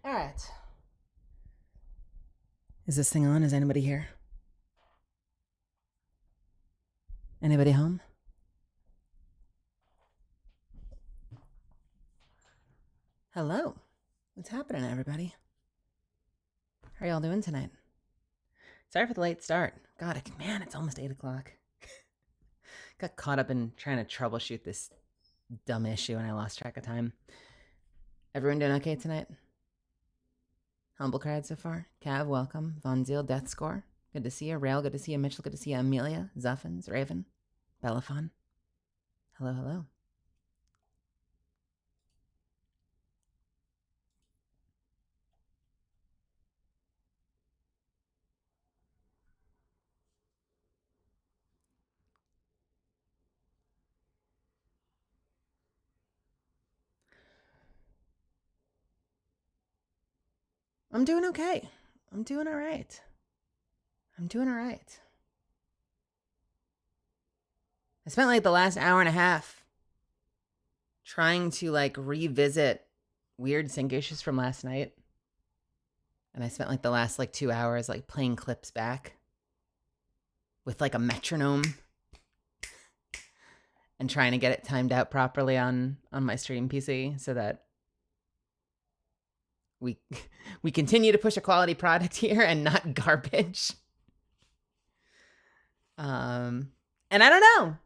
All right. Is this thing on? Is anybody here? Anybody home? Hello. What's happening, everybody? How are y'all doing tonight? Sorry for the late start. God, man, it's almost 8 o'clock. Got caught up in trying to troubleshoot this dumb issue and I lost track of time. Everyone doing okay tonight? Humble cried so far. Cav, welcome. Von Zeal, Death Score. Good to see you. Rail, good to see you. Mitchell, good to see you. Amelia, Zuffins, Raven, Bellafon. Hello, hello. I'm doing okay. I'm doing all right. I spent like the last hour and a half trying to like revisit weird sync issues from last night. And I spent like the last like 2 hours like playing clips back with like a metronome and trying to get it timed out properly on my stream PC so that we continue to push a quality product here and not garbage. And I don't know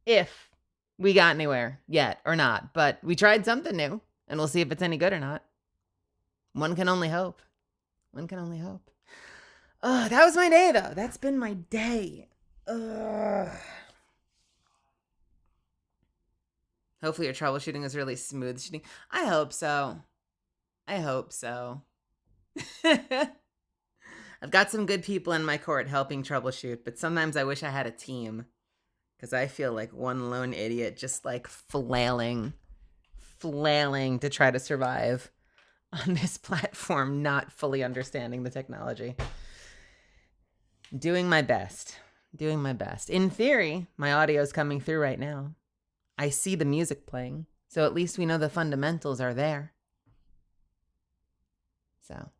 if we got anywhere yet or not, but we tried something new and we'll see if it's any good or not. One can only hope. Oh, that was my day though. That's been my day. Ugh. Hopefully your troubleshooting is really smooth shooting. I hope so. I've got some good people in my court helping troubleshoot, but sometimes I wish I had a team because I feel like one lone idiot just like flailing to try to survive on this platform, not fully understanding the technology. Doing my best. In theory, my audio is coming through right now. I see the music playing, so at least we know the fundamentals are there. So.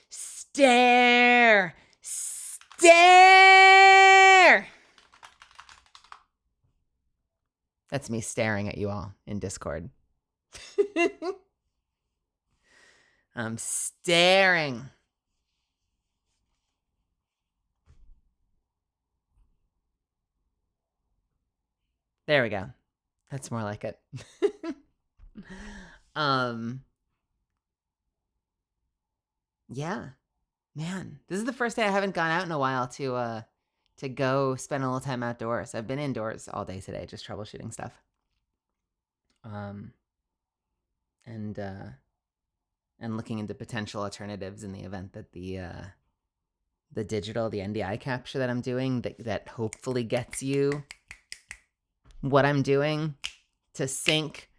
Stare! That's me staring at you all in Discord. I'm staring. There we go. That's more like it. Yeah. Man, this is the first day I haven't gone out in a while to go spend a little time outdoors. I've been indoors all day today, just troubleshooting stuff. And looking into potential alternatives in the event that the NDI capture that I'm doing that hopefully gets you what I'm doing to sync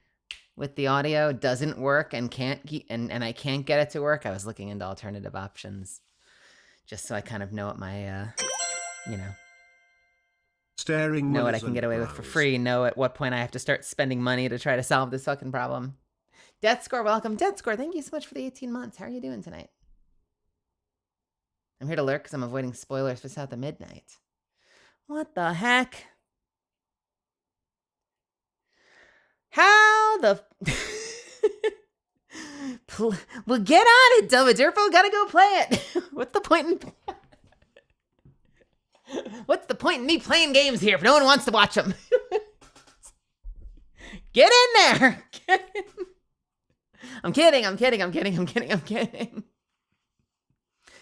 with the audio doesn't work and I can't get it to work. I was looking into alternative options just so I kind of know what my Staring know what I can get away with for free, know at what point I have to start spending money to try to solve this fucking problem. Death Score, welcome. Death Score, thank you so much for the 18 months. How are you doing tonight? I'm here to lurk because I'm avoiding spoilers for South of Midnight. What the heck? How the... well, get on it, Dumba Durfo. Gotta go play it. What's the point in me playing games here if no one wants to watch them? Get in there. I'm kidding.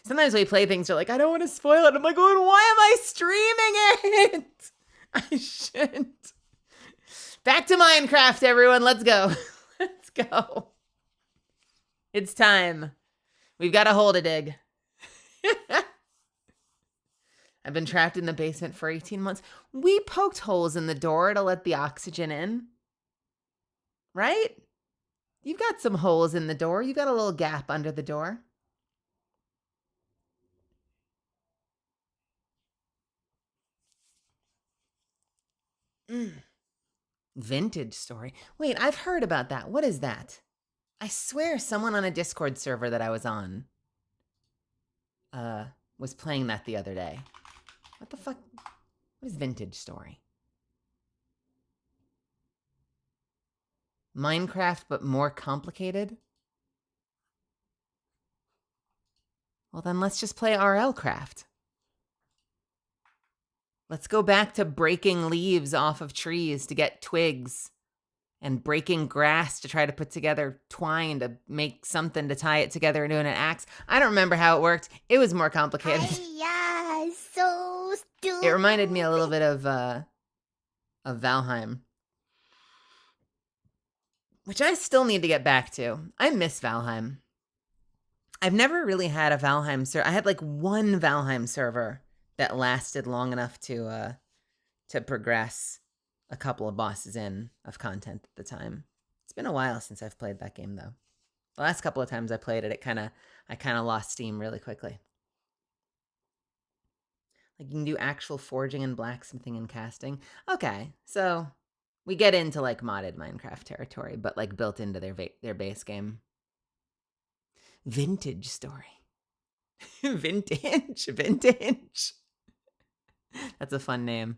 Sometimes we play things, are like, I don't want to spoil it. I'm like, going, why am I streaming it? I shouldn't. Back to Minecraft, everyone. Let's go. It's time. We've got a hole to dig. I've been trapped in the basement for 18 months. We poked holes in the door to let the oxygen in. Right? You've got some holes in the door. You've got a little gap under the door. Vintage story. Wait, I've heard about that. What is that? I swear someone on a Discord server that I was on was playing that the other day. What the fuck? What is vintage story? Minecraft, but more complicated? Well, then let's just play RL Craft. Let's go back to breaking leaves off of trees to get twigs and breaking grass to try to put together twine to make something to tie it together into an axe. I don't remember how it worked. It was more complicated. Yeah, so stupid. It reminded me a little bit of Valheim, which I still need to get back to. I miss Valheim. I've never really had a Valheim server. I had like one Valheim server that lasted long enough to progress a couple of bosses in of content at the time. It's been a while since I've played that game though. The last couple of times I played it, I kind of lost steam really quickly. Like you can do actual forging and blacksmithing and casting. Okay, so we get into like modded Minecraft territory, but like built into their base game. Vintage story. Vintage. That's a fun name.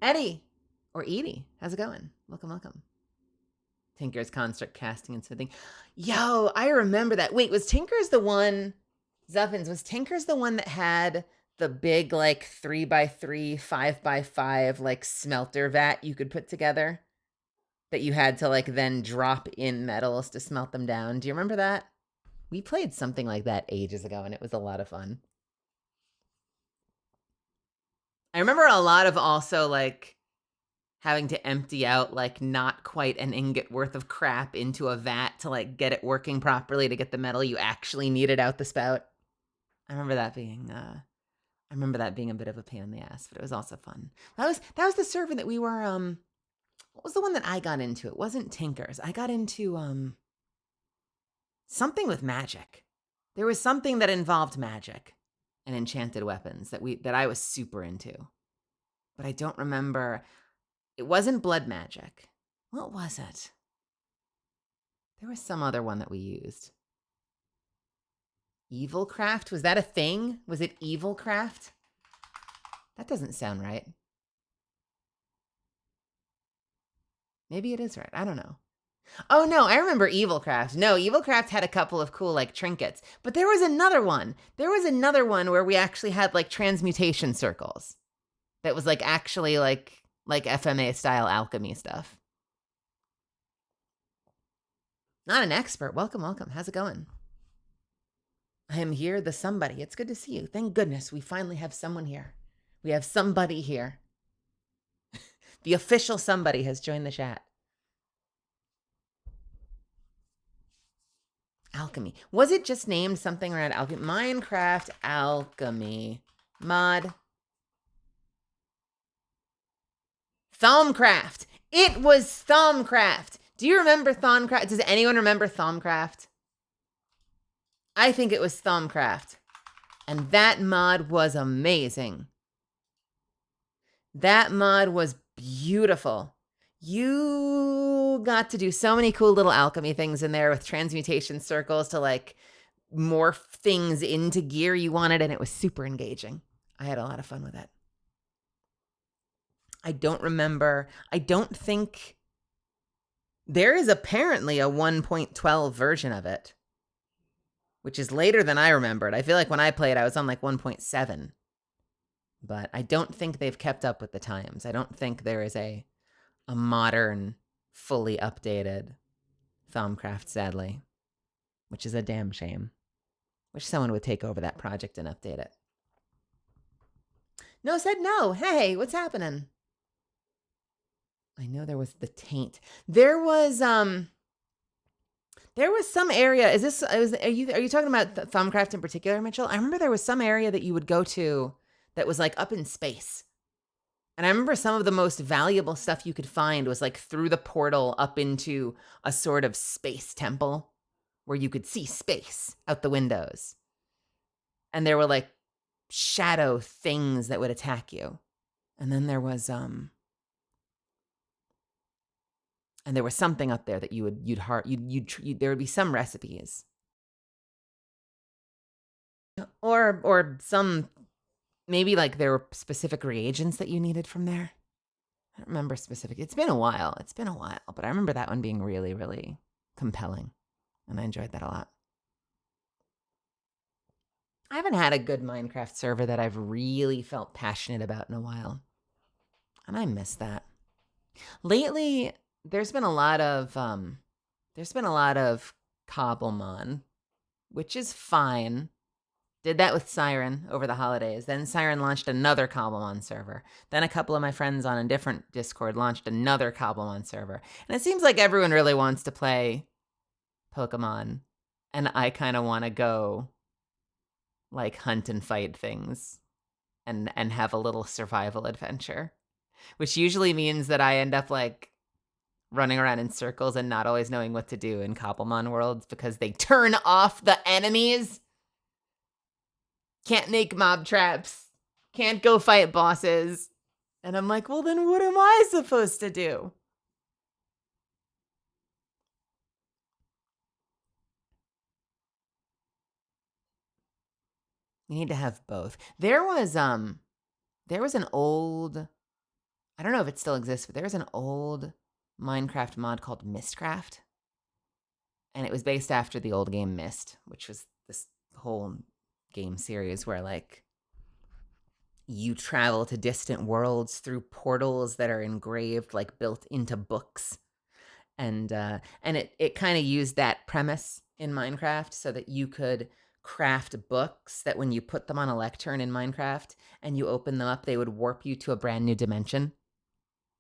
Eddie or Edie, how's it going? Welcome. Tinker's construct casting and smithing. Yo, I remember that. Wait, was Tinker's the one? Zuffins, was Tinker's the one that had the big like 3x3, 5x5 like smelter vat you could put together that you had to like then drop in metals to smelt them down? Do you remember that? We played something like that ages ago and it was a lot of fun. I remember a lot of also like having to empty out like not quite an ingot worth of crap into a vat to like get it working properly to get the metal you actually needed out the spout. I remember that being a bit of a pain in the ass, but it was also fun. That was the server that we were what was the one that I got into? It wasn't Tinker's. I got into something with magic. There was something that involved magic and enchanted weapons that I was super into. But I don't remember. It wasn't blood magic. What was it? There was some other one that we used. Evilcraft? Was that a thing? Was it Evilcraft? That doesn't sound right. Maybe it is right. I don't know. Oh no, I remember Evilcraft. No, Evilcraft had a couple of cool like trinkets. But there was another one. There was another one where we actually had like transmutation circles. That was like actually like FMA style alchemy stuff. Not an expert. Welcome. How's it going? I am here, the somebody. It's good to see you. Thank goodness we finally have someone here. We have somebody here. The official somebody has joined the chat. Alchemy. Was it just named something around alchemy? Minecraft alchemy. Mod. Thaumcraft. It was Thaumcraft. Do you remember Thaumcraft? Does anyone remember Thaumcraft? I think it was Thaumcraft. And that mod was amazing. That mod was beautiful. You got to do so many cool little alchemy things in there with transmutation circles to like morph things into gear you wanted, and it was super engaging. I had a lot of fun with it. I don't think there is apparently a 1.12 version of it, which is later than I remembered. I feel like when I played, I was on like 1.7, but I don't think they've kept up with the times. I don't think there is a modern, fully updated Thaumcraft, sadly, which is a damn shame. Wish someone would take over that project and update it. No said no. Hey, what's happening? I know there was the taint. There was some area. Are you talking about Thaumcraft in particular, Mitchell? I remember there was some area that you would go to that was like up in space. And I remember some of the most valuable stuff you could find was like through the portal up into a sort of space temple where you could see space out the windows. And there were like shadow things that would attack you. And then there was something up there that there would be some recipes. Or some, maybe like there were specific reagents that you needed from there. I don't remember specific. It's been a while, but I remember that one being really, really compelling. And I enjoyed that a lot. I haven't had a good Minecraft server that I've really felt passionate about in a while. And I miss that. Lately, there's been a lot of Cobblemon, which is fine. Did that with Siren over the holidays. Then Siren launched another Cobblemon server. Then a couple of my friends on a different Discord launched another Cobblemon server. And it seems like everyone really wants to play Pokemon. And I kind of want to go like hunt and fight things and have a little survival adventure, which usually means that I end up like running around in circles and not always knowing what to do in Cobblemon worlds because they turn off the enemies. Can't make mob traps. Can't go fight bosses. And I'm like, well, then what am I supposed to do? We need to have both. There was an old, I don't know if it still exists, but there was an old Minecraft mod called Mistcraft. And it was based after the old game Myst, which was this whole game series where like you travel to distant worlds through portals that are engraved, like built into books. And it kind of used that premise in Minecraft so that you could craft books that when you put them on a lectern in Minecraft and you open them up, they would warp you to a brand new dimension.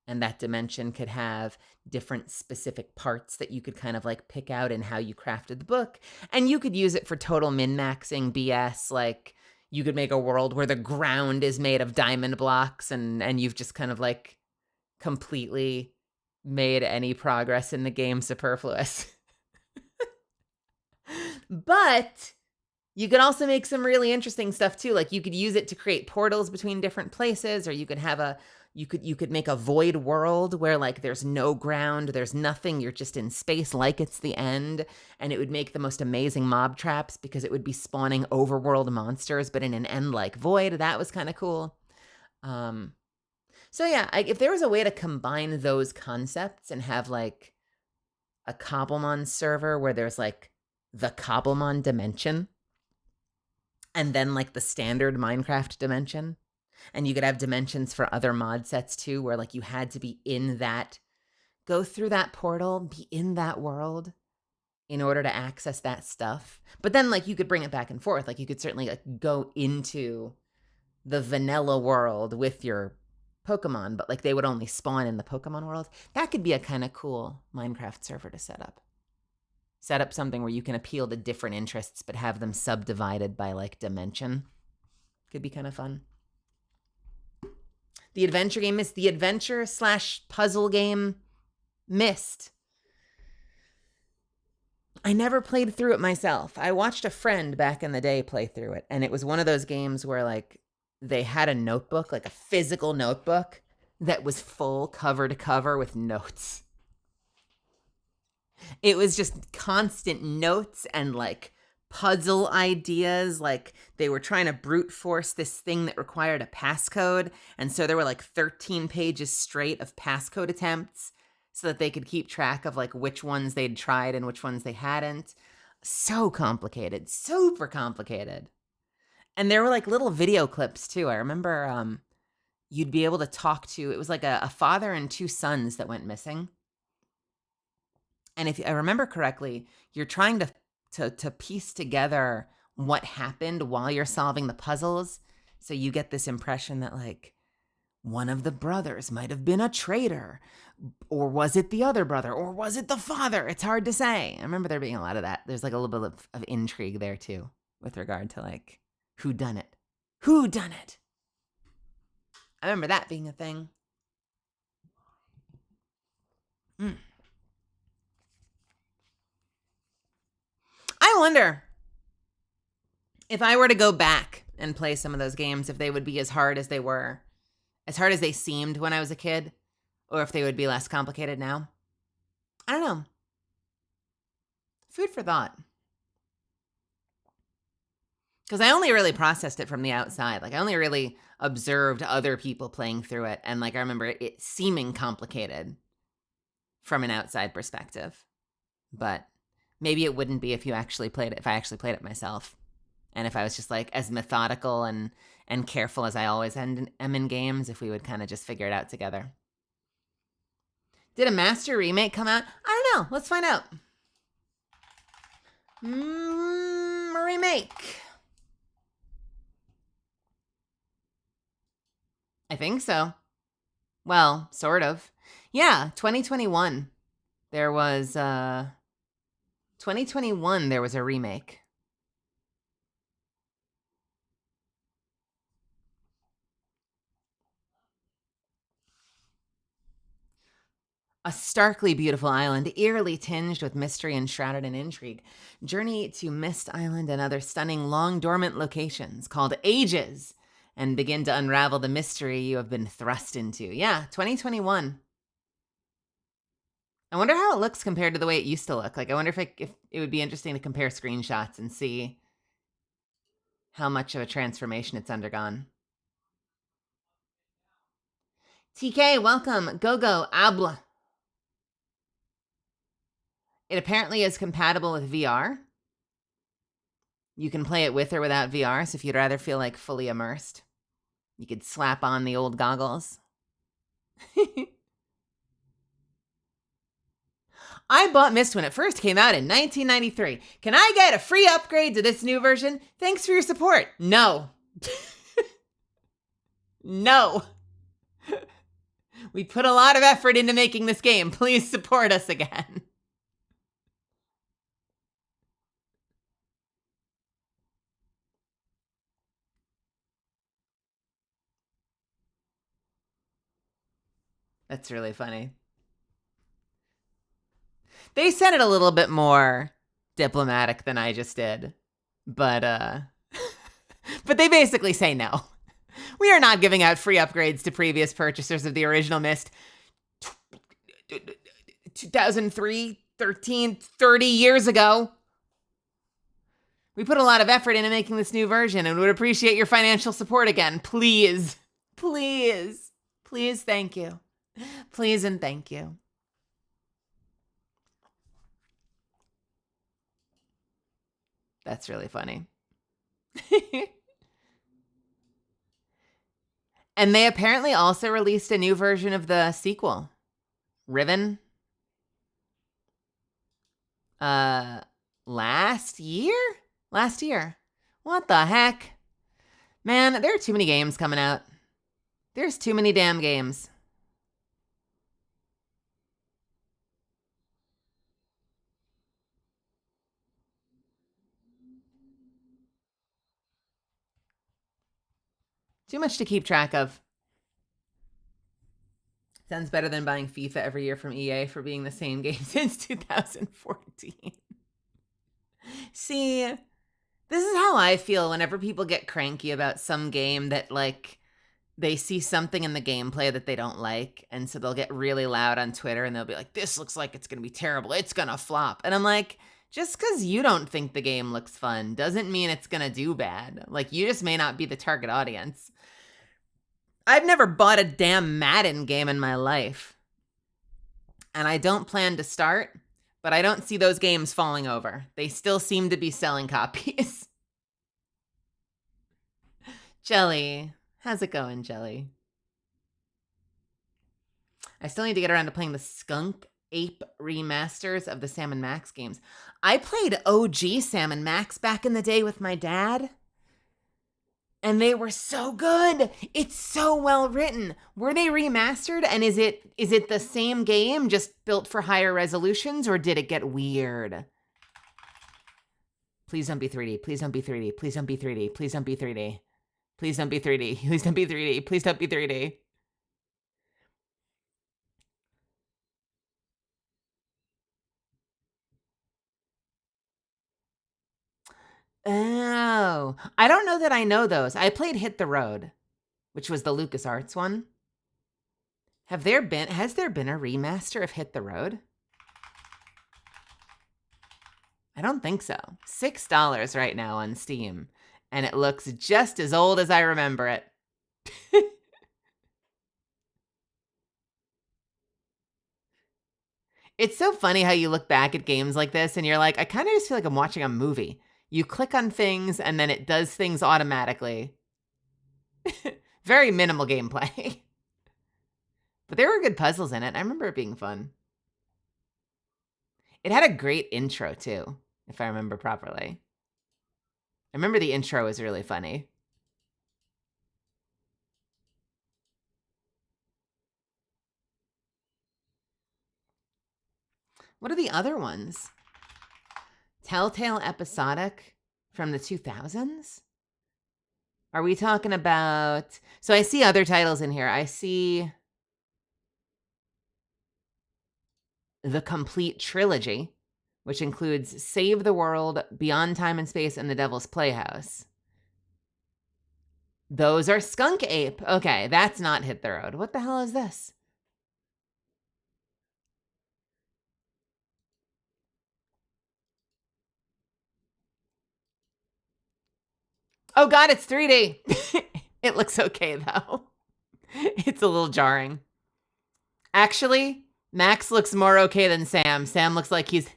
And that dimension could have different specific parts that you could kind of like pick out in how you crafted the book. And you could use it for total min-maxing BS. Like you could make a world where the ground is made of diamond blocks and you've just kind of like completely made any progress in the game superfluous. But you could also make some really interesting stuff too. Like you could use it to create portals between different places, or you could have you could make a void world where like there's no ground, there's nothing, you're just in space like it's the end, and it would make the most amazing mob traps because it would be spawning overworld monsters but in an end-like void. That was kind of cool. So yeah, if there was a way to combine those concepts and have like a Cobblemon server where there's like the Cobblemon dimension and then like the standard Minecraft dimension, and you could have dimensions for other mod sets too, where like you had to be in that, go through that portal, be in that world in order to access that stuff. But then like you could bring it back and forth. Like you could certainly like go into the vanilla world with your Pokemon, but like they would only spawn in the Pokemon world. That could be a kind of cool Minecraft server to set up. Set up something where you can appeal to different interests, but have them subdivided by like dimension. Could be kind of fun. The adventure game Myst, the adventure/puzzle game Myst. I never played through it myself. I watched a friend back in the day play through it, and it was one of those games where like they had a notebook, like a physical notebook that was full cover to cover with notes. It was just constant notes and like puzzle ideas. Like they were trying to brute force this thing that required a passcode. And so there were like 13 pages straight of passcode attempts so that they could keep track of like which ones they'd tried and which ones they hadn't. So complicated, super complicated. And there were like little video clips too. I remember you'd be able to talk to, it was like a father and two sons that went missing. And if I remember correctly, you're trying to piece together what happened while you're solving the puzzles. So you get this impression that like one of the brothers might have been a traitor, or was it the other brother, or was it the father? It's hard to say. I remember there being a lot of that. There's like a little bit of intrigue there too, with regard to like who done it. I remember that being a thing. I wonder if I were to go back and play some of those games, if they would be as hard as they were as hard as they seemed when I was a kid, or if they would be less complicated now. I don't know. Food for thought. Because I only really processed it from the outside. Like, I only really observed other people playing through it. And, like, I remember it seeming complicated from an outside perspective. But maybe it wouldn't be if I actually played it myself. And if I was just, like, as methodical and careful as I always am in games, if we would kind of just figure it out together. Did a master remake come out? I don't know. Let's find out. Remake. I think so. Well, sort of. Yeah, 2021. There was 2021 there was a remake. A starkly beautiful island, eerily tinged with mystery and shrouded in intrigue. Journey to Mist Island and other stunning long-dormant locations called Ages and begin to unravel the mystery you have been thrust into. Yeah, 2021. I wonder how it looks compared to the way it used to look. Like, I wonder if it would be interesting to compare screenshots and see how much of a transformation it's undergone. TK, welcome. Go, habla. It apparently is compatible with VR. You can play it with or without VR, so if you'd rather feel like fully immersed, you could slap on the old goggles. I bought Myst when it first came out in 1993. Can I get a free upgrade to this new version? Thanks for your support. No. No. We put a lot of effort into making this game. Please support us again. That's really funny. They said it a little bit more diplomatic than I just did. But but they basically say no. We are not giving out free upgrades to previous purchasers of the original Myst 2003, 13, 30 years ago. We put a lot of effort into making this new version and would appreciate your financial support again. Please. Please. Please, thank you. Please and thank you. That's really funny. And they apparently also released a new version of the sequel, Riven. Last year? Last year. What the heck? Man, there are too many games coming out. There's too many damn games. Too much to keep track of. Sounds better than buying FIFA every year from EA for being the same game since 2014. See, this is how I feel whenever people get cranky about some game that, like, they see something in the gameplay that they don't like, and so they'll get really loud on Twitter and they'll be like, this looks like it's gonna be terrible, it's gonna flop. And I'm like, just because you don't think the game looks fun doesn't mean it's gonna do bad. Like, you just may not be the target audience. I've never bought a damn Madden game in my life. And I don't plan to start, but I don't see those games falling over. They still seem to be selling copies. Jelly. How's it going, Jelly? I still need to get around to playing the Skunk Ape remasters of the Sam & Max games. I played OG Sam & Max back in the day with my dad. And they were so good. It's so well written. Were they remastered? And is it the same game, just built for higher resolutions, or did it get weird? Please don't be 3D. Please don't be 3D. Please don't be 3D. Please don't be 3D. Please don't be 3D. Please don't be 3D. Please don't be 3D. Oh, I don't know that I know those. I played Hit the Road, which was the LucasArts one. Has there been a remaster of Hit the Road? I don't think so. $6 right now on Steam, and it looks just as old as I remember it. It's so funny how you look back at games like this and you're like, I kind of just feel like I'm watching a movie. You click on things and then it does things automatically. Very minimal gameplay. But there were good puzzles in it. I remember it being fun. It had a great intro too, if I remember properly. I remember the intro was really funny. What are the other ones? Telltale Episodic from the 2000s? Are we talking about... So I see other titles in here. I see the complete trilogy, which includes Save the World, Beyond Time and Space, and The Devil's Playhouse. Those are Skunk Ape. Okay, that's not Hit the Road. What the hell is this? Oh god, it's 3D. It looks okay, though. It's a little jarring. Actually, Max looks more okay than Sam. Sam looks like he's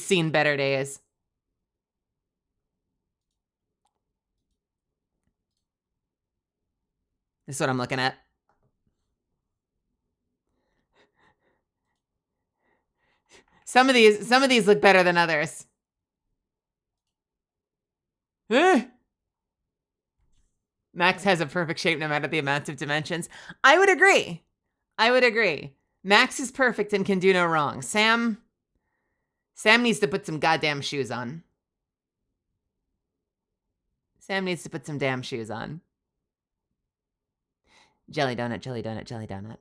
seen better days. This is what I'm looking at. Some of these look better than others. Max has a perfect shape no matter the amount of dimensions. I would agree. Max is perfect and can do no wrong. Sam needs to put some goddamn shoes on. Sam needs to put some damn shoes on. Jelly donut, jelly donut, jelly donut.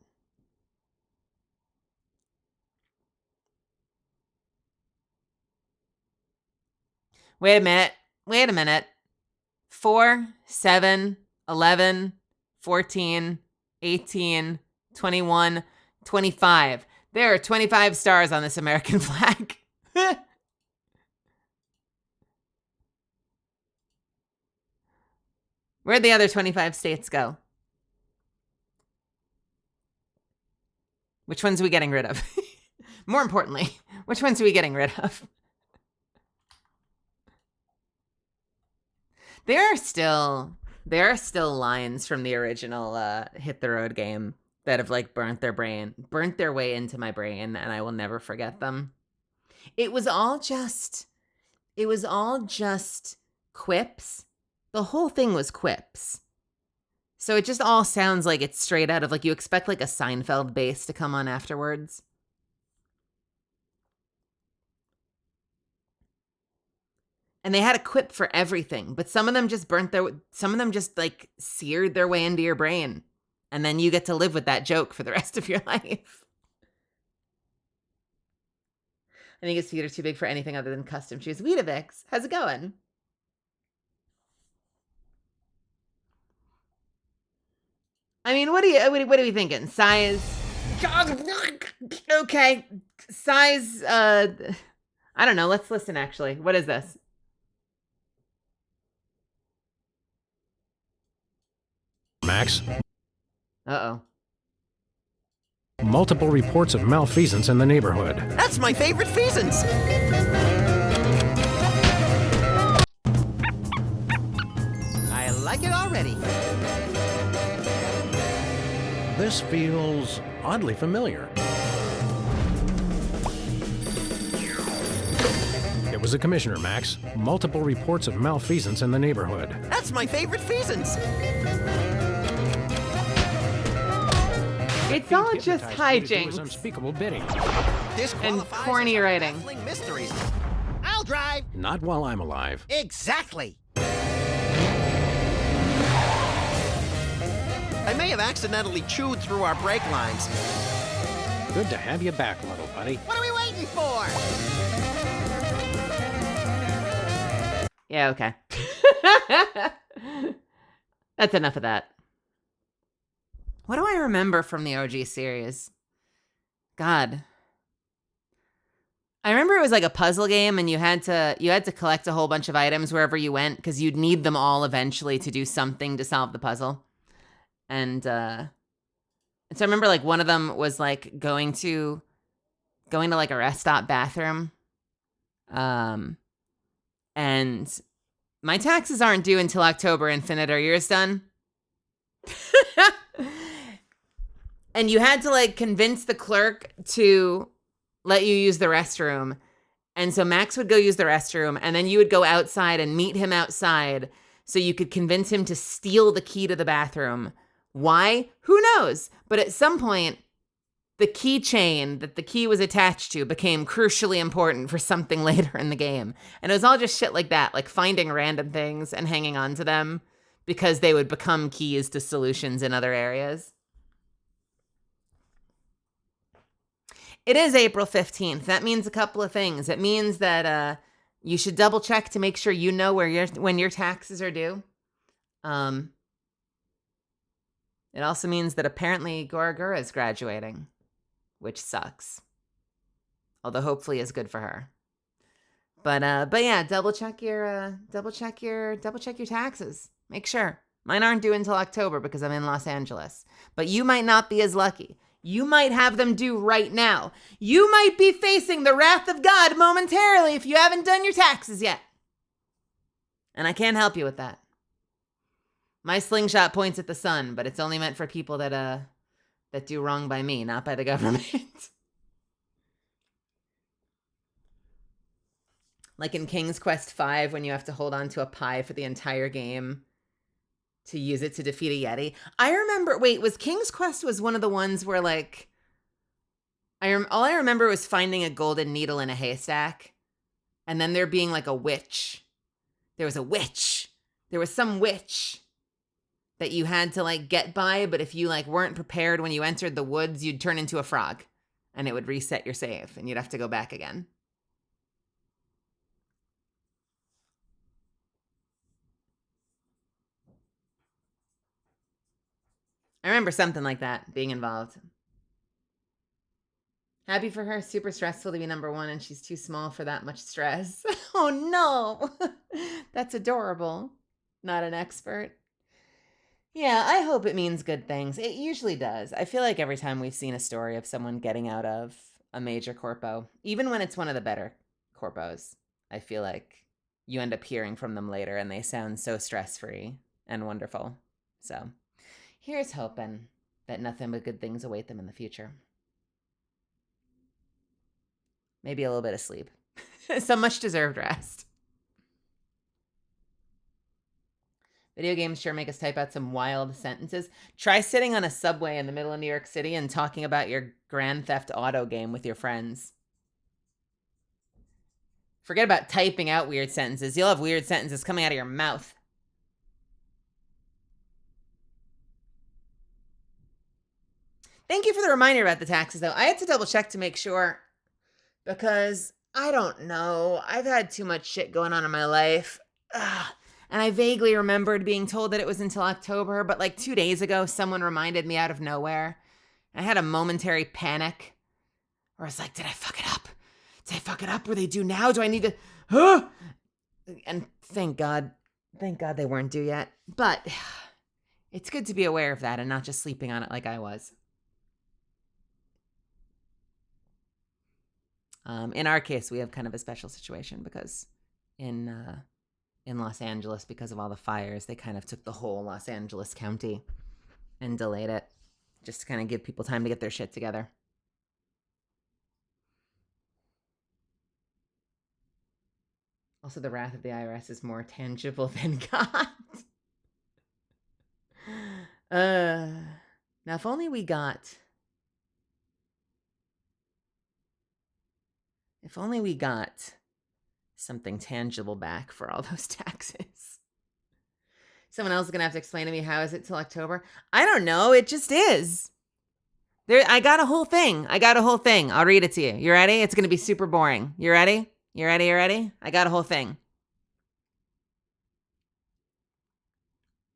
Wait a minute. 4, 7, 11, 14, 18, 21, 25. There are 25 stars on this American flag. Where'd the other 25 states go? Which ones are we getting rid of? More importantly, which ones are we getting rid of? There are still lines from the original Hit the Road game that have like burnt their way into my brain, and I will never forget them. It was all just quips. The whole thing was quips. So it just all sounds like it's straight out of, like, you expect like a Seinfeld bass to come on afterwards. And they had a quip for everything, but some of them just like seared their way into your brain. And then you get to live with that joke for the rest of your life. I think his feet are too big for anything other than custom shoes. Weetabix, how's it going? I mean, what are we thinking? Size? Okay. Size, I don't know. Let's listen, actually. What is this? Max. Uh-oh. Multiple reports of malfeasance in the neighborhood. That's my favorite feasance. I like it already. This feels oddly familiar. It was a commissioner, Max. Multiple reports of malfeasance in the neighborhood. That's my favorite feasance. It's all just Hijinks. hijinks Unspeakable bidding. and corny writing. Mysteries. I'll drive. Not while I'm alive. Exactly. I may have accidentally chewed through our brake lines. Good to have you back, little buddy. What are we waiting for? Yeah, okay. That's enough of that. What do I remember from the OG series? God. I remember it was like a puzzle game and you had to collect a whole bunch of items wherever you went because you'd need them all eventually to do something to solve the puzzle. And so I remember like one of them was like going to like a rest stop bathroom. And my taxes aren't due until October. Infinite, are yours done? And you had to like convince the clerk to let you use the restroom. And so Max would go use the restroom and then you would go outside and meet him outside so you could convince him to steal the key to the bathroom. Why? Who knows? But at some point, the keychain that the key was attached to became crucially important for something later in the game. And it was all just shit like that, like finding random things and hanging on to them because they would become keys to solutions in other areas. It is April 15th. That means a couple of things. It means that you should double check to make sure you know when your taxes are due. It also means that apparently Gora Gora is graduating, which sucks. Although hopefully is good for her. But yeah, double check your taxes. Make sure. Mine aren't due until October because I'm in Los Angeles. But you might not be as lucky. You might have them due right now. You might be facing the wrath of God momentarily if you haven't done your taxes yet. And I can't help you with that. My slingshot points at the sun, but it's only meant for people that do wrong by me, not by the government. Like in King's Quest V, when you have to hold on to a pie for the entire game to use it to defeat a Yeti. I remember, was King's Quest was one of the ones where like, all I remember was finding a golden needle in a haystack and then there being like a witch. There was a witch. There was some witch that you had to like get by, but if you like weren't prepared when you entered the woods, you'd turn into a frog and it would reset your save and you'd have to go back again. I remember something like that being involved. Happy for her. Super stressful to be number one, and she's too small for that much stress. Oh, no. That's adorable. Not an expert. Yeah, I hope it means good things. It usually does. I feel like every time we've seen a story of someone getting out of a major corpo, even when it's one of the better corpos, I feel like you end up hearing from them later, and they sound so stress-free and wonderful. So here's hoping that nothing but good things await them in the future. Maybe a little bit of sleep. Some much deserved rest. Video games sure make us type out some wild sentences. Try sitting on a subway in the middle of New York City and talking about your Grand Theft Auto game with your friends. Forget about typing out weird sentences. You'll have weird sentences coming out of your mouth. Thank you for the reminder about the taxes, though. I had to double check to make sure because I don't know. I've had too much shit going on in my life. And I vaguely remembered being told that it was until October, but like 2 days ago, someone reminded me out of nowhere. I had a momentary panic where I was like, did I fuck it up? Did I fuck it up? Were they due now? Do I need to, And thank God they weren't due yet. But it's good to be aware of that and not just sleeping on it like I was. In our case, we have kind of a special situation because in Los Angeles, because of all the fires, they kind of took the whole Los Angeles County and delayed it just to kind of give people time to get their shit together. Also, the wrath of the IRS is more tangible than God. Now, if only we got something tangible back for all those taxes. Someone else is going to have to explain to me, how is it till October? I don't know. It just is. I got a whole thing. I'll read it to you. You ready? It's going to be super boring. You ready? You ready? I got a whole thing.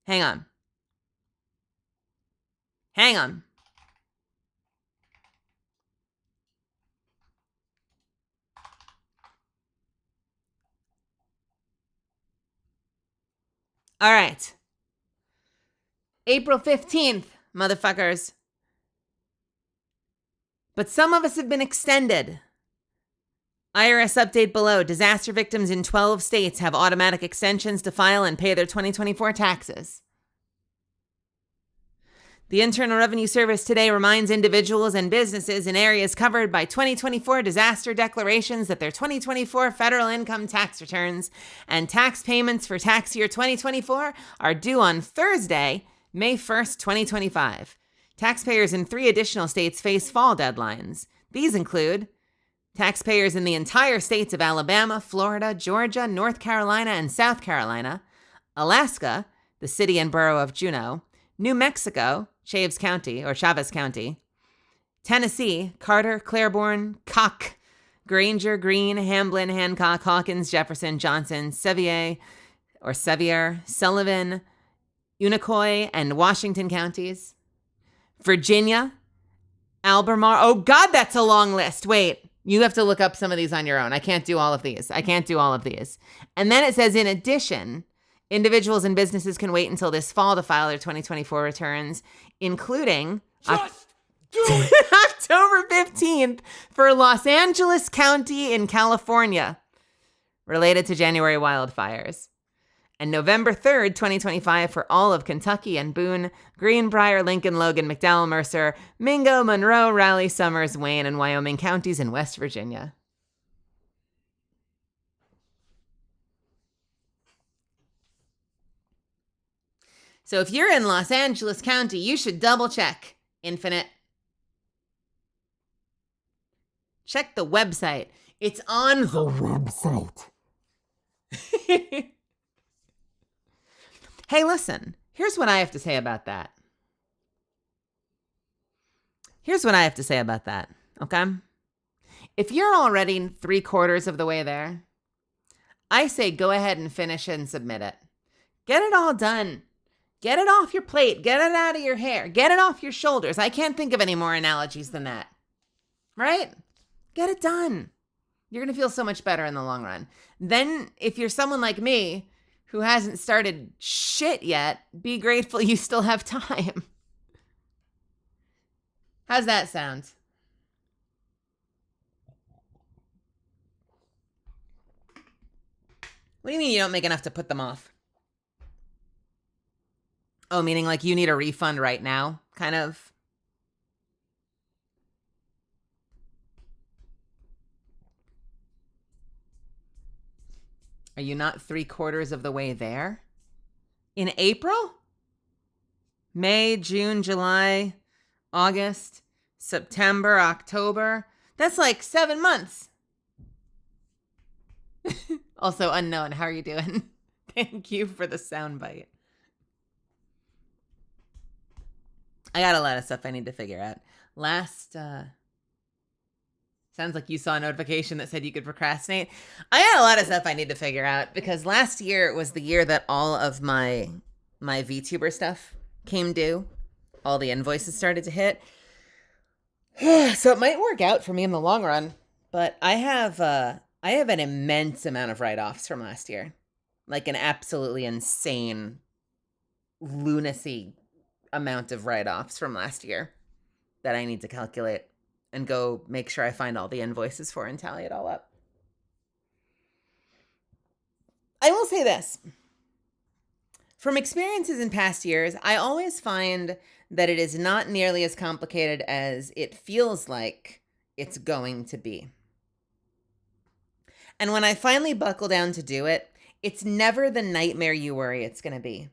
Hang on. Hang on. All right. April 15th, motherfuckers. But some of us have been extended. IRS update below. Disaster victims in 12 states have automatic extensions to file and pay their 2024 taxes. The Internal Revenue Service today reminds individuals and businesses in areas covered by 2024 disaster declarations that their 2024 federal income tax returns and tax payments for tax year 2024 are due on Thursday, May 1st, 2025. Taxpayers in 3 additional states face fall deadlines. These include taxpayers in the entire states of Alabama, Florida, Georgia, North Carolina, and South Carolina, Alaska, the city and borough of Juneau, New Mexico, Chavez County, Tennessee, Carter, Claiborne, Cock, Granger, Greene, Hamblin, Hancock, Hawkins, Jefferson, Johnson, Sevier, Sullivan, Unicoi, and Washington counties, Virginia, Albemarle. Oh, God, that's a long list. Wait, you have to look up some of these on your own. I can't do all of these. And then it says, in addition, individuals and businesses can wait until this fall to file their 2024 returns, including October 15th for Los Angeles County in California, related to January wildfires, and November 3rd, 2025 for all of Kentucky and Boone, Greenbrier, Lincoln, Logan, McDowell, Mercer, Mingo, Monroe, Raleigh, Summers, Wayne, and Wyoming counties in West Virginia. So if you're in Los Angeles County, you should double check, Infinite. Check the website. It's on the website. Hey, listen, here's what I have to say about that. Okay? If you're already 3/4 of the way there, I say go ahead and finish and submit it. Get it all done. Get it off your plate. Get it out of your hair. Get it off your shoulders. I can't think of any more analogies than that. Right? Get it done. You're going to feel so much better in the long run. Then, if you're someone like me who hasn't started shit yet, be grateful you still have time. How's that sound? What do you mean you don't make enough to put them off? Oh, meaning like you need a refund right now, kind of? Are you not 3/4 of the way there? In April? May, June, July, August, September, October. That's like 7 months. Also unknown. How are you doing? Thank you for the soundbite. I got a lot of stuff I need to figure out. Sounds like you saw a notification that said you could procrastinate. I got a lot of stuff I need to figure out because last year was the year that all of my VTuber stuff came due. All the invoices started to hit. So it might work out for me in the long run, but I have an immense amount of write-offs from last year. Like an absolutely insane lunacy amount of write-offs from last year that I need to calculate and go make sure I find all the invoices for and tally it all up. I will say this. From experiences in past years, I always find that it is not nearly as complicated as it feels like it's going to be. And when I finally buckle down to do it, it's never the nightmare you worry it's going to be.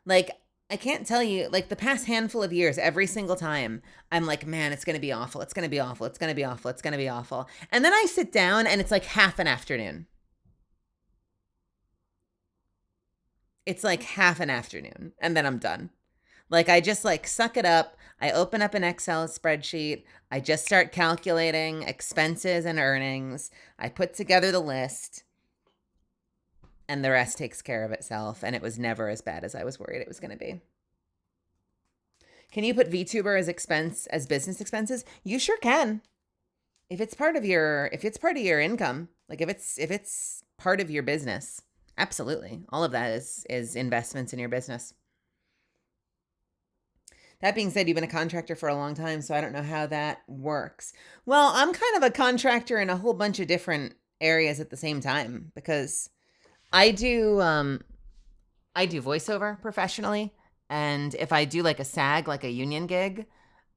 Like, I can't tell you, like the past handful of years, every single time, I'm like, man, it's going to be awful. It's going to be awful. It's going to be awful. It's going to be awful. And then I sit down and it's like half an afternoon. It's like half an afternoon and then I'm done. Like I just like suck it up. I open up an Excel spreadsheet. I just start calculating expenses and earnings. I put together the list. And the rest takes care of itself. And it was never as bad as I was worried it was going to be. Can you put VTuber as business expenses? You sure can. If it's part of your income, like if it's part of your business, absolutely. All of that is investments in your business. That being said, you've been a contractor for a long time, so I don't know how that works. Well, I'm kind of a contractor in a whole bunch of different areas at the same time because I do voiceover professionally, and if I do like a SAG, like a union gig,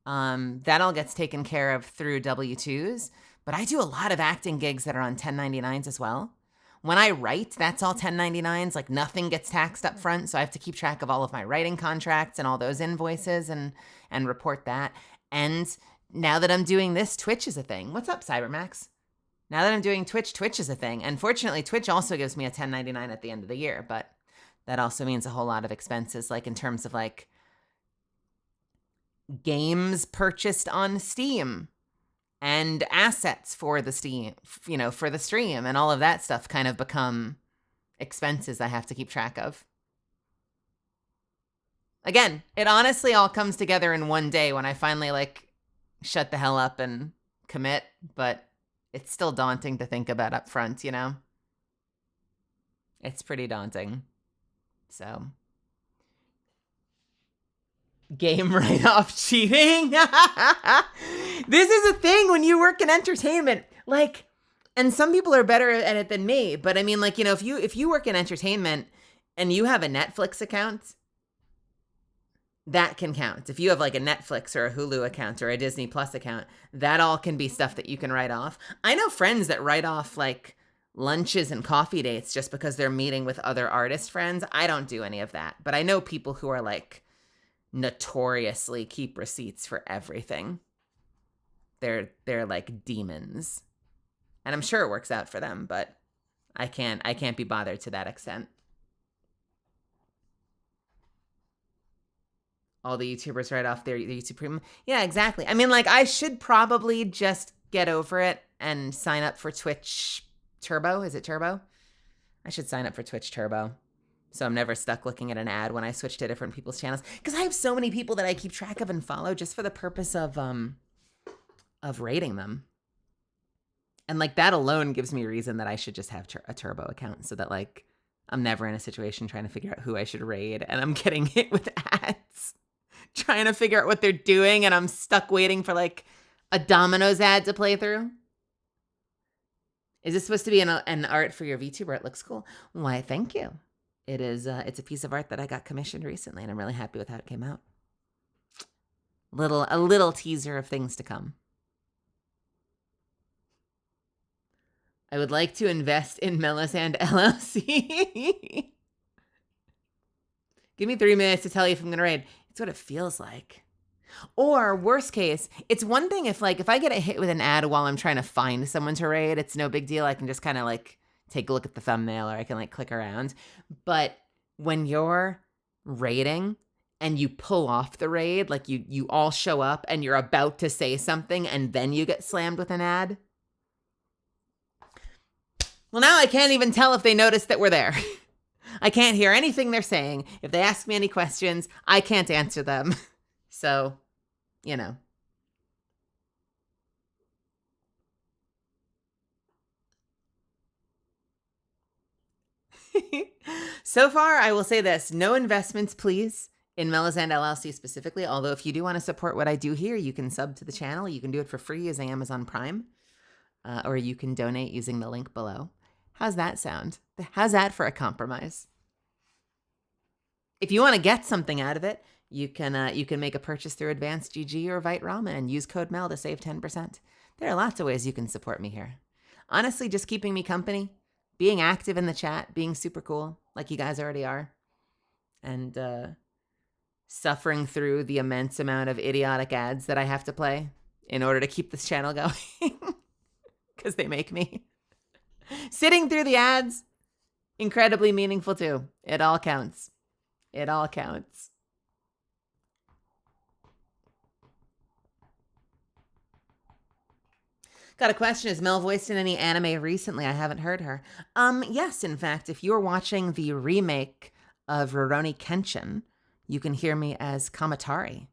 that all gets taken care of through W-2s. But I do a lot of acting gigs that are on 1099s as well. When I write, that's all 1099s. Like nothing gets taxed up front, so I have to keep track of all of my writing contracts and all those invoices and report that. And now that I'm doing this, Twitch is a thing. What's up, Cybermax? Now that I'm doing Twitch, Twitch is a thing. And fortunately, Twitch also gives me a 1099 at the end of the year, but that also means a whole lot of expenses, like in terms of like games purchased on Steam and assets for the Steam, for the stream, and all of that stuff kind of become expenses I have to keep track of. Again, it honestly all comes together in one day when I finally like shut the hell up and commit, but it's still daunting to think about up front, It's pretty daunting. So, game write-off cheating. This is a thing when you work in entertainment. Like, and some people are better at it than me, but I mean, like, if you work in entertainment and you have a Netflix account, that can count. If you have like a Netflix or a Hulu account or a Disney Plus account, that all can be stuff that you can write off. I know friends that write off like lunches and coffee dates just because they're meeting with other artist friends. I don't do any of that, but I know people who are like notoriously keep receipts for everything. They're like demons. And I'm sure it works out for them, but I can't be bothered to that extent. All the YouTubers write off their YouTube Premium. Yeah, exactly. I mean, like, I should probably just get over it and sign up for Twitch Turbo. Is it Turbo? I should sign up for Twitch Turbo, so I'm never stuck looking at an ad when I switch to different people's channels. Because I have so many people that I keep track of and follow just for the purpose of rating them. And like that alone gives me a reason that I should just have a Turbo account, so that like I'm never in a situation trying to figure out who I should raid and I'm getting hit with ads, trying to figure out what they're doing, and I'm stuck waiting for like a Domino's ad to play through. Is this supposed to be an art for your VTuber? It looks cool. Why, thank you. It is. It's a piece of art that I got commissioned recently, and I'm really happy with how it came out. A little teaser of things to come. I would like to invest in Melisand LLC. Give me 3 minutes to tell you if I'm going to raid. It's what it feels like. Or worst case, it's one thing if I get a hit with an ad while I'm trying to find someone to raid, it's no big deal. I can just kind of like take a look at the thumbnail, or I can like click around. But when you're raiding and you pull off the raid, like you all show up and you're about to say something and then you get slammed with an ad. Well, now I can't even tell if they noticed that we're there. I can't hear anything they're saying. If they ask me any questions, I can't answer them. So, So far, I will say this. No investments, please, in Melisand LLC specifically. Although if you do want to support what I do here, you can sub to the channel. You can do it for free using Amazon Prime. Or you can donate using the link below. How's that sound? How's that for a compromise? If you want to get something out of it, you can make a purchase through Advanced GG or Vite Ramen and use code MEL to save 10%. There are lots of ways you can support me here. Honestly, just keeping me company, being active in the chat, being super cool, like you guys already are, and suffering through the immense amount of idiotic ads that I have to play in order to keep this channel going, because they make me. Sitting through the ads, incredibly meaningful too. It all counts. It all counts. Got a question. Is Mel voiced in any anime recently? I haven't heard her. Yes, in fact, if you're watching the remake of Rurouni Kenshin, you can hear me as Kamatari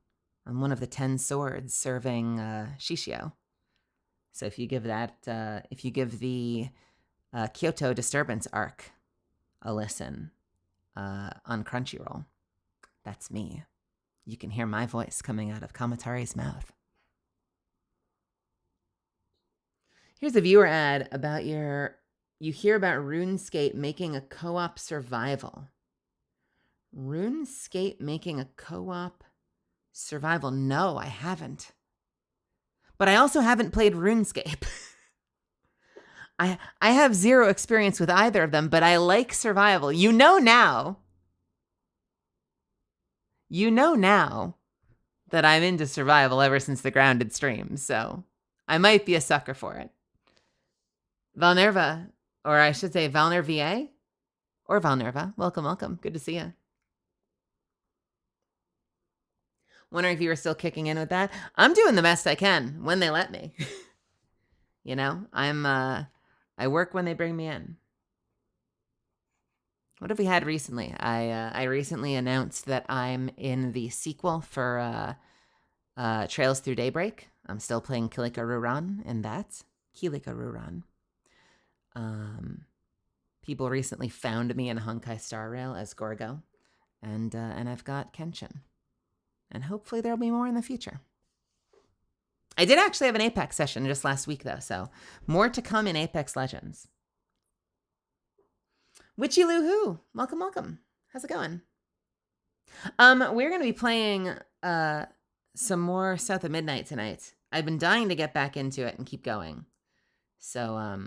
I'm one of the 10 swords serving Shishio. So if you give the Kyoto Disturbance arc a listen on Crunchyroll, that's me. You can hear my voice coming out of Kamatari's mouth. Here's a viewer ad about you hear about RuneScape making a co-op survival. RuneScape making a co-op survival? No, I haven't. But I also haven't played RuneScape. I have zero experience with either of them, but I like survival. You know now that I'm into survival ever since the Grounded stream, so I might be a sucker for it. Valnerva, or I should say Valnerva, or Valnerva, welcome. Good to see you. Wondering if you were still kicking in with that. I'm doing the best I can when they let me. You know, I work when they bring me in. What have we had recently? I recently announced that I'm in the sequel for Trails Through Daybreak. I'm still playing Kilika Ruran in that. Kilika Ruran. People recently found me in Honkai Star Rail as Gorgo, and I've got Kenshin. And hopefully there'll be more in the future. I did actually have an Apex session just last week, though, so more to come in Apex Legends. Witchy Lou Who, welcome. How's it going? We're going to be playing some more South of Midnight tonight. I've been dying to get back into it and keep going. So,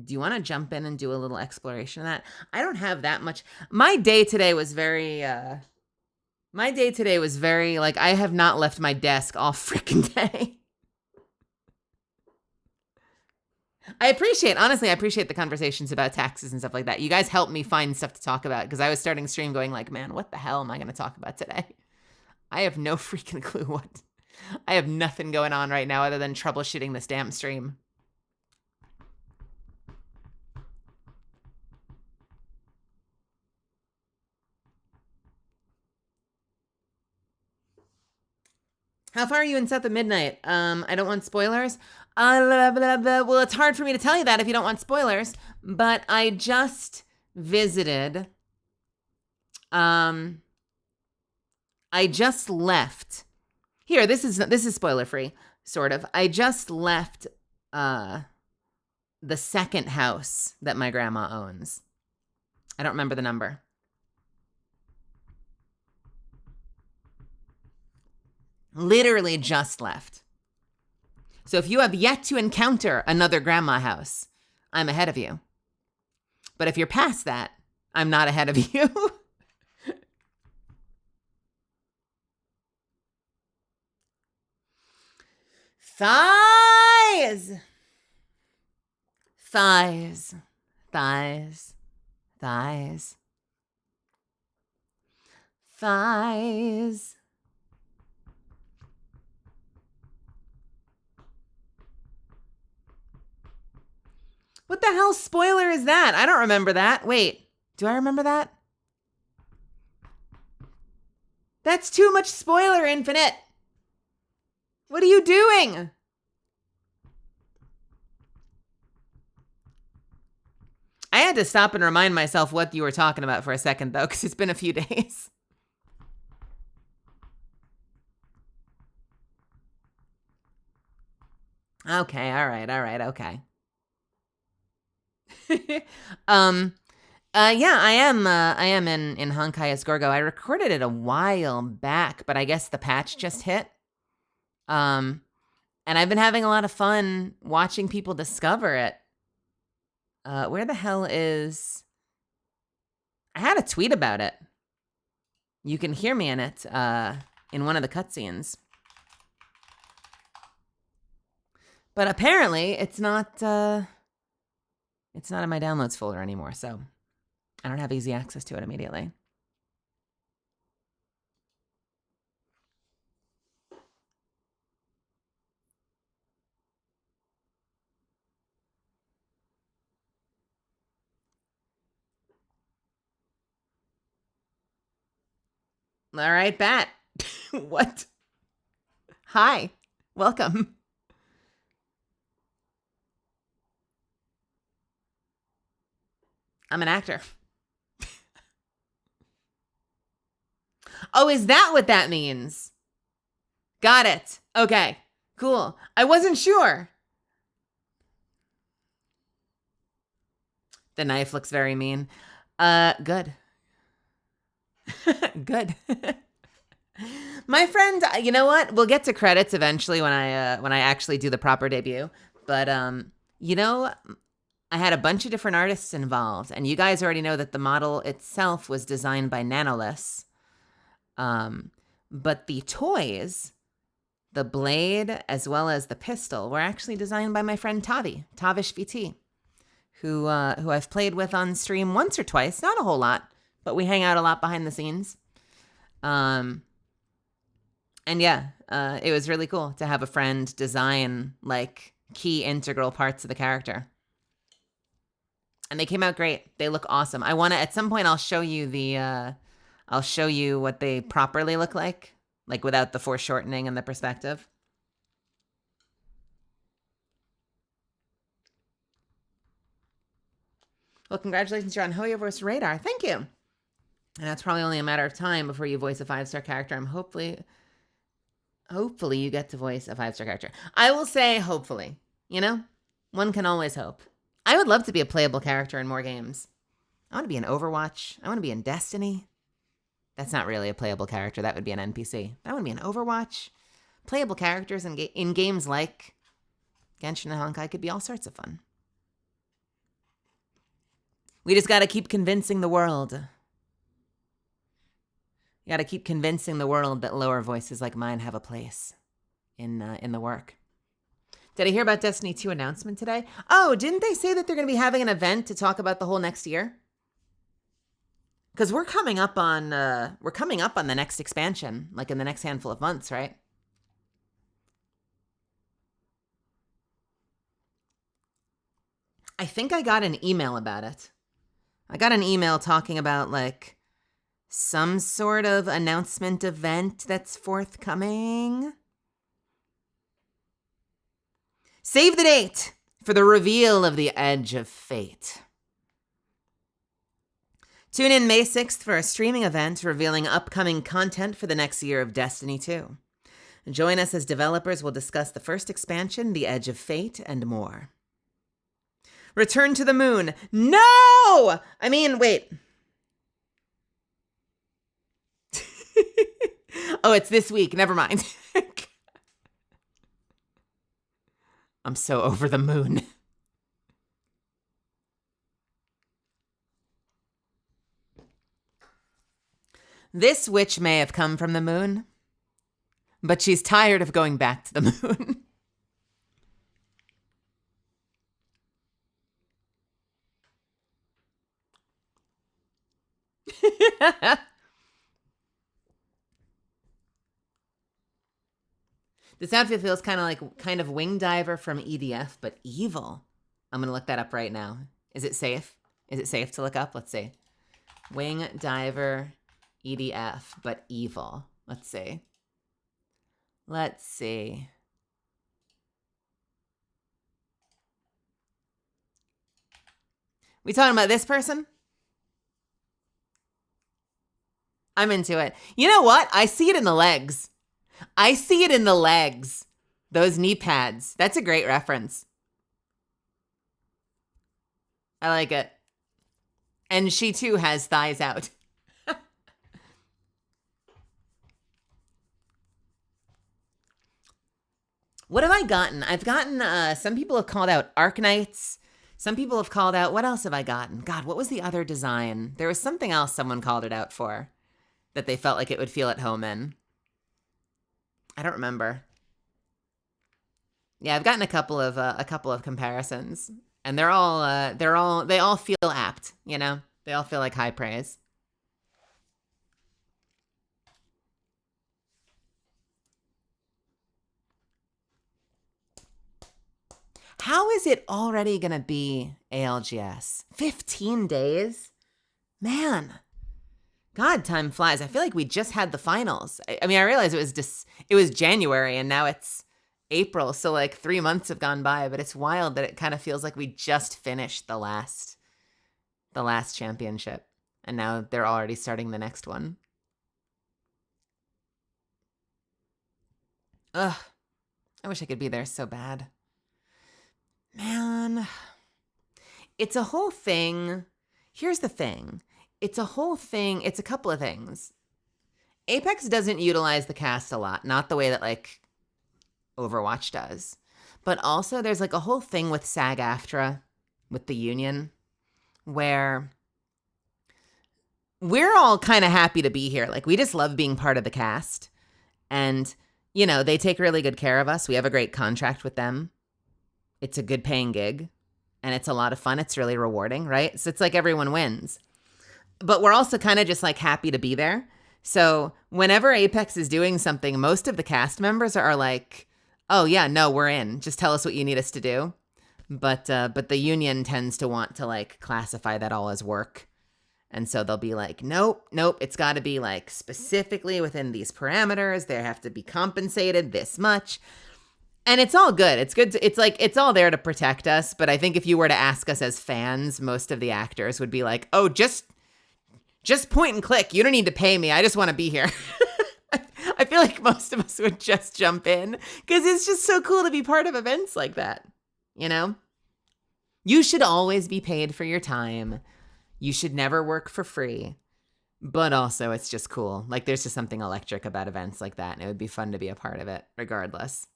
do you want to jump in and do a little exploration of that? I don't have that much. My day today was very, like, I have not left my desk all freaking day. I appreciate the conversations about taxes and stuff like that. You guys helped me find stuff to talk about because I was starting the stream going like, man, what the hell am I going to talk about today? I have no freaking clue what. I have nothing going on right now other than troubleshooting this damn stream. How far are you in South of Midnight? I don't want spoilers. Well, it's hard for me to tell you that if you don't want spoilers, but I just visited. I just left. Here, this is spoiler free, sort of. I just left the second house that my grandma owns. I don't remember the number. Literally just left. So if you have yet to encounter another grandma house, I'm ahead of you. But if you're past that, I'm not ahead of you. Thighs! Thighs. Thighs. Thighs. Thighs. What the hell spoiler is that? I don't remember that. Wait, do I remember that? That's too much spoiler, Infinite. What are you doing? I had to stop and remind myself what you were talking about for a second, though, because it's been a few days. Okay, all right, okay. Yeah, I am in Honkai as Gorgo. I recorded it a while back, but I guess the patch just hit. And I've been having a lot of fun watching people discover it. Where the hell is... I had a tweet about it. You can hear me in it, in one of the cutscenes. But apparently, it's not in my downloads folder anymore, so I don't have easy access to it immediately. All right, Bat. What? Hi. Welcome. I'm an actor. Oh, is that what that means? Got it. Okay, cool. I wasn't sure. The knife looks very mean. Good. Good. My friend, you know what? We'll get to credits eventually when I actually do the proper debut. But you know, I had a bunch of different artists involved, and you guys already know that the model itself was designed by Nanoless. But the toys, the blade as well as the pistol, were actually designed by my friend Tavish VT, who I've played with on stream once or twice, not a whole lot, but we hang out a lot behind the scenes. And yeah, it was really cool to have a friend design like key integral parts of the character. And they came out great. They look awesome. I want to, at some point, I'll show you what they properly look like without the foreshortening and the perspective. Well, congratulations, you're on Ho Your Voice Radar. Thank you. And that's probably only a matter of time before you voice a 5-star character. I'm hopefully you get to voice a 5-star character. I will say hopefully. You know, one can always hope. I would love to be a playable character in more games. I want to be in Overwatch. I want to be in Destiny. That's not really a playable character. That would be an NPC. I want to be in Overwatch. Playable characters in games like Genshin and Honkai could be all sorts of fun. We just got to keep convincing the world. You got to keep convincing the world that lower voices like mine have a place in the work. Did I hear about Destiny 2 announcement today? Oh, didn't they say that they're going to be having an event to talk about the whole next year? Because we're coming up on the next expansion, like in the next handful of months, right? I think I got an email about it. I got an email talking about like some sort of announcement event that's forthcoming. Save the date for the reveal of the Edge of Fate. Tune in May 6th for a streaming event revealing upcoming content for the next year of Destiny 2. Join us as developers will discuss the first expansion, The Edge of Fate, and more. Return to the moon. No! I mean, wait. Oh, it's this week. Never mind. I'm so over the moon. This witch may have come from the moon, but she's tired of going back to the moon. This outfit feels kind of wing diver from EDF, but evil. I'm gonna look that up right now. Is it safe? Is it safe to look up? Let's see. Wing diver EDF, but evil. Let's see. Let's see. We talking about this person? I'm into it. You know what? I see it in the legs. I see it in the legs. Those knee pads. That's a great reference. I like it. And she too has thighs out. What have I gotten? I've gotten, some people have called out Arknights. Some people have called out, what else have I gotten? God, what was the other design? There was something else someone called it out for that they felt like it would feel at home in. I don't remember. Yeah, I've gotten a couple of comparisons, and they all feel apt, you know? They all feel like high praise. How is it already going to be ALGS? 15 days? Man. God, time flies. I feel like we just had the finals. I mean, I realize it was January and now it's April, so like 3 months have gone by, but it's wild that it kind of feels like we just finished the last championship and now they're already starting the next one. Ugh. I wish I could be there so bad. Man. It's a whole thing. Here's the thing. It's a whole thing. It's a couple of things. Apex doesn't utilize the cast a lot, not the way that like Overwatch does. But also there's like a whole thing with SAG-AFTRA, with the union, where we're all kind of happy to be here. Like we just love being part of the cast. And, you know, they take really good care of us. We have a great contract with them. It's a good paying gig. And it's a lot of fun. It's really rewarding, right? So it's like everyone wins. But we're also kind of just like happy to be there. So whenever Apex is doing something, most of the cast members are like, oh yeah, no, we're in. Just tell us what you need us to do. But the union tends to want to like classify that all as work. And so they'll be like, nope, it's got to be like specifically within these parameters. They have to be compensated this much. And it's all good. It's good. It's all there to protect us. But I think if you were to ask us as fans, most of the actors would be like, oh, just point and click. You don't need to pay me. I just want to be here. I feel like most of us would just jump in because it's just so cool to be part of events like that. You know, you should always be paid for your time. You should never work for free. But also it's just cool. Like there's just something electric about events like that. And it would be fun to be a part of it regardless.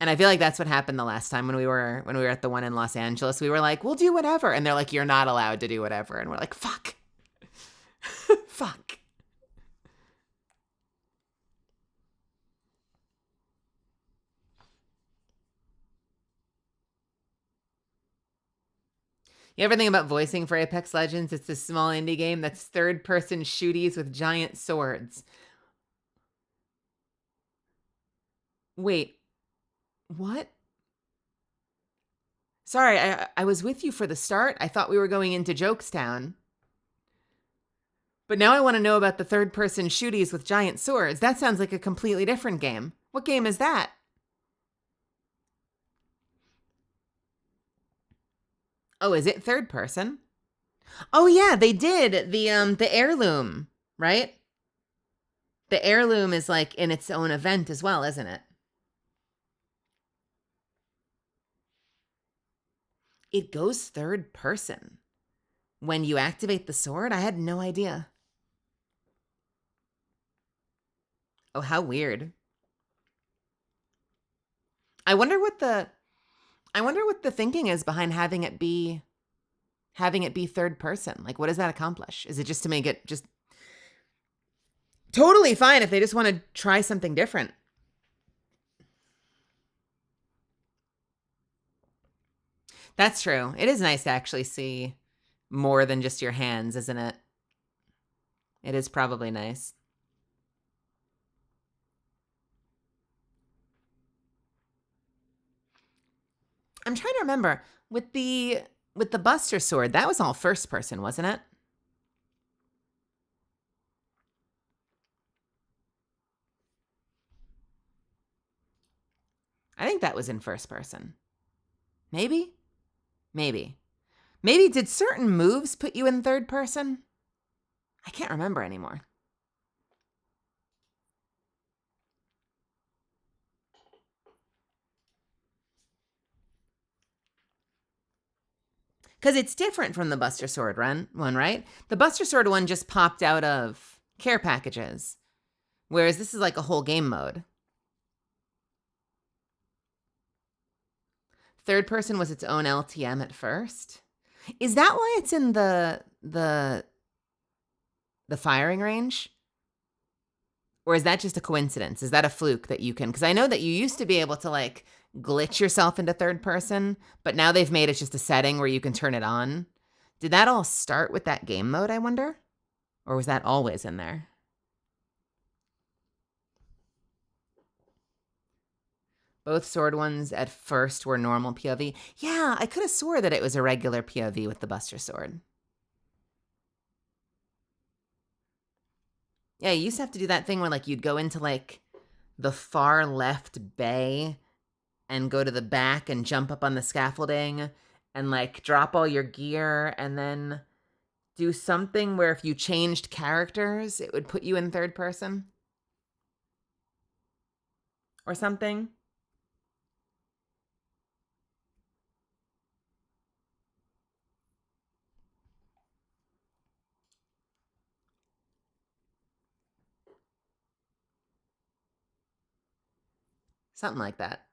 And I feel like that's what happened the last time when we were at the one in Los Angeles. We were like, we'll do whatever. And they're like, you're not allowed to do whatever. And we're like, fuck. Fuck. You ever think about voicing for Apex Legends? It's a small indie game that's third-person shooties with giant swords. Wait. What? Sorry, I was with you for the start. I thought we were going into Jokestown. But now I want to know about the third-person shooties with giant swords. That sounds like a completely different game. What game is that? Oh, is it third person? Oh yeah, they did the heirloom, right? The heirloom is like in its own event as well, isn't it? It goes third person when you activate the sword? I had no idea. Oh, how weird. I wonder what the thinking is behind having it be third person. Like, what does that accomplish? Is it just to make it just totally fine if they just want to try something different? That's true. It is nice to actually see more than just your hands, isn't it? It is probably nice. I'm trying to remember with the Buster Sword, that was all first person, wasn't it? I think that was in first person. Maybe? Maybe did certain moves put you in third person? I can't remember anymore. Because it's different from the Buster Sword one, right? The Buster Sword one just popped out of care packages, whereas this is like a whole game mode. Third person was its own LTM at first. Is that why it's in the firing range? Or is that just a coincidence? Is that a fluke that you can? Because I know that you used to be able to like glitch yourself into third person, but now they've made it just a setting where you can turn it on. Did that all start with that game mode, I wonder? Or was that always in there? Both sword ones at first were normal POV. Yeah, I could have swore that it was a regular POV with the Buster Sword. Yeah, you used to have to do that thing where like you'd go into like the far left bay and go to the back and jump up on the scaffolding and like drop all your gear and then do something where if you changed characters, it would put you in third person or something. Something like that.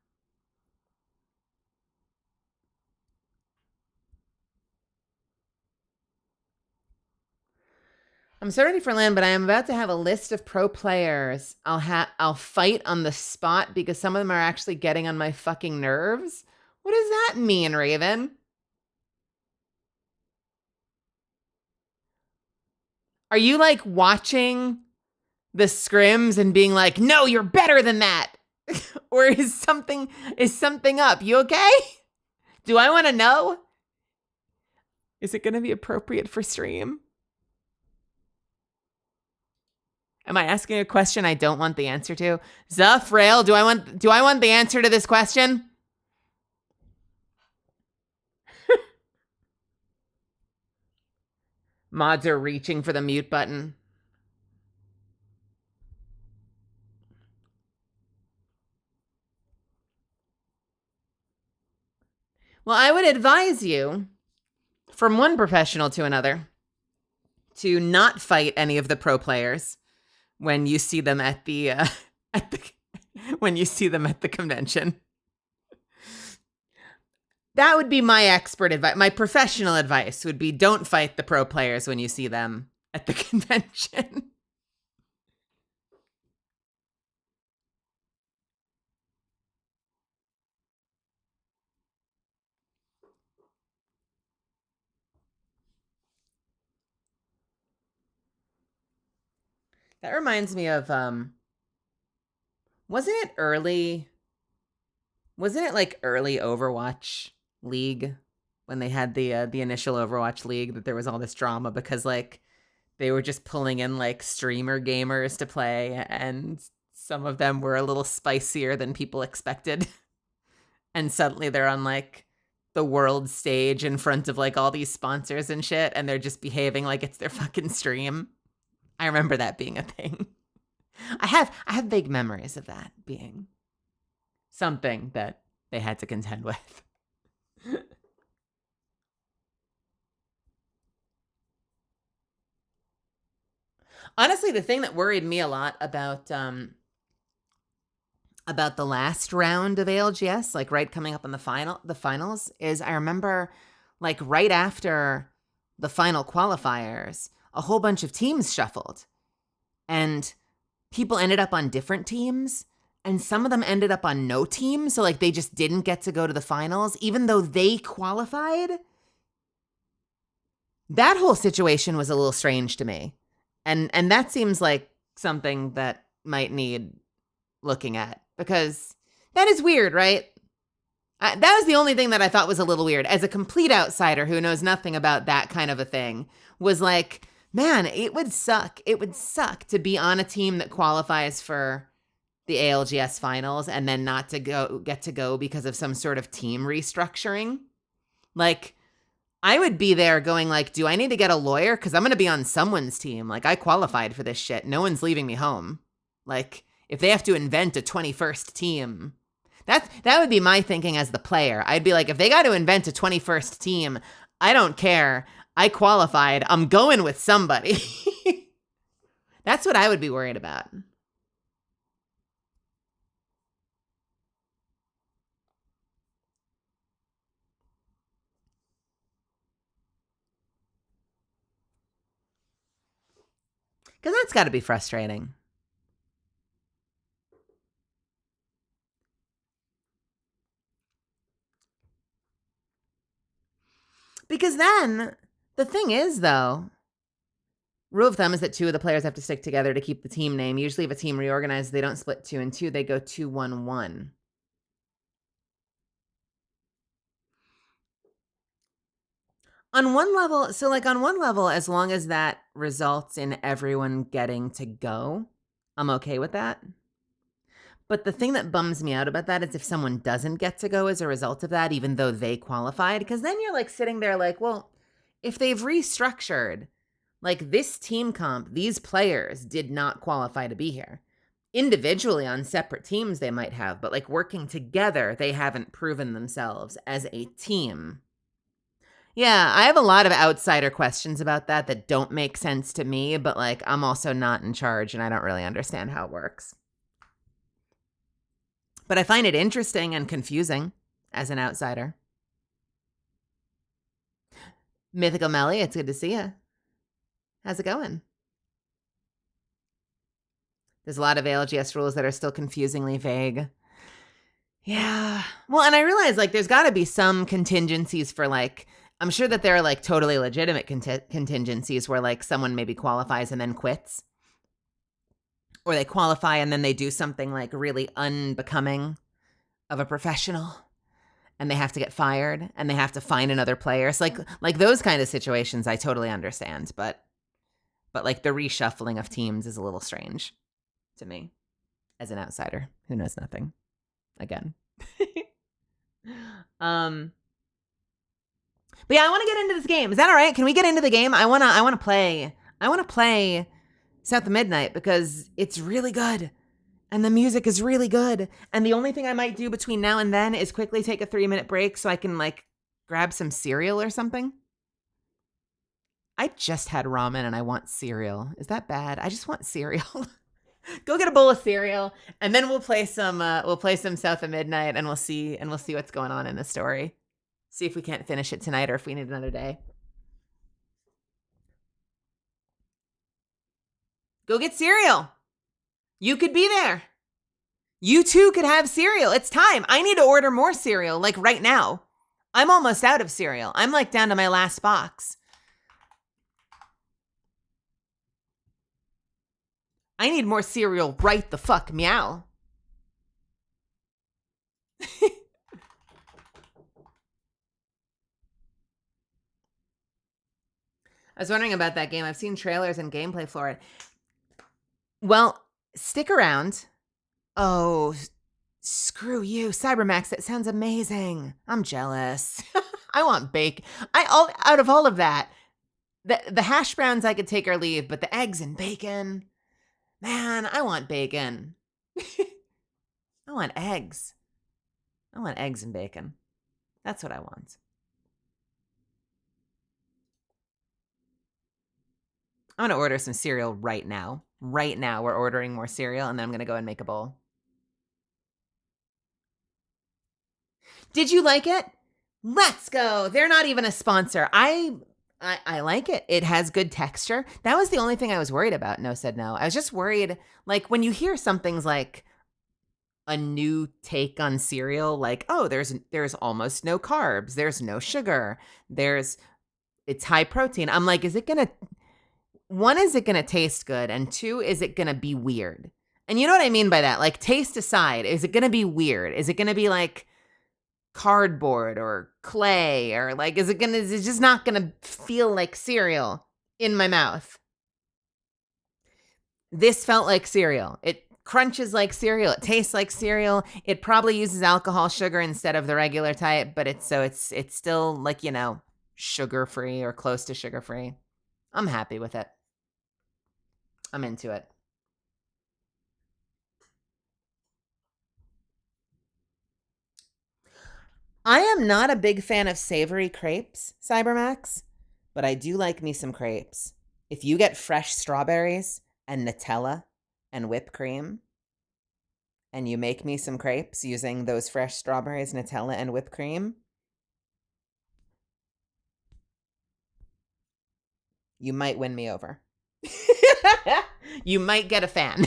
I'm so ready for land, but I am about to have a list of pro players. I'll fight on the spot because some of them are actually getting on my fucking nerves. What does that mean, Raven? Are you like watching the scrims and being like, "No, you're better than that," or is something up? You okay? Do I want to know? Is it going to be appropriate for stream? Am I asking a question I don't want the answer to? Zuff, Rail, do I want the answer to this question? Mods are reaching for the mute button. Well, I would advise you, from one professional to another, to not fight any of the pro players when you see them at the when you see them at the convention. That would be my expert advice. My professional advice would be don't fight the pro players when you see them at the convention. That reminds me of wasn't it like early Overwatch League when they had the initial Overwatch League that there was all this drama because like they were just pulling in like streamer gamers to play and some of them were a little spicier than people expected. And suddenly they're on like the world stage in front of like all these sponsors and shit and they're just behaving like it's their fucking stream. I remember that being a thing. I have vague memories of that being something that they had to contend with. Honestly, the thing that worried me a lot about the last round of ALGS, like right coming up on the finals, is I remember like right after the final qualifiers, a whole bunch of teams shuffled and people ended up on different teams and some of them ended up on no team. So like they just didn't get to go to the finals, even though they qualified. That whole situation was a little strange to me. And that seems like something that might need looking at because that is weird, right? That was the only thing that I thought was a little weird. As a complete outsider who knows nothing about that kind of a thing, was like, man, it would suck. It would suck to be on a team that qualifies for the ALGS finals and then not to get to go because of some sort of team restructuring. Like, I would be there going like, do I need to get a lawyer? Because I'm going to be on someone's team. Like, I qualified for this shit. No one's leaving me home. Like, if they have to invent a 21st team, that would be my thinking as the player. I'd be like, if they got to invent a 21st team, I don't care. I qualified. I'm going with somebody. That's what I would be worried about. Because that's got to be frustrating. Because then, the thing is, though, rule of thumb is that two of the players have to stick together to keep the team name. Usually if a team reorganizes, they don't split 2 and 2, they go 2-1-1. On one level, so like on one level, as long as that results in everyone getting to go, I'm okay with that. But the thing that bums me out about that is if someone doesn't get to go as a result of that, even though they qualified, because then you're like sitting there like, well, if they've restructured, like this team comp, these players did not qualify to be here. Individually on separate teams, they might have, but like working together, they haven't proven themselves as a team. Yeah, I have a lot of outsider questions about that don't make sense to me, but like I'm also not in charge and I don't really understand how it works. But I find it interesting and confusing as an outsider. Mythical Melly, it's good to see you. How's it going? There's a lot of ALGS rules that are still confusingly vague. Yeah. Well, and I realize like there's got to be some contingencies for like, I'm sure that there are like totally legitimate contingencies where like someone maybe qualifies and then quits. Or they qualify and then they do something like really unbecoming of a professional and they have to get fired and they have to find another player. So like those kind of situations I totally understand, but like the reshuffling of teams is a little strange to me as an outsider who knows nothing. Again. But yeah, I want to get into this game. Is that all right? Can we get into the game? I want to play South of Midnight because it's really good. And the music is really good. And the only thing I might do between now and then is quickly take a 3-minute break so I can like grab some cereal or something. I just had ramen and I want cereal. Is that bad? I just want cereal. Go get a bowl of cereal and then we'll play some South of Midnight and we'll see what's going on in the story. See if we can't finish it tonight or if we need another day. Go get cereal. You could be there. You too could have cereal. It's time. I need to order more cereal, like right now. I'm almost out of cereal. I'm like down to my last box. I need more cereal right the fuck meow. I was wondering about that game. I've seen trailers and gameplay for it. Well, stick around. Oh, screw you. Cybermax, that sounds amazing. I'm jealous. I want bacon. Out of all of that, the hash browns I could take or leave, but the eggs and bacon, man, I want bacon. I want eggs. I want eggs and bacon. That's what I want. I'm going to order some cereal right now. Right now, we're ordering more cereal, and then I'm going to go and make a bowl. Did you like it? Let's go. They're not even a sponsor. I like it. It has good texture. That was the only thing I was worried about. No said no. I was just worried, like, when you hear something's like a new take on cereal, like, oh, there's almost no carbs. There's no sugar. It's high protein. I'm like, is it going to taste good? And 2, is it going to be weird? And you know what I mean by that? Like, taste aside, is it going to be weird? Is it going to be like cardboard or clay or like, is it just not going to feel like cereal in my mouth? This felt like cereal. It crunches like cereal. It tastes like cereal. It probably uses alcohol sugar instead of the regular type, but it's still like, you know, sugar-free or close to sugar-free. I'm happy with it. I'm into it. I am not a big fan of savory crepes, Cybermax, but I do like me some crepes. If you get fresh strawberries and Nutella and whipped cream, and you make me some crepes using those fresh strawberries, Nutella, and whipped cream, you might win me over. You might get a fan.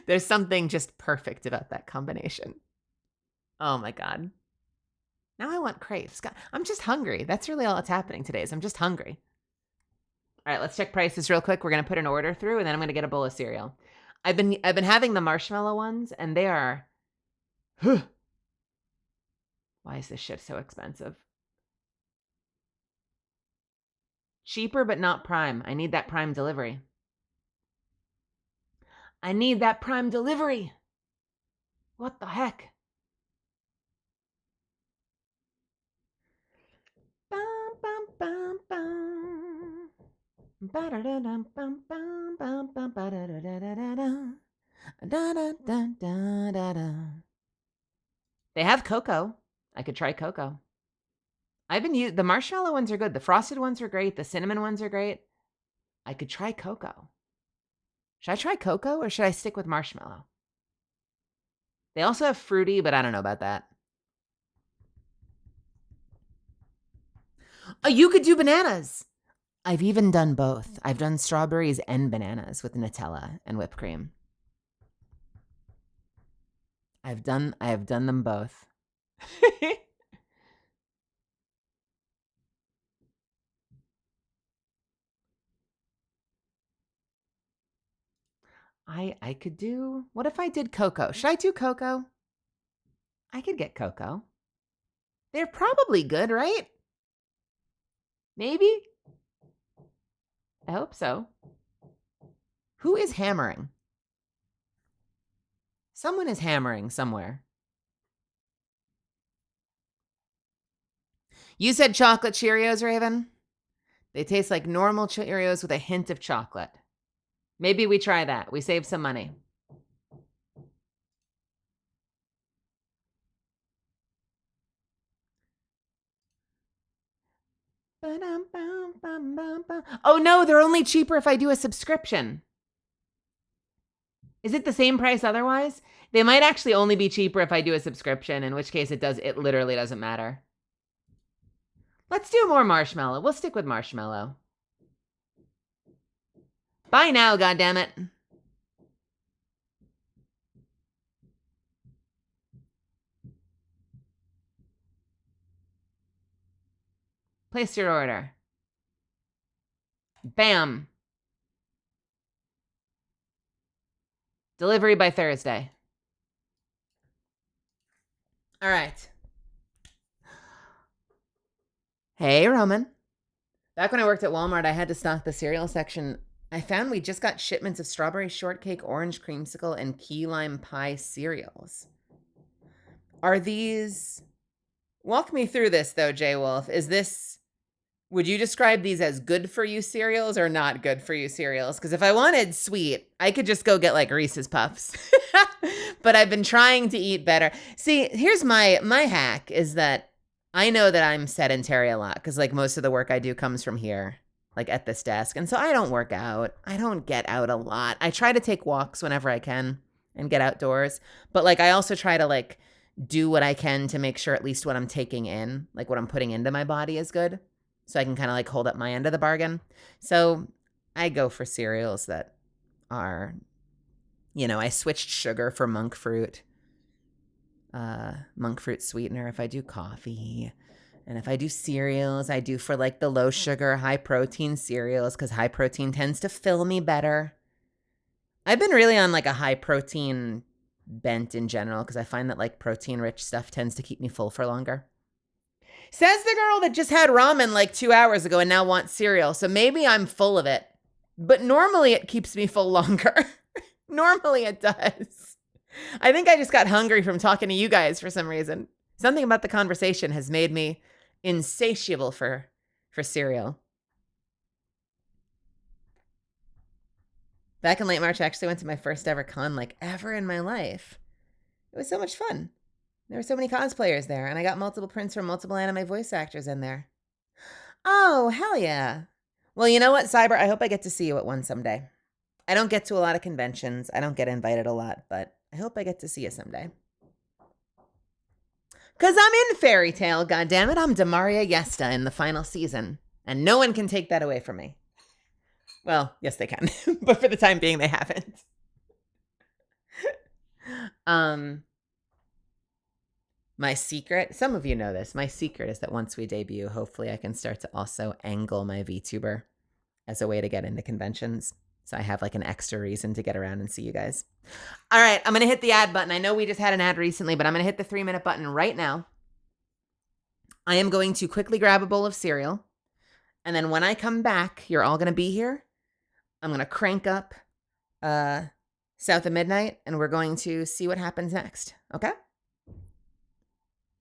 There's something just perfect about that combination. Oh my God. Now I want crepes. God, I'm just hungry. That's really all that's happening today is I'm just hungry. All right, let's check prices real quick. We're going to put an order through and then I'm going to get a bowl of cereal. I've been having the marshmallow ones and they are why is this shit so expensive? Cheaper but not Prime. I need that Prime delivery. I need that Prime delivery. What the heck? Bum, bum, bum, bum. Ba-da-da-dum, bum, bum, bum, bum, ba-da-da-da-da-da. Da-da-da-da-da-da. They have cocoa. I could try cocoa. The marshmallow ones are good. The frosted ones are great. The cinnamon ones are great. I could try cocoa. Should I try cocoa or should I stick with marshmallow? They also have fruity, but I don't know about that. Oh, you could do bananas. I've even done both. I've done strawberries and bananas with Nutella and whipped cream. I have done them both. I could do, what if I did cocoa? Should I do cocoa? I could get cocoa. They're probably good, right? Maybe? I hope so. Who is hammering? Someone is hammering somewhere. You said chocolate Cheerios, Raven? They taste like normal Cheerios with a hint of chocolate. Maybe we try that. We save some money. Oh no, they're only cheaper if I do a subscription. Is it the same price otherwise? They might actually only be cheaper if I do a subscription, in which case it literally doesn't matter. Let's do more marshmallow. We'll stick with marshmallow. Bye now, goddammit. Place your order. Bam. Delivery by Thursday. All right. Hey, Roman. Back when I worked at Walmart, I had to stock the cereal section. I found we just got shipments of strawberry shortcake, orange creamsicle, and key lime pie cereals. Are these... Walk me through this, though, Jay Wolf. Would you describe these as good for you cereals or not good for you cereals? Because if I wanted sweet, I could just go get like Reese's Puffs. But I've been trying to eat better. See, here's my hack is that I know that I'm sedentary a lot because like most of the work I do comes from here, like at this desk. And so I don't work out. I don't get out a lot. I try to take walks whenever I can and get outdoors. But like I also try to like do what I can to make sure at least what I'm taking in, like what I'm putting into my body is good. So I can kind of like hold up my end of the bargain. So I go for cereals that are, I switched sugar for monk fruit sweetener if I do coffee. And if I do cereals, I do for like the low sugar, high protein cereals because high protein tends to fill me better. I've been really on like a high protein bent in general because I find that like protein rich stuff tends to keep me full for longer. Says the girl that just had ramen like 2 hours ago and now wants cereal. So maybe I'm full of it. But normally it keeps me full longer. Normally it does. I think I just got hungry from talking to you guys for some reason. Something about the conversation has made me insatiable for cereal. Back in late March, I actually went to my first ever con like ever in my life. It was so much fun. There were so many cosplayers there, and I got multiple prints from multiple anime voice actors in there. Oh, hell yeah. Well, you know what, Cyber? I hope I get to see you at one someday. I don't get to a lot of conventions. I don't get invited a lot, but I hope I get to see you someday. Because I'm in Fairy Tail, goddammit. I'm Demaria Yesta in the final season, and no one can take that away from me. Well, yes, they can, but for the time being, they haven't. My secret, some of you know this, my secret is that once we debut, hopefully I can start to also angle my VTuber as a way to get into conventions. So I have like an extra reason to get around and see you guys. All right, I'm going to hit the ad button. I know we just had an ad recently, but I'm going to hit the 3-minute button right now. I am going to quickly grab a bowl of cereal. And then when I come back, you're all going to be here. I'm going to crank up South of Midnight, and we're going to see what happens next. Okay?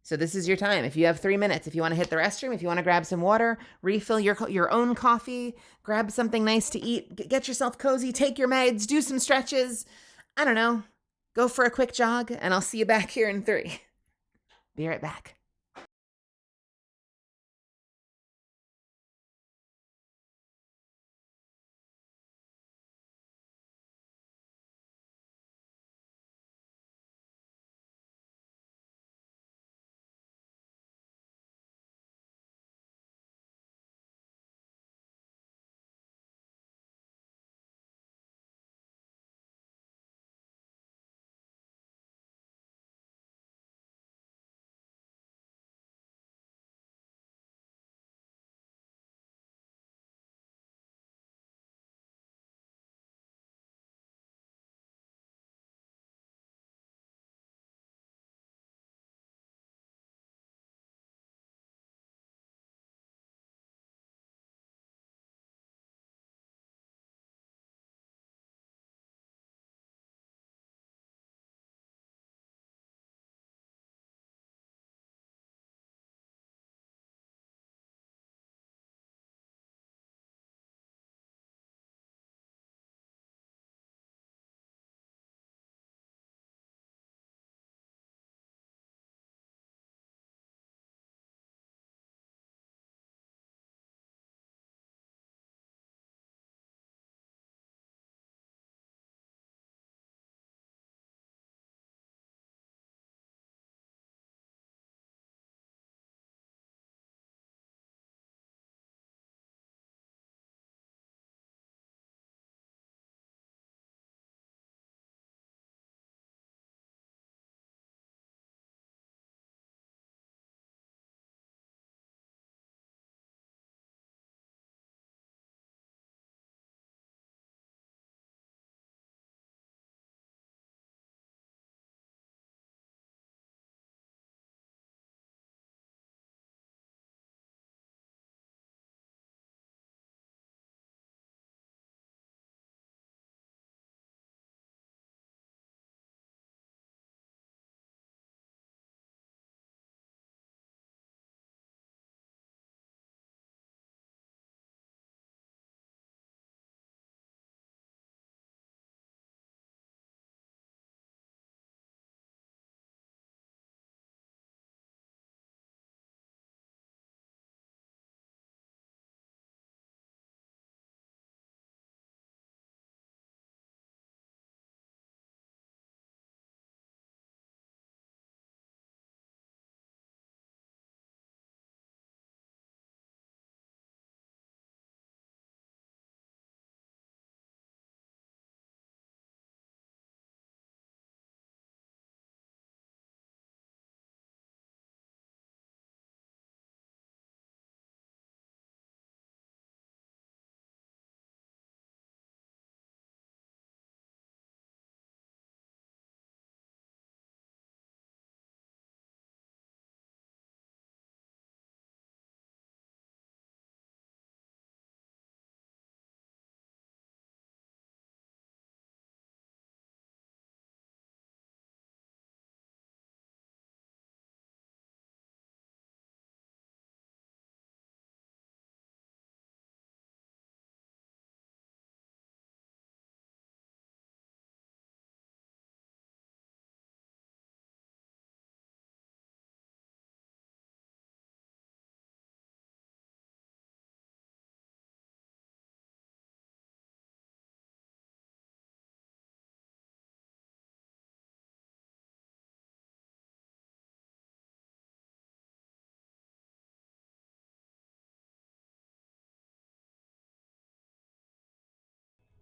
So this is your time. If you have 3 minutes, if you want to hit the restroom, if you want to grab some water, refill your own coffee, grab something nice to eat, get yourself cozy, take your meds, do some stretches. I don't know. Go for a quick jog, and I'll see you back here in 3. Be right back.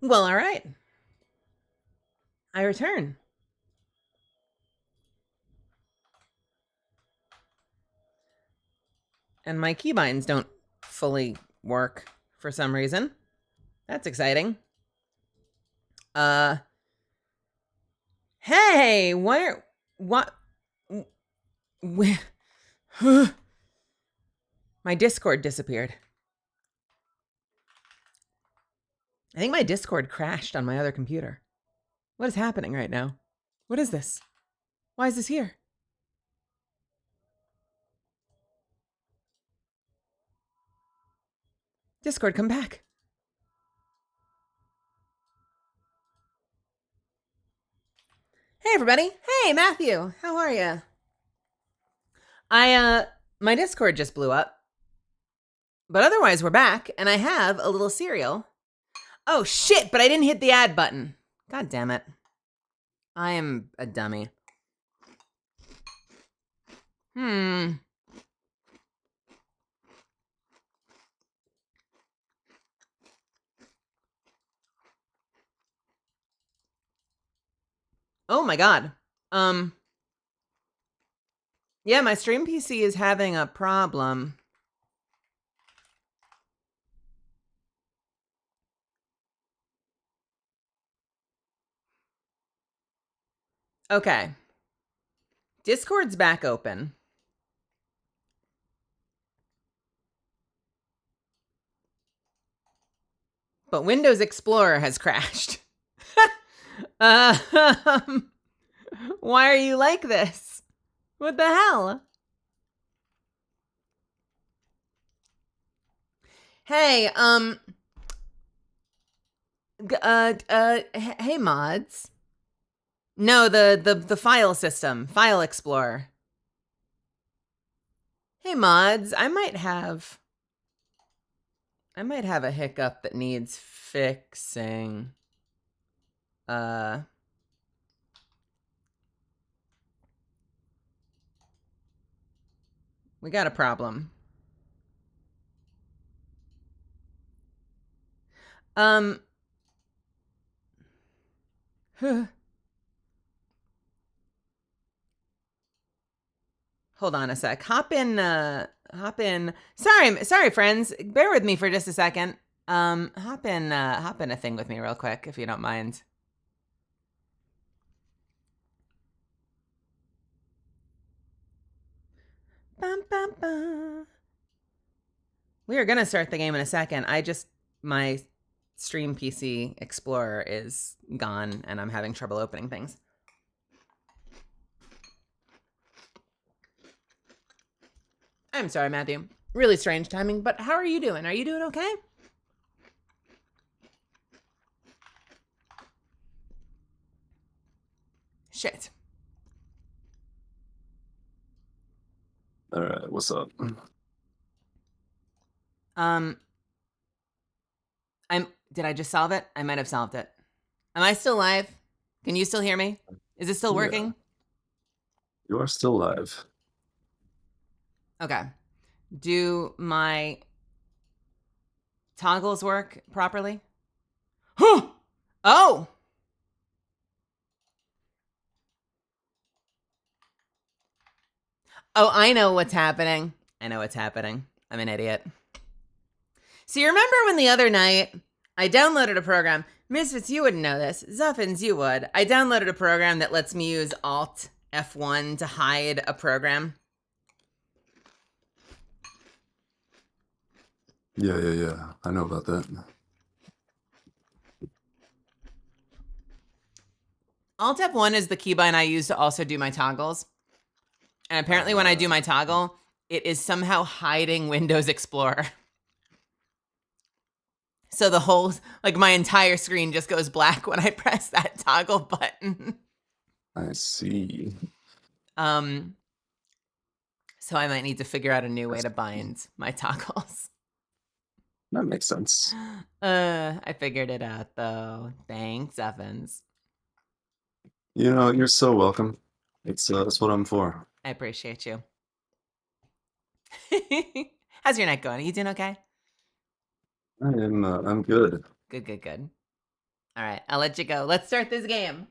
Well, all right. I return. And my keybinds don't fully work for some reason. That's exciting. Hey, what where my Discord disappeared. I think my Discord crashed on my other computer. What is happening right now? What is this? Why is this here? Discord, come back. Hey, everybody. Hey, Matthew. How are you? My Discord just blew up. But otherwise, we're back, and I have a little cereal. Oh, shit, but I didn't hit the add button. God damn it. I am a dummy. Oh my god. Yeah, my stream PC is having a problem. Okay. Discord's back open. But Windows Explorer has crashed. Why are you like this? What the hell? Hey, hey mods. No, the file system, File Explorer. Hey mods, I might have a hiccup that needs fixing. We got a problem. Hold on a sec. Hop in. Sorry, friends. Bear with me for just a second. Hop in a thing with me real quick, if you don't mind. Bum, bum, bum. We are gonna start the game in a second. My stream PC Explorer is gone, and I'm having trouble opening things. I'm sorry, Matthew. Really strange timing, but how are you doing? Are you doing okay? Shit. All right, what's up? Did I just solve it? I might have solved it. Am I still live? Can you still hear me? Is it still working? You are still live. Okay. Do my toggles work properly? Huh! Oh! Oh, I know what's happening. I'm an idiot. So you remember when the other night I downloaded a program? Misfits, you wouldn't know this. Zuffins, you would. I downloaded a program that lets me use Alt F1 to hide a program. Yeah. I know about that. Alt F1 is the keybind I use to also do my toggles. And apparently when I do my toggle, it is somehow hiding Windows Explorer. So the whole, like my entire screen just goes black when I press that toggle button. I see. So I might need to figure out a new way to bind my toggles. That makes sense. I figured it out though. Thanks, Evans. You know, you're so welcome. It's that's what I'm for. I appreciate you. How's your night going? Are you doing okay? I'm good. Good. All right, I'll let you go. Let's start this game.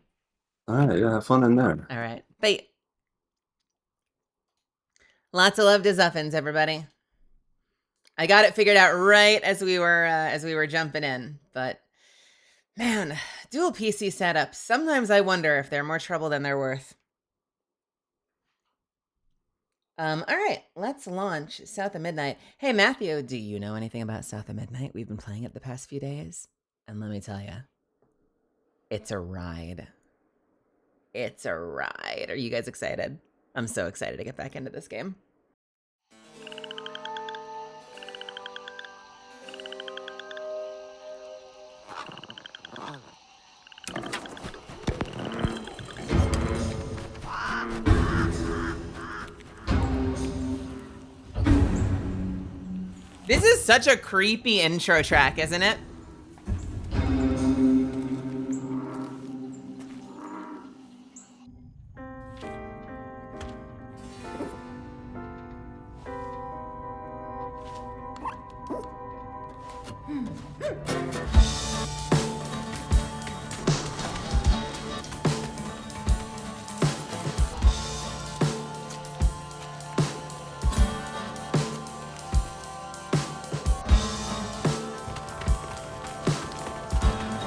All right, yeah, have fun in there. All right. Bye. Lots of love to Zuffins, everybody. I got it figured out right as we were jumping in, but man, dual PC setups. Sometimes I wonder if they're more trouble than they're worth. All right, let's launch South of Midnight. Hey, Matthew, do you know anything about South of Midnight? We've been playing it the past few days. And let me tell you, it's a ride. It's a ride. Are you guys excited? I'm so excited to get back into this game. This is such a creepy intro track, isn't it?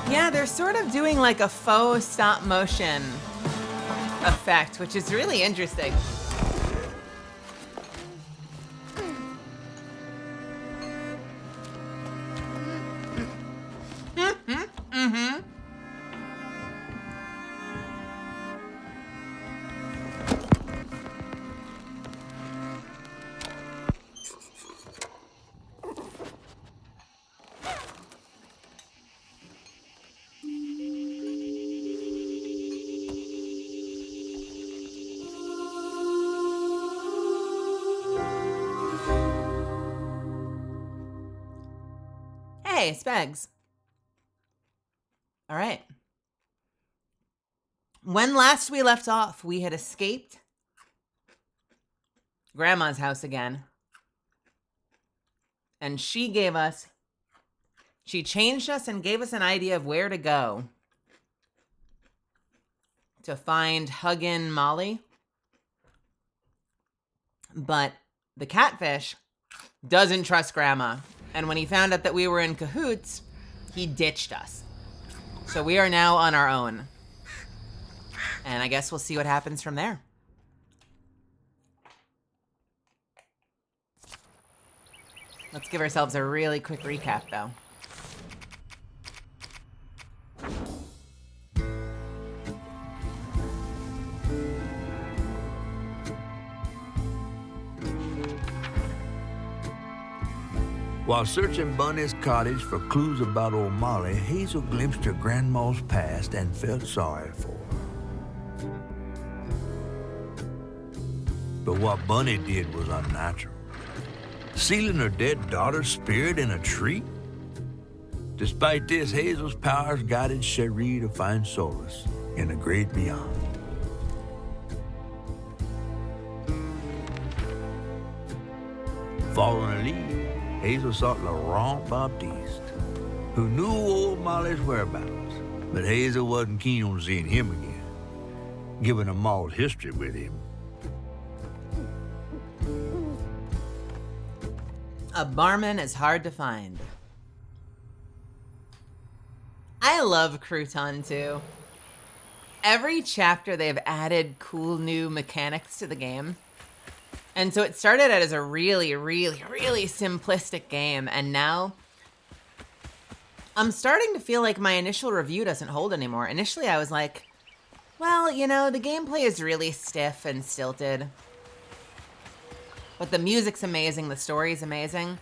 Yeah, they're sort of doing like a faux stop motion effect, which is really interesting. Mm-hmm. Hey, Spegs. All right. When last we left off, we had escaped Grandma's house again. And she changed us and gave us an idea of where to go to find Huggin' Molly. But the catfish doesn't trust Grandma. And when he found out that we were in cahoots, he ditched us. So we are now on our own. And I guess we'll see what happens from there. Let's give ourselves a really quick recap, though. While searching Bunny's cottage for clues about old Molly, Hazel glimpsed her grandma's past and felt sorry for her. But what Bunny did was unnatural. Sealing her dead daughter's spirit in a tree? Despite this, Hazel's powers guided Cherie to find solace in the great beyond. Following a lead, Hazel sought Laurent Baptiste, who knew old Molly's whereabouts, but Hazel wasn't keen on seeing him again, given a mauled history with him. A barman is hard to find. I love Crouton too. Every chapter they've added cool new mechanics to the game. And so it started out as a really, really, really simplistic game, and now I'm starting to feel like my initial review doesn't hold anymore. Initially I was like, well, you know, the gameplay is really stiff and stilted. But the music's amazing, the story's amazing.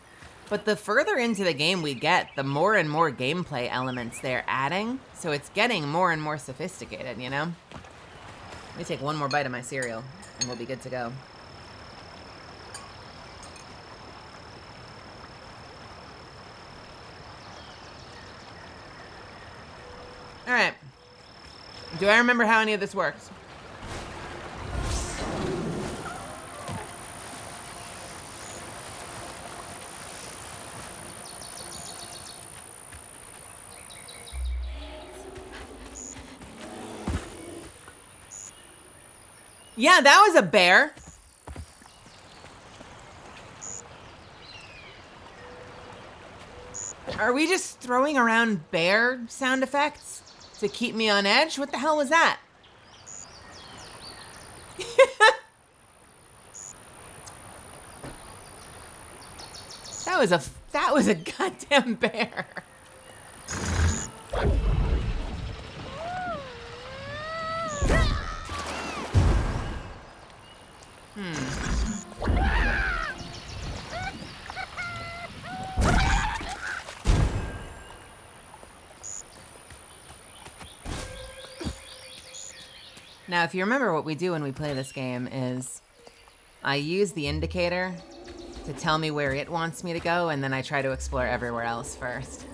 But the further into the game we get, the more and more gameplay elements they're adding. So it's getting more and more sophisticated, you know? Let me take one more bite of my cereal, and we'll be good to go. All right. Do I remember how any of this works? Yeah, that was a bear. Are we just throwing around bear sound effects to keep me on edge? What the hell was that? That was a goddamn bear. Now, if you remember, what we do when we play this game is I use the indicator to tell me where it wants me to go, and then I try to explore everywhere else first.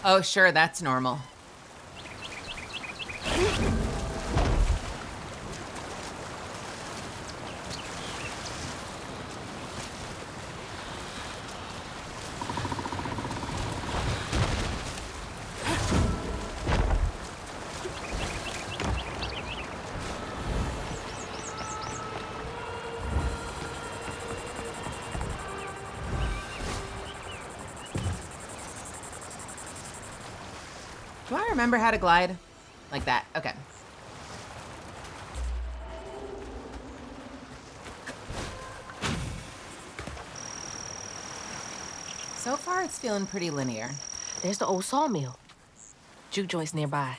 Oh, sure, that's normal. Do I remember how to glide? Like that, okay. So far, it's feeling pretty linear. There's the old sawmill. Juke joint's nearby.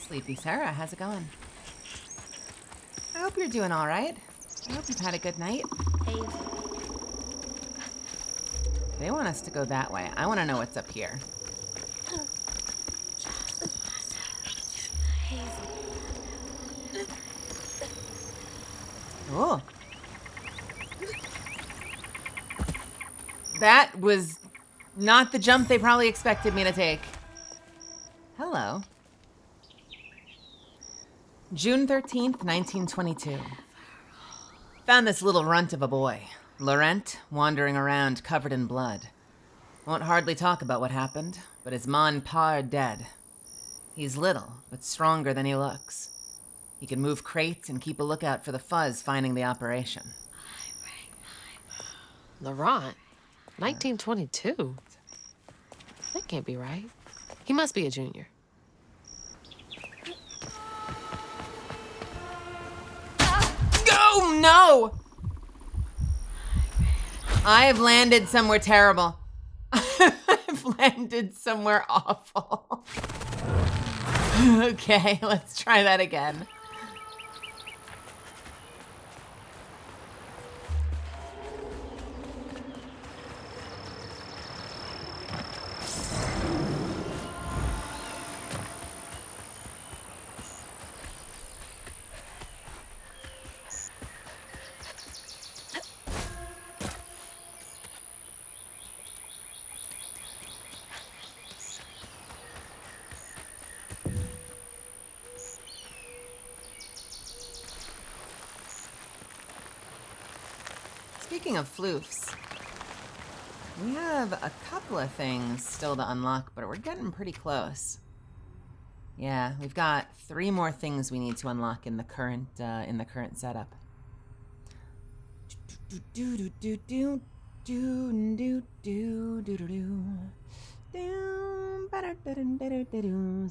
Sleepy Sarah, how's it going? I hope you're doing all right. I hope you've had a good night. They want us to go that way. I want to know what's up here. Oh. That was not the jump they probably expected me to take. Hello. June 13th, 1922. Found this little runt of a boy, Laurent, wandering around covered in blood. Won't hardly talk about what happened, but his ma and pa are dead. He's little, but stronger than he looks. He can move crates and keep a lookout for the fuzz finding the operation. Laurent? 1922? That can't be right. He must be a junior. Oh, no! I've landed somewhere terrible. I've landed somewhere awful. Okay, let's try that again. Speaking of floofs, we have a couple of things still to unlock, but we're getting pretty close. Yeah, we've got 3 more things we need to unlock in the current setup.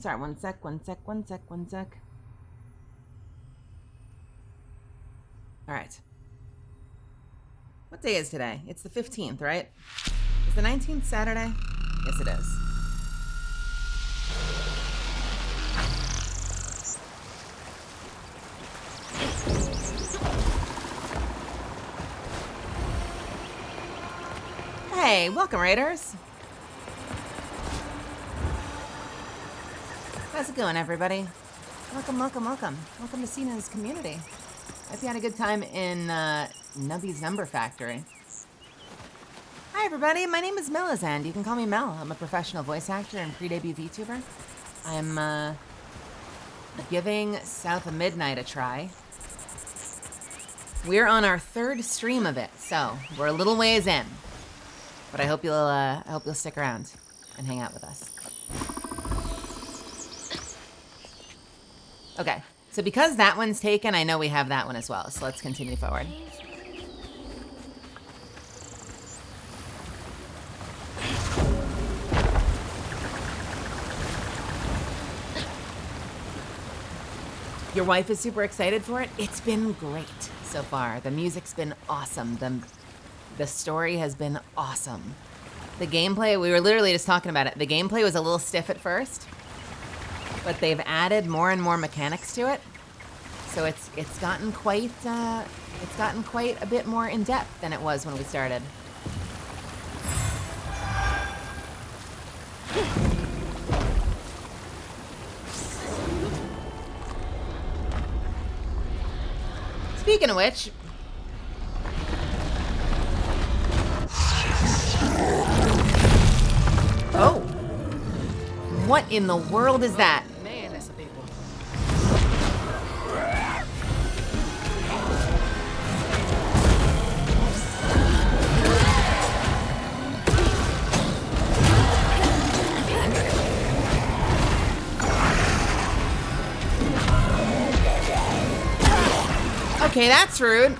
Sorry, one sec. All right. What day is today? It's the 15th, right? Is the 19th Saturday? Yes, it is. Hey, welcome, Raiders. How's it going, everybody? Welcome. Welcome to Cena's community. Hope you had a good time in Nubby's Number Factory. Hi, everybody. My name is Melizand. You can call me Mel. I'm a professional voice actor and pre-debut VTuber. I'm giving South of Midnight a try. We're on our 3rd stream of it, so we're a little ways in. But I hope you'll stick around and hang out with us. Okay. So because that one's taken, I know we have that one as well. So let's continue forward. Your wife is super excited for it. It's been great so far. The music's been awesome. The story has been awesome. The gameplay, we were literally just talking about it. The gameplay was a little stiff at first, but they've added more and more mechanics to it. So it's gotten quite a bit more in depth than it was when we started. Speaking of which, oh, what in the world is that? Man, that's a big one. Okay, that's rude.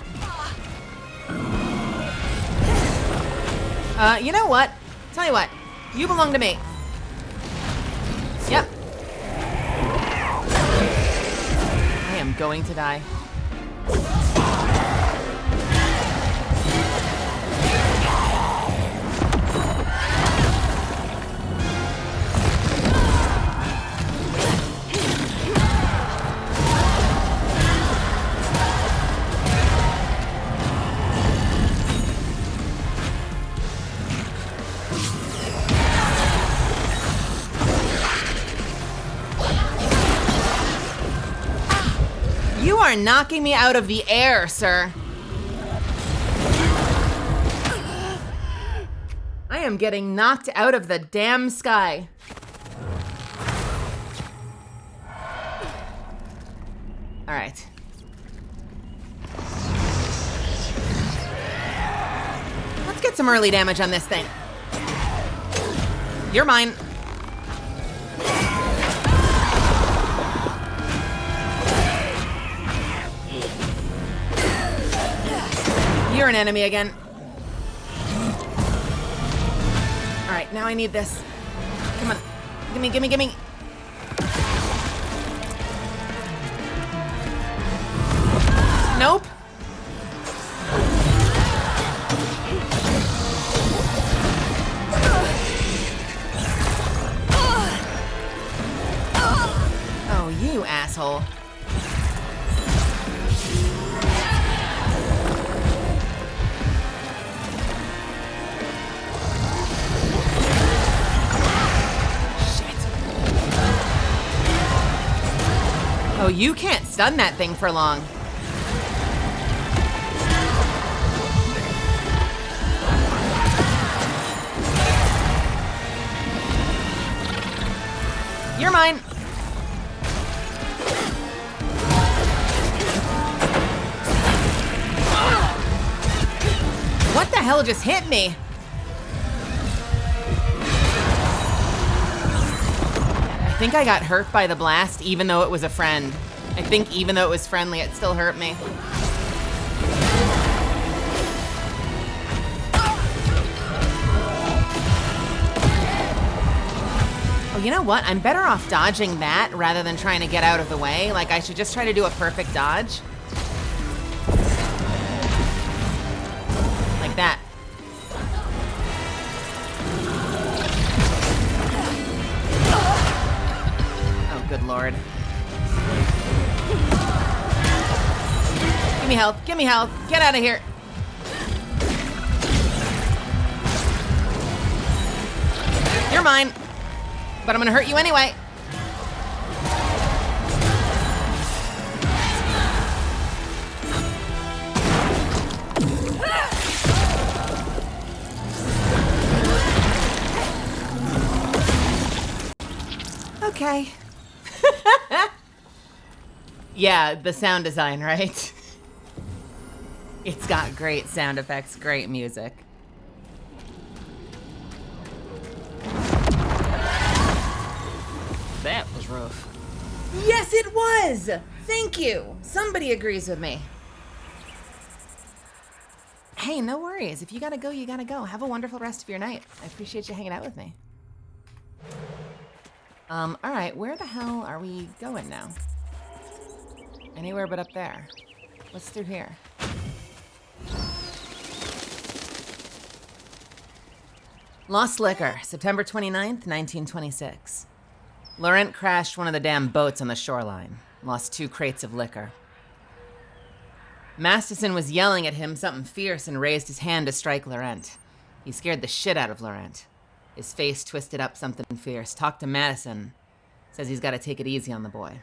You know what? Tell you what. You belong to me. Yep. I am going to die. You are knocking me out of the air, sir. I am getting knocked out of the damn sky. All right. Let's get some early damage on this thing. You're mine. You're an enemy again. All right, now I need this. Come on. Gimme, gimme, gimme. Nope. Oh, you asshole. Oh, you can't stun that thing for long. You're mine. What the hell just hit me? I think I got hurt by the blast even though it was a friend. I think even though it was friendly, it still hurt me. Oh, you know what? I'm better off dodging that rather than trying to get out of the way. Like, I should just try to do a perfect dodge. Like that. Oh, good lord. Give me health. Give me health. Get out of here. You're mine. But I'm gonna hurt you anyway. Okay. Yeah, the sound design, right? It's got great sound effects, great music. That was rough. Yes, it was! Thank you! Somebody agrees with me. Hey, no worries. If you gotta go, you gotta go. Have a wonderful rest of your night. I appreciate you hanging out with me. Alright, where the hell are we going now? Anywhere but up there. What's through here? Lost Liquor, September 29th, 1926. Laurent crashed one of the damn boats on the shoreline. Lost 2 crates of liquor. Masterson was yelling at him something fierce and raised his hand to strike Laurent. He scared the shit out of Laurent. His face twisted up something fierce. Talked to Madison. Says he's got to take it easy on the boy.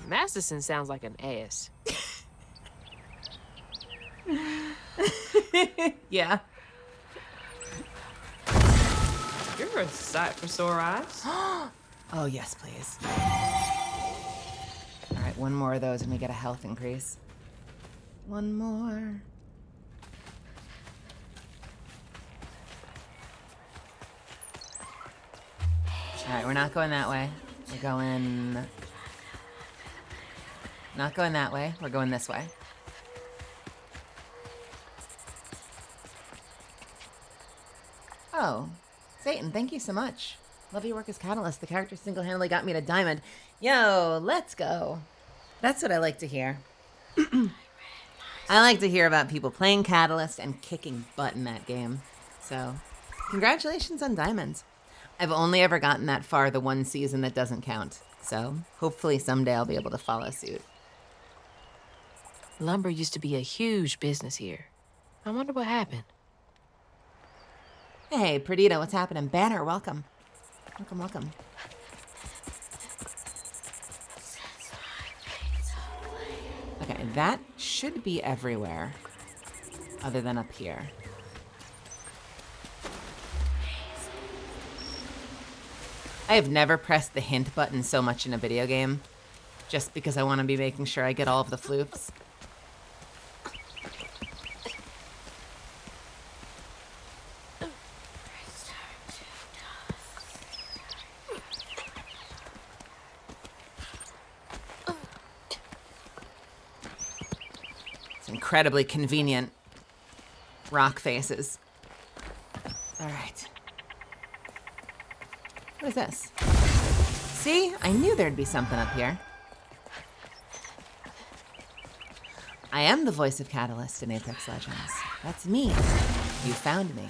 Masterson sounds like an ass. Yeah. You're a sight for sore eyes. Oh, yes, please. All right, one more of those and we get a health increase. One more. All right, we're not going that way. We're going... Not going that way. We're going this way. Oh, Satan, thank you so much. Love your work as Catalyst. The character single-handedly got me to Diamond. Yo, let's go. That's what I like to hear. I like to hear about people playing Catalyst and kicking butt in that game. So, congratulations on Diamonds. I've only ever gotten that far the one season that doesn't count. So, hopefully someday I'll be able to follow suit. Lumber used to be a huge business here. I wonder what happened. Hey, Perdita, what's happening? Banner, welcome. Welcome, welcome. Okay, that should be everywhere, other than up here. I have never pressed the hint button so much in a video game, just because I want to be making sure I get all of the floops. Incredibly convenient rock faces. All right. What is this? See? I knew there'd be something up here. I am the voice of Catalyst in Apex Legends. That's me. You found me.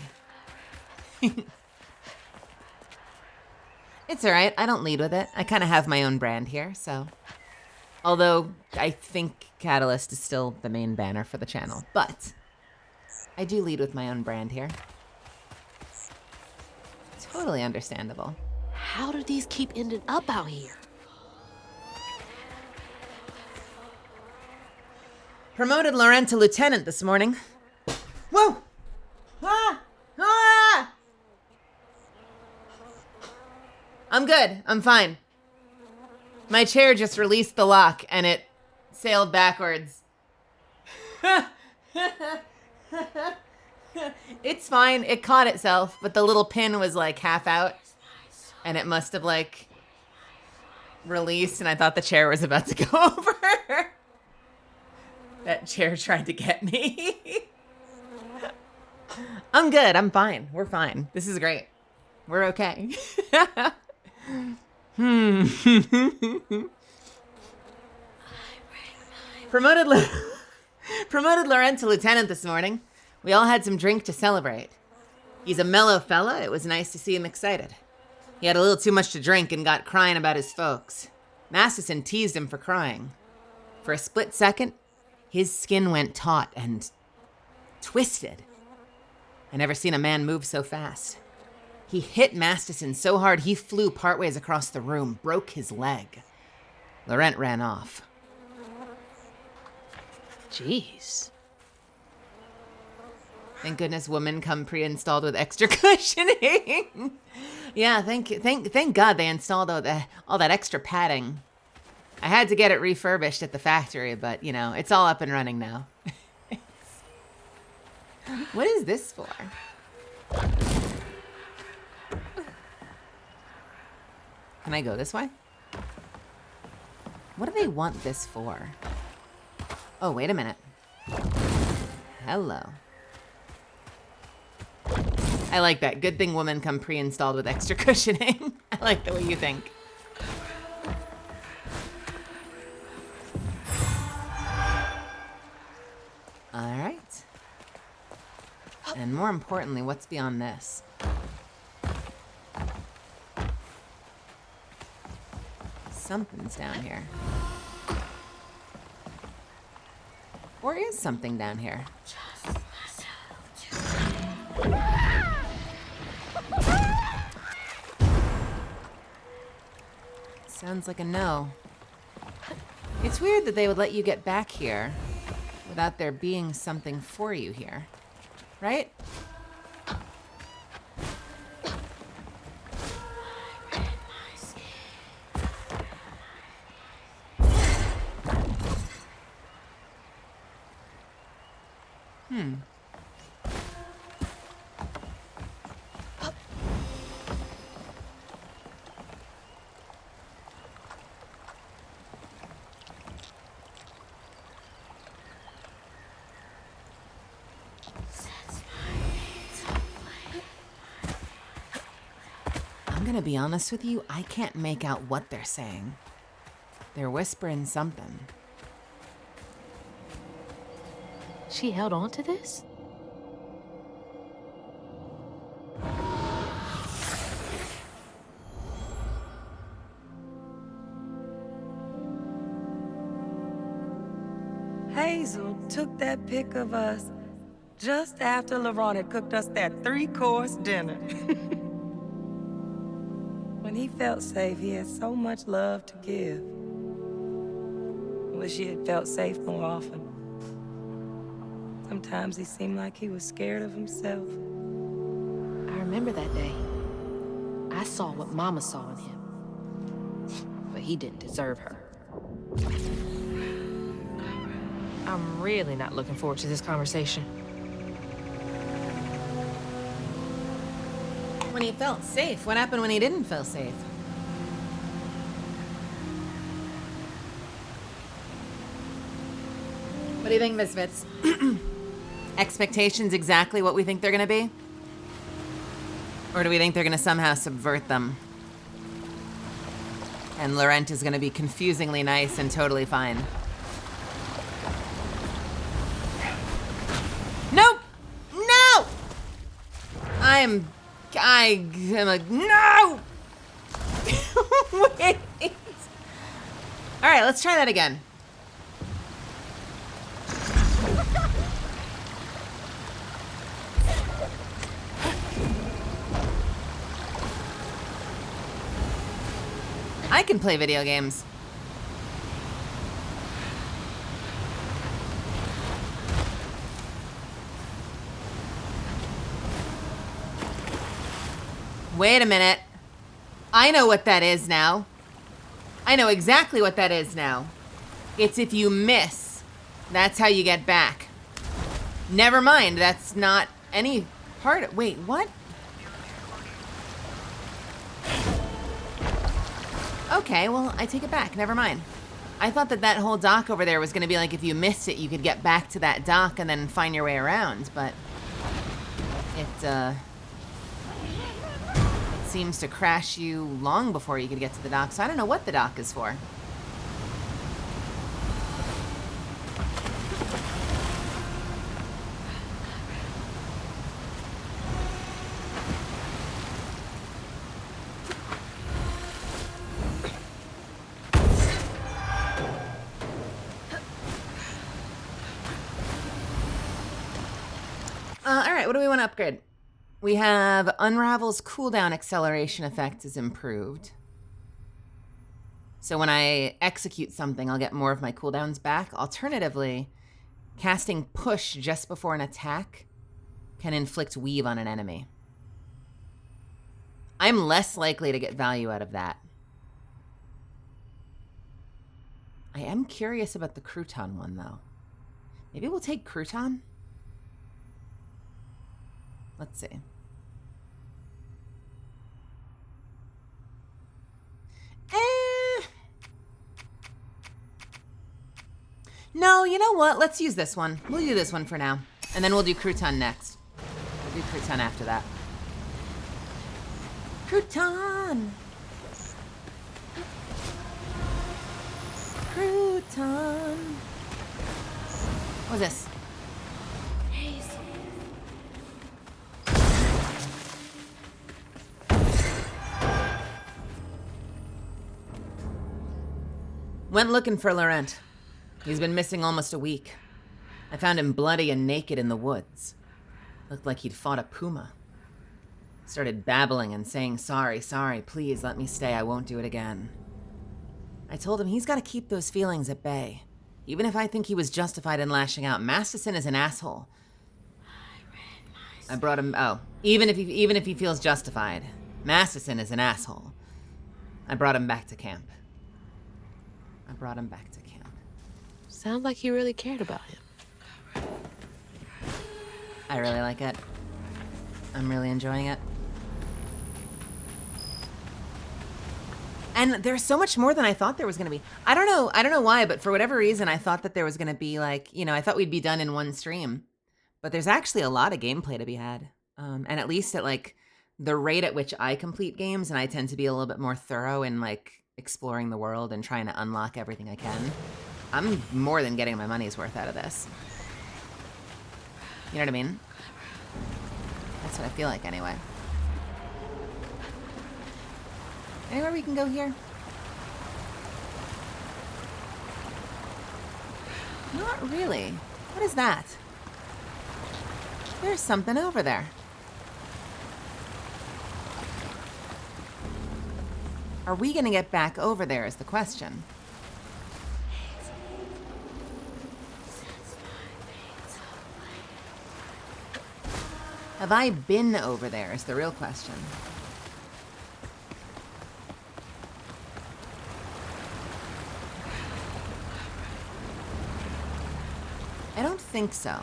It's all right. I don't lead with it. I kind of have my own brand here, so... Although, I think Catalyst is still the main banner for the channel. But, I do lead with my own brand here. Totally understandable. How do these keep ending up out here? Promoted Laurent to lieutenant this morning. Whoa! Ah! Ah! I'm good. I'm fine. My chair just released the lock and it sailed backwards. It's fine. It caught itself, but the little pin was like half out and it must have like released and I thought the chair was about to go over. That chair tried to get me. I'm good. I'm fine. We're fine. This is great. We're okay. Promoted Laurent to lieutenant this morning. We all had some drink to celebrate. He's a mellow fella. It was nice to see him excited. He had a little too much to drink and got crying about his folks. Masterson teased him for crying. For a split second, his skin went taut and twisted. I never seen a man move so fast. He hit Masterson so hard he flew partways across the room, broke his leg. Laurent ran off. Jeez. Thank goodness women come pre-installed with extra cushioning. Yeah, thank God they installed all that extra padding. I had to get it refurbished at the factory, but you know, it's all up and running now. What is this for? Can I go this way? What do they want this for? Oh, wait a minute. Hello. I like that. Good thing women come pre-installed with extra cushioning. I like the way you think. Alright. And more importantly, what's beyond this? Something's down here. Or is something down here? Sounds like a no. It's weird that they would let you get back here without there being something for you here, right? I'm gonna be honest with you, I can't make out what they're saying. They're whispering something. She held on to this? Hazel took that pic of us just after LaRon had cooked us that 3-course dinner. When he felt safe, he had so much love to give. I wish he had felt safe more often. Sometimes he seemed like he was scared of himself. I remember that day. I saw what Mama saw in him. But he didn't deserve her. I'm really not looking forward to this conversation. When he felt safe, what happened when he didn't feel safe? What do you think, Misfits? Expectations exactly what we think they're gonna be? Or do we think they're gonna somehow subvert them? And Laurent is gonna be confusingly nice and totally fine. Nope! No! I am like, no! Wait. All right, let's try that again. I can play video games. Wait a minute. I know what that is now. I know exactly what that is now. It's if you miss, that's how you get back. Never mind, that's not any part of, wait, what? Okay, well, I take it back, never mind. I thought that that whole dock over there was gonna be like if you missed it, you could get back to that dock and then find your way around, but it seems to crash you long before you could get to the dock, so I don't know what the dock is for. All right, what do we want to upgrade? We have Unravel's cooldown acceleration effect is improved. So when I execute something, I'll get more of my cooldowns back. Alternatively, casting Push just before an attack can inflict Weave on an enemy. I'm less likely to get value out of that. I am curious about the Crouton one, though. Maybe we'll take Crouton? Let's see. No, you know what? Let's use this one. We'll do this one for now. And then we'll do Crouton next. We'll do Crouton after that. Crouton! Crouton! What was this? Went looking for Laurent. He's been missing almost a week. I found him bloody and naked in the woods. Looked like he'd fought a puma. Started babbling and saying, sorry, please let me stay, I won't do it again. I told him he's got to keep those feelings at bay. Even if I think he was justified in lashing out, Masterson is an asshole. I brought him, even if he feels justified, Masterson is an asshole. I brought him back to camp. Sounds like you really cared about him. I really like it. I'm really enjoying it. And there's so much more than I thought there was going to be. I don't know why, but for whatever reason, I thought that there was going to be like, I thought we'd be done in one stream. But there's actually a lot of gameplay to be had. And at least at like the rate at which I complete games, and I tend to be a little bit more thorough in like exploring the world and trying to unlock everything I can, I'm more than getting my money's worth out of this. You know what I mean? That's what I feel like anyway. Anywhere we can go here? Not really. What is that? There's something over there. Are we gonna get back over there is the question. Have I been over there is the real question. I don't think so.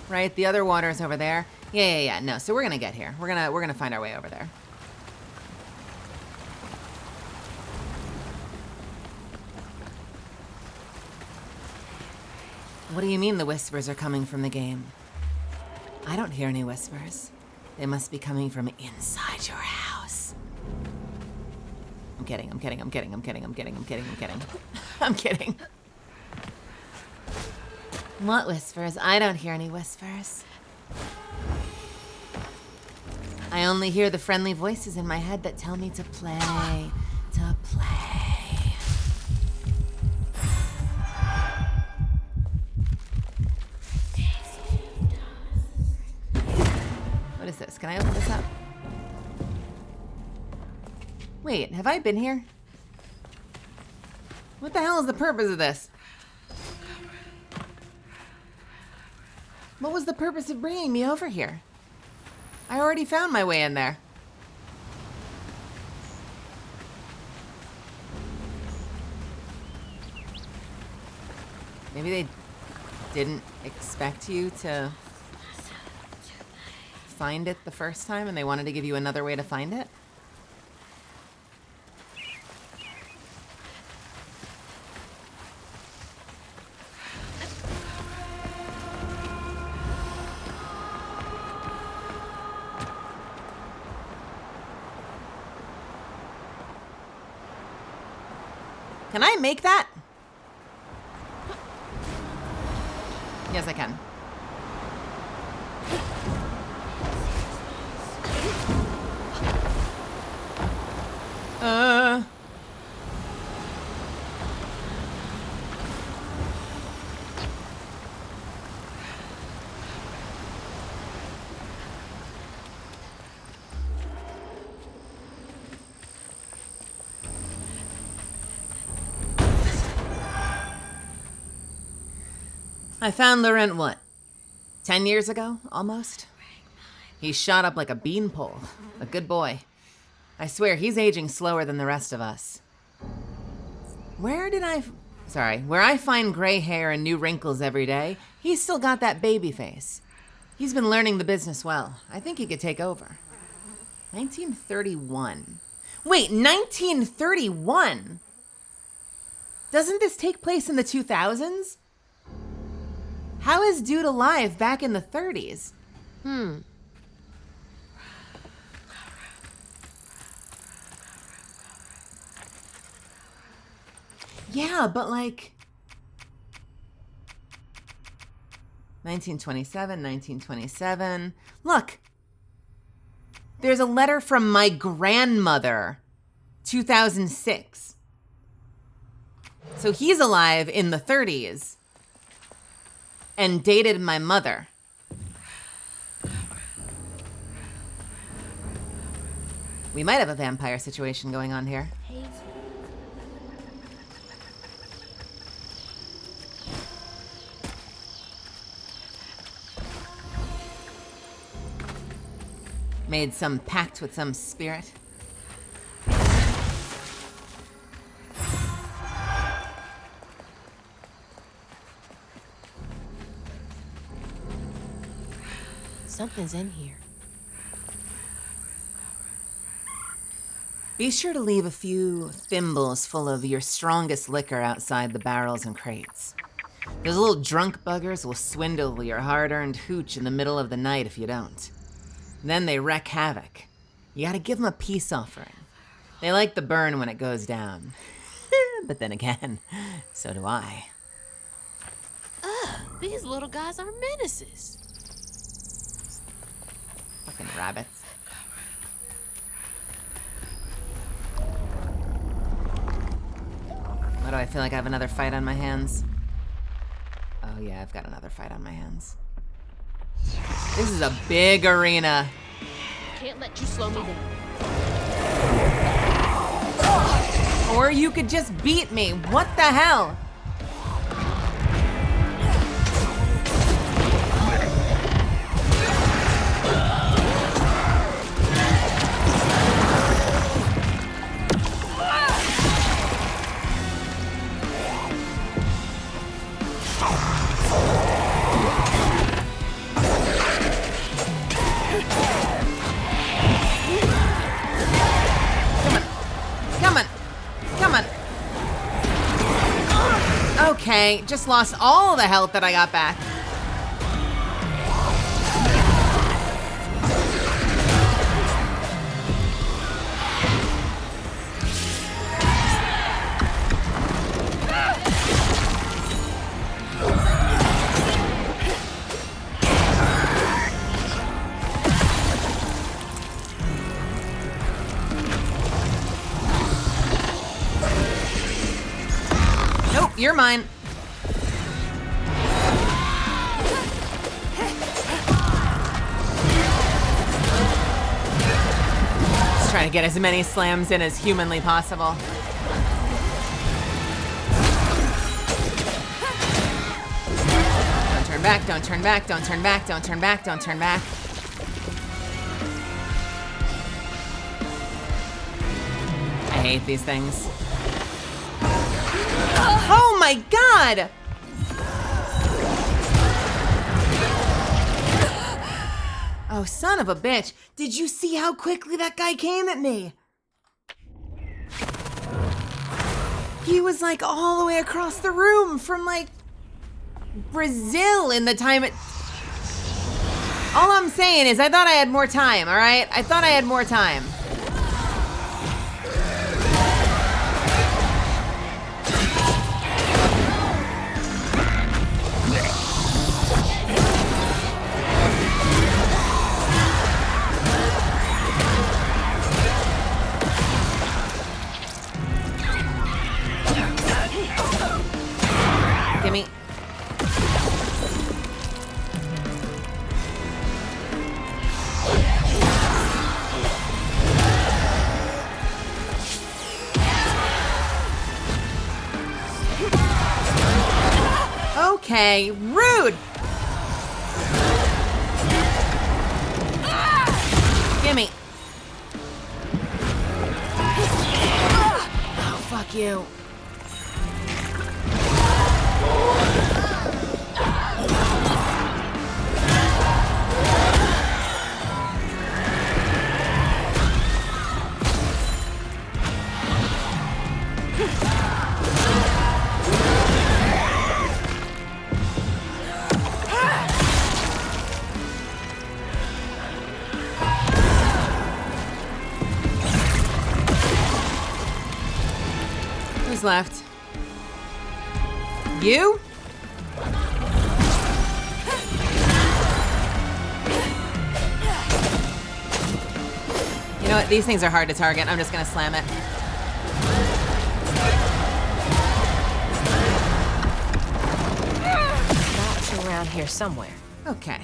Right, the other water's over there. Yeah. No, so we're gonna get here. We're gonna find our way over there. What do you mean the whispers are coming from the game? I don't hear any whispers. They must be coming from inside your house. I'm kidding. I'm kidding. What whispers? I don't hear any whispers. I only hear the friendly voices in my head that tell me to play. What is this? Can I open this up? Wait, have I been here? What the hell is the purpose of this? What was the purpose of bringing me over here? I already found my way in there. Maybe they didn't expect you to find it the first time and they wanted to give you another way to find it? Can I make that? Yes, I can. I found Laurent, what? 10 years ago, almost? He shot up like a beanpole. A good boy. I swear, he's aging slower than the rest of us. Where I find gray hair and new wrinkles every day, he's still got that baby face. He's been learning the business well. I think he could take over. 1931. Wait, 1931? Doesn't this take place in the 2000s? How is dude alive back in the 30s? Yeah, but like 1927. Look. There's a letter from my grandmother. 2006. So he's alive in the 30s and dated my mother. We might have a vampire situation going on here. Made some pact with some spirit. Something's in here. Be sure to leave a few thimbles full of your strongest liquor outside the barrels and crates. Those little drunk buggers will swindle your hard-earned hooch in the middle of the night if you don't. Then they wreak havoc. You gotta give them a peace offering. They like the burn when it goes down. But then again, so do I. These little guys are menaces. Fucking rabbits. Why do I feel like I have another fight on my hands? Oh yeah, I've got another fight on my hands. This is a big arena. Can't let you slow me down. Or you could just beat me. What the hell? Okay, just lost all the health that I got back. Nope, you're mine. Just trying to get as many slams in as humanly possible. Don't turn back, don't turn back, don't turn back, don't turn back, don't turn back. I hate these things. Oh my god! Oh, son of a bitch. Did you see how quickly that guy came at me? He was like all the way across the room from like Brazil in the time it... All I'm saying is I thought I had more time, all right? I thought I had more time. Gimme. Okay, rude. Gimme. Oh, fuck you. Who's left? You? You know what? These things are hard to target. I'm just gonna slam it. around here somewhere. Okay.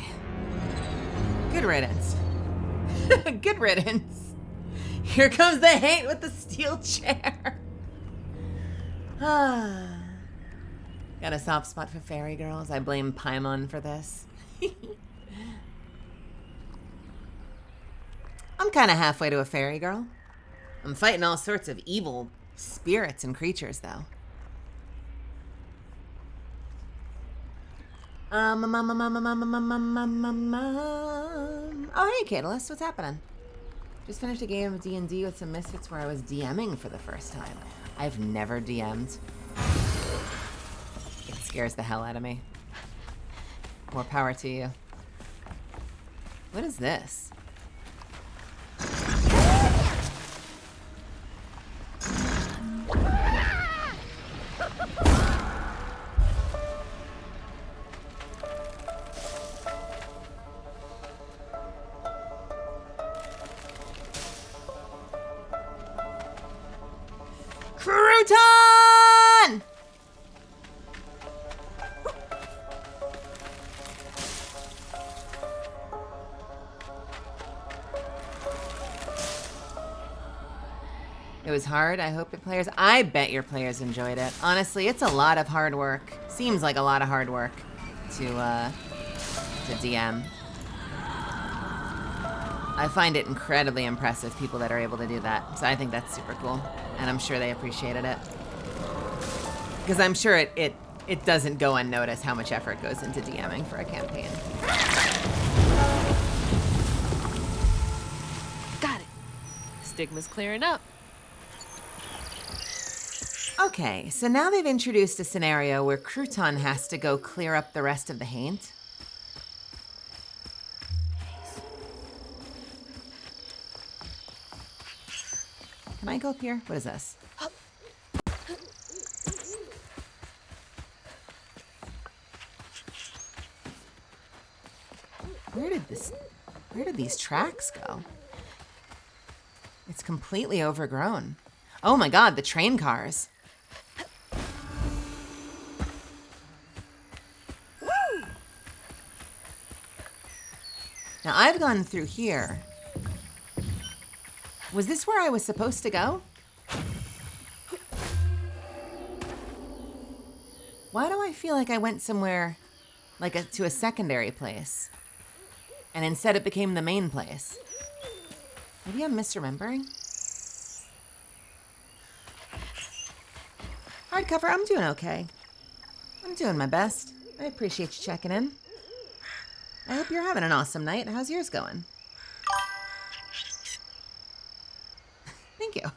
Good riddance. Good riddance. Here comes the hate with the steel chair. Got a soft spot for fairy girls. I blame Paimon for this. I'm kind of halfway to a fairy girl. I'm fighting all sorts of evil spirits and creatures, though. Oh, hey, Catalyst, what's happening? Just finished a game of D&D with some misfits where I was DMing for the first time. I've never DM'd. It scares the hell out of me. More power to you. What is this? Crouton! It was hard. I hope your players... I bet your players enjoyed it. Honestly, it's a lot of hard work. Seems like a lot of hard work to DM. I find it incredibly impressive, people that are able to do that. So I think that's super cool. And I'm sure they appreciated it. Because I'm sure it doesn't go unnoticed how much effort goes into DMing for a campaign. Got it. Stigma's clearing up. Okay, so now they've introduced a scenario where Crouton has to go clear up the rest of the haint. Can I go up here? What is this? Where did these tracks go? It's completely overgrown. Oh my God, the train cars. Now I've gone through here. Was this where I was supposed to go? Why do I feel like I went somewhere, like to a secondary place? And instead it became the main place. Maybe I'm misremembering? Hardcover, I'm doing okay. I'm doing my best. I appreciate you checking in. I hope you're having an awesome night. How's yours going? Thank you.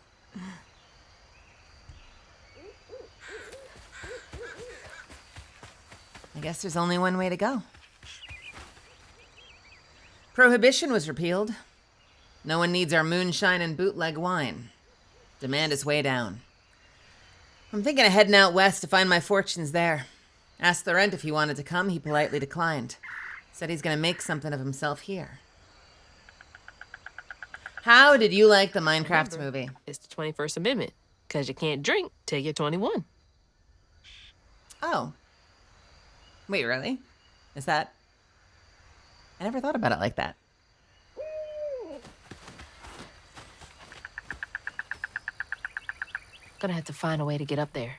I guess there's only one way to go. Prohibition was repealed. No one needs our moonshine and bootleg wine. Demand is way down. I'm thinking of heading out west to find my fortunes there. Asked the rent if he wanted to come. He politely declined. Said he's gonna make something of himself here. How did you like the Minecraft movie? It's the 21st Amendment, because you can't drink till you're 21. Oh. Wait, really? Is that... I never thought about it like that. Gonna have to find a way to get up there.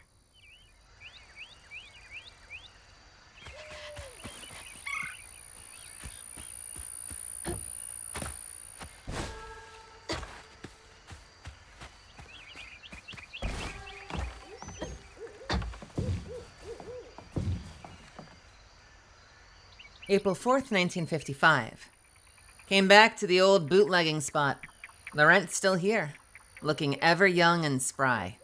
April 4th, 1955. Came back to the old bootlegging spot. Laurent's still here, looking ever young and spry.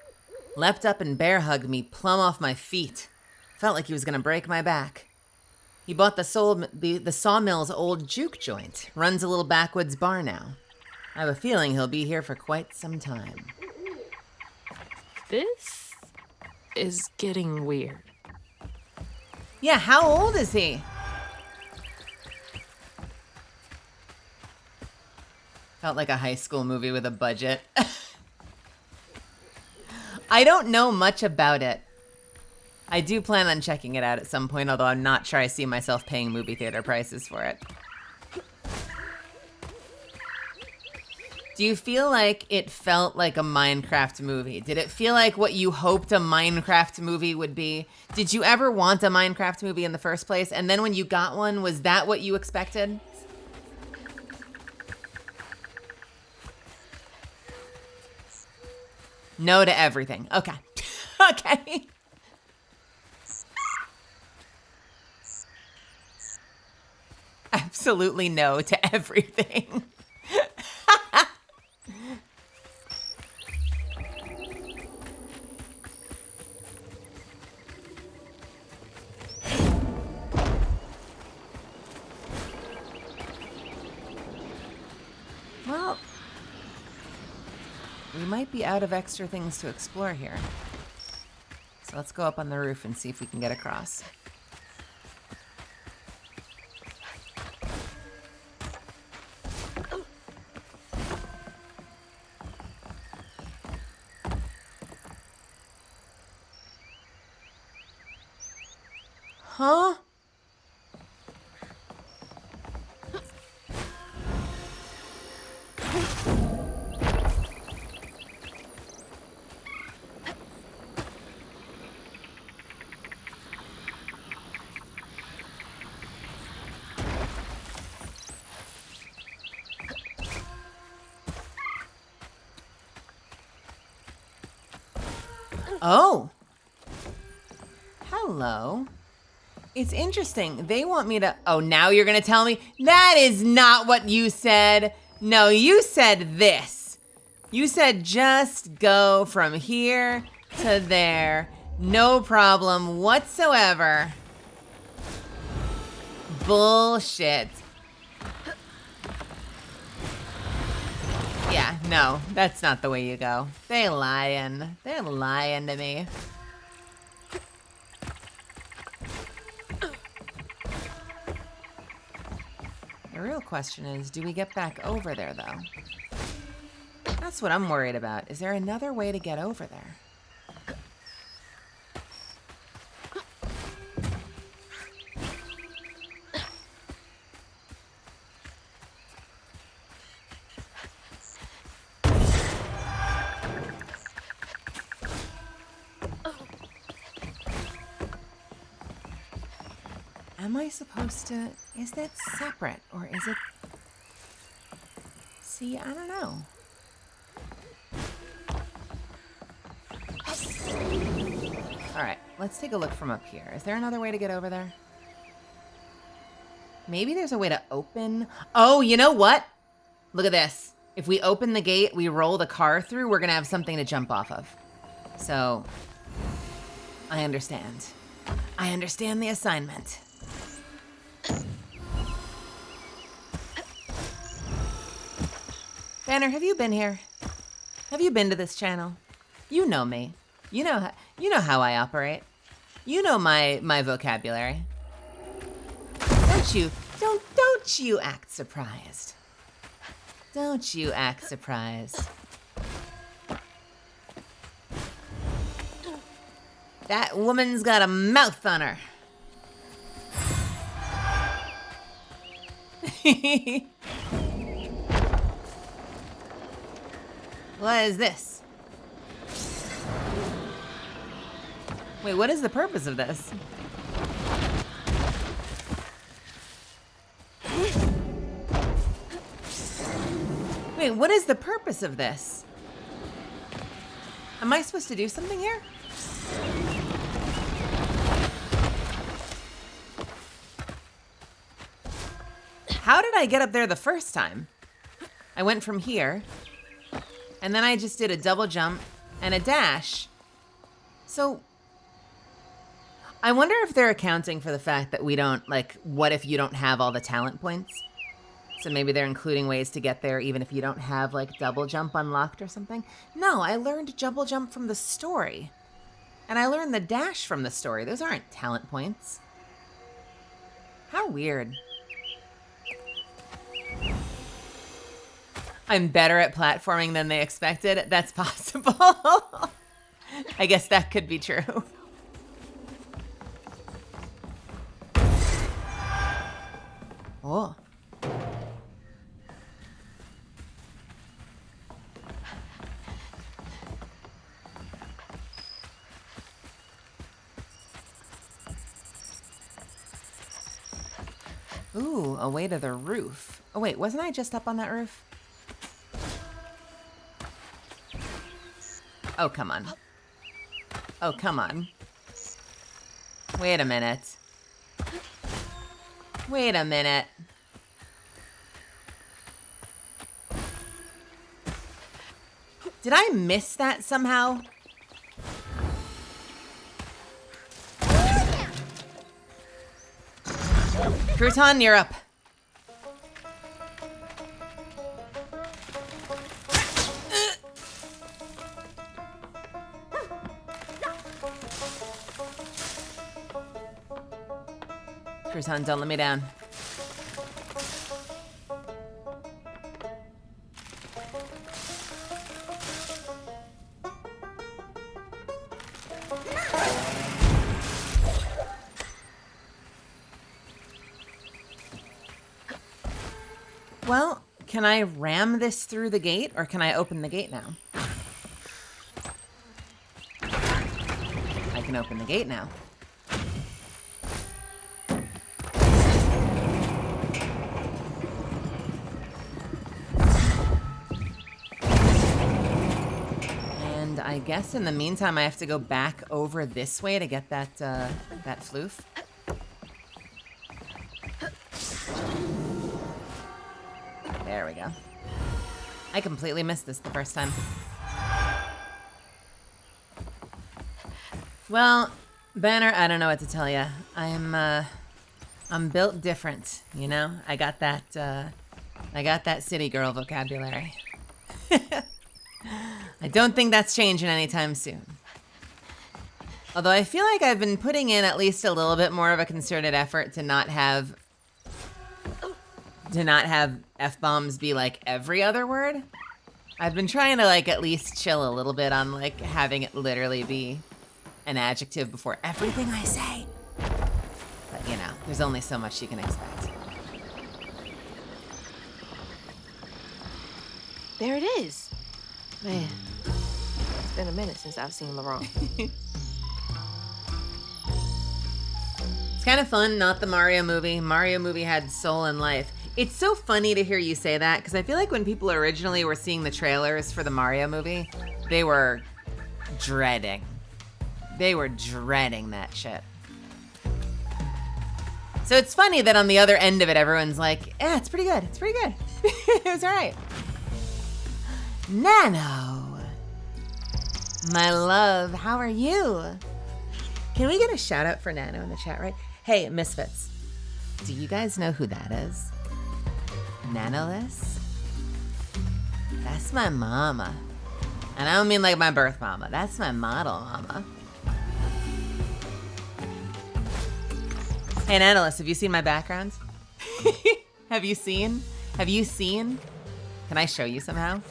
Leapt up and bear hugged me plumb off my feet. Felt like he was gonna break my back. He bought the sawmill's old juke joint. Runs a little backwoods bar now. I have a feeling he'll be here for quite some time. This is getting weird. Yeah, how old is he? Felt like a high school movie with a budget. I don't know much about it. I do plan on checking it out at some point, although I'm not sure I see myself paying movie theater prices for it. Do you feel like it felt like a Minecraft movie? Did it feel like what you hoped a Minecraft movie would be? Did you ever want a Minecraft movie in the first place? And then when you got one, was that what you expected? No to everything. Okay. Okay. Absolutely no to everything. Well, we might be out of extra things to explore here. So let's go up on the roof and see if we can get across. Huh? Oh. Hello. It's interesting. They want me to... Oh, now you're going to tell me? That is not what you said. No, you said this. You said just go from here to there. No problem whatsoever. Bullshit. Yeah, no, that's not the way you go. They're lying. They're lying to me. The real question is, do we get back over there, though? That's what I'm worried about. Is there another way to get over there? Am I supposed to... Is that separate, or is it... See, I don't know. Alright, let's take a look from up here. Is there another way to get over there? Maybe there's a way to open... Oh, you know what? Look at this. If we open the gate, we roll the car through, we're gonna have something to jump off of. So... I understand. I understand the assignment. Banner, have you been here? Have you been to this channel? You know me. You know how I operate. You know my vocabulary. Don't you act surprised. Don't you act surprised. That woman's got a mouth on her. What is this? Wait, what is the purpose of this? Wait, what is the purpose of this? Am I supposed to do something here? How did I get up there the first time? I went from here, and then I just did a double jump and a dash. So, I wonder if they're accounting for the fact that we don't, like, what if you don't have all the talent points? So maybe they're including ways to get there even if you don't have, like, double jump unlocked or something? No, I learned double jump from the story. And I learned the dash from the story. Those aren't talent points. How weird. I'm better at platforming than they expected. That's possible. I guess that could be true. Oh. Ooh, a way to the roof. Oh wait, wasn't I just up on that roof? Oh, come on. Oh, come on. Wait a minute. Wait a minute. Did I miss that somehow? Crouton, you're up. Crouton, don't let me down. Well, can I ram this through the gate, or can I open the gate now? I can open the gate now. And I guess in the meantime, I have to go back over this way to get that, that floof. There we go. I completely missed this the first time. Well, Banner, I don't know what to tell you. I'm built different, you know? I got that city girl vocabulary. I don't think that's changing anytime soon. Although I feel like I've been putting in at least a little bit more of a concerted effort to not have F-bombs be like every other word. I've been trying to like at least chill a little bit on like having it literally be an adjective before everything I say. But you know, there's only so much you can expect. There it is. Man, it's been a minute since I've seen Laurent. It's kind of fun, not the Mario movie. Mario movie had soul and life. It's so funny to hear you say that, because I feel like when people originally were seeing the trailers for the Mario movie, they were dreading. They were dreading that shit. So it's funny that on the other end of it, everyone's like, yeah, it's pretty good. It's pretty good. It was all right. Nano. My love, how are you? Can we get a shout out for Nano in the chat, right? Hey, Misfits. Do you guys know who that is? Nanoless? That's my mama. And I don't mean like my birth mama. That's my model mama. Hey, Nanoless, have you seen my background? Have you seen? Have you seen? Can I show you somehow?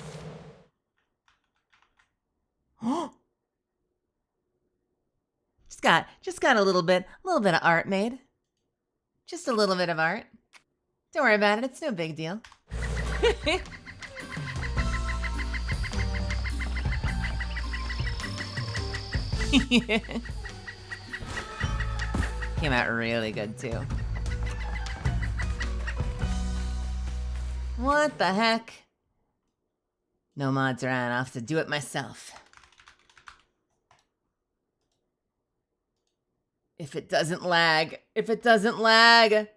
just got a little bit of art made. Just a little bit of art. Don't worry about it, it's no big deal. Came out really good too. What the heck? No mods around, I'll have to do it myself. If it doesn't lag. If it doesn't lag.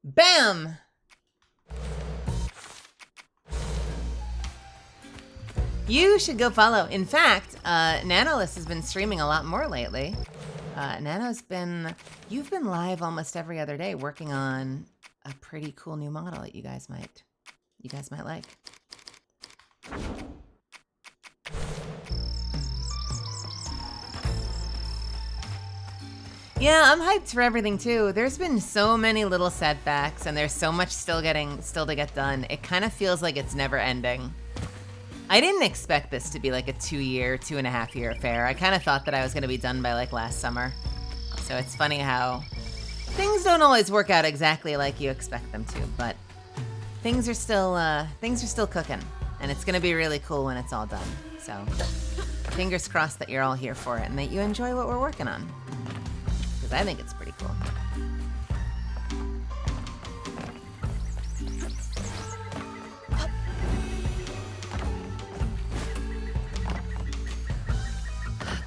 Bam! You should go follow. In fact, Nanoless has been streaming a lot more lately. You've been live almost every other day working on a pretty cool new model that you guys might like. Yeah, I'm hyped for everything too. There's been so many little setbacks and there's so much still to get done. It kind of feels like it's never ending. I didn't expect this to be like a 2.5 year affair. I kind of thought that I was going to be done by like last summer. So it's funny how things don't always work out exactly like you expect them to, but things are still cooking, and it's going to be really cool when it's all done. So fingers crossed that you're all here for it and that you enjoy what we're working on, because I think it's pretty cool.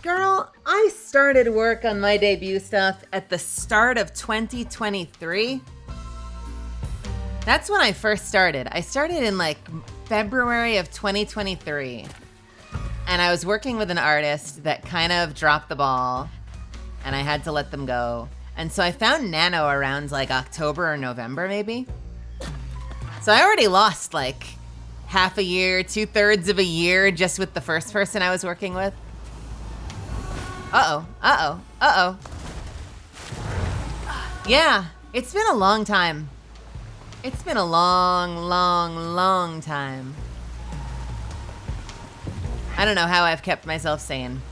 Girl, I started work on my debut stuff at the start of 2023. That's when I first started. I started in like February of 2023. And I was working with an artist that kind of dropped the ball, and I had to let them go. And so I found Nano around like October or November maybe. So I already lost like half a year, 2/3 of a year just with the first person I was working with. Uh-oh. Yeah, it's been a long time. It's been a long time. I don't know how I've kept myself sane.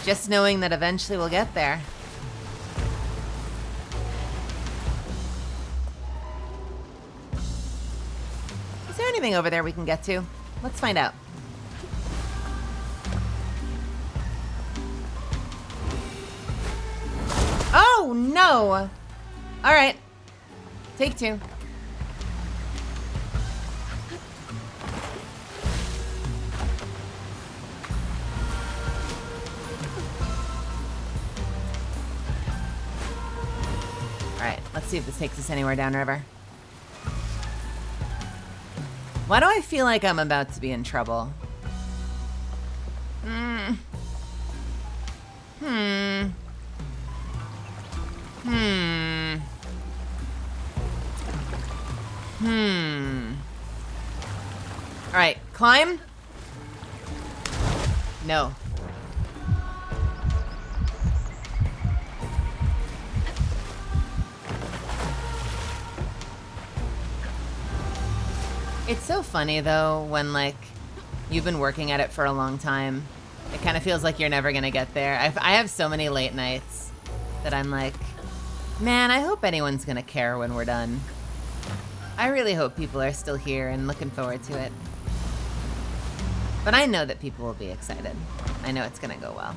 Just knowing that eventually we'll get there. Is there anything over there we can get to? Let's find out. Oh, no! All right. Take two. All right, let's see if this takes us anywhere downriver. Why do I feel like I'm about to be in trouble? All right, climb. No. It's so funny though when like you've been working at it for a long time. It kind of feels like you're never gonna get there. I have so many late nights that I'm like, man, I hope anyone's gonna care when we're done. I really hope people are still here and looking forward to it. But I know that people will be excited. I know it's gonna go well.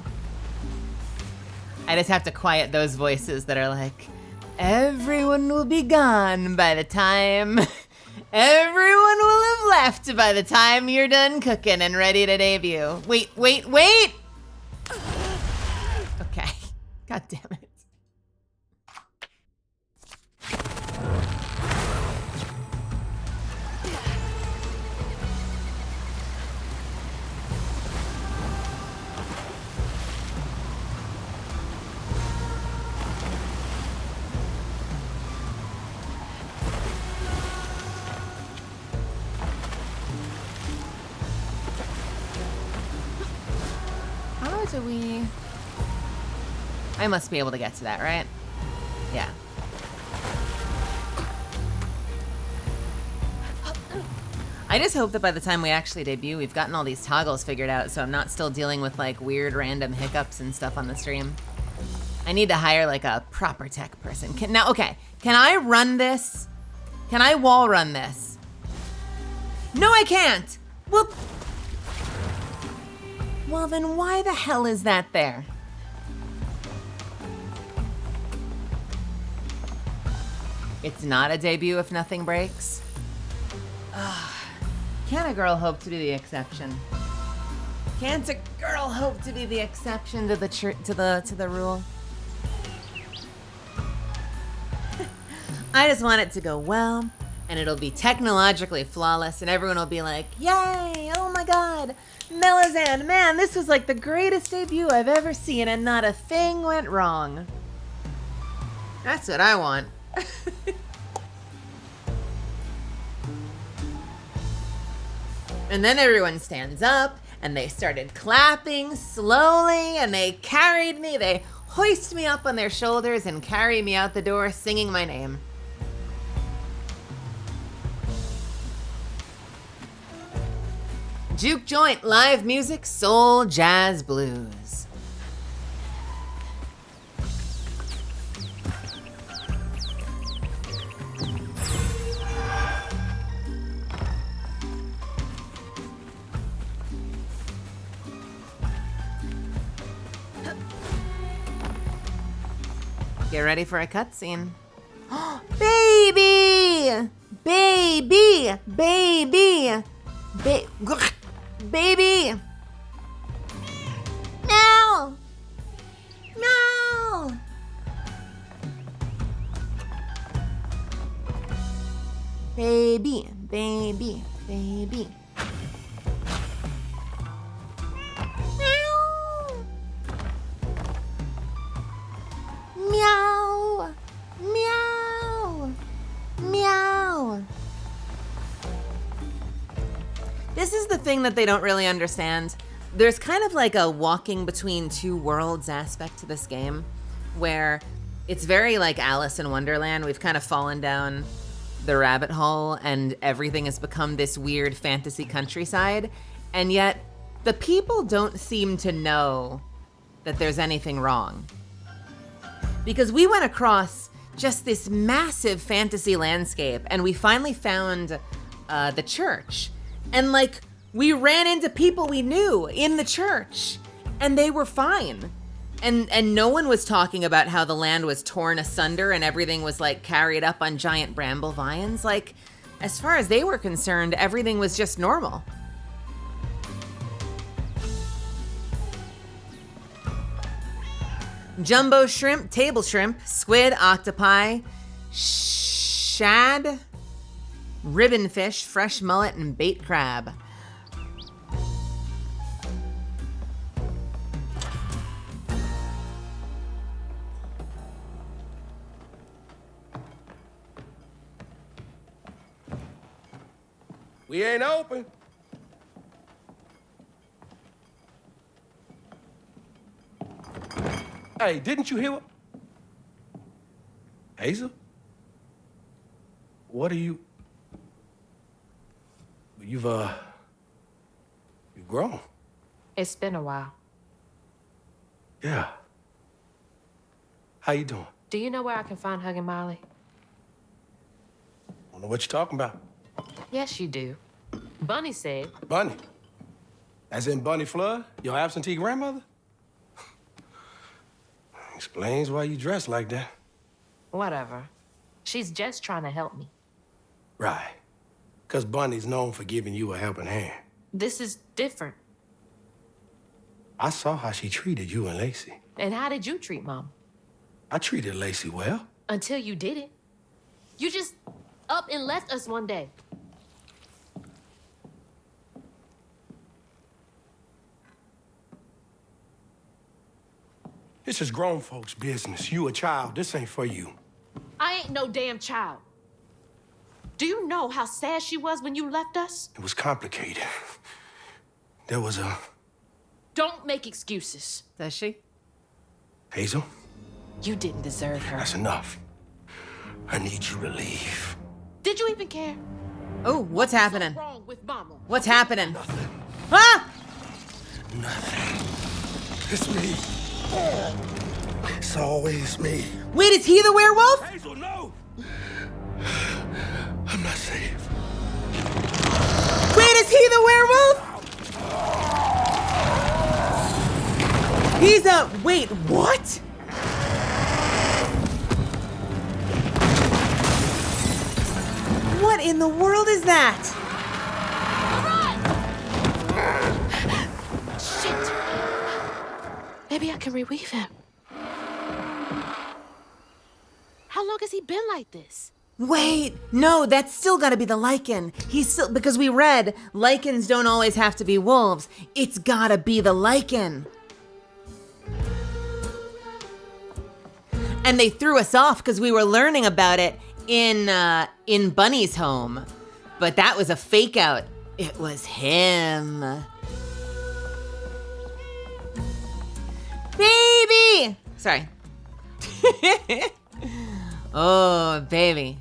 I just have to quiet those voices that are like, everyone will be gone by the time... Everyone will have left by the time you're done cooking and ready to debut. Wait! Okay. God damn it. How do we... I must be able to get to that, right? Yeah. I just hope that by the time we actually debut, we've gotten all these toggles figured out, so I'm not still dealing with like weird random hiccups and stuff on the stream. I need to hire like a proper tech person. Can I run this? Can I wall run this? No, I can't! Well, then why the hell is that there? It's not a debut if nothing breaks. Can a girl hope to be the exception? Can't a girl hope to be the exception to the rule? I just want it to go well, and it'll be technologically flawless, and everyone will be like, "Yay! Oh my God, Melazan, man, this was like the greatest debut I've ever seen, and not a thing went wrong." That's what I want. And then everyone stands up, and they started clapping slowly, and they carried me. They hoist me up on their shoulders and carry me out the door singing my name. Juke joint, live music, soul, jazz, blues. Get ready for a cutscene. Baby! Baby! Baby! Baby! No! No! Baby, baby, baby. Meow! Meow! Meow! This is the thing that they don't really understand. There's kind of like a walking between two worlds aspect to this game, where it's very like Alice in Wonderland. We've kind of fallen down the rabbit hole and everything has become this weird fantasy countryside, and yet the people don't seem to know that there's anything wrong. Because we went across just this massive fantasy landscape and we finally found the church. And like, we ran into people we knew in the church and they were fine. And no one was talking about how the land was torn asunder and everything was like carried up on giant bramble vines. Like, as far as they were concerned, everything was just normal. Jumbo shrimp, table shrimp, squid, octopi, shad, ribbon fish, fresh mullet, and bait crab. We ain't open. Hey, didn't you hear what? Hazel? What are you? You've grown. It's been a while. Yeah. How you doing? Do you know where I can find Huggin' Molly? Don't know what you're talking about. Yes, you do. Bunny said. Bunny. As in Bunny Flood, your absentee grandmother? Explains why you dress like that. Whatever. She's just trying to help me. Right. Because Bunny's known for giving you a helping hand. This is different. I saw how she treated you and Lacey. And how did you treat Mom? I treated Lacey well. Until you didn't. You just up and left us one day. This is grown folks' business. You a child. This ain't for you. I ain't no damn child. Do you know how sad she was when you left us? It was complicated. There was a... Don't make excuses. Does she? Hazel, You didn't deserve her. that's enough. I need you to leave. Did you even care? Oh, what's happening? What's wrong with Mama? What's happening? Nothing. Ah! Nothing. It's me. It's always me. Wait, is he the werewolf? Hazel, no! I'm not safe. Wait, is he the werewolf? He's a... Wait, what? What in the world is that? Shit! Maybe I can reweave him. How long has he been like this? Wait, no, that's still gotta be the lichen. He's still... Because we read, lichens don't always have to be wolves. It's gotta be the lichen. And they threw us off because we were learning about it in Bunny's home. But that was a fake out. It was him. Baby! Sorry. Oh, baby.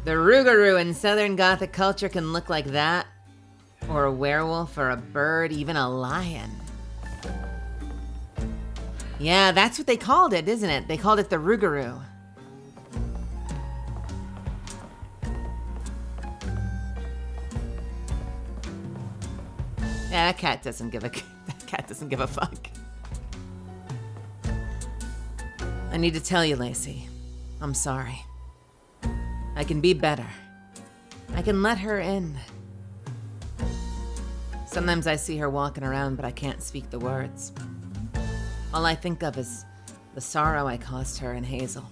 The Rougarou in Southern Gothic culture can look like that. or a werewolf, or a bird, even a lion. Yeah, that's what they called it, isn't it? They called it the Rougarou. Yeah, that cat doesn't give a fuck. I need to tell you, Lacey, I'm sorry. I can be better. I can let her in. Sometimes I see her walking around, but I can't speak the words. All I think of is the sorrow I caused her and Hazel.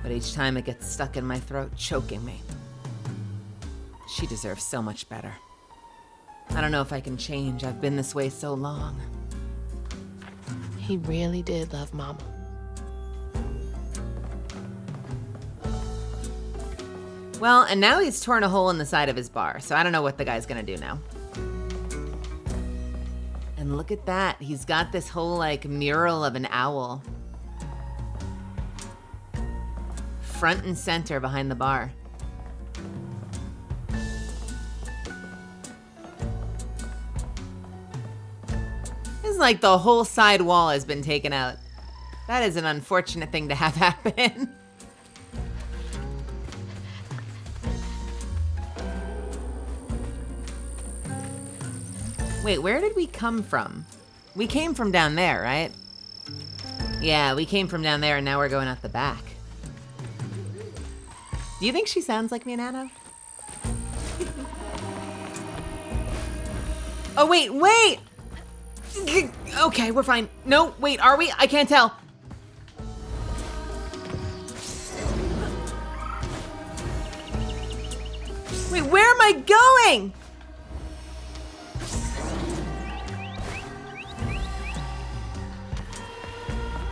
But each time it gets stuck in my throat, choking me. She deserves so much better. I don't know if I can change. I've been this way so long. He really did love Mama. Well, and now he's torn a hole in the side of his bar, so I don't know what the guy's gonna do now. And look at that. He's got this whole, like, mural of an owl. Front and center behind the bar. It's like the whole side wall has been taken out. That is an unfortunate thing to have happen. Wait, where did we come from? We came from down there, right? Yeah, we came from down there and now we're going out the back. Do you think she sounds like me, Nano? Oh, wait! Okay, we're fine. No, wait, are we? I can't tell. Wait, where am I going?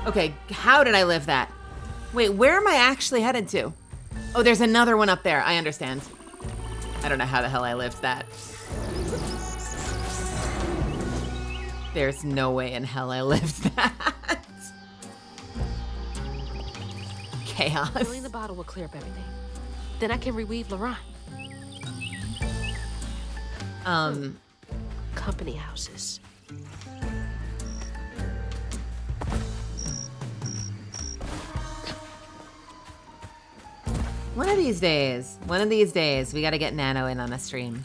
Okay, how did I live that? Wait, where am I actually headed to? Oh, there's another one up there. I understand. I don't know how the hell I lived that. There's no way in hell I lived that. Chaos. Filling the bottle will clear up everything. Then I can reweave Laurent. Company houses. One of these days, we gotta get Nano in on a stream.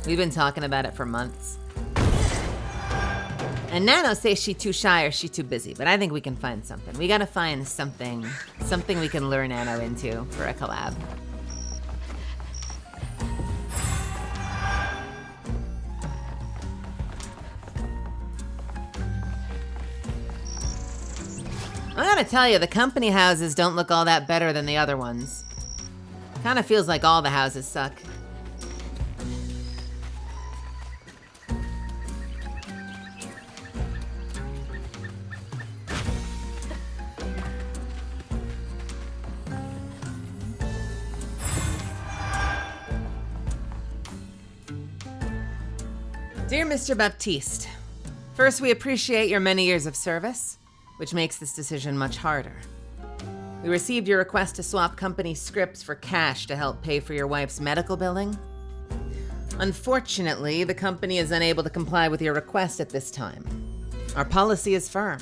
We've been talking about it for months. And Nano says she's too shy or she's too busy, but I think we can find something. We gotta find something we can lure Nano into for a collab. I gotta tell you, the company houses don't look all that better than the other ones. Kinda feels like all the houses suck. Dear Mr. Baptiste, first we appreciate your many years of service, which makes this decision much harder. We received your request to swap company scripts for cash to help pay for your wife's medical billing. Unfortunately, the company is unable to comply with your request at this time. Our policy is firm.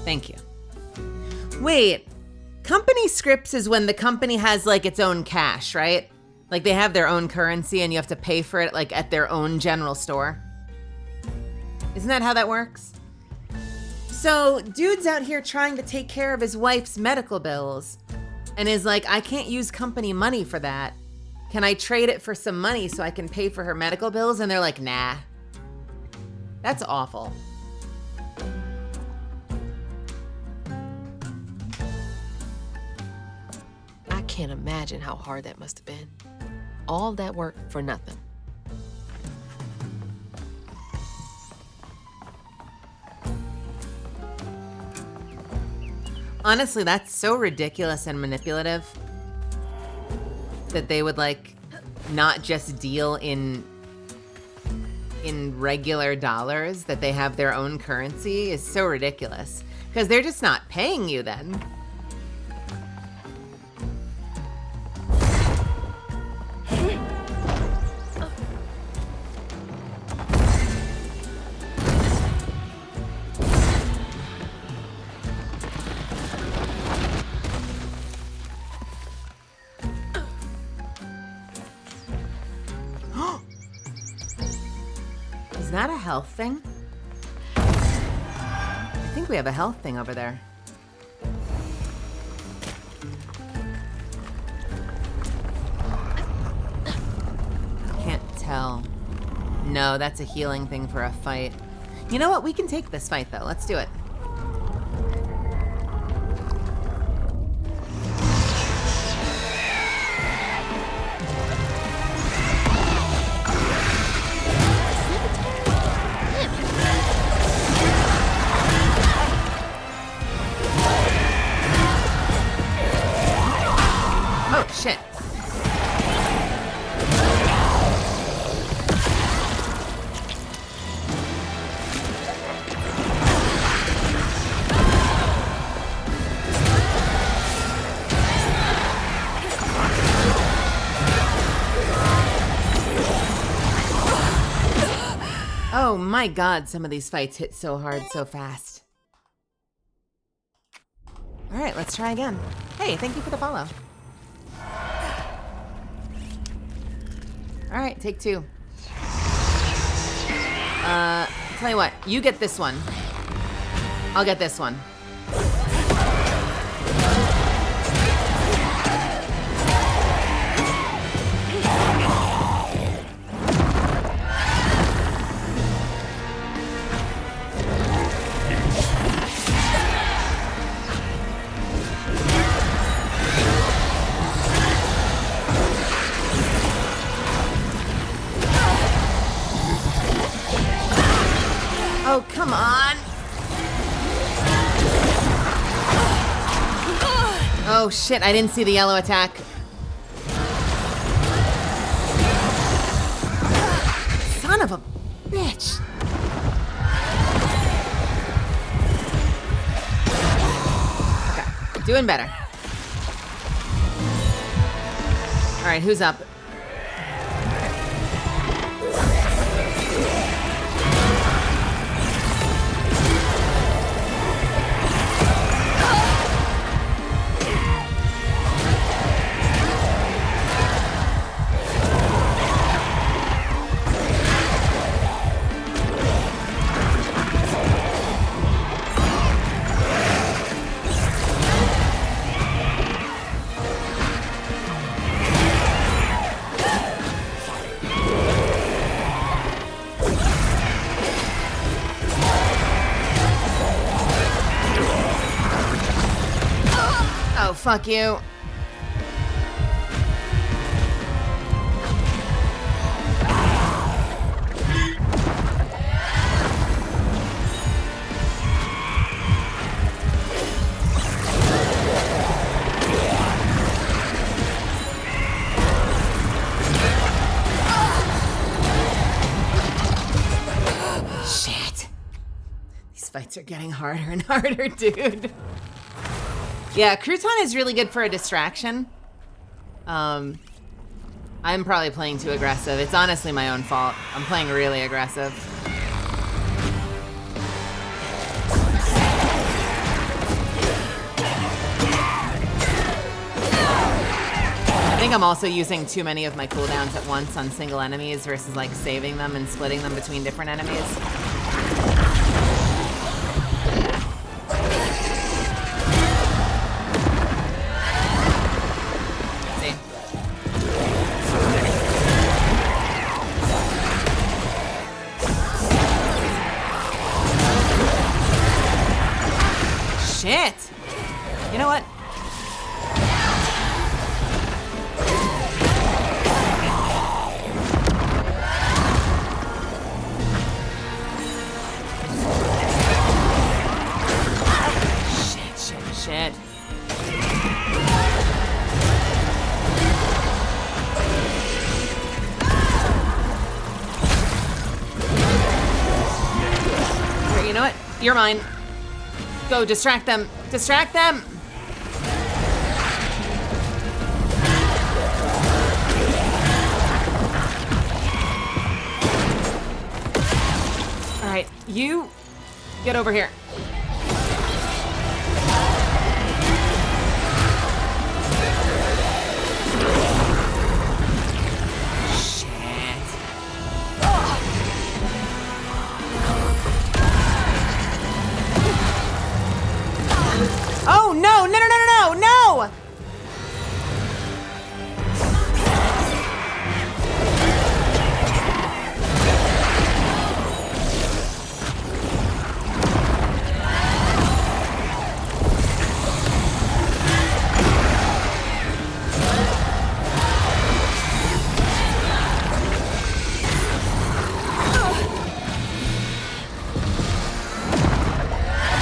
Thank you. Wait, company scripts is when the company has like its own cash, right? Like they have their own currency and you have to pay for it like at their own general store. Isn't that how that works? So, dude's out here trying to take care of his wife's medical bills and is like, I can't use company money for that. Can I trade it for some money so I can pay for her medical bills? And they're like, nah. That's awful. I can't imagine how hard that must have been. All that work for nothing. Honestly, that's so ridiculous and manipulative that they would like not just deal in regular dollars, that they have their own currency is so ridiculous because they're just not paying you then. Is that a health thing? I think we have a health thing over there. Can't tell. No, that's a healing thing for a fight. You know what? We can take this fight, though. Let's do it. Oh, shit. Oh my god, some of these fights hit so hard so fast. Alright, let's try again. Hey, thank you for the follow. Alright, take two. Tell you what, you get this one. I'll get this one. Oh, come on. Oh, shit. I didn't see the yellow attack. Son of a bitch. Okay. Doing better. All right, who's up? Oh, fuck you. Shit. These fights are getting harder and harder, dude. Yeah, Crouton is really good for a distraction. I'm probably playing too aggressive. It's honestly my own fault. I'm playing really aggressive. I think I'm also using too many of my cooldowns at once on single enemies versus like saving them and splitting them between different enemies. Shit! You know what? Shit. Here, you know what? You're mine. Go, distract them. Distract them! All right, you get over here.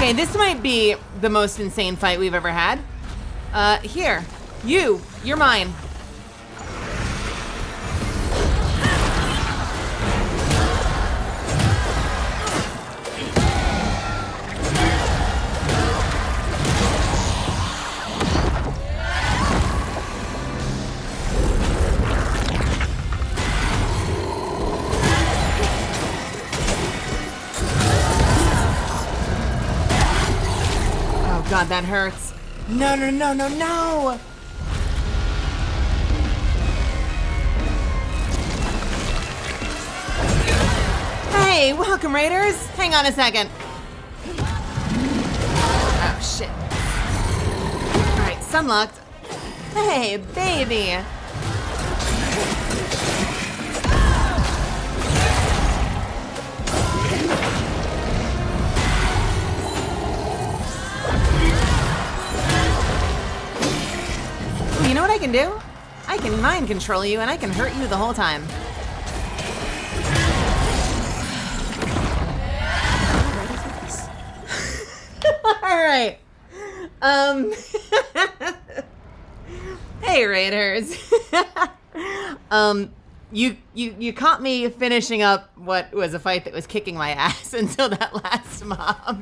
Okay, this might be the most insane fight we've ever had. Here. You're mine. God, that hurts. No, no, no, no, no! Hey, welcome, Raiders! Hang on a second. Oh, shit. Alright, sunlocked. Hey, baby! You know what I can do? I can mind control you and I can hurt you the whole time. Alright. Hey, Raiders. You caught me finishing up what was a fight that was kicking my ass until that last mob.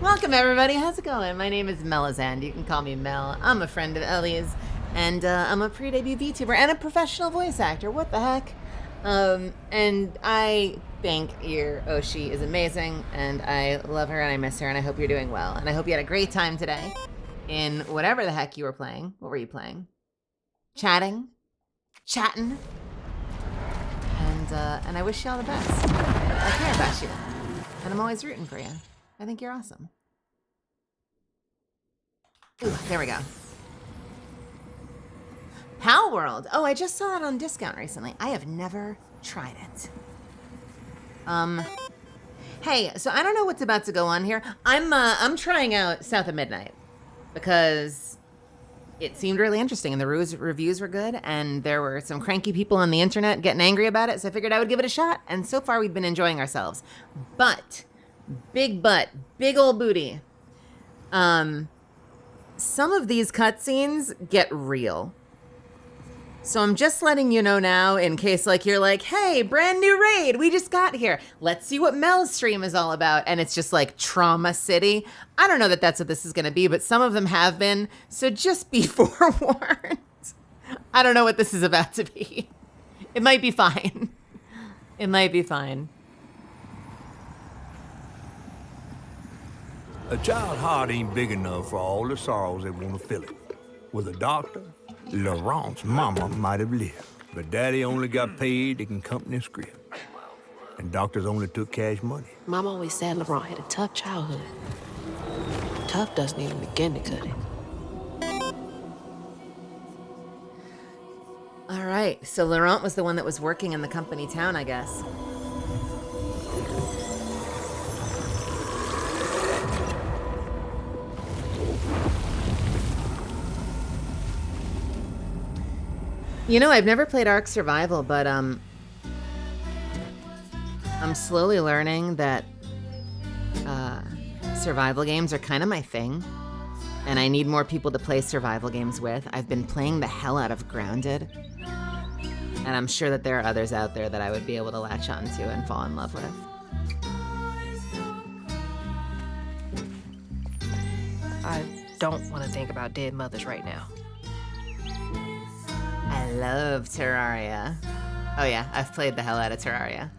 Welcome, everybody. How's it going? My name is Melazand. You can call me Mel. I'm a friend of Ellie's, and I'm a pre-debut VTuber and a professional voice actor. What the heck? And I think your Oshi is amazing, and I love her, and I miss her, and I hope you're doing well. And I hope you had a great time today in whatever the heck you were playing. What were you playing? Chatting? Chatting? And I wish you all the best. I care about you, and I'm always rooting for you. I think you're awesome. Ooh, there we go. Pal World. Oh, I just saw that on discount recently. I have never tried it. Hey, so I don't know what's about to go on here. I'm trying out South of Midnight because it seemed really interesting and the reviews were good and there were some cranky people on the internet getting angry about it, so I figured I would give it a shot, and so far we've been enjoying ourselves. But big butt, big old booty. Some of these cutscenes get real. So I'm just letting you know now in case like you're like, hey, brand new raid, we just got here. Let's see what Mel's stream is all about. And it's just like Trauma City. I don't know that that's what this is going to be, but some of them have been. So just be forewarned. I don't know what this is about to be. It might be fine. It might be fine. A child's heart ain't big enough for all the sorrows that want to fill it. With a doctor, Laurent's mama might have lived, but Daddy only got paid to accompany a script. And doctors only took cash money. Mom always said Laurent had a tough childhood. Tough doesn't even begin to cut it. All right, so Laurent was the one that was working in the company town, I guess. You know, I've never played Ark Survival, but I'm slowly learning that survival games are kind of my thing, and I need more people to play survival games with. I've been playing the hell out of Grounded, and I'm sure that there are others out there that I would be able to latch on to and fall in love with. I don't want to think about dead mothers right now. I love Terraria. Oh yeah, I've played the hell out of Terraria.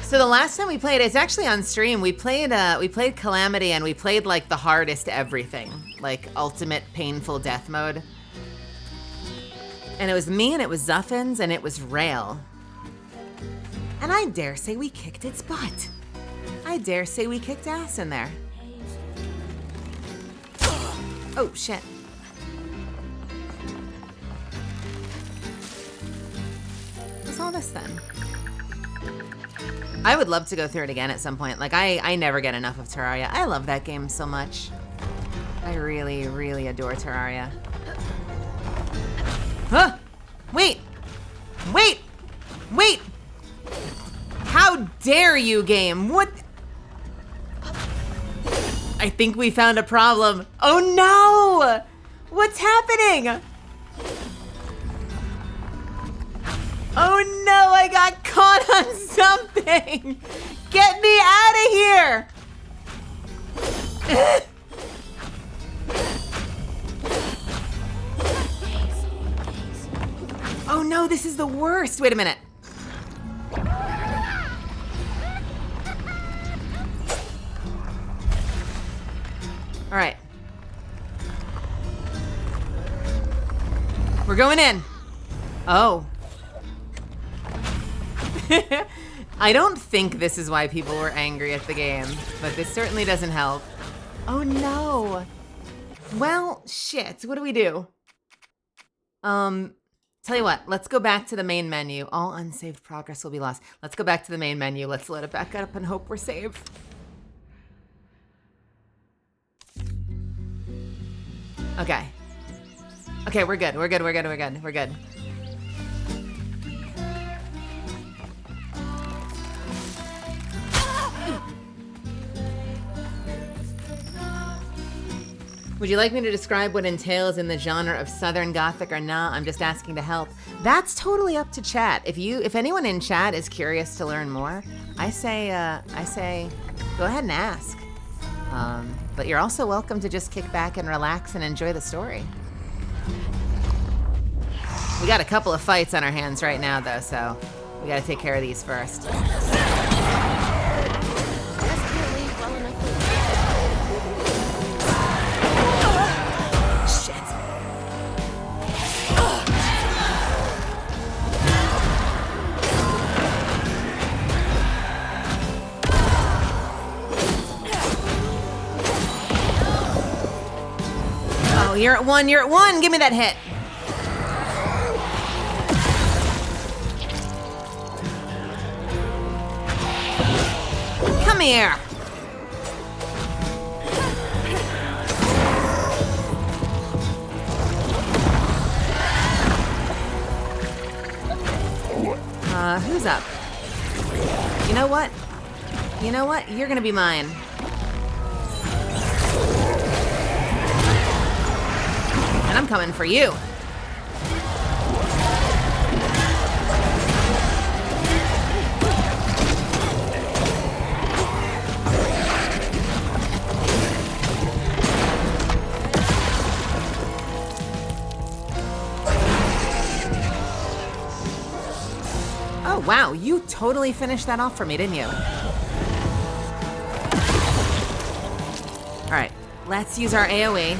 So the last time we played, it's actually on stream. We played Calamity, and we played like the hardest everything, like ultimate painful death mode. And it was me, and it was Zuffins, and it was Rail. And I dare say we kicked its butt. I dare say we kicked ass in there. Oh, shit. What's all this then? I would love to go through it again at some point. Like, I never get enough of Terraria. I love that game so much. I really, really adore Terraria. Huh! Wait! Wait! Wait! How dare you, game? What? I think we found a problem. Oh no! What's happening? Oh no, I got caught on something! Get me out of here! Oh no, this is the worst. Wait a minute. All right. We're going in. Oh. I don't think this is why people were angry at the game, but this certainly doesn't help. Oh no. Well, shit, what do we do? Tell you what, let's go back to the main menu. All unsaved progress will be lost. Let's go back to the main menu. Let's load it back up and hope we're saved. Okay. Okay, we're good. We're good. We're good. We're good. We're good. Would you like me to describe what entails in the genre of Southern Gothic or not? I'm just asking to help. That's totally up to chat. If anyone in chat is curious to learn more, I say go ahead and ask. But you're also welcome to just kick back and relax and enjoy the story. We got a couple of fights on our hands right now though, so we gotta take care of these first. You're at one, you're at one. Give me that hit. Come here. Who's up? You know what? You know what? You're gonna be mine. And I'm coming for you. Oh, wow, you totally finished that off for me, didn't you? All right, let's use our AoE.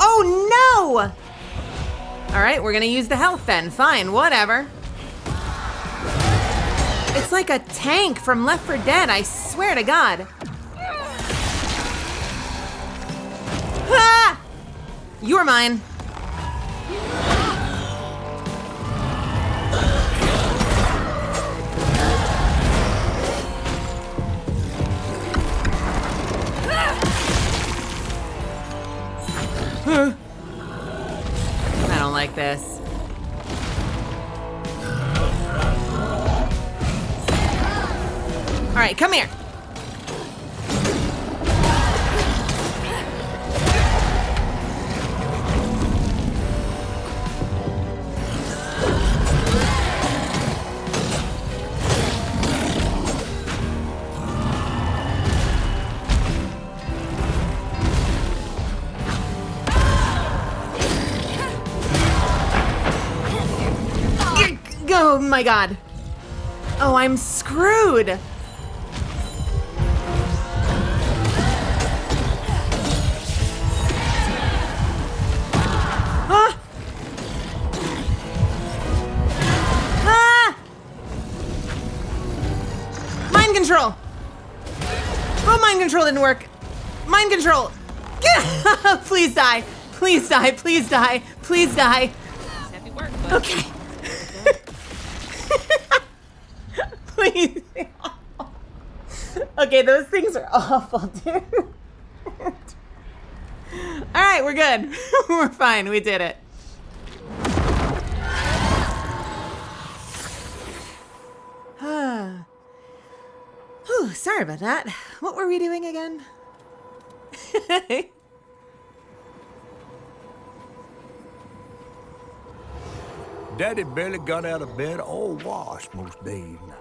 Oh no! All right, we're gonna use the health then. Fine, whatever. It's like a tank from Left 4 Dead, I swear to God. Ah! You're mine. I don't like this. All right, come here. Oh my God. Oh, I'm screwed. Ah! Ah! Mind control. Oh, mind control didn't work. Mind control. Please die. Please die. Please die. Please die. Happy work, bud. Okay. Please. Okay, those things are awful, dude. All right, we're good. We're fine. We did it. Whew, sorry about that. What were we doing again? Daddy barely got out of bed or washed most days now.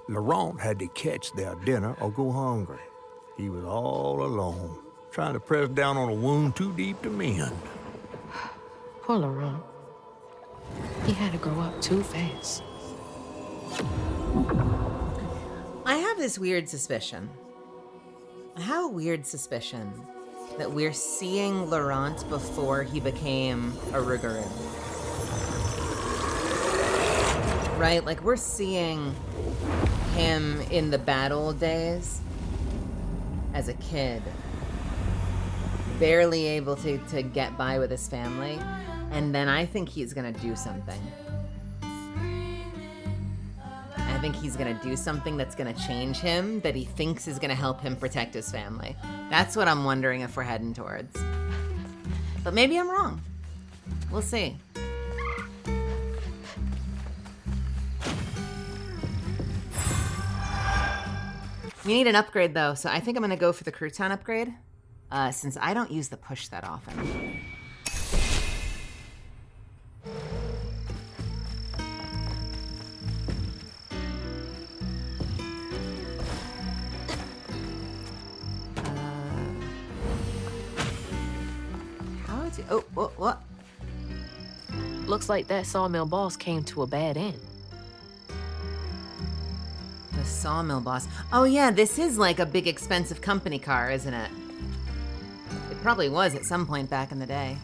Laurent had to catch their dinner or go hungry. He was all alone, trying to press down on a wound too deep to mend. Poor Laurent. He had to grow up too fast. I have this weird suspicion. I have a weird suspicion that we're seeing Laurent before he became a Rougarou. Right? Like, we're seeing him in the battle days as a kid, barely able to get by with his family, and then I think he's gonna do something. I think he's gonna do something that's gonna change him, that he thinks is gonna help him protect his family. That's what I'm wondering if we're heading towards. But maybe I'm wrong. We'll see. We need an upgrade though, so I think I'm gonna go for the crouton upgrade, since I don't use the push that often. What? Looks like that sawmill boss came to a bad end. The sawmill boss. Oh yeah, this is like a big expensive company car, isn't it? It probably was at some point back in the day.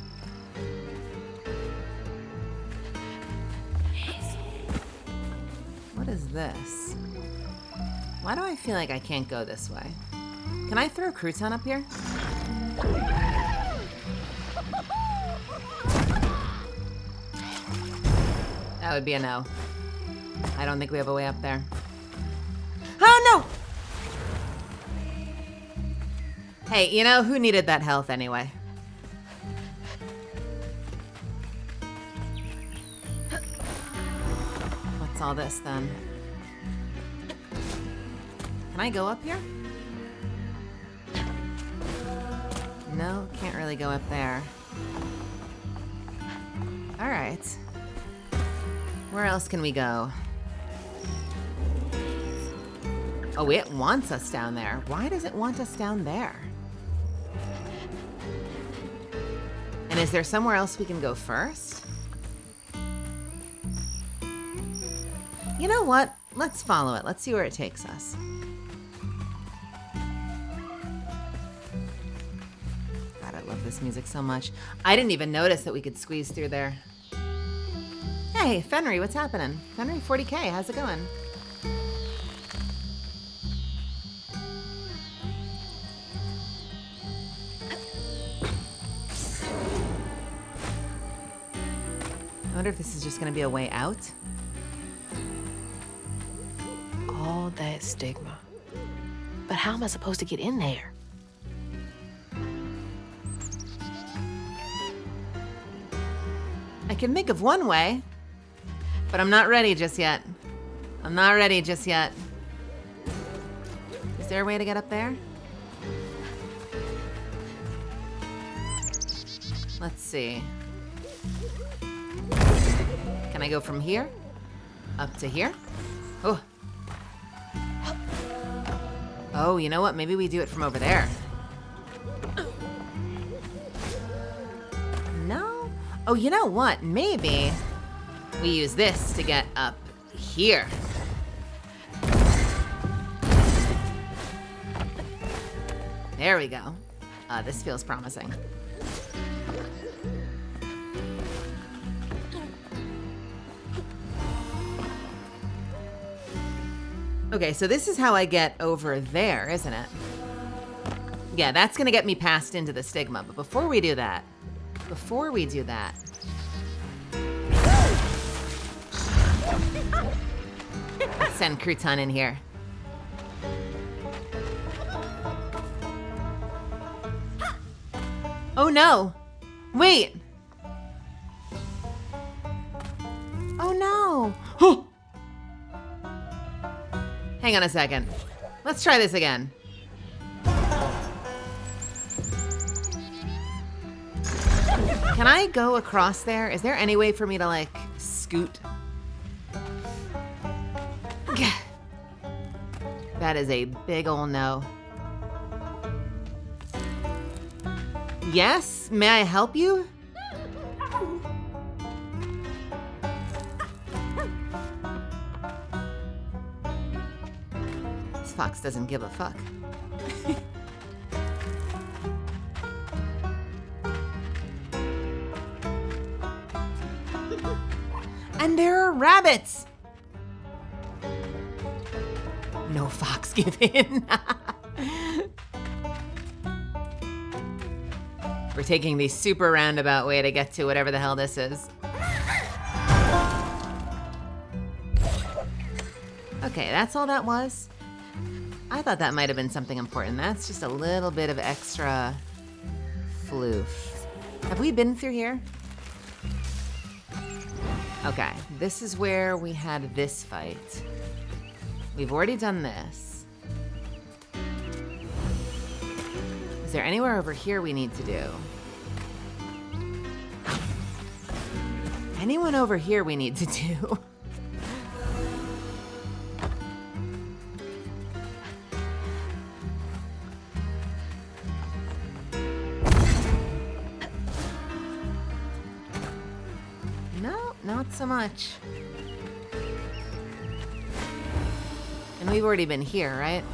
What is this? Why do I feel like I can't go this way? Can I throw crouton up here? That would be a no. I don't think we have a way up there. Oh, no! Hey, you know, who needed that health anyway? What's all this, then? Can I go up here? No, can't really go up there. All right. Where else can we go? Oh, it wants us down there. Why does it want us down there? And is there somewhere else we can go first? You know what? Let's follow it. Let's see where it takes us. God, I love this music so much. I didn't even notice that we could squeeze through there. Hey, Fenry, what's happening? Fenry 40K, how's it going? I wonder if this is just gonna be a way out. All that stigma. But how am I supposed to get in there? I can think of one way, but I'm not ready just yet. I'm not ready just yet. Is there a way to get up there? Let's see. Can I go from here up to here? Oh. Oh, you know what? Maybe we do it from over there. No? Oh, you know what? Maybe we use this to get up here. There we go. This feels promising. Okay, so this is how I get over there, isn't it? Yeah, that's gonna get me past into the stigma, but before we do that, let's send Crouton in here. Oh no! Wait! Oh no! Hang on a second. Let's try this again. Can I go across there? Is there any way for me to, like, scoot? That is a big ol' no. Yes? May I help you? This fox doesn't give a fuck. And there are rabbits! No fox give in. We're taking the super roundabout way to get to whatever the hell this is. Okay, that's all that was. I thought that might have been something important. That's just a little bit of extra floof. Have we been through here? Okay, this is where we had this fight. We've already done this. Is there anywhere over here we need to do? Anyone over here we need to do? No, not so much. And we've already been here, right?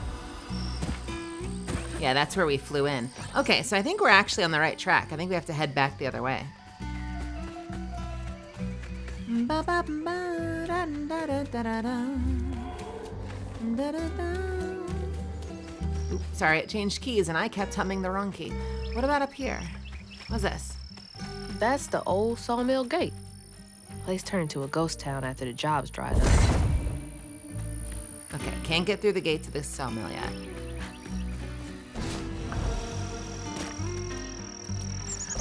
Yeah, that's where we flew in. Okay, so I think we're actually on the right track. I think we have to head back the other way. Oops, sorry, it changed keys and I kept humming the wrong key. What about up here? What's this? That's the old sawmill gate. Place turned into a ghost town after the jobs dried up. Okay, can't get through the gate to this sawmill yet.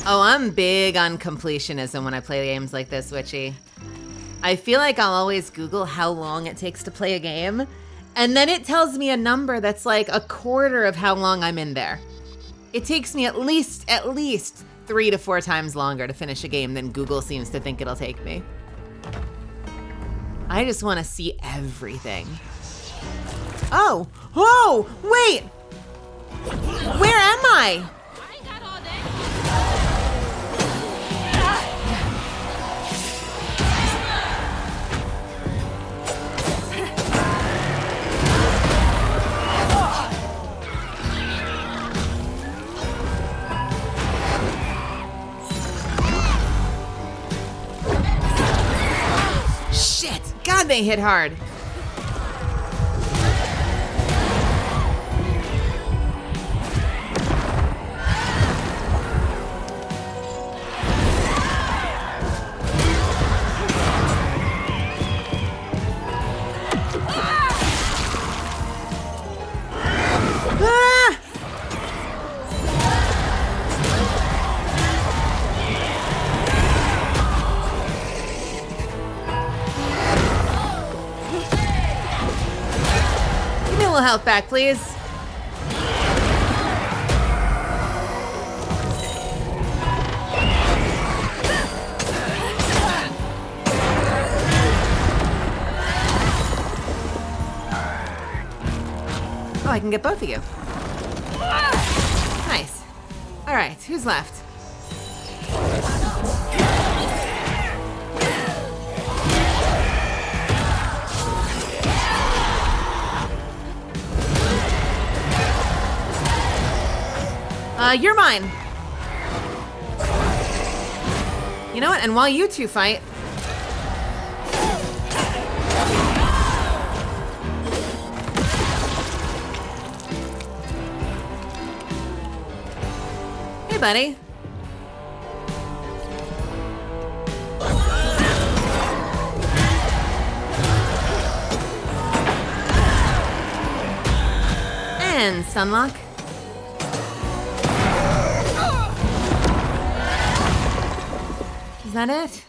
Oh, I'm big on completionism when I play games like this, Witchy. I feel like I'll always Google how long it takes to play a game, and then it tells me a number that's like a quarter of how long I'm in there. It takes me at least 3 to 4 times longer to finish a game than Google seems to think it'll take me. I just want to see everything. Oh, wait! Where am I? Shit! God, they hit hard. Give me a little health back, please. Oh, I can get both of you. Nice. All right, who's left? You're mine. You know what? And while you two fight, hey, buddy. And Sunlock. Is that it?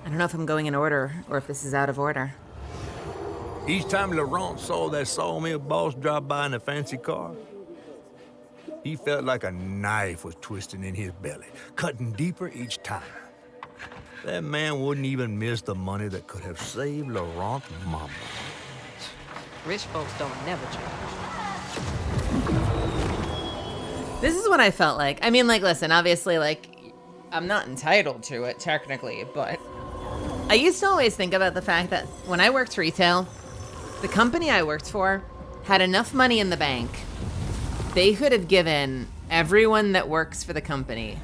I don't know if I'm going in order or if this is out of order. Each time Laurent saw that sawmill boss drive by in a fancy car, he felt like a knife was twisting in his belly, cutting deeper each time. That man wouldn't even miss the money that could have saved Laurent's mama. Rich folks don't never change. This is what I felt like. I mean, like, listen, obviously, like, I'm not entitled to it, technically, but I used to always think about the fact that when I worked retail, the company I worked for had enough money in the bank. They could have given everyone that works for the company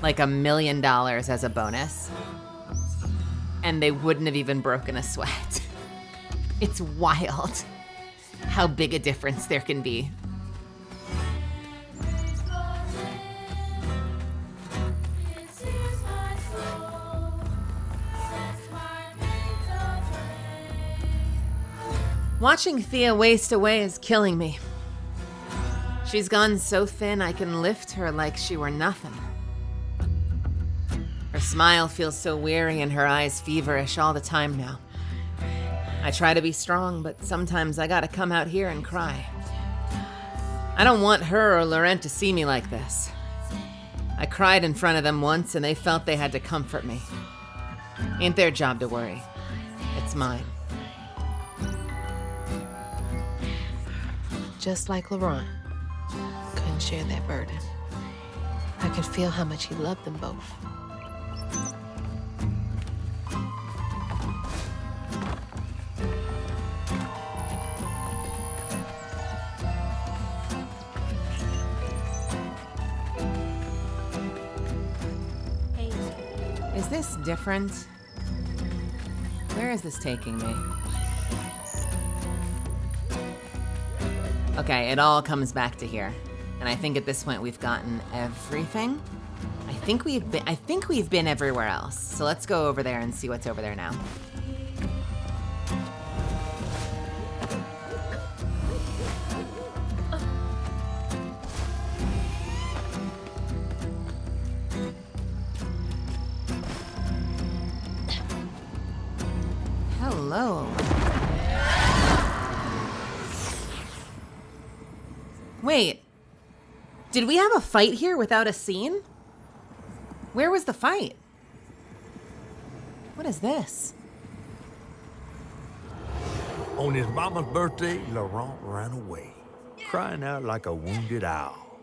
like $1 million as a bonus, and they wouldn't have even broken a sweat. It's wild how big a difference there can be. Watching Thea waste away is killing me. She's gone so thin I can lift her like she were nothing. Her smile feels so weary and her eyes feverish all the time now. I try to be strong, but sometimes I gotta come out here and cry. I don't want her or Laurent to see me like this. I cried in front of them once and they felt they had to comfort me. Ain't their job to worry. It's mine. Just like Laurent couldn't share that burden. I could feel how much he loved them both. Is this different? Where is this taking me? Okay, it all comes back to here. And I think at this point we've gotten everything. I think we've been everywhere else. So let's go over there and see what's over there now. Hello. Wait, did we have a fight here without a scene? Where was the fight? What is this? On his mama's birthday, Laurent ran away, crying out like a wounded owl.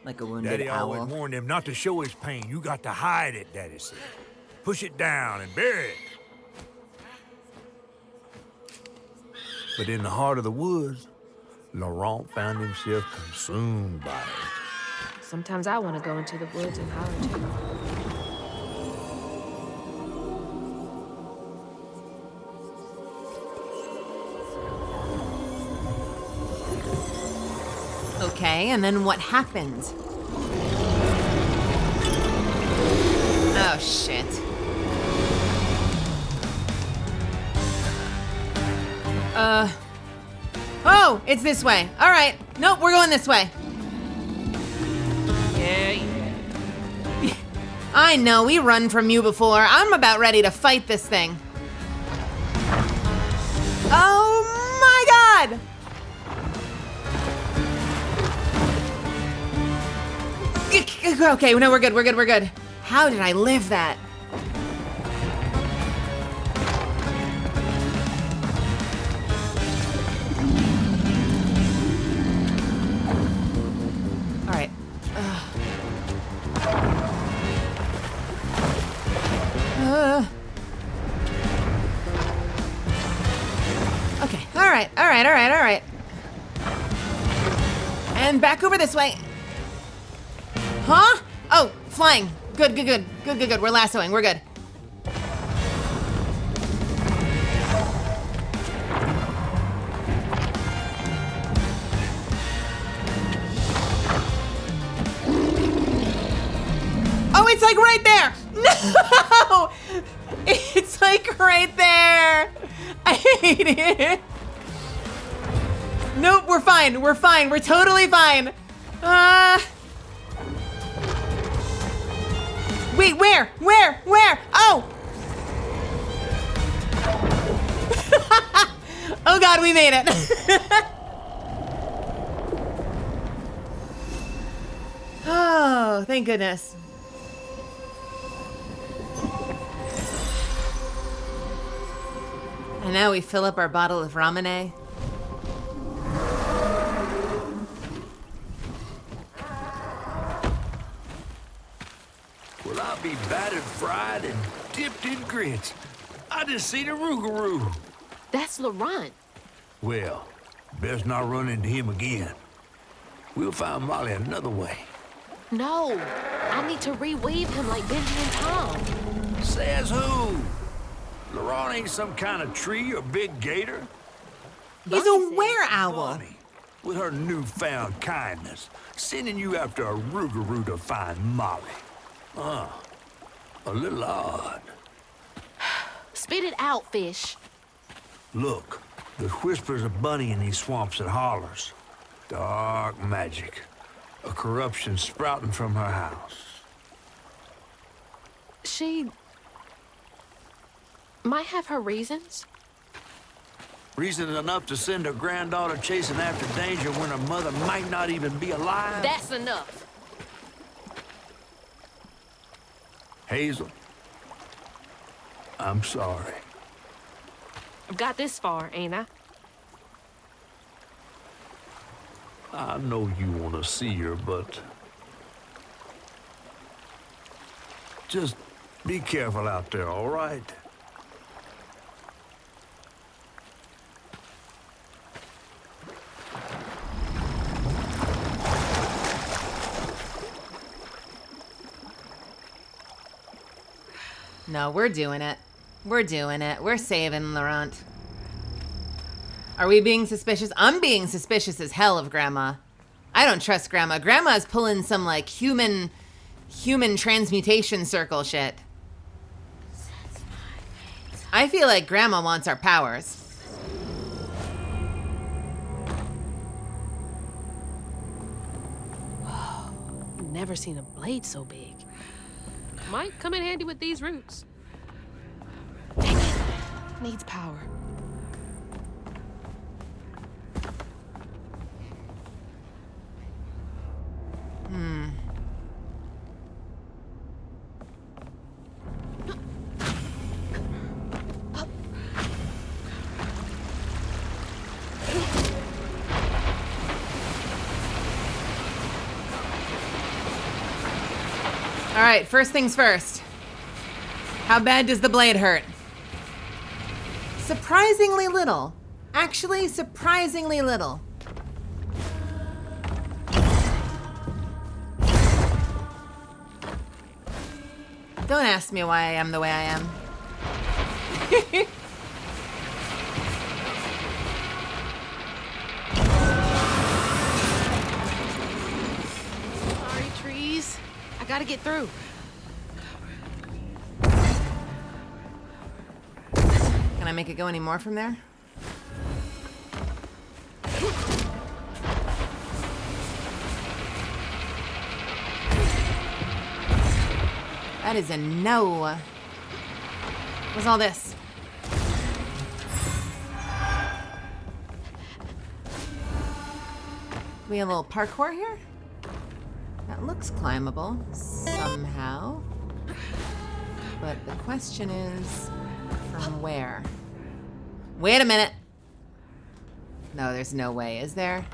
Like a wounded Daddy owl. always warned him not to show his pain. You got to hide it, Daddy said. Push it down and bury it. But in the heart of the woods, Laurent found himself consumed by it. Sometimes I want to go into the woods and holler too. Okay, and then what happened? Oh, shit. Oh, it's this way. All right. Nope, we're going this way. Yeah. I know, we run from you before. I'm about ready to fight this thing. Oh my god! Okay, no, we're good. How did I live that? All right. Okay, all right. And back over this way. Huh? Oh, flying. Good. We're lassoing. We're good. Oh, it's like right there. No! It's like right there. I hate it. Nope, we're fine. We're fine. We're totally fine. Wait, where? Where? Oh! Oh God, we made it. Oh, thank goodness. And now we fill up our bottle of ramen. Well, I'll be battered, fried, and dipped in grits. I just seen a Rougarou. That's Laurent. Well, best not run into him again. We'll find Molly another way. No, I need to reweave him like Benji and Tom. Says who? Laurent ain't some kind of tree or big gator. He's a were-owl. Bunny, with her newfound kindness, sending you after a Rougarou to find Molly. A little odd. Spit it out, fish. Look, there's whispers of Bunny in these swamps and hollers. Dark magic. A corruption sprouting from her house. She might have her reasons. Reason enough to send her granddaughter chasing after danger when her mother might not even be alive? That's enough. Hazel, I'm sorry. I've got this far, ain't I? I know you want to see her, but just be careful out there, all right? No, we're doing it. We're doing it. We're saving Laurent. Are we being suspicious? I'm being suspicious as hell of Grandma. I don't trust Grandma. Grandma's pulling some like human transmutation circle shit. I feel like Grandma wants our powers. Never seen a blade so big. Might come in handy with these roots. Dang it. Needs power. All right, first things first. How bad does the blade hurt? Surprisingly little. Actually, surprisingly little. Don't ask me why I am the way I am. Sorry, trees. I gotta get through. Can I make it go any more from there? That is a no. What's all this? We have a little parkour here? That looks climbable somehow. But the question is, from where? Wait a minute. No, there's no way, is there?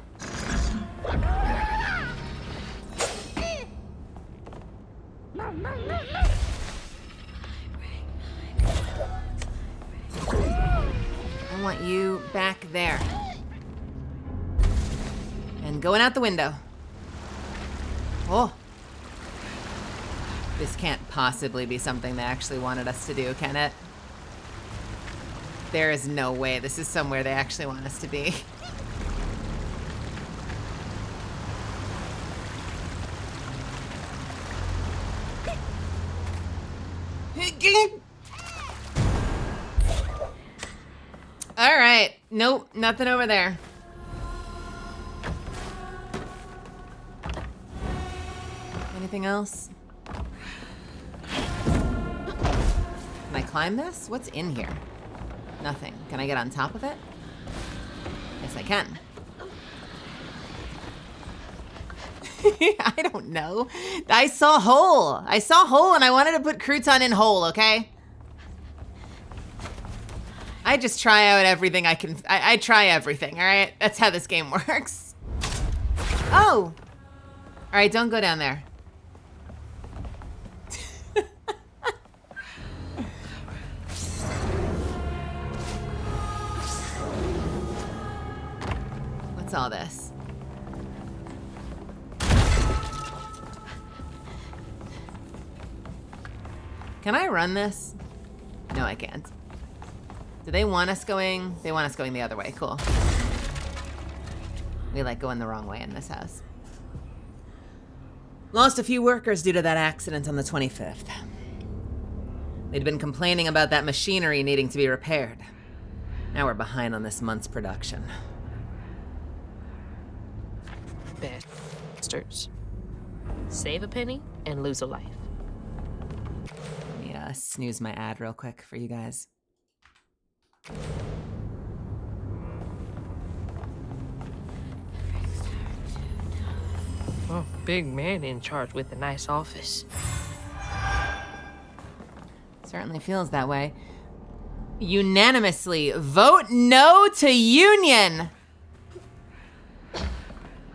I want you back there. And going out the window. Oh. This can't possibly be something they actually wanted us to do, can it? There is no way this is somewhere they actually want us to be. All right. Nope, nothing over there. Anything else? Can I climb this? What's in here? Nothing. Can I get on top of it? Yes, I can. I don't know. I saw hole. I saw hole and I wanted to put crouton in hole, okay? I just try out everything I can. I try everything, all right? That's how this game works. Oh! All right, don't go down there. What's all this? Can I run this? No, I can't. Do they want us going? They want us going the other way. Cool. We like going the wrong way in this house. Lost a few workers due to that accident on the 25th. They'd been complaining about that machinery needing to be repaired. Now we're behind on this month's production. Bastards. Save a penny and lose a life. Let me snooze my ad real quick for you guys. Oh, big man in charge with a nice office. Certainly feels that way. Unanimously vote no to union.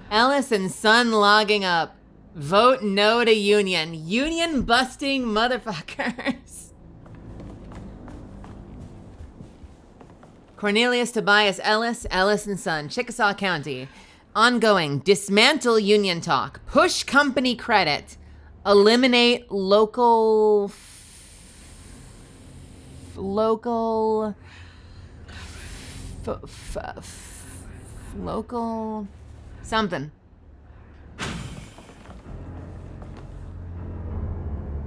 Ellis and Son logging up. Vote no to union. Union busting motherfuckers. Cornelius Tobias Ellis, Ellis and Son, Chickasaw County. Ongoing. Dismantle union talk. Push company credit. Eliminate local something.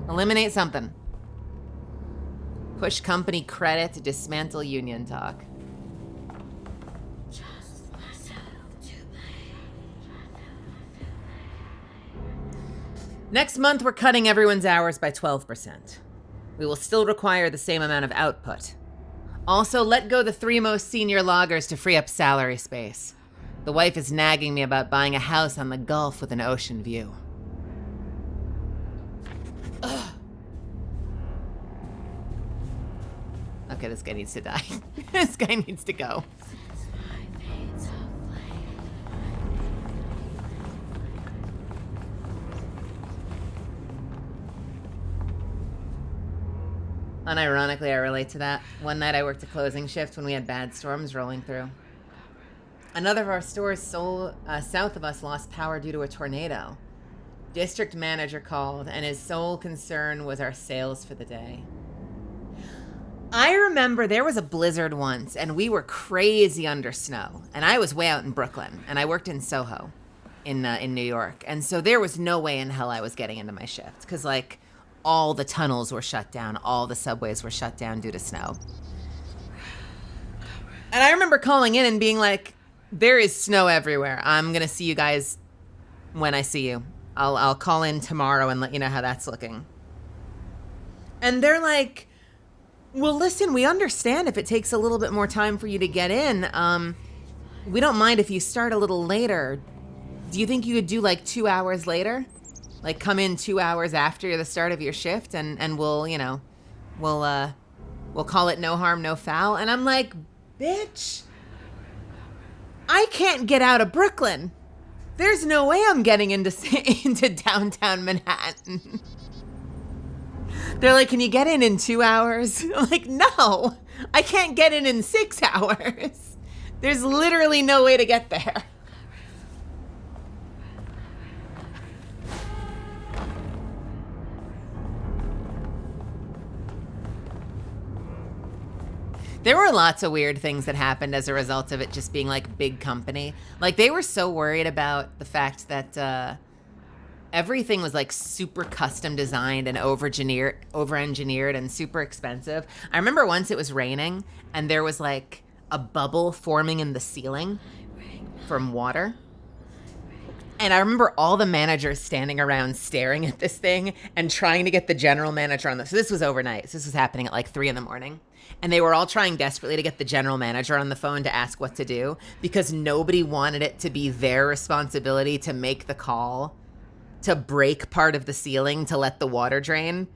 Eliminate something. Push company credit. Dismantle union talk. Next month, we're cutting everyone's hours by 12%. We will still require the same amount of output. Also, let go the 3 most senior loggers to free up salary space. The wife is nagging me about buying a house on the Gulf with an ocean view. Ugh. Okay, this guy needs to die. This guy needs to go. Unironically, I relate to that. One night I worked a closing shift when we had bad storms rolling through. Another of our stores south of us lost power due to a tornado. District manager called, and his sole concern was our sales for the day. I remember there was a blizzard once, and we were crazy under snow. And I was way out in Brooklyn, and I worked in Soho in New York. And so there was no way in hell I was getting into my shift, because, like, all the tunnels were shut down. All the subways were shut down due to snow. And I remember calling in and being like, there is snow everywhere. I'm going to see you guys when I see you. I'll call in tomorrow and let you know how that's looking. And they're like, well, listen, we understand if it takes a little bit more time for you to get in. We don't mind if you start a little later. Do you think you could do like 2 hours later? Like come in 2 hours after the start of your shift and we'll, you know, we'll call it no harm, no foul. And I'm like, bitch, I can't get out of Brooklyn. There's no way I'm getting into downtown Manhattan. They're like, can you get in 2 hours? I'm like, no, I can't get in 6 hours. There's literally no way to get there. There were lots of weird things that happened as a result of it just being like big company. Like they were so worried about the fact that everything was like super custom designed and over-engineered and super expensive. I remember once it was raining and there was like a bubble forming in the ceiling from water. And I remember all the managers standing around staring at this thing and trying to get the general manager on this. So this was overnight. So this was happening at like 3 a.m. And they were all trying desperately to get the general manager on the phone to ask what to do because nobody wanted it to be their responsibility to make the call to break part of the ceiling to let the water drain,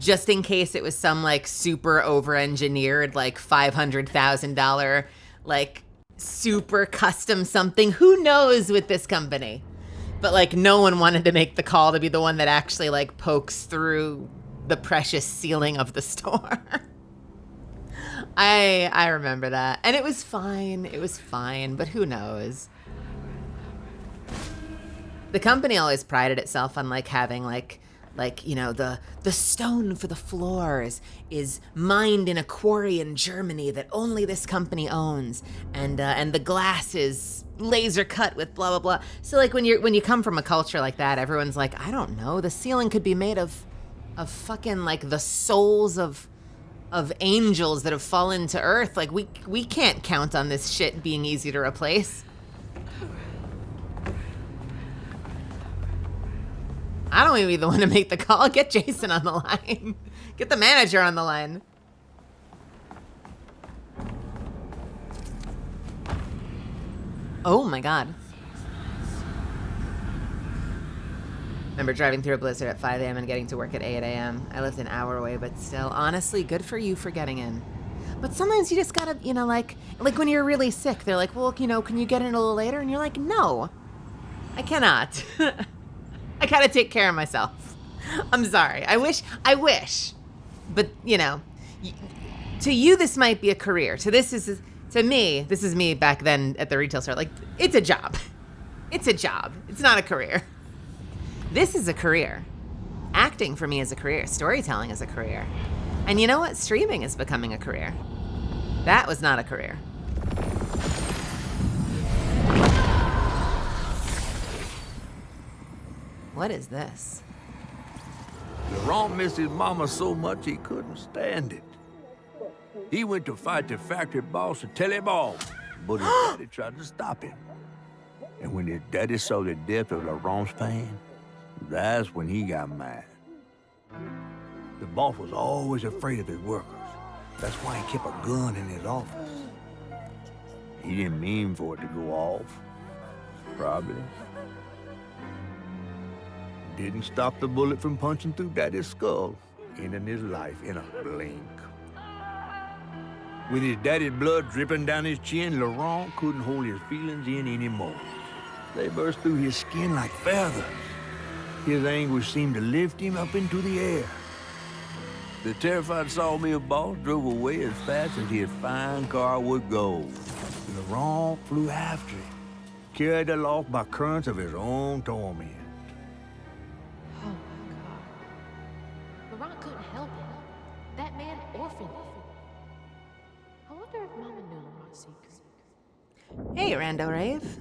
just in case it was some like super over-engineered, like $500,000, like super custom something. Who knows with this company? But like no one wanted to make the call to be the one that actually like pokes through the precious ceiling of the store. I remember that. And it was fine. It was fine, but who knows? The company always prided itself on like having like you know, the stone for the floors is mined in a quarry in Germany that only this company owns, and the glass is laser cut with blah blah blah. So like when you come from a culture like that, everyone's like, I don't know, the ceiling could be made of fucking like the souls of angels that have fallen to earth. Like we can't count on this shit being easy to replace. I don't even be the one to make the call. Get Jason on the line. Get the manager on the line. Oh my God. Remember driving through a blizzard at 5 a.m. and getting to work at 8 a.m. I lived an hour away, but still, honestly, good for you for getting in. But sometimes you just gotta, you know, like when you're really sick, they're like, well, you know, can you get in a little later? And you're like, no, I cannot. I gotta take care of myself. I'm sorry. I wish. But, you know, to you, this might be a career. To me, this is me back then at the retail store. Like, it's a job. It's a job. It's not a career. This is a career. Acting for me is a career. Storytelling is a career. And you know what? Streaming is becoming a career. That was not a career. What is this? Laurent missed his mama so much he couldn't stand it. He went to fight the factory boss to tell him off, but his daddy tried to stop him. And when his daddy saw the death of Laurent's fan, that's when he got mad. The boss was always afraid of his workers. That's why he kept a gun in his office. He didn't mean for it to go off, probably. Didn't stop the bullet from punching through Daddy's skull, ending his life in a blink. With his daddy's blood dripping down his chin, Laurent couldn't hold his feelings in anymore. They burst through his skin like feathers. His anguish seemed to lift him up into the air. The terrified sawmill boss drove away as fast as his fine car would go. Laurent flew after him, carried aloft by currents of his own torment. Oh my God. Laurent couldn't help it. That man orphaned him. I wonder if Mama knew Laurent seeks. Hey, Rando Rave.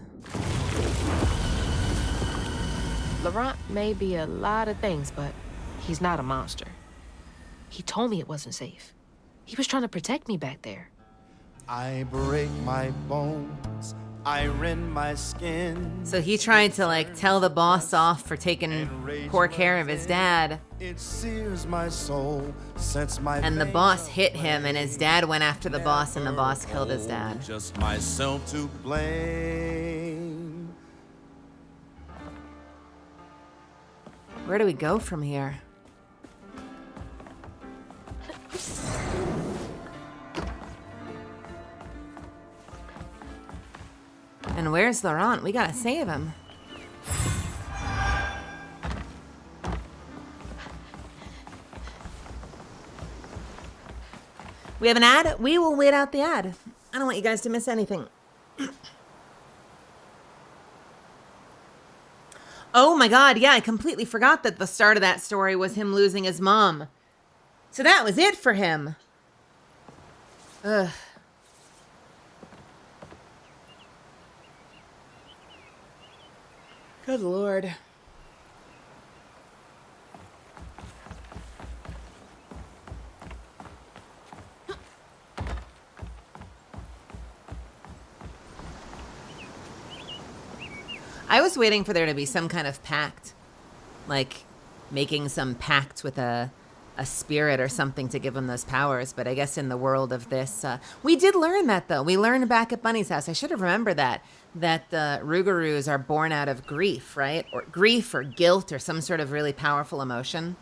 Laurent may be a lot of things, but he's not a monster. He told me it wasn't safe. He was trying to protect me back there. I break my bones, I rend my skin. So he tried to like tell the boss off for taking poor care of his dad. It sears my soul, sets my And the boss hit him, and his dad went after the boss, and the boss killed his dad. Just myself to blame. Where do we go from here? And where's Laurent? We gotta save him. We have an ad? We will wait out the ad. I don't want you guys to miss anything. Oh my God, yeah, I completely forgot that the start of that story was him losing his mom. So that was it for him. Ugh. Good Lord. I was waiting for there to be some kind of pact, like making some pact with a spirit or something to give him those powers. But I guess in the world of this, we did learn that, though. We learned back at Bunny's house. I should have remembered that the Rougarous are born out of grief, right? Or grief or guilt or some sort of really powerful emotion.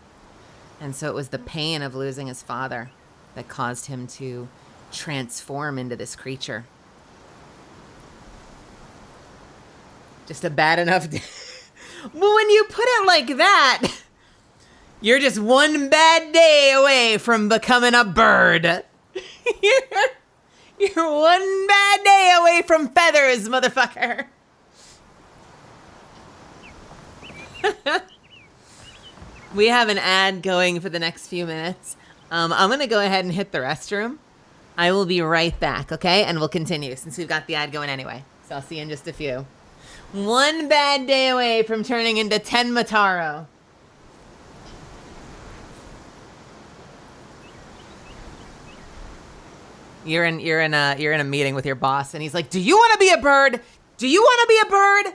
And so it was the pain of losing his father that caused him to transform into this creature. Just a bad enough... Well, when you put it like that, you're just one bad day away from becoming a bird. You're one bad day away from feathers, motherfucker. We have an ad going for the next few minutes. I'm going to go ahead and hit the restroom. I will be right back, okay? And we'll continue since we've got the ad going anyway. So I'll see you in just a few. One bad day away from turning into Ten Mataro. You're in a meeting with your boss, and he's like, "Do you want to be a bird? Do you want to be a bird?"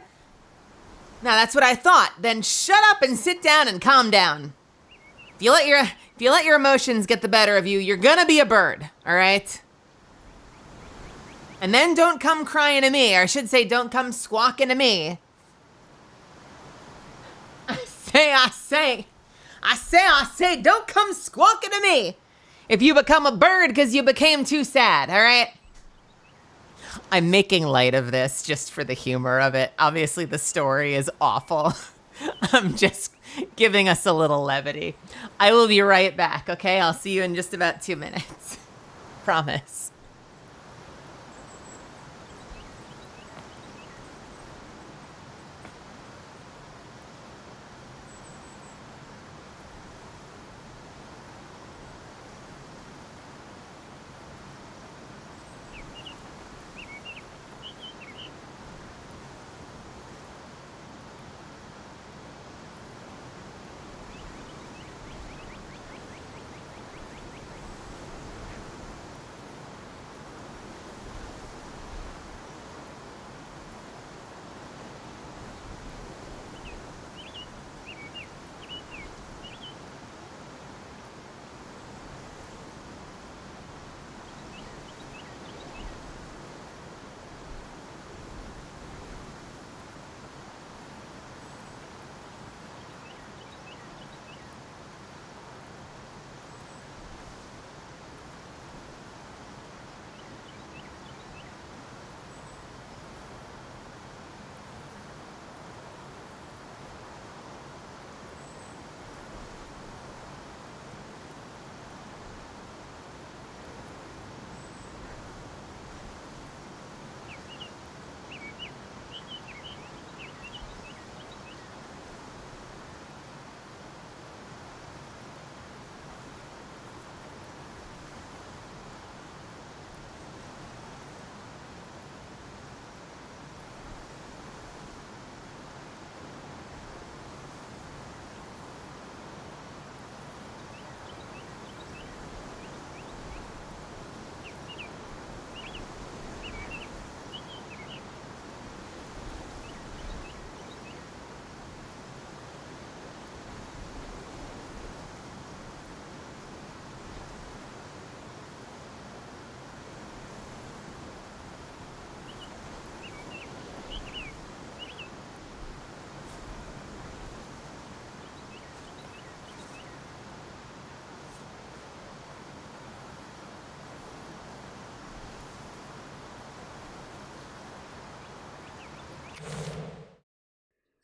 Now that's what I thought. Then shut up and sit down and calm down. If you let your emotions get the better of you, you're gonna be a bird, all right? And then don't come crying to me, or I should say, don't come squawking to me. I say, don't come squawking to me if you become a bird because you became too sad, all right? I'm making light of this just for the humor of it. Obviously, the story is awful. I'm just giving us a little levity. I will be right back, okay? I'll see you in just about 2 minutes. Promise.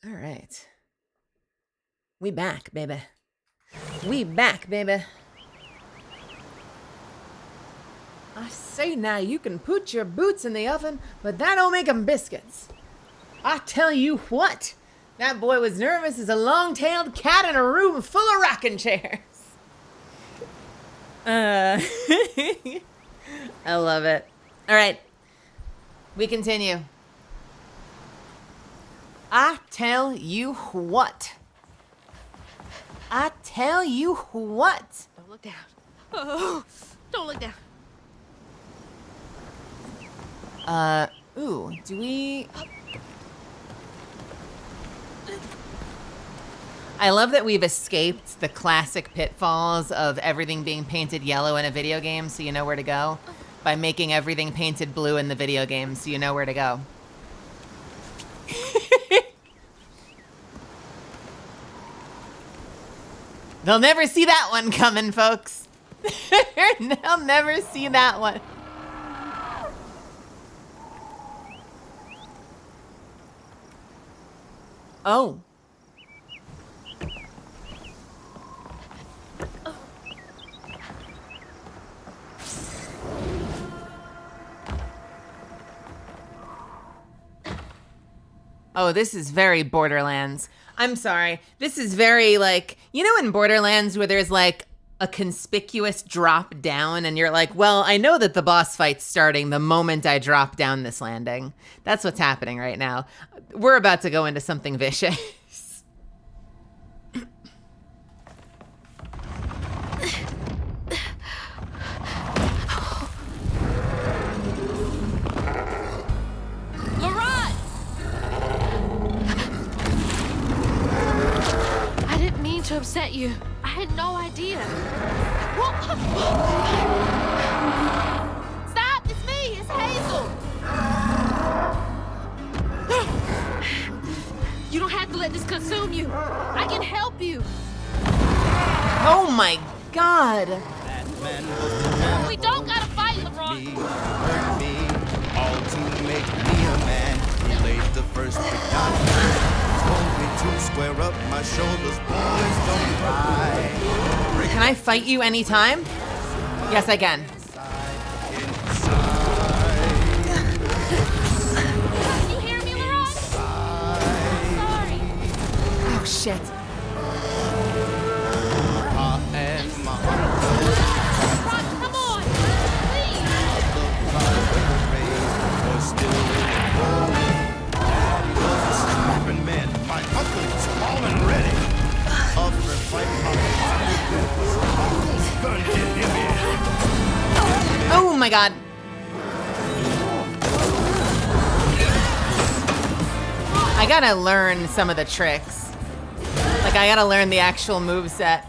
All right. We back, baby. We back, baby. I say now, you can put your boots in the oven, but that don't make 'em biscuits. I tell you what, that boy was nervous as a long-tailed cat in a room full of rocking chairs. I love it. All right, we continue. I tell you what. I tell you what. Don't look down. Oh, don't look down. Ooh, do we... I love that we've escaped the classic pitfalls of everything being painted yellow in a video game so you know where to go, by making everything painted blue in the video game so you know where to go. They'll never see that one coming, folks. They'll never see that one. Oh. Oh, this is very Borderlands. I'm sorry. This is very like, you know in Borderlands where there's like a conspicuous drop down and you're like, well, I know that the boss fight's starting the moment I drop down this landing. That's what's happening right now. We're about to go into something vicious. To upset you. I had no idea. Stop! It's me! It's Hazel! You don't have to let this consume you. I can help you. Oh my God! We don't gotta fight, LeBron. All to make me a man. He laid the first brick down. Told me to square up my shoulders, boys, don't cry. Can I fight you anytime? Yes, I can. You hear me, Leroy? Sorry. Oh, shit. Rock, come on. My uncle was all and ready. After fighting Oh my God. I gotta learn some of the tricks. Like I gotta learn the actual moveset.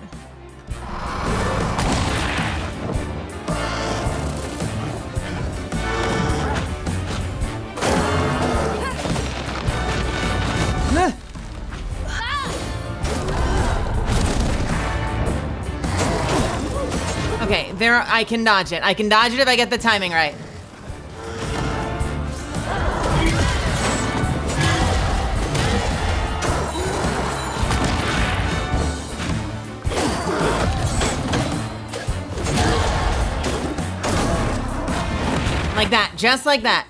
Okay, there I can dodge it. I can dodge it if I get the timing right. Like that, just like that.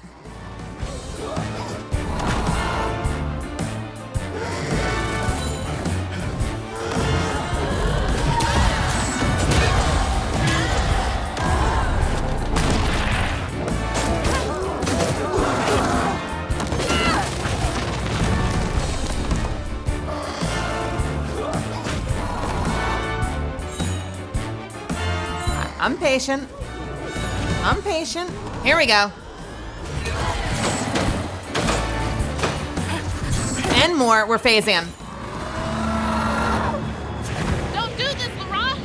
I'm patient. I'm patient. Here we go. And more. We're phasing. Don't do this, Leroy.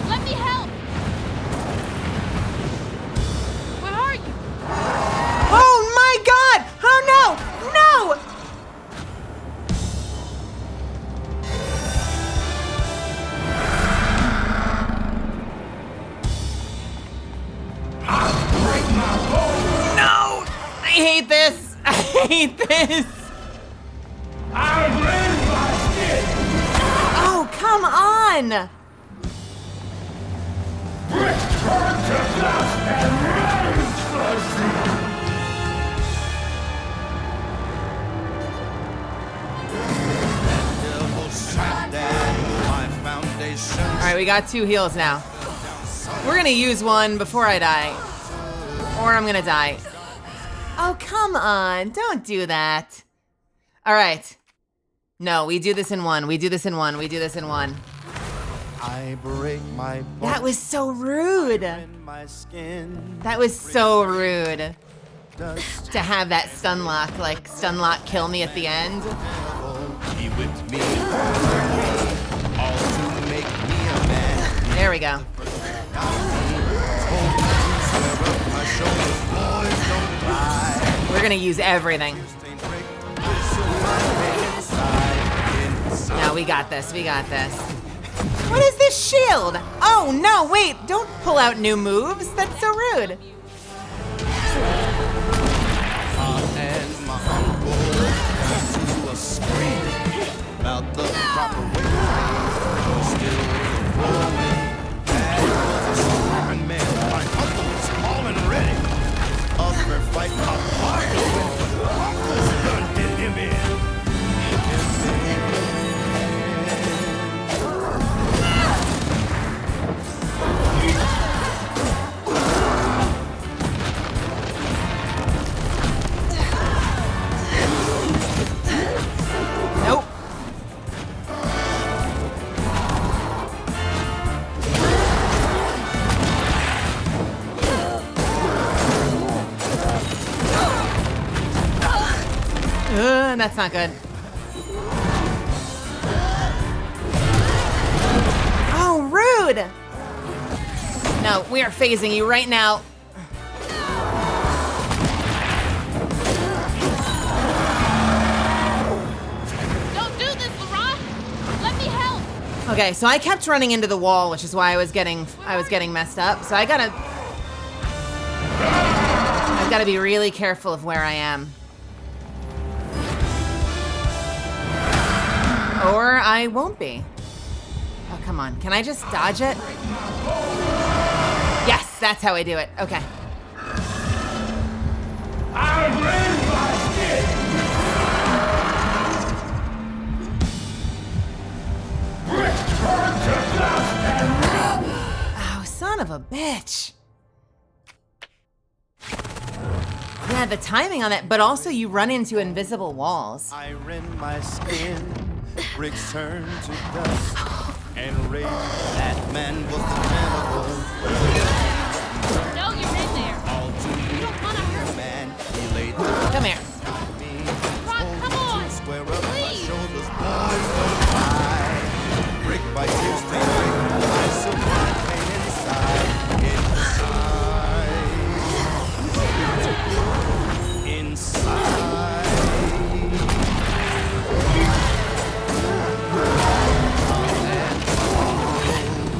Let me help. Where are you? Oh my God! Oh no! No! No! I hate this! I hate this! Oh, come on! Alright, we got 2 heals now. We're gonna use one before I die. Or I'm gonna die. Oh, come on. Don't do that. Alright. No, we do this in one. We do this in one. We do this in one. I break my bones. That was so rude. My skin. That was so rude. To have that stun lock kill me at the end. He whipped me. There we go. We're gonna use everything. No, we got this. We got this. What is this shield? Oh no, wait, don't pull out new moves. That's so rude. And my uncle to a scream about the proper way was still rolling. That was a screaming man. My uncle was calling ready. Up for fight, my partner when uncle's gun did him in. Nope. That's not good. Oh, rude! No, we are phasing you right now. Don't do this, Laurent! Let me help! Okay, so I kept running into the wall, which is why I was getting messed up. So I've gotta be really careful of where I am. Or I won't be. Oh, come on. Can I just dodge it? Yes, that's how I do it. Okay. Oh, son of a bitch. Yeah, the timing on that, but also you run into invisible walls. I rend my skin, bricks turn to dust, and rage. That man was the general. No, you're in there. All too You don't wanna hurt me. man, he laid the Come here. me. Ron, come on. Square up my Please. shoulders, boys don't cry. Brick by tear stained brick, I survive pain inside.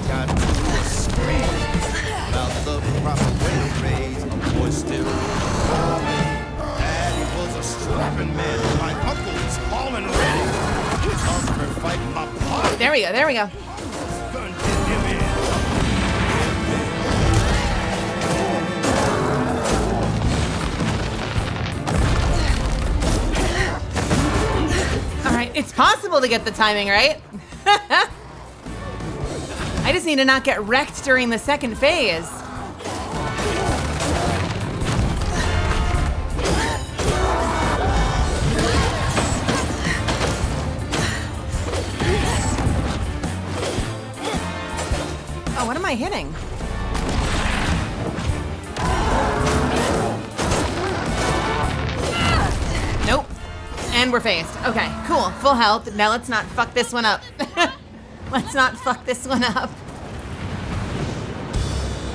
Got to scream about the proper way to raise a boy still falling. Daddy was a strapping man. My uncle was falling ready. Up for fight my part. There we go, there we go. Gun did him in. All right, it's possible to get the timing right. I just need to not get wrecked during the second phase. Oh, what am I hitting? Nope. And we're phased. Okay, cool. Full health. Now let's not fuck this one up. Let's not fuck this one up.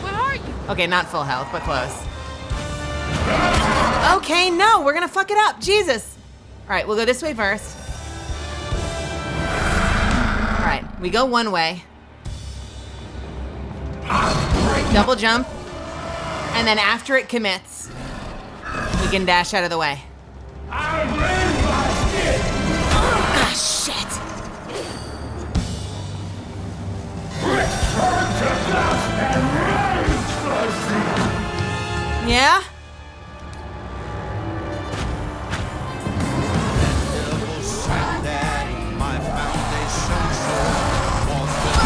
Where are you? Okay, not full health, but close. Okay, no, we're gonna fuck it up. Jesus. All right, we'll go this way first. All right, we go one way. Double jump. And then after it commits, we can dash out of the way. Ah, shit. Yeah?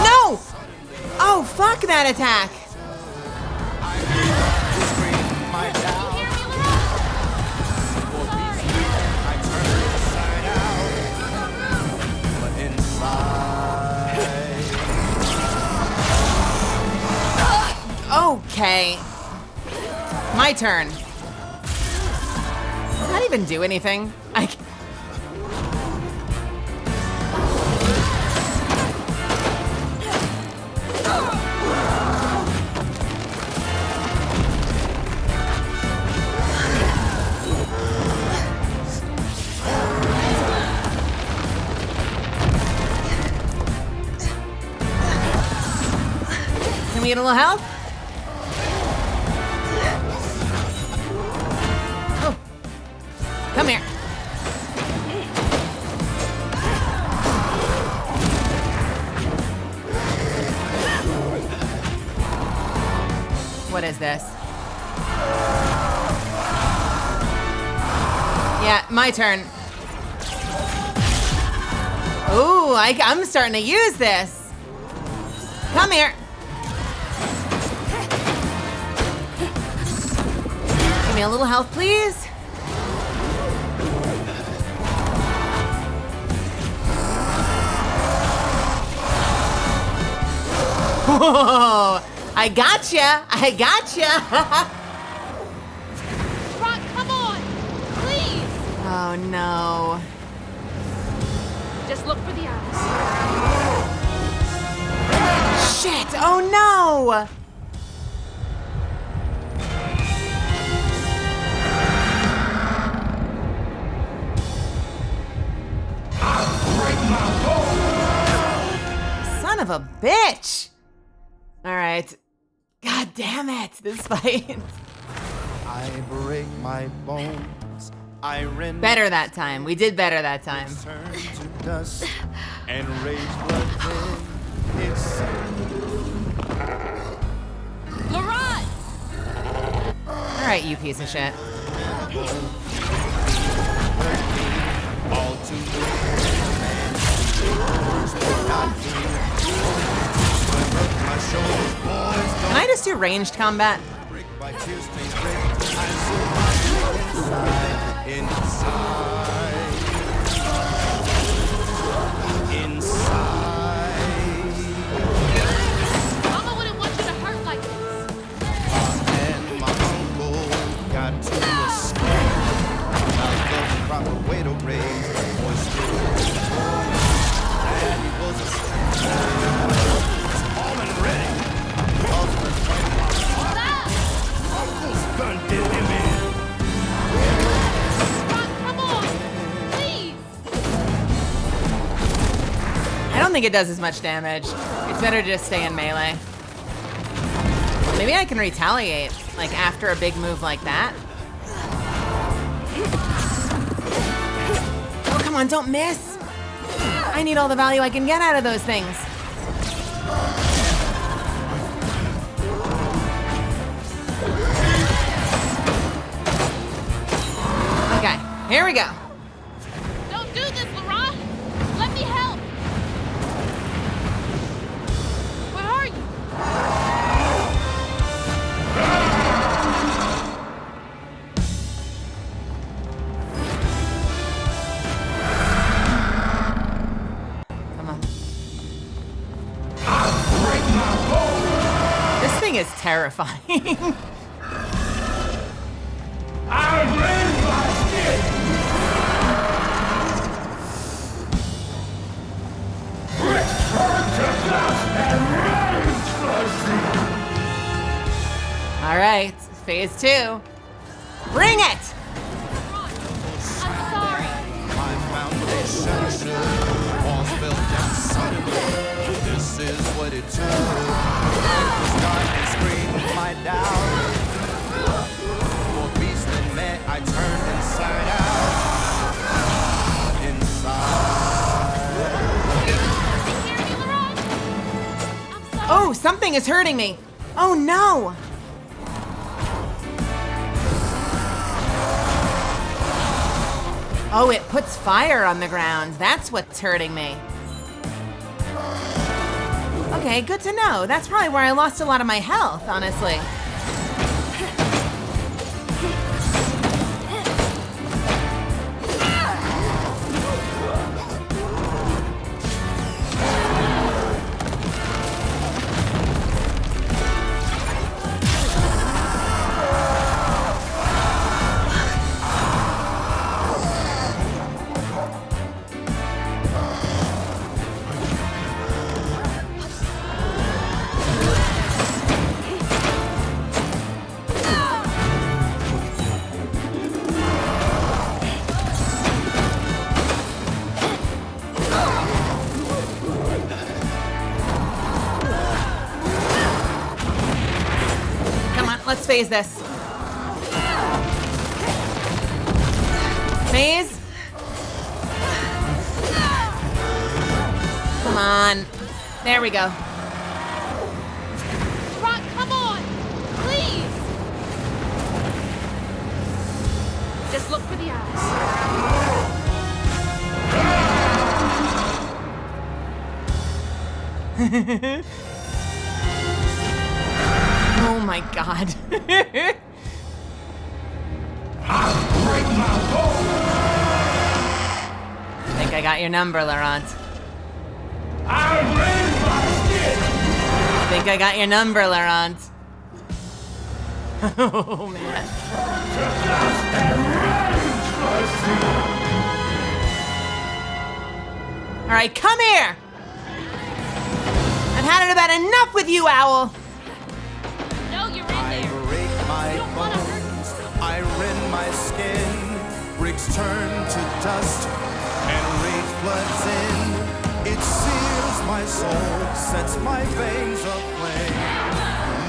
No! Oh, fuck that attack. Okay. My turn. Does that even do anything? Can we get a little help? Oh. Come here. What is this? Yeah, my turn. Ooh, I'm starting to use this. Come here. Give me a little health, please. Whoa, I gotcha. I gotcha. Rock, come on! Please! Oh no. Just look for the eyes. Shit, oh no! Son of a bitch! Alright. God damn it, this fight. I break my bones. I rend. Better that time. We did better that time. Turn to dust and rage blood inside. Laurent! Alright, you piece of shit. All too Can I just do ranged combat? break by tears stains break. I survive inside. Mama wouldn't want you to hurt like this. And my uncle got to escape. Not the proper way to raise boys and he was a arm and ready. Husband's fighting. Uncle's gun did him in. Rock, come on! Please! I don't think it does as much damage. It's better to just stay in melee. Maybe I can retaliate, like after a big move like that. Oh, come on, don't miss. I need all the value I can get out of those things. Okay, here we go. Don't do this, Laurent! Let me help! Where are you? Come on. This thing is terrifying. All right, phase 2. Bring it! I'm sorry. My foundation shook. Walls fell down suddenly. This is what it took. Uncle's dark and screamed my doubt. For beast and man, I turned inside out. Inside. Oh, something is hurting me. Oh no! Oh, it puts fire on the ground. That's what's hurting me. Okay, good to know. That's probably where I lost a lot of my health, honestly. Let's phase this. Phase? Come on. There we go. Rock, come on! Please! Just look for the eyes. Oh my god. Think I got your number, Laurent. Think I got your number, Laurent. Oh man. All right, come here. I've had it about enough with you, Owl. No, you're in there. I break my You don't wanna hurt bones, I rend my skin, bricks turn to dust, and rage floods in. It sears my soul, sets my veins aflame.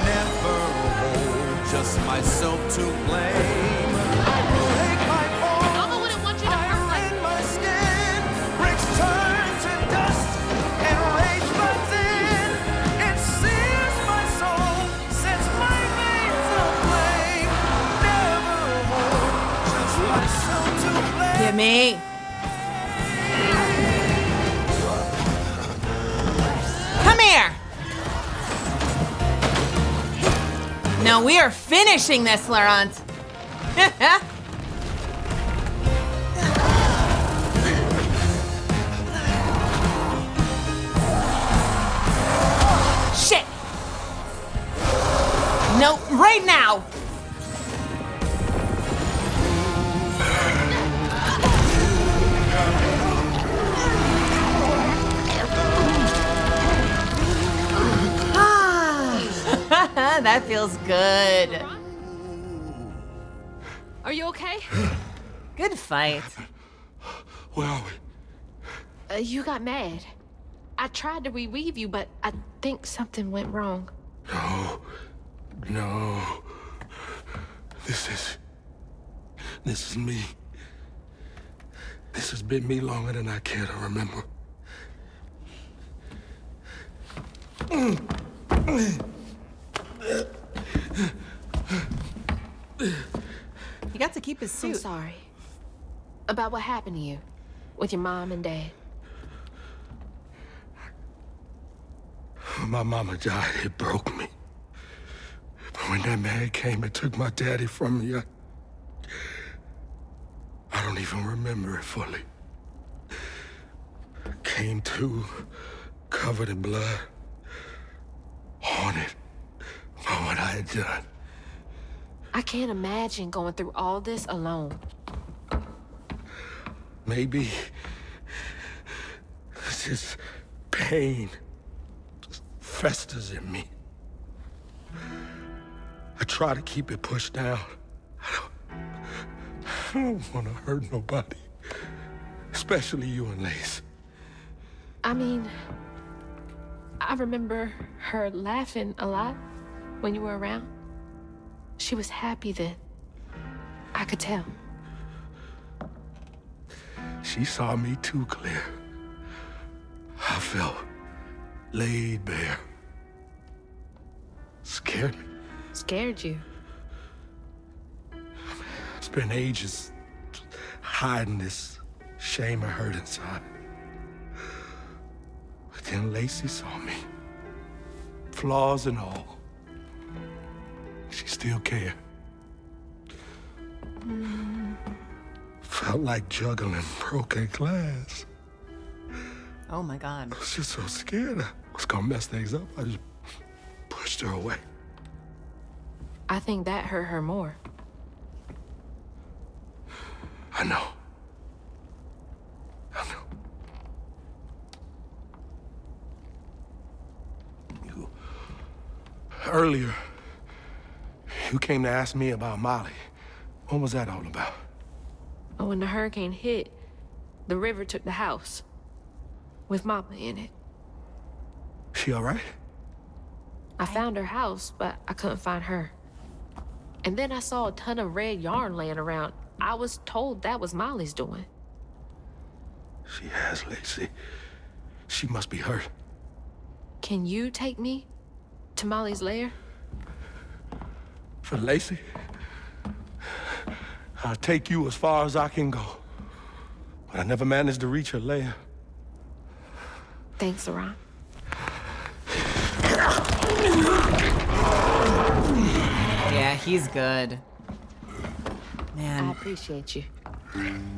Never hold just myself to blame. I break my bones, Mama wouldn't want you to hurt like rend my skin, bricks turn to dust, and rage floods in. It sears my soul, sets my veins aflame. Never hold just myself to blame. Give me. Come here. No, we are finishing this, Laurent. Shit. No, right now. That feels good. Are you okay? Good fight. Where are we? You got mad. I tried to reweave you, but I think something went wrong. No. This is me. This has been me longer than I care to remember. He got to keep his I'm suit. sorry. About what happened to you with your mom and dad. My mama died, it broke me. But when that man came and took my daddy from me, I don't even remember it fully. Came to, covered in blood, haunted by what I had done. I can't imagine going through all this alone. Maybe this pain just festers in me. I try to keep it pushed down. I don't want to hurt nobody, especially you and Lace. I mean, I remember her laughing a lot when you were around. She was happy then. I could tell. She saw me too clear. I felt laid bare. Scared me. Scared you. Spent ages hiding this shame and hurt inside. But then Lacey saw me, flaws and all. She still cared. Felt like juggling broken glass. Oh my god. I was just so scared I was gonna mess things up. I just pushed her away. I think that hurt her more. I know. I know. Earlier, you came to ask me about Molly. What was that all about? But when the hurricane hit, the river took the house with Mama in it. She all right? I found her house, but I couldn't find her. And then I saw a ton of red yarn laying around. I was told that was Molly's doing. She has, Lacey. She must be hurt. Can you take me to Molly's lair? For Lacey, I'll take you as far as I can go. But I never managed to reach her lair. Thanks, Saran. Yeah, he's good. I Man, appreciate you.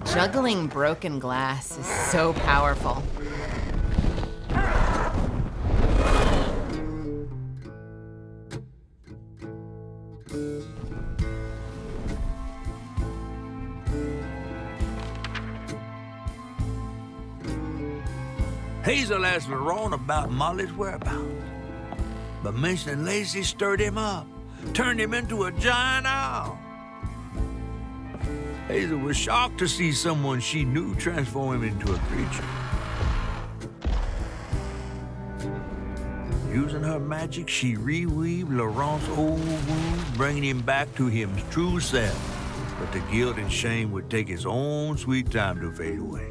juggling broken glass is so powerful. Hazel asked Laurent about Molly's whereabouts. But mentioning Lacey stirred him up, turned him into a giant owl. Hazel was shocked to see someone she knew transform him into a creature. Using her magic, she reweaved Laurent's old wounds, bringing him back to his true self. But the guilt and shame would take its own sweet time to fade away.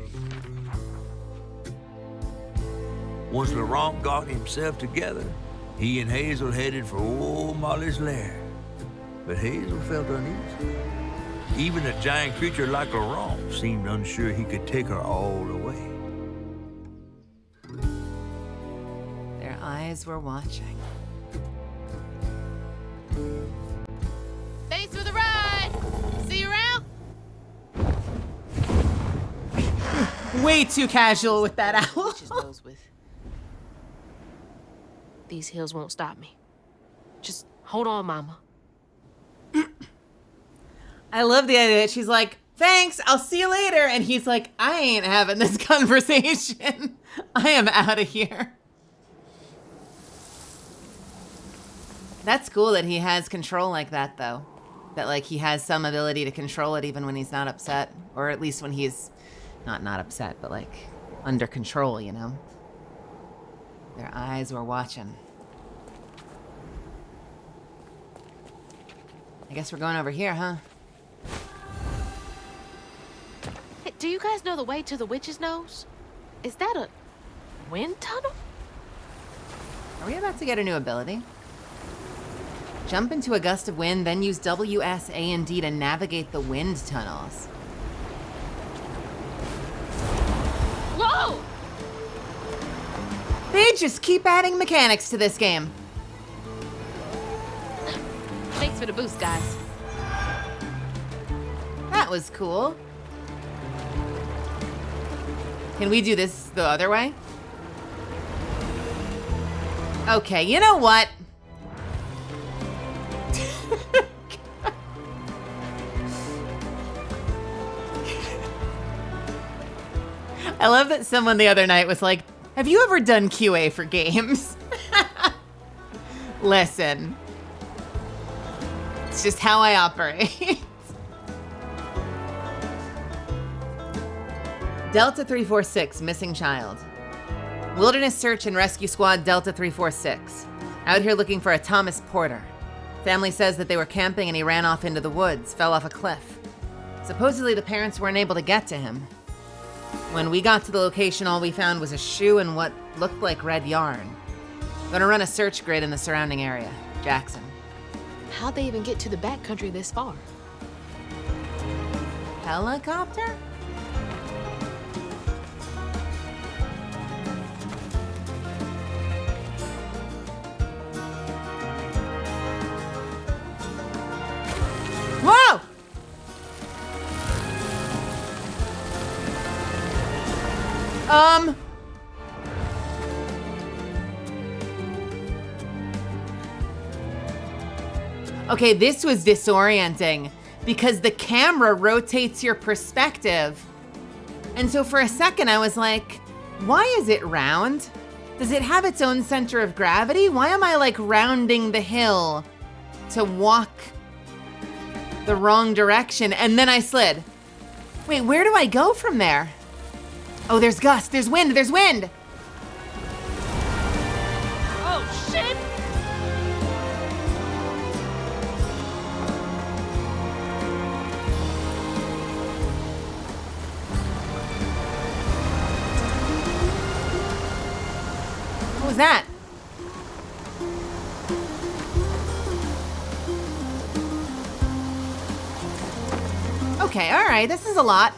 Once Laurent got himself together, he and Hazel headed for old Molly's lair. But Hazel felt uneasy. Even a giant creature like Laurent seemed unsure he could take her all the way. Their eyes were watching. Thanks for the ride. See you around. Way too casual with that owl. Witches knows with. These hills won't stop me. Just hold on, Mama. I love the idea that she's like, thanks, I'll see you later. And he's like, I ain't having this conversation. I am out of here. That's cool that he has control like that, though. That, like, he has some ability to control it even when he's not upset. Or at least when he's not upset, but, like, under control, you know? Their eyes were watching. I guess we're going over here, huh? Hey, do you guys know the way to the witch's nose? Is that a wind tunnel? Are we about to get a new ability? Jump into a gust of wind, then use W, S, A, and D to navigate the wind tunnels. Whoa! They just keep adding mechanics to this game. Thanks for the boost, guys. That was cool. Can we do this the other way? Okay, you know what? I love that someone the other night was like, have you ever done QA for games? Listen. It's just how I operate. Delta 346, missing child. Wilderness Search and Rescue Squad Delta 346. Out here looking for a Thomas Porter. Family says that they were camping and he ran off into the woods, fell off a cliff. Supposedly the parents weren't able to get to him. When we got to the location, all we found was a shoe and what looked like red yarn. Gonna run a search grid in the surrounding area. Jackson. How'd they even get to the backcountry this far? Helicopter? Whoa! Okay, this was disorienting because the camera rotates your perspective. And so for a second I was like, why is it round? Does it have its own center of gravity? Why am I like rounding the hill to walk the wrong direction? And then I slid. Wait, where do I go from there? Oh, there's gust, there's wind, there's wind. Oh, shit! that? Okay, alright, this is a lot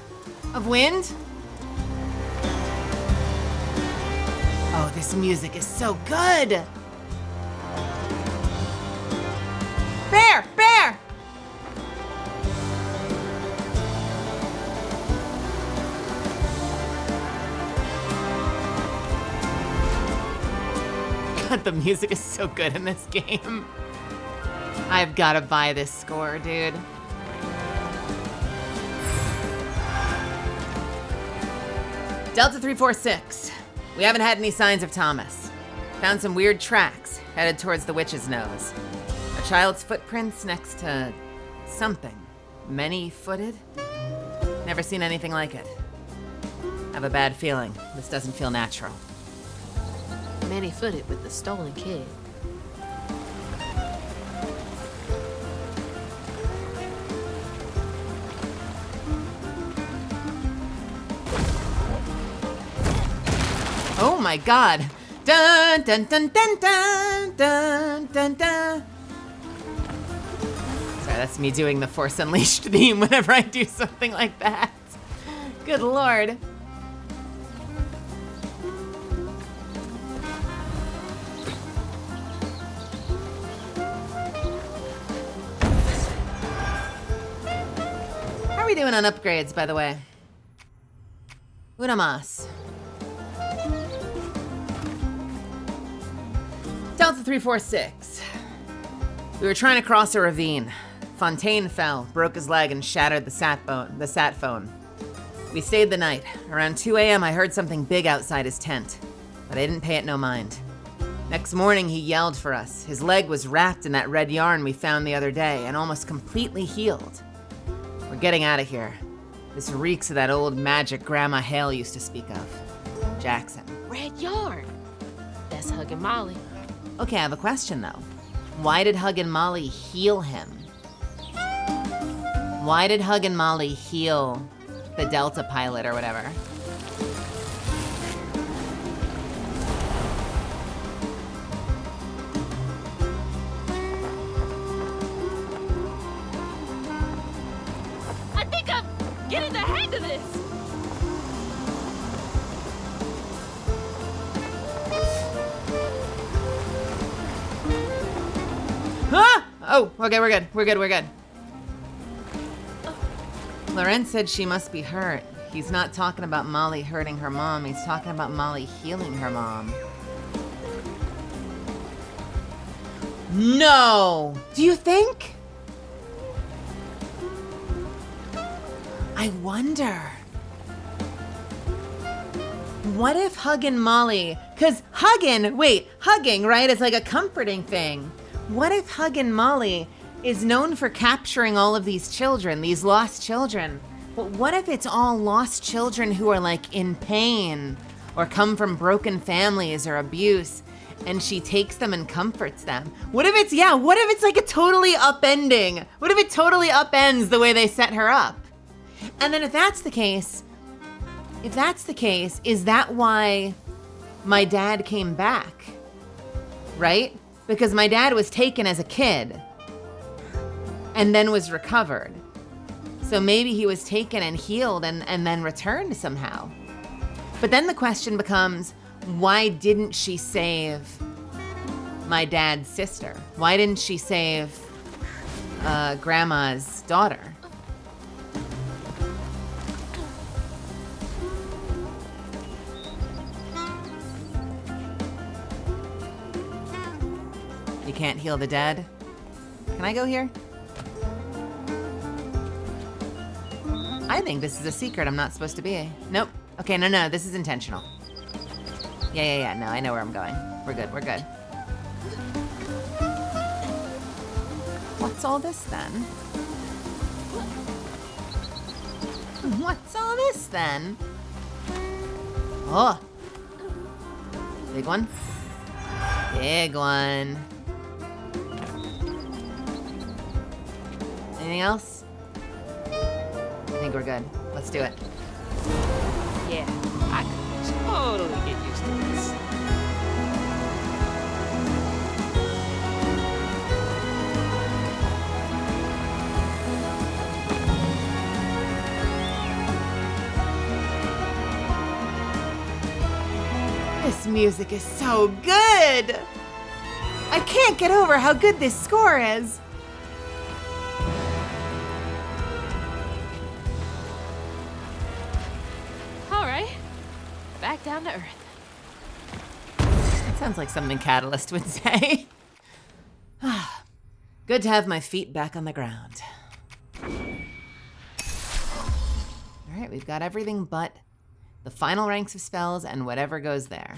of wind. Oh, this music is so good! Bear! Bear! God, the music is so good in this game. I've gotta buy this score, dude. Delta 346. We haven't had any signs of Thomas. Found some weird tracks headed towards the witch's nose. A child's footprints next to something. Many-footed? Never seen anything like it. Have a bad feeling. This doesn't feel natural. Many-footed with the stolen kid. Oh my god. Dun dun dun dun dun dun dun dun. Sorry, that's me doing the Force Unleashed theme whenever I do something like that. Good lord. How are we doing on upgrades, by the way? Una mas. Delta 346. We were trying to cross a ravine. Fontaine fell, broke his leg, and shattered the sat phone. We stayed the night. Around 2 a.m., I heard something big outside his tent, but I didn't pay it no mind. Next morning, he yelled for us. His leg was wrapped in that red yarn we found the other day and almost completely healed. We're getting out of here. This reeks of that old magic Grandma Hale used to speak of. Jackson. Red yarn. That's Huggin' Molly. Okay, I have a question though. Why did Huggin' Molly heal him? Why did Huggin' Molly heal the Delta pilot or whatever? I think I'm getting the hang of this. Ah! Oh, okay, we're good. We're good. Lorenz said she must be hurt. He's not talking about Molly hurting her mom. He's talking about Molly healing her mom. No! Do you think? I wonder. What if Huggin' Molly, cause hugging, right, is like a comforting thing. What if Huggin' Molly is known for capturing all of these children, these lost children? But what if it's all lost children who are like in pain or come from broken families or abuse, and she takes them and comforts them? What if it's like a totally upending? What if it totally upends the way they set her up? And then if that's the case, is that why my dad came back? Right? Because my dad was taken as a kid and then was recovered. So maybe he was taken and healed and then returned somehow. But then the question becomes, why didn't she save my dad's sister? Why didn't she save Grandma's daughter? You can't heal the dead? Can I go here? I think this is a secret I'm not supposed to be. Nope. Okay, no, this is intentional. Yeah, no, I know where I'm going. We're good. What's all this then? What's all this then? Oh. Big one. Big one. Anything else? I think we're good. Let's do it. Yeah, I could totally get used to this. This music is so good! I can't get over how good this score is. All right, back down to earth. That sounds like something Catalyst would say. Good to have my feet back on the ground. All right, we've got everything but the final ranks of spells and whatever goes there.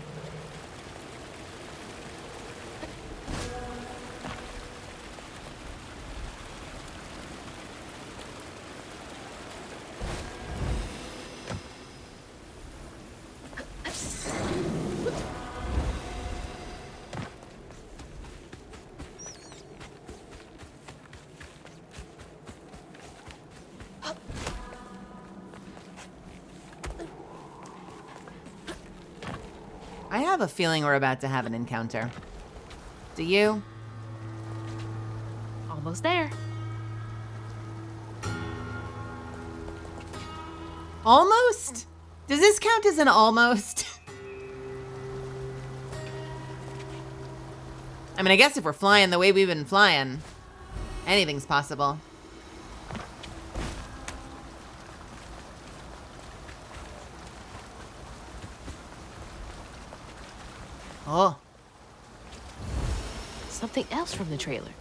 I have a feeling we're about to have an encounter. Do you? Almost there. Almost? Does this count as an almost? I mean, I guess if we're flying the way we've been flying, anything's possible. Oh. Something else from the trailer.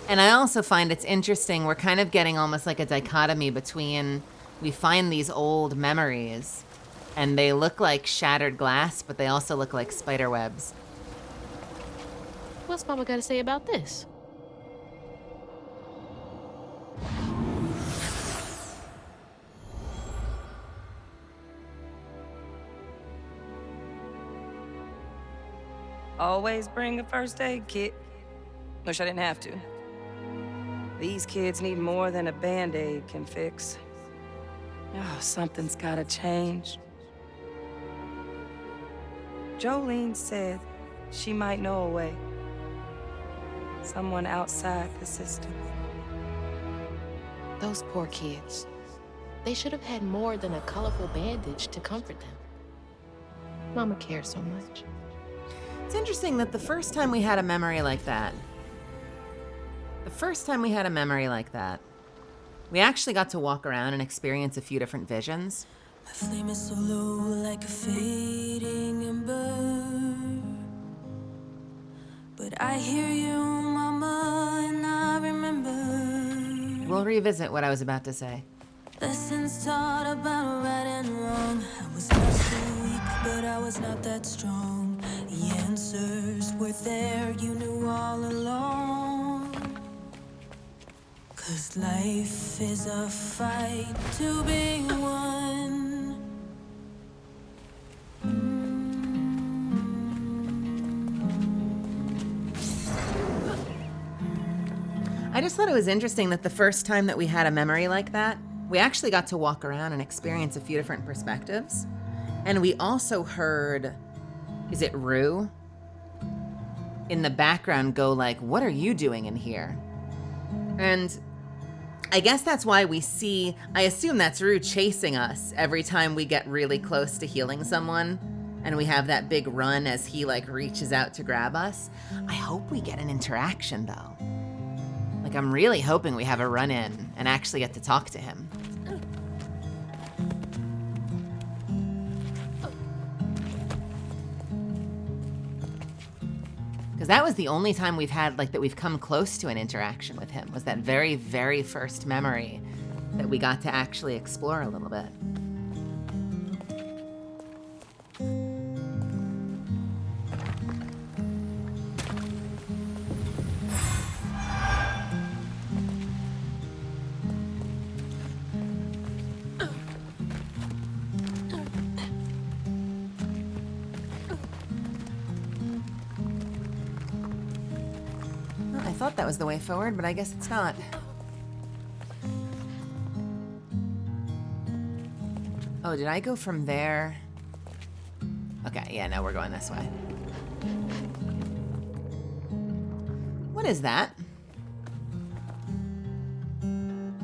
And I also find it's interesting, we're kind of getting almost like a dichotomy between, we find these old memories, and they look like shattered glass, but they also look like spider webs. What's Mama got to say about this? Always bring a first aid kit. Wish I didn't have to. These kids need more than a Band-Aid can fix. Oh, something's gotta change. Jolene said she might know a way. Someone outside the system. Those poor kids. They should have had more than a colorful bandage to comfort them. Mama cares so much. It's interesting that the first time we had a memory like that, we actually got to walk around and experience a few different visions. My flame is so low, like a fading ember. But I hear you, Mama, and I remember. We'll revisit what I was about to say. Lessons taught about right and wrong. I was not so weak, but I was not that strong. The answers were there, you knew all along. 'Cause life is a fight to be won. I just thought it was interesting that the first time that we had a memory like that, we actually got to walk around and experience a few different perspectives. And we also heard, is it Rue? In the background go like, what are you doing in here? And I guess that's why we see, I assume that's Rue chasing us every time we get really close to healing someone. And we have that big run as he like reaches out to grab us. I hope we get an interaction though. Like I'm really hoping we have a run in and actually get to talk to him. Because that was the only time we've had, like, that we've come close to an interaction with him, was that very, very first memory that we got to actually explore a little bit. I thought that was the way forward, but I guess it's not. Oh, did I go from there? Okay, yeah, no, we're going this way. What is that?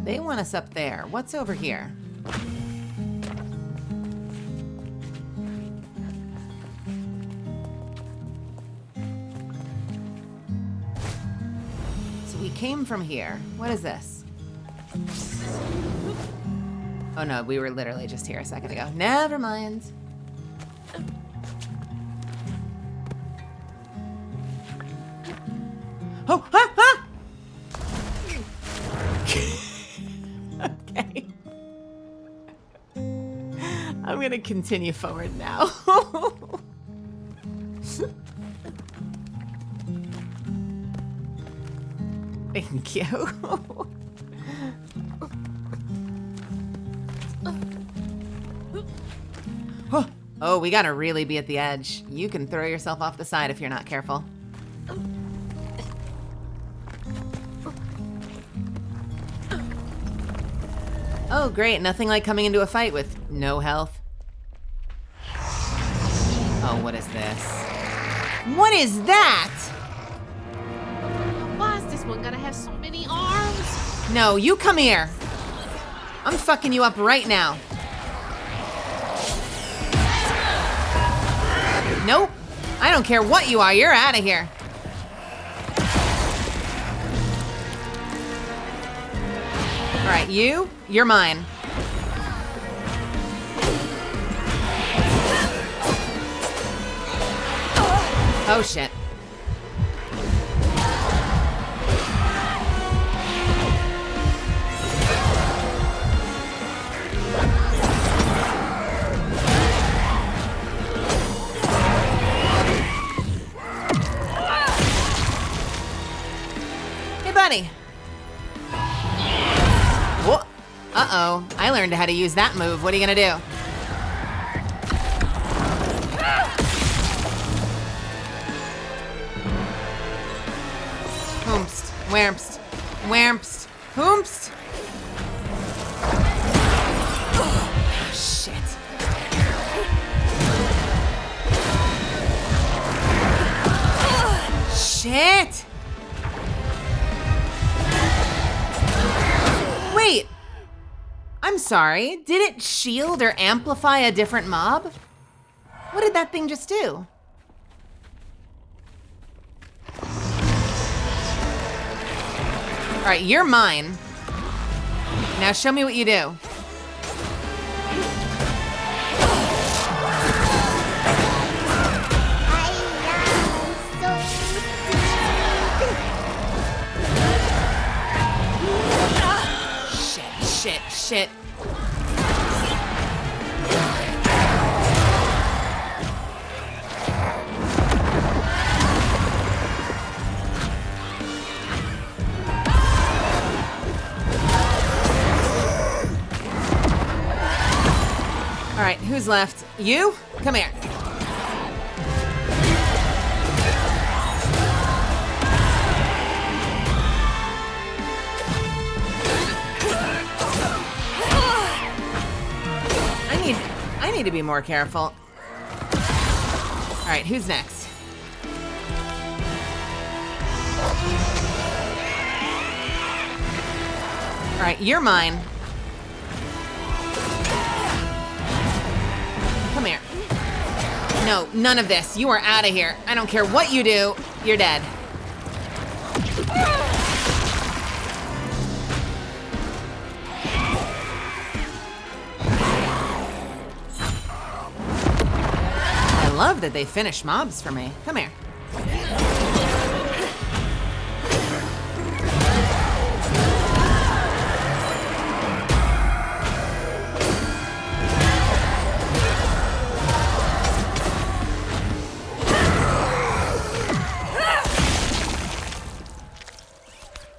They want us up there. What's over here? we came from here. What is this? Oh no, we were literally just here a second ago. Never mind. Oh, ah, ah! Okay. I'm gonna continue forward now. Thank you. Oh, we gotta really be at the edge. You can throw yourself off the side if you're not careful. Oh, great. Nothing like coming into a fight with no health. Oh, what is this? What is that? Why is this one gonna have so many arms? No, you come here. I'm fucking you up right now. Nope. I don't care what you are. You're out of here. All right, you're mine. Oh, shit. Hey, buddy. Whoa. Uh-oh. I learned how to use that move. What are you gonna do? Hoomst. Whermst. Whermst. Hoomst. Shit. Shit. Wait. I'm sorry. Did it shield or amplify a different mob? What did that thing just do? All right, you're mine. Now show me what you do. Shit. All right, who's left? You? Come here. I need to be more careful. All right, who's next? All right, you're mine. Come here. No, none of this. You are out of here. I don't care what you do. You're dead. I love that they finish mobs for me. Come here.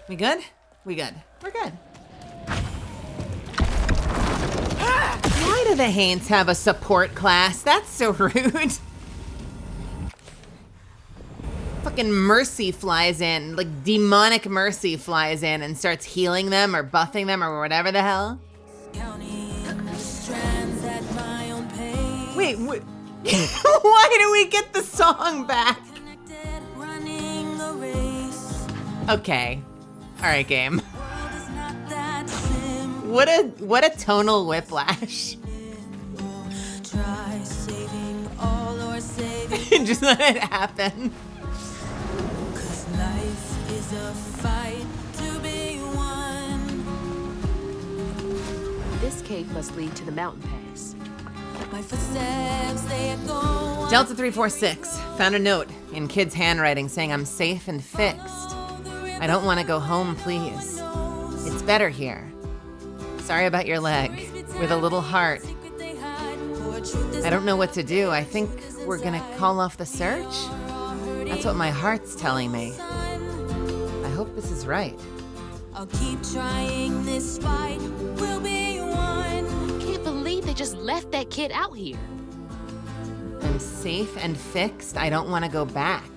We good? We good. We're good. Why do the Haints have a support class? That's so rude. Fucking Mercy flies in, like demonic Mercy flies in and starts healing them or buffing them or whatever the hell. Wait, why do we get the song back? Okay. All right, game. What a tonal whiplash. Try saving all or saving. Just let it happen. 'Cause life is a fight This cave must lead to the mountain pass. My footsteps, they echo. Delta 346 found a note in kid's handwriting saying I'm safe and fixed. I don't want to go home, please. It's better here. Sorry about your leg. With a little heart. I don't know what to do. I think we're gonna call off the search. That's what my heart's telling me. I hope this is right. I'll keep trying, this fight will be won. Can't believe they just left that kid out here. I'm safe and fixed. I don't want to go back.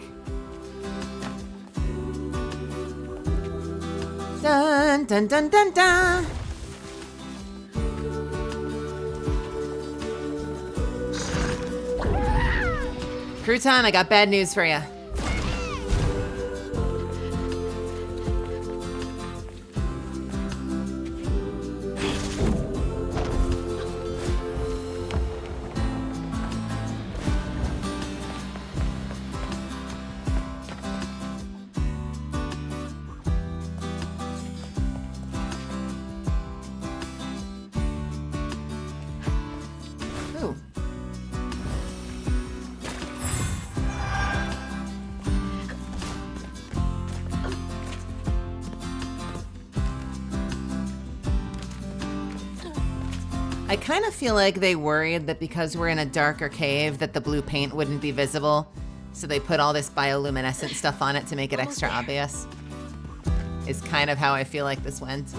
Dun dun dun dun dun. Crouton, I got bad news for you. Ooh. I kind of feel like they worried that because we're in a darker cave that the blue paint wouldn't be visible, so they put all this bioluminescent stuff on it to make it extra obvious. Is kind of how I feel like this went.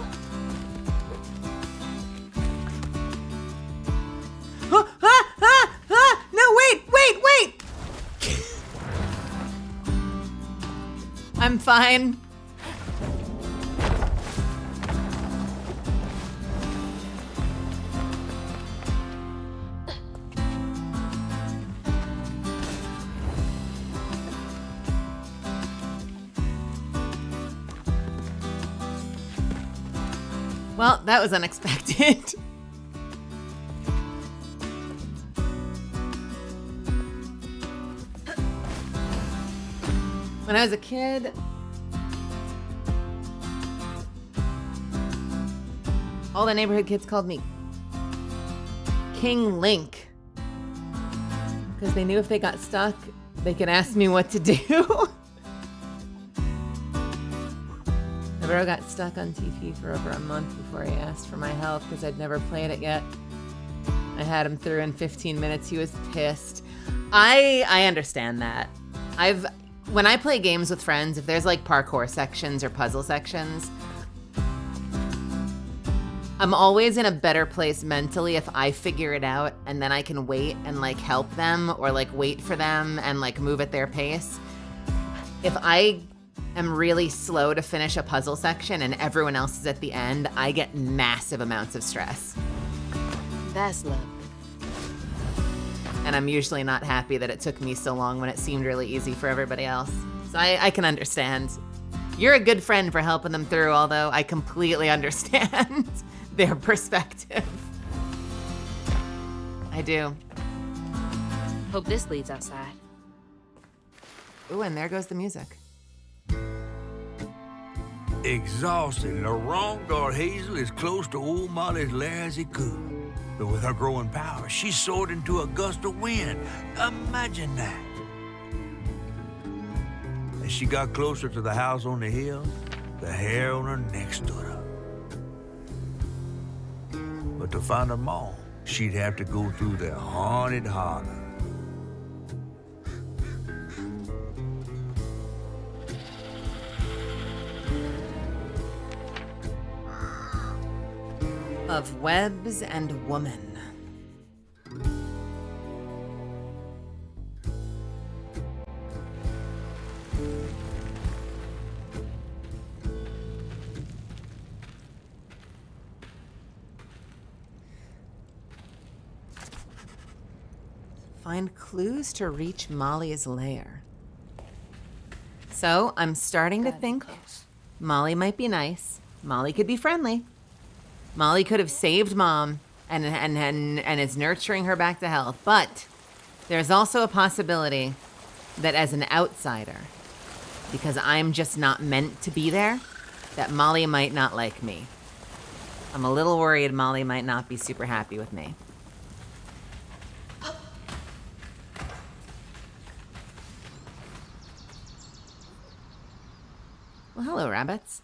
Oh, no, wait! I'm fine. Well, that was unexpected. When I was a kid, all the neighborhood kids called me King Link, because they knew if they got stuck, they could ask me what to do. Bro got stuck on TV for over a month before he asked for my help because I'd never played it yet. I had him through in 15 minutes. He was pissed. I understand that. When I play games with friends, if there's like parkour sections or puzzle sections, I'm always in a better place mentally if I figure it out and then I can wait and like help them or like wait for them and like move at their pace. If I am really slow to finish a puzzle section and everyone else is at the end, I get massive amounts of stress. That's love. And I'm usually not happy that it took me so long when it seemed really easy for everybody else. So I can understand. You're a good friend for helping them through, although I completely understand their perspective. I do. Hope this leads outside. Ooh, and there goes the music. Exhausted, LaRonde guard Hazel as close to old Molly's lair as he could. But with her growing power, she soared into a gust of wind. Imagine that. As she got closer to the house on the hill, the hair on her neck stood up. But to find her mom, she'd have to go through the haunted holler. Of Webs and Woman. Find clues to reach Molly's lair. So I'm starting to think Molly might be nice. Molly could be friendly. Molly could have saved Mom and is nurturing her back to health. But there's also a possibility that as an outsider, because I'm just not meant to be there, that Molly might not like me. I'm a little worried Molly might not be super happy with me. Well, hello, rabbits.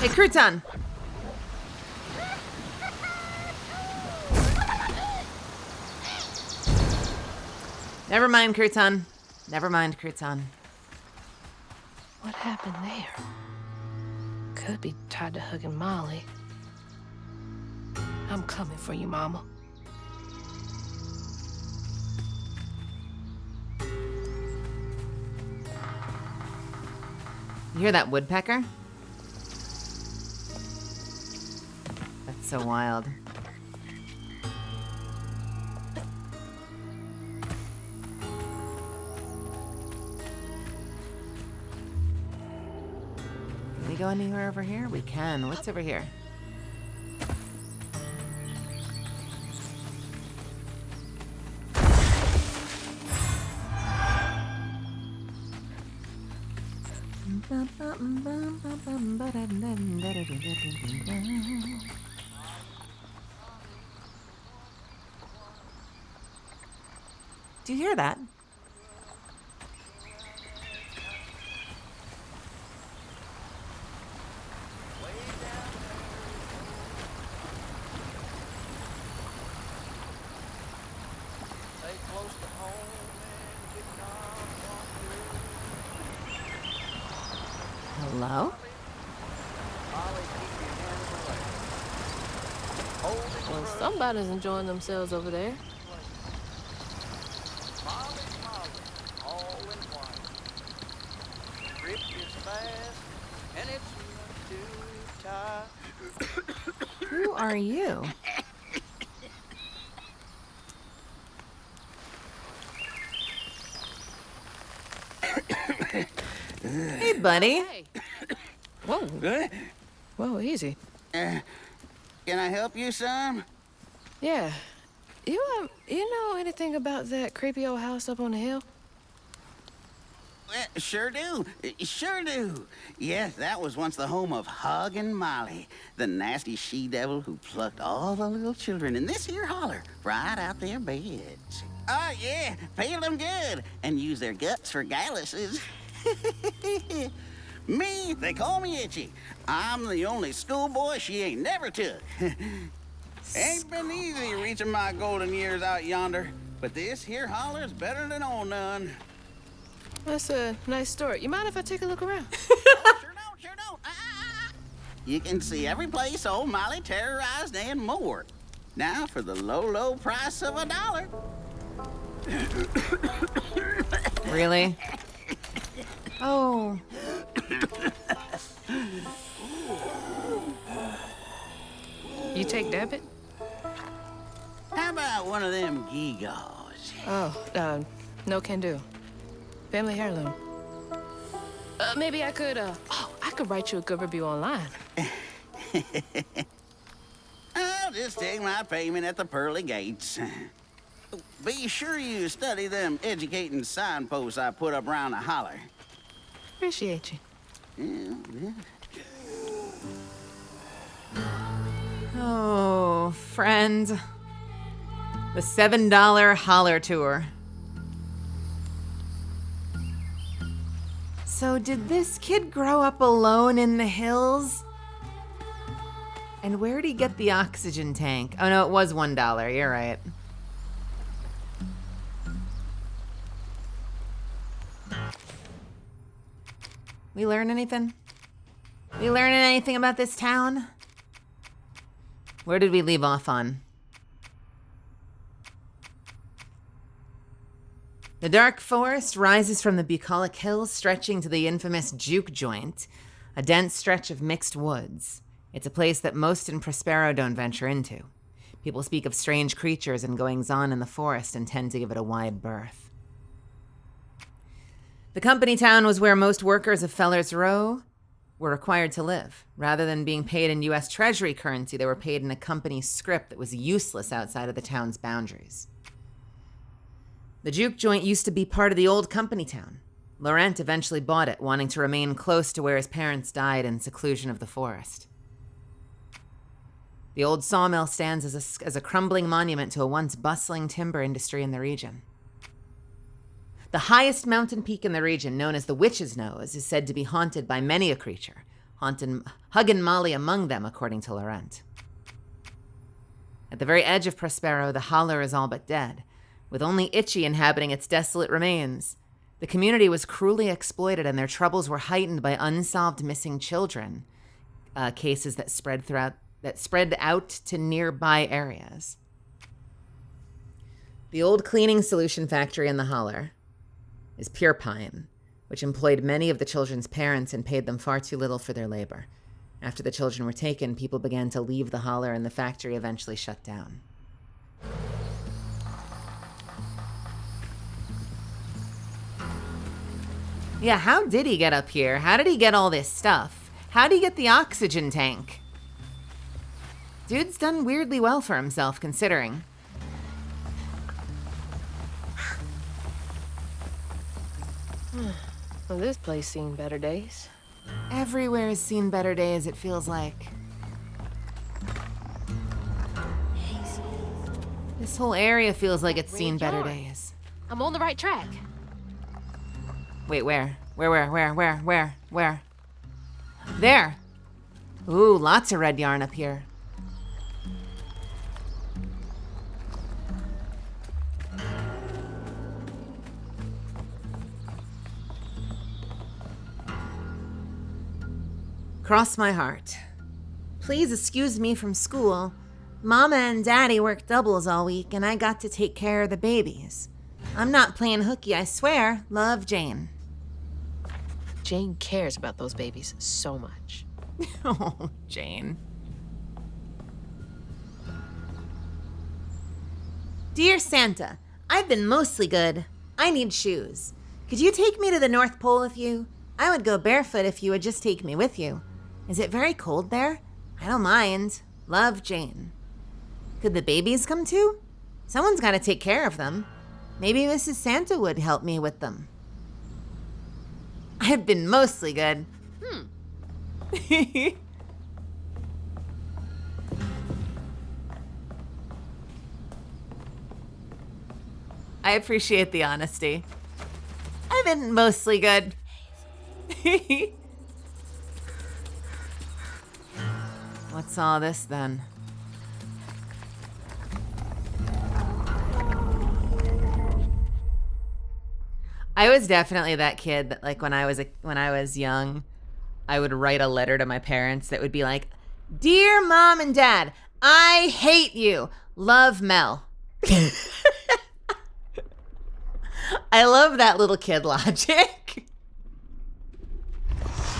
Hey, Crouton! Never mind, Crouton. Never mind, Crouton. What happened there? Could be tied to hugging Molly. I'm coming for you, Mama. You hear that woodpecker? That's so wild. Can we go anywhere over here? We can. What's over here? Do you hear that? Hello? Well, somebody's enjoying themselves over there. Who are you? Hey, buddy. Hey. Whoa. Good? Whoa, easy. Can I help you some? Yeah. You know anything about that creepy old house up on the hill? Sure do. Sure do. Yes, that was once the home of Hug and Molly, the nasty she-devil who plucked all the little children in this here holler right out their beds. Oh, yeah, pay them good and use their guts for galluses. Me, they call me Itchy. I'm the only schoolboy she ain't never took. Ain't been easy reaching my golden years out yonder, but this here holler's better than old none. That's a nice story. You mind if I take a look around? Sure don't. You can see every place old Molly terrorized and more. Now for the low price of $1. Really? Oh. You take debit? How about one of them gewgaws? Oh, no can do. Family heirloom. Maybe I could, I could write you a good review online. I'll just take my payment at the pearly gates. Be sure you study them educating signposts I put up around the holler. Appreciate you. Yeah. Oh, friend. The $7 holler tour. So did this kid grow up alone in the hills? And where'd he get the oxygen tank? Oh no, it was $1, you're right. We learn anything? We learn anything about this town? Where did we leave off on? The dark forest rises from the bucolic hills, stretching to the infamous Juke Joint, a dense stretch of mixed woods. It's a place that most in Prospero don't venture into. People speak of strange creatures and goings-on in the forest and tend to give it a wide berth. The company town was where most workers of Feller's Row were required to live. Rather than being paid in U.S. Treasury currency, they were paid in a company script that was useless outside of the town's boundaries. The juke joint used to be part of the old company town. Laurent eventually bought it, wanting to remain close to where his parents died in seclusion of the forest. The old sawmill stands as a crumbling monument to a once bustling timber industry in the region. The highest mountain peak in the region, known as the Witch's Nose, is said to be haunted by many a creature, Hug and Molly among them, according to Laurent. At the very edge of Prospero, the holler is all but dead, with only Itchy inhabiting its desolate remains. The community was cruelly exploited, and their troubles were heightened by unsolved missing children cases that spread out to nearby areas. The old cleaning solution factory in the holler is Pure Pine, which employed many of the children's parents and paid them far too little for their labor. After the children were taken, people began to leave the holler, and the factory eventually shut down. Yeah, how did he get up here? How did he get all this stuff? How did he get the oxygen tank? Dude's done weirdly well for himself, considering. Well, this place seen better days. Everywhere has seen better days, it feels like. This whole area feels like it's seen better days. I'm on the right track. Wait, where? Where? There! Ooh, lots of red yarn up here. Cross my heart. Please excuse me from school. Mama and Daddy work doubles all week, and I got to take care of the babies. I'm not playing hooky, I swear. Love, Jane. Jane cares about those babies so much. Oh, Jane. Dear Santa, I've been mostly good. I need shoes. Could you take me to the North Pole with you? I would go barefoot if you would just take me with you. Is it very cold there? I don't mind. Love, Jane. Could the babies come too? Someone's got to take care of them. Maybe Mrs. Santa would help me with them. I've been mostly good. I appreciate the honesty. I've been mostly good. What's all this then? I was definitely that kid that, like, when I was young, I would write a letter to my parents that would be like, "Dear Mom and Dad, I hate you. Love, Mel." I love that little kid logic.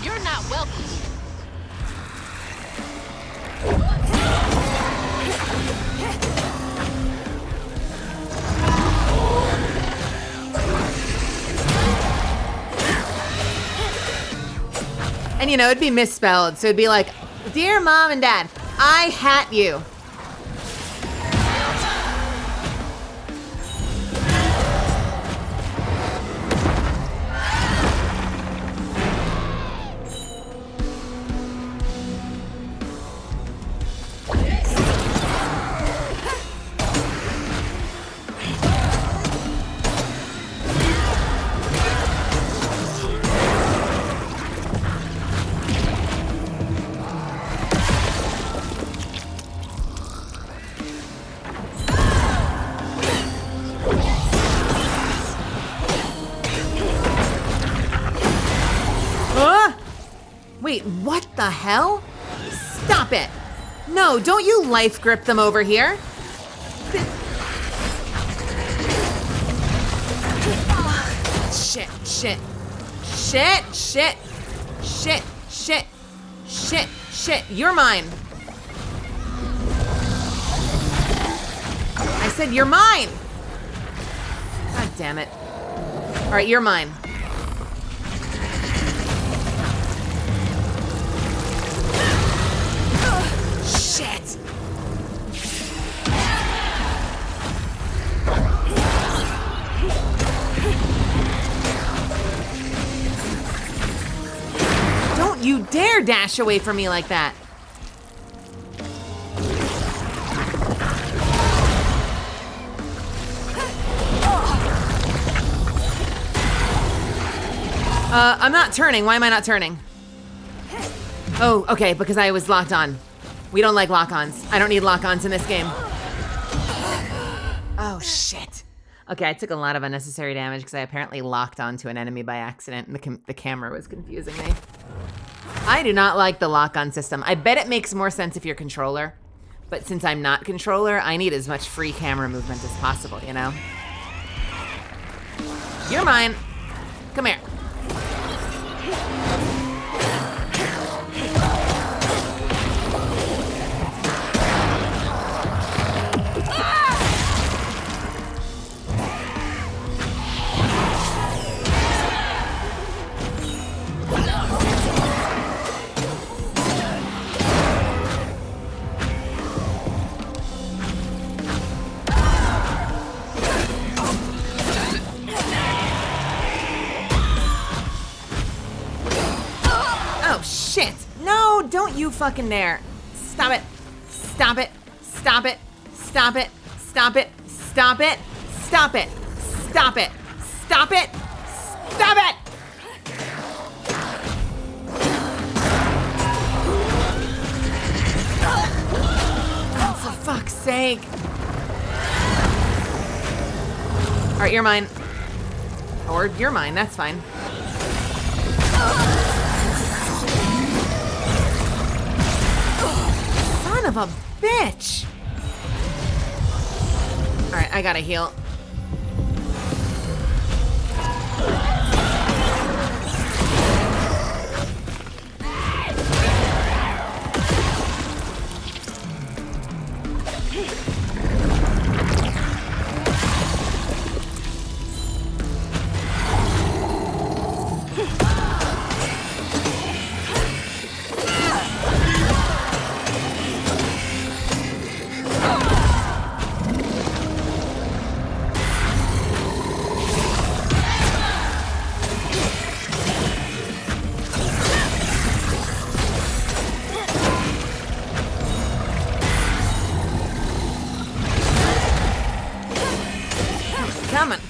You're not welcome here. And, you know, it'd be misspelled. So it'd be like, "Dear Mom and Dad, I hat you." Wait, what the hell? Stop it! No, don't you life grip them over here. Shit. You're mine. I said you're mine. God damn it. All right, you're mine. dare dash away from me like that. I'm not turning. Why am I not turning? Oh, okay, because I was locked on. We don't like lock-ons. I don't need lock-ons in this game. Oh, shit. Okay, I took a lot of unnecessary damage because I apparently locked onto an enemy by accident and the camera was confusing me. I do not like the lock-on system. I bet it makes more sense if you're controller. But since I'm not controller, I need as much free camera movement as possible, you know? You're mine. Come here. Shit! No, don't you fucking dare. Stop it. Stop it. Stop it. Stop it. Stop it. Stop it. Stop it. Stop it. Stop it. Stop it! Oh, for fuck's sake. Alright, you're mine. Or you're mine, that's fine. Son of a bitch! Alright, I gotta heal.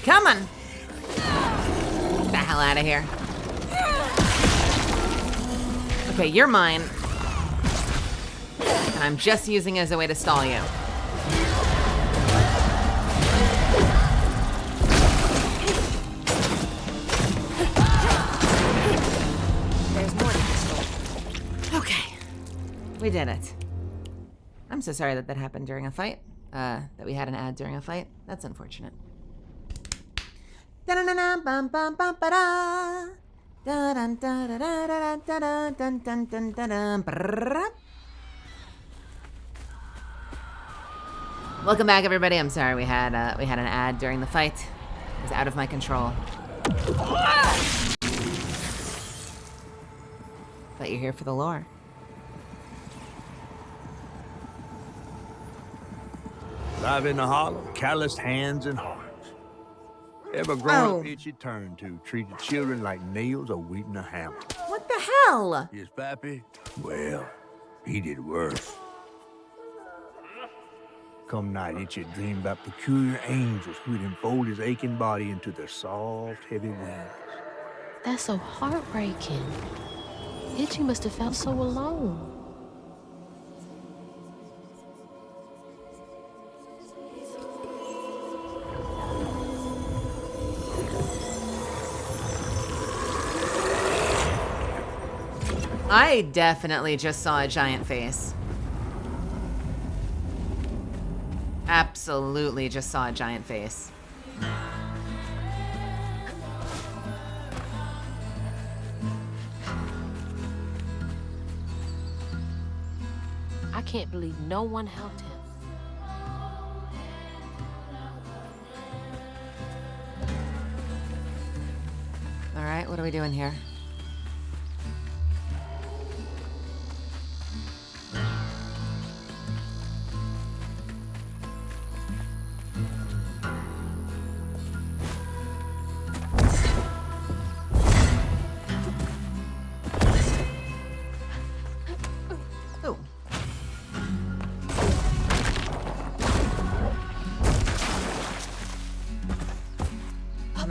Come on! Get the hell out of here. Okay, you're mine. And I'm just using it as a way to stall you. There's more to this story. Okay. We did it. I'm so sorry that happened during a fight. That we had an ad during a fight. That's unfortunate. Welcome back, everybody. I'm sorry we had an ad during the fight. It was out of my control. But you're here for the lore. Live in the hollow, calloused hands and hearts. Ever grown up itchy turn to treated children like nails or wheat in a hammer. What the hell? Yes, Pappy? Well, he did worse. Come night, itchy dream about peculiar angels who'd enfold his aching body into their soft, heavy wings. That's so heartbreaking. Itchy must have felt so alone. I definitely just saw a giant face. Absolutely just saw a giant face. I can't believe no one helped him. All right, what are we doing here?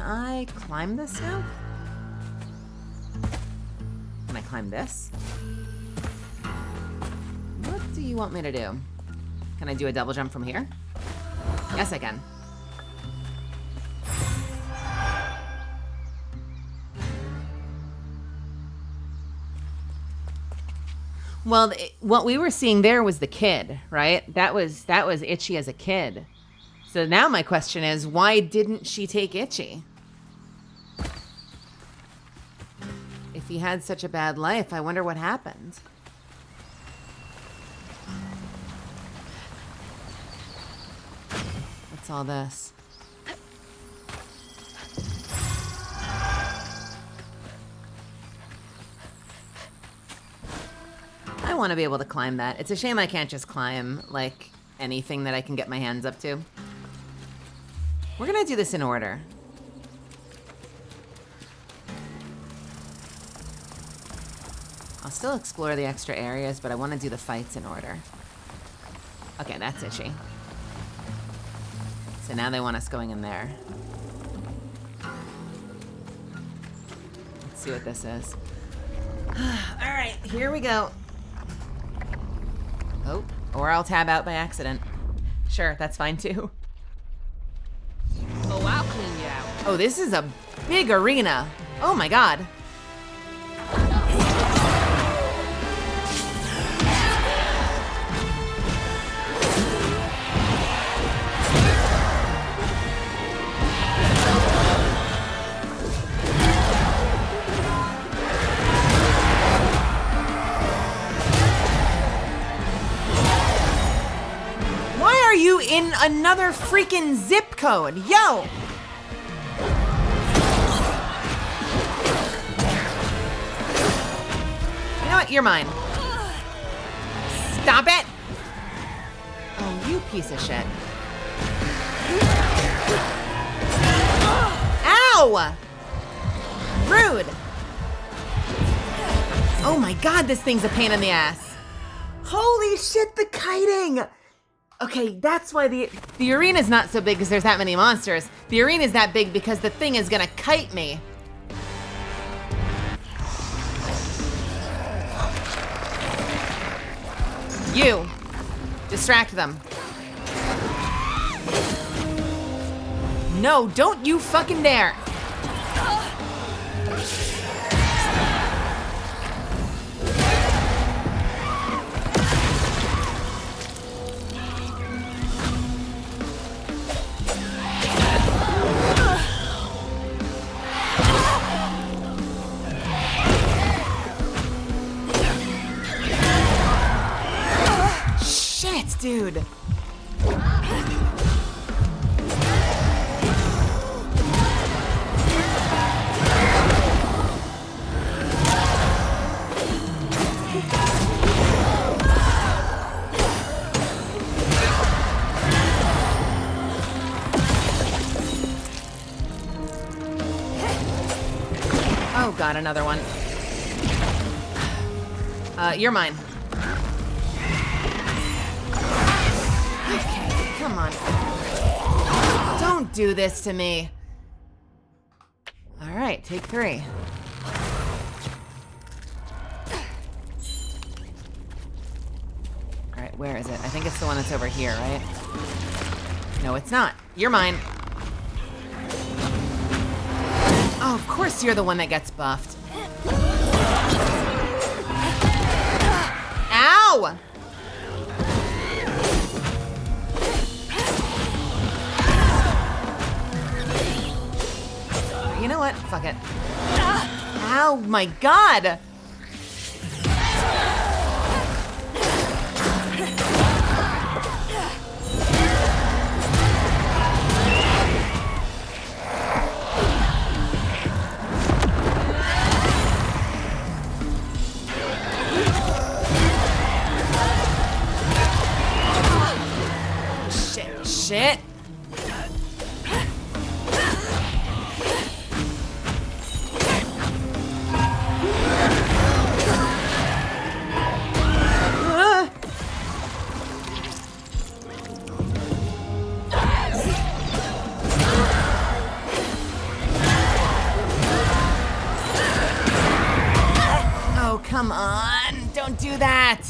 I climb this now? Can I climb this? What do you want me to do? Can I do a double jump from here? Yes, I can. Well, what we were seeing there was the kid, right? That was Itchy as a kid. So now my question is, why didn't she take Itchy? If he had such a bad life, I wonder what happened. What's all this? I want to be able to climb that. It's a shame I can't just climb, like, anything that I can get my hands up to. We're gonna do this in order. I'll still explore the extra areas, but I want to do the fights in order. Okay, that's Itchy. So now they want us going in there. Let's see what this is. All right, here we go. Oh, or I'll tab out by accident. Sure, that's fine too. Oh, I'll clean you out. Oh, this is a big arena. Oh my God. You in another freaking zip code. Yo! You know what? You're mine. Stop it! Oh, you piece of shit. Ow! Rude! Oh my God, this thing's a pain in the ass. Holy shit, the kiting! Okay, that's why the arena's not so big because there's that many monsters. The arena's that big because the thing is gonna kite me. You. Distract them. No, don't you fucking dare. Dude. Oh God, another one. You're mine. Come on. Don't do this to me. All right, take 3. All right, where is it? I think it's the one that's over here, right? No, it's not. You're mine. Oh, of course you're the one that gets buffed. Ow! You know what? Fuck it. Ow, my God! Shit. Don't do that.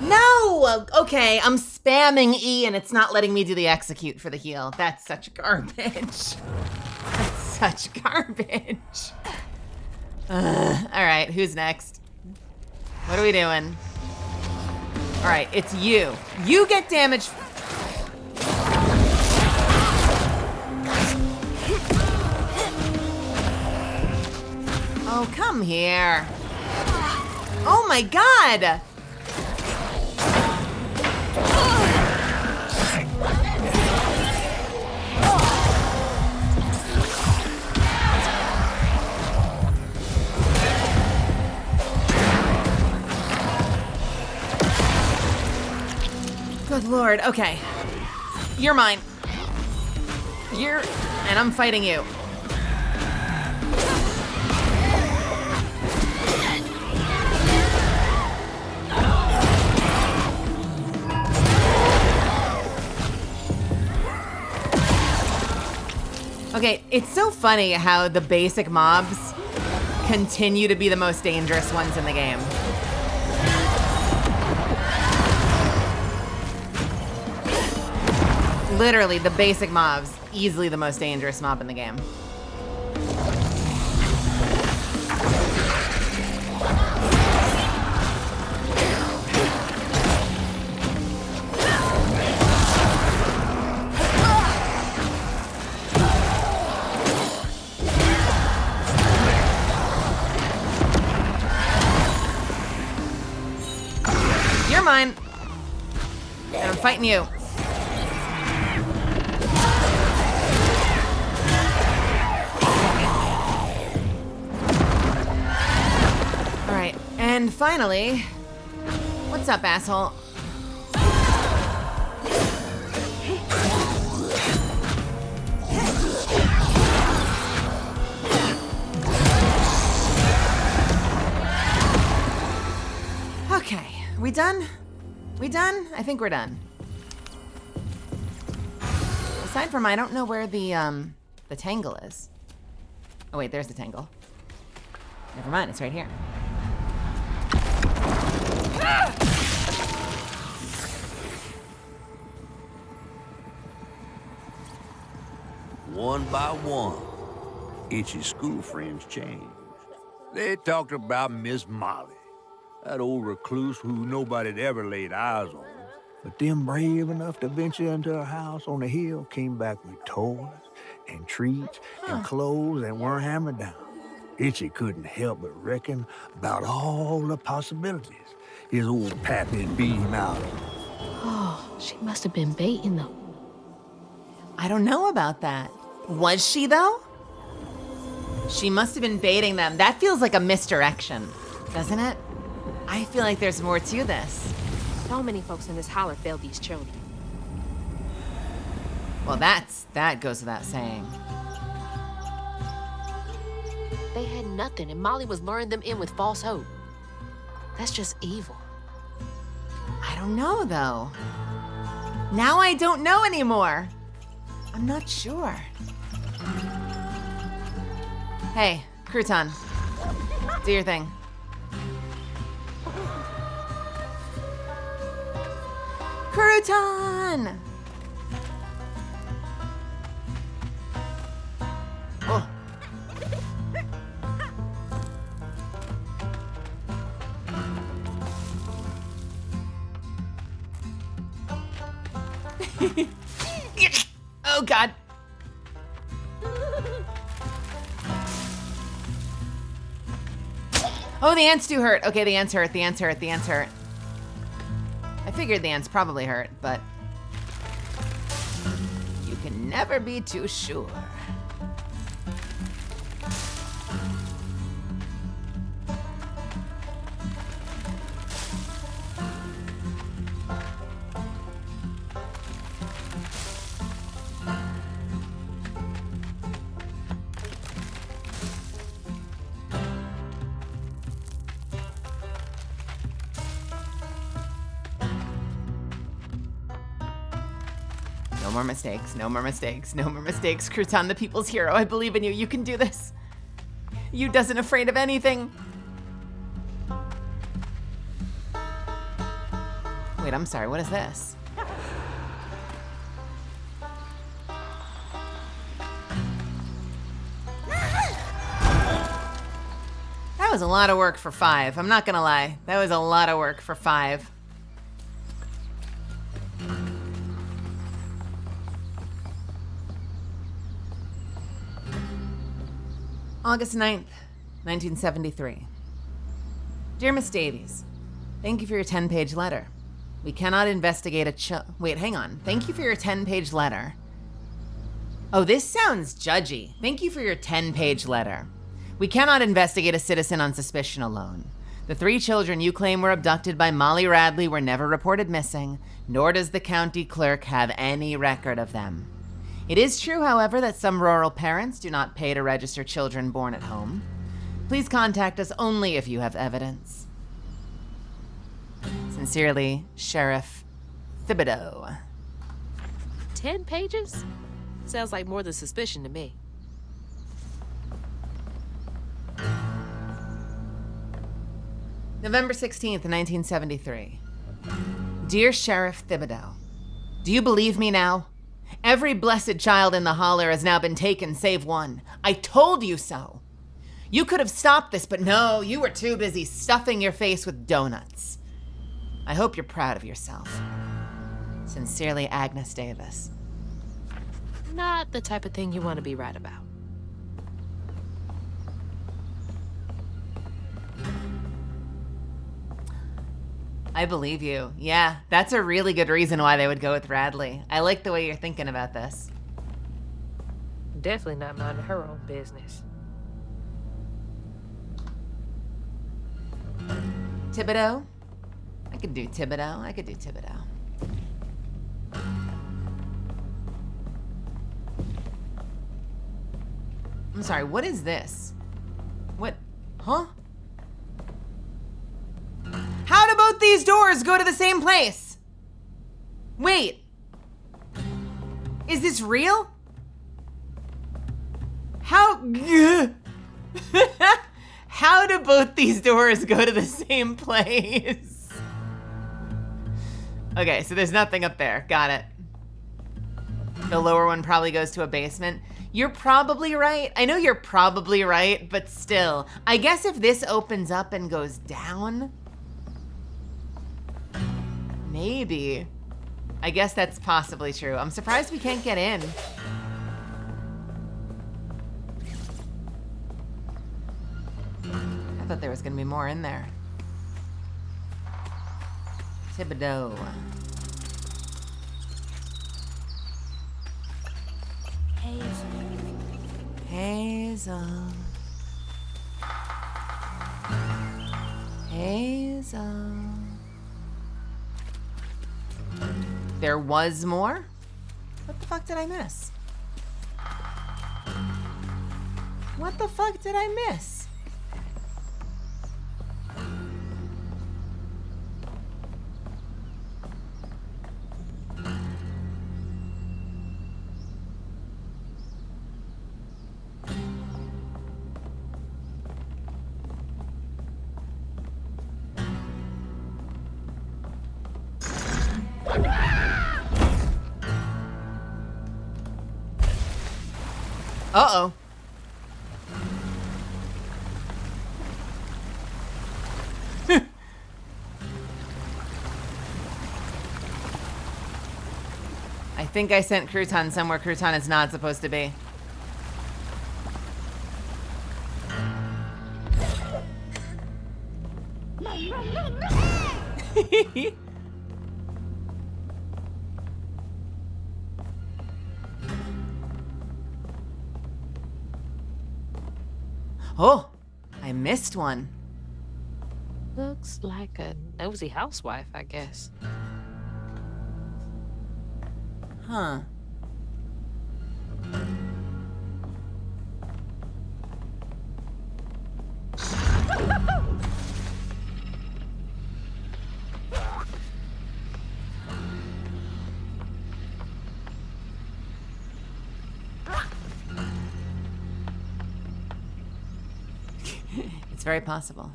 No! Okay, I'm spamming E and it's not letting me do the execute for the heal. That's such garbage. That's such garbage. All right, who's next? What are we doing? All right, it's you. You get damage. Oh, come here. Oh my God. Good Lord, okay. You're mine. And I'm fighting you. Okay, it's so funny how the basic mobs continue to be the most dangerous ones in the game. Literally, the basic mobs, easily the most dangerous mob in the game. You're mine. And I'm fighting you. All right, and finally, what's up, asshole? Okay, we done? We done? I think we're done. Aside from, I don't know where the tangle is. Oh wait, there's the tangle. Never mind, it's right here. One by one, Itchy's school friends changed. They talked about Miss Molly, that old recluse who nobody'd ever laid eyes on. But them brave enough to venture into her house on the hill came back with toys and treats and clothes that weren't hammered down. Itchy couldn't help but reckon about all the possibilities his old pappy had beat him out of. Oh, she must have been baiting them. I don't know about that. Was she, though? She must have been baiting them. That feels like a misdirection, doesn't it? I feel like there's more to this. So many folks in this holler failed these children. Well, that goes without saying. They had nothing, and Molly was luring them in with false hope. That's just evil. I don't know, though. Now I don't know anymore. I'm not sure. Hey, Crouton. Do your thing. Crouton! Oh. Oh, God. Oh, the ants do hurt. Okay, the ants hurt, the ants hurt, the ants hurt. I figured the ants probably hurt, but you can never be too sure. No more mistakes, no more mistakes, no more mistakes. Crouton, the people's hero, I believe in you. You can do this. You doesn't afraid of anything. Wait, I'm sorry, what is this? That was a lot of work for 5. I'm not gonna lie. That was a lot of work for 5. August 9th, 1973. Dear Miss Davies, thank you for your 10-page letter. We cannot investigate a wait, hang on. Thank you for your 10-page letter. Oh, this sounds judgy. Thank you for your 10-page letter. We cannot investigate a citizen on suspicion alone. The 3 children you claim were abducted by Molly Radley were never reported missing, nor does the county clerk have any record of them. It is true, however, that some rural parents do not pay to register children born at home. Please contact us only if you have evidence. Sincerely, Sheriff Thibodeau. 10 pages? Sounds like more than suspicion to me. November 16th, 1973. Dear Sheriff Thibodeau, do you believe me now? Every blessed child in the holler has now been taken save one. I told you so. You could have stopped this, but no, you were too busy stuffing your face with donuts. I hope you're proud of yourself. Sincerely, Agnes Davis. Not the type of thing you want to be right about. I believe you. Yeah, that's a really good reason why they would go with Radley. I like the way you're thinking about this. Definitely not minding her own business. Thibodeau? I could do Thibodeau. I could do Thibodeau. I'm sorry, what is this? What? Huh? How do both these doors go to the same place? Wait. Is this real? How? How do both these doors go to the same place? Okay, so there's nothing up there. Got it. The lower one probably goes to a basement. You're probably right. I know you're probably right, but still. I guess if this opens up and goes down, maybe. I guess that's possibly true. I'm surprised we can't get in. I thought there was gonna be more in there. Thibodeau. Hazel. Hazel. There was more? What the fuck did I miss? What the fuck did I miss? Uh-oh. I think I sent Crouton somewhere Crouton is not supposed to be. Oh, I missed one. Looks like a nosy housewife, I guess. Huh. It's very possible.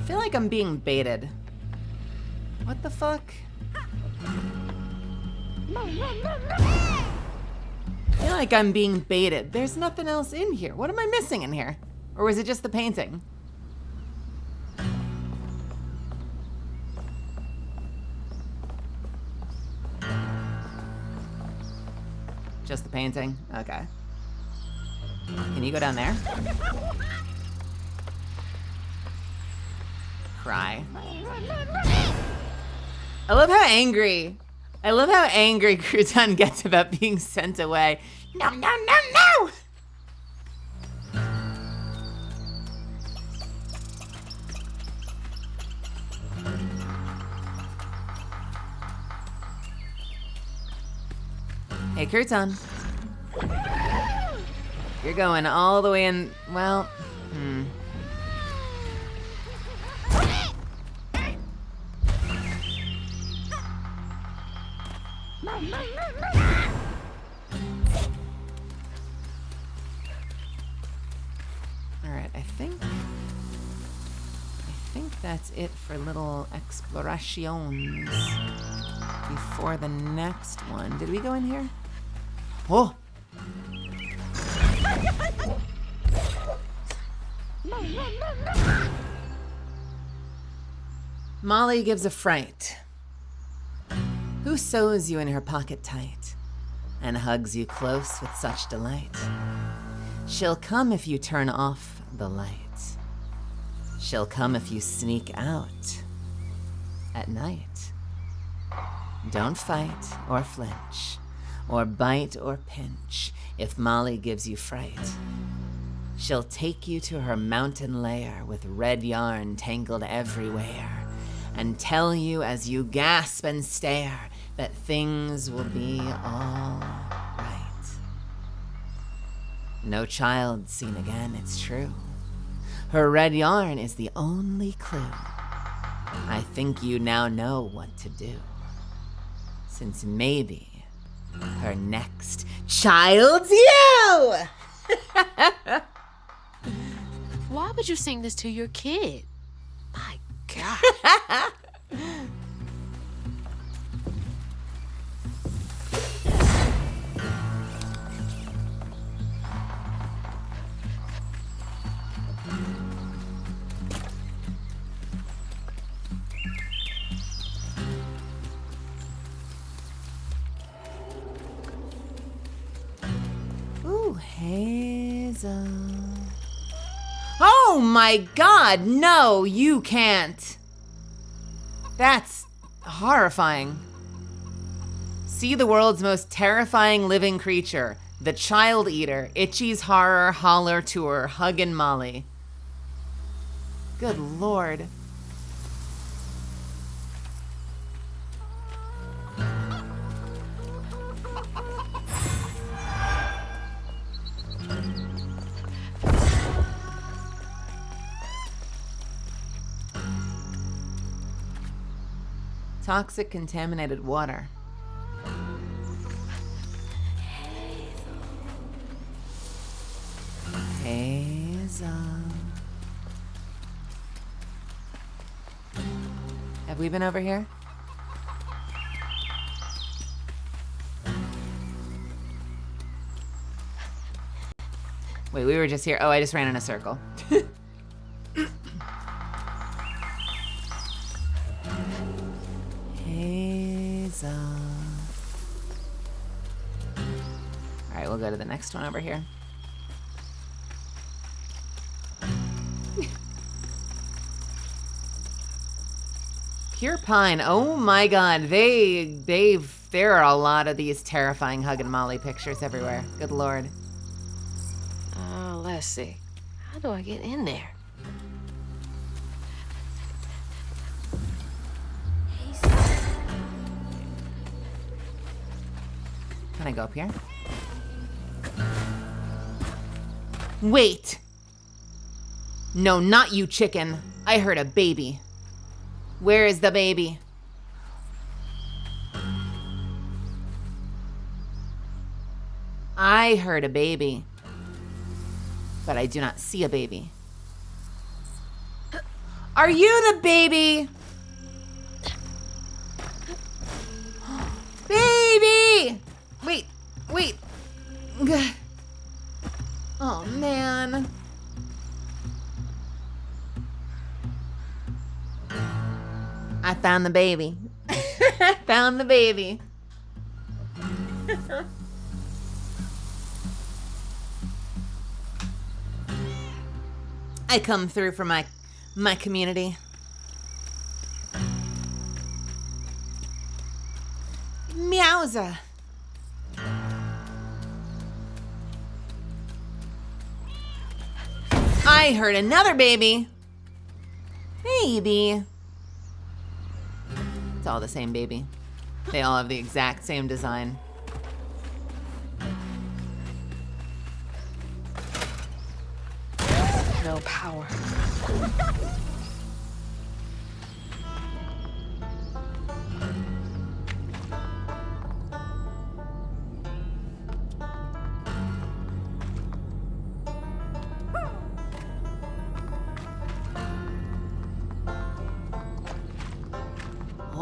feel like I'm being baited. What the fuck? I feel like I'm being baited. There's nothing else in here. What am I missing in here? Or was it just the painting? Just the painting? Okay. Can you go down there? Cry. I love how angry Crouton gets about being sent away. No, no, no, no! Hey, Crouton. You're going all the way in, well, Alright, I think that's it for little explorations before the next one. Did we go in here? Oh! Molly gives a fright. Who sews you in her pocket tight and hugs you close with such delight? She'll come if you turn off the light. She'll come if you sneak out at night. Don't fight or flinch or bite or pinch if Molly gives you fright. She'll take you to her mountain lair with red yarn tangled everywhere and tell you as you gasp and stare that things will be all right. No child seen again, it's true. Her red yarn is the only clue. I think you now know what to do, since maybe her next child's you! Why would you sing this to your kid? My God. Ooh, Hazel. Oh my God, no, you can't. That's horrifying. See the world's most terrifying living creature, the child eater, Itchy's Horror Holler Tour, Huggin' Molly. Good Lord. Toxic contaminated water. Hazel. Have we been over here? Wait, we were just here. Oh, I just ran in a circle. Hazel. All right, we'll go to the next one over here. Pure Pine. Oh my God, there are a lot of these terrifying Hug and Molly pictures everywhere. Good Lord. Oh, let's see. How do I get in there? Can I go up here? Wait. No, not you, chicken. I heard a baby. Where is the baby? I heard a baby, but I do not see a baby. Are you the baby? Baby! Wait. Oh, man. I found the baby. Found the baby. I come through for my community. Meowza. I heard another baby. Baby. It's all the same baby. They all have the exact same design. No power.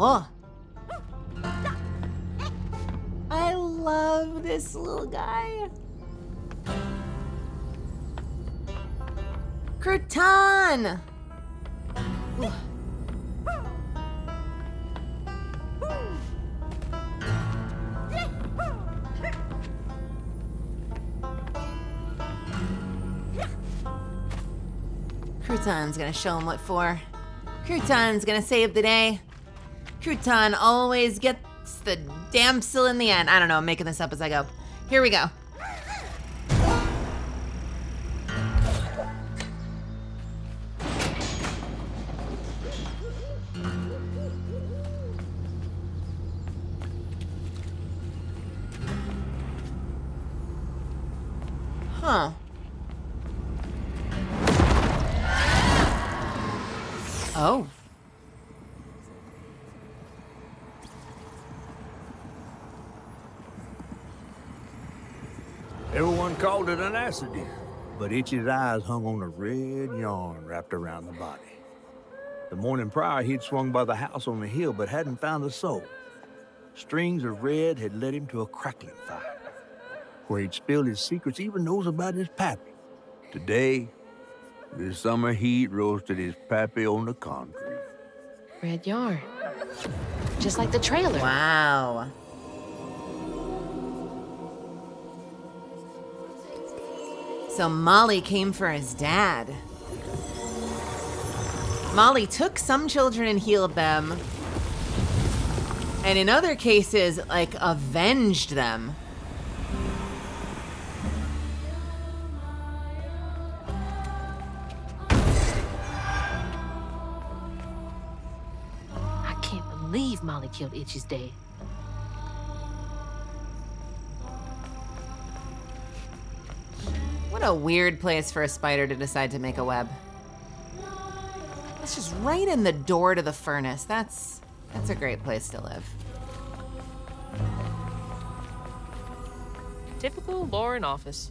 Oh. I love this little guy. Crouton! Crouton's gonna show him what for. Crouton's gonna save the day. Crouton always gets the damsel in the end. I don't know, I'm making this up as I go. Here we go. Huh. Oh. Everyone called it an accident, but Itchy's eyes hung on a red yarn wrapped around the body. The morning prior, he'd swung by the house on the hill, but hadn't found a soul. Strings of red had led him to a crackling fire, where he'd spilled his secrets, even those about his pappy. Today, the summer heat roasted his pappy on the concrete. Red yarn. Just like the trailer. Wow. So Molly came for his dad. Molly took some children and healed them. And in other cases, like, avenged them. I can't believe Molly killed Itchy's dad. What a weird place for a spider to decide to make a web. It's just right in the door to the furnace. That's a great place to live. Typical Lauren office.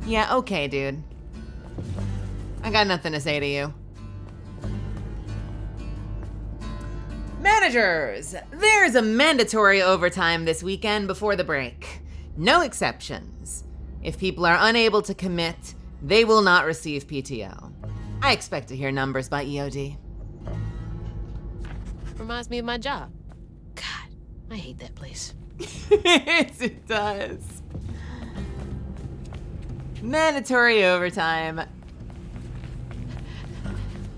Yeah, okay, dude. I got nothing to say to you. Managers, there's a mandatory overtime this weekend before the break. No exceptions. If people are unable to commit, they will not receive PTO. I expect to hear numbers by EOD. Reminds me of my job. God, I hate that place. Yes, it does. Mandatory overtime.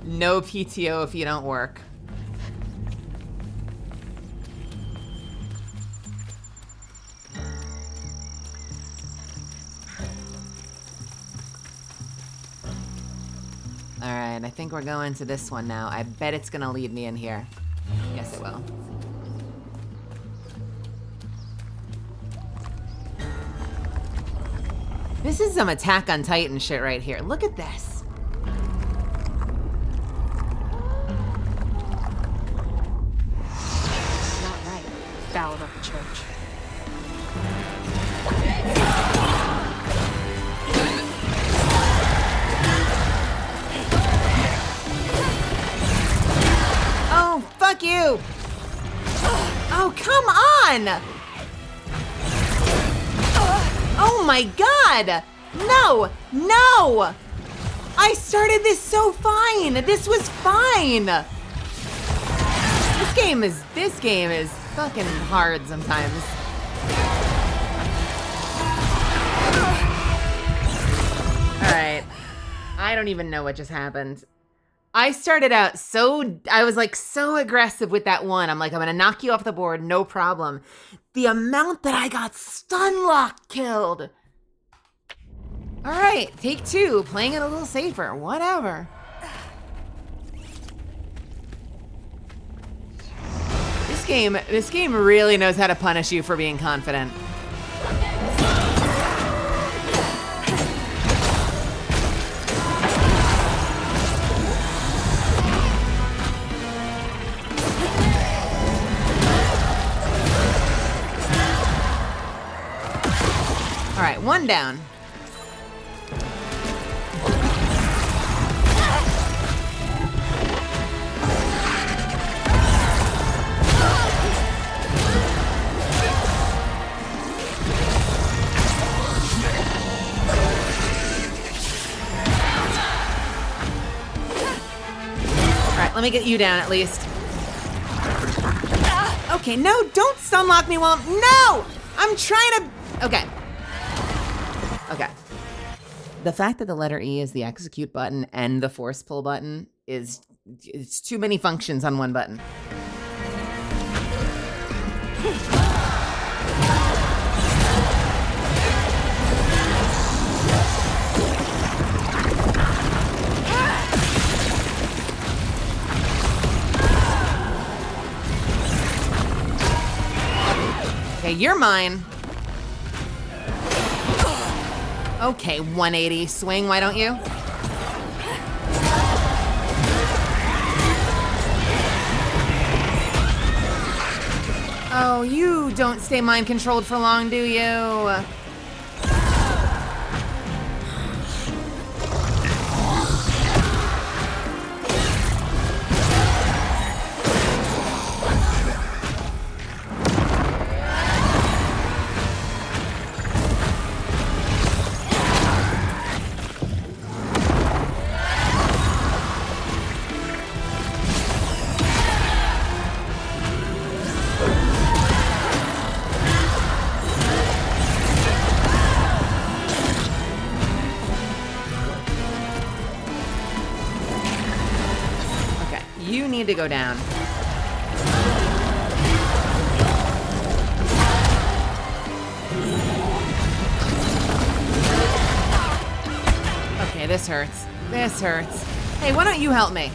No PTO if you don't work. All right, I think we're going to this one now. I bet it's gonna lead me in here. Yes, it will. This is some Attack on Titan shit right here. Look at this. Not right. Fouling up the church. Fuck you! Oh, come on! Oh my god! No! No! I started this so fine! This was fine! This game is fucking hard sometimes. Alright. I don't even know what just happened. I started out I was like so aggressive with that one. I'm like, I'm gonna knock you off the board, no problem. The amount that I got stun lock killed. All right, take two, playing it a little safer, whatever. This game really knows how to punish you for being confident. All right, one down. Let me get you down at least. Okay, no, don't stun lock me while no! I'm trying to, okay. The fact that the letter E is the execute button and the force pull button it's too many functions on one button. Okay, you're mine. Okay, 180. Swing, why don't you? Oh, you don't stay mind controlled for long, do you? You need to go down. Okay, this hurts. This hurts. Hey, why don't you help me?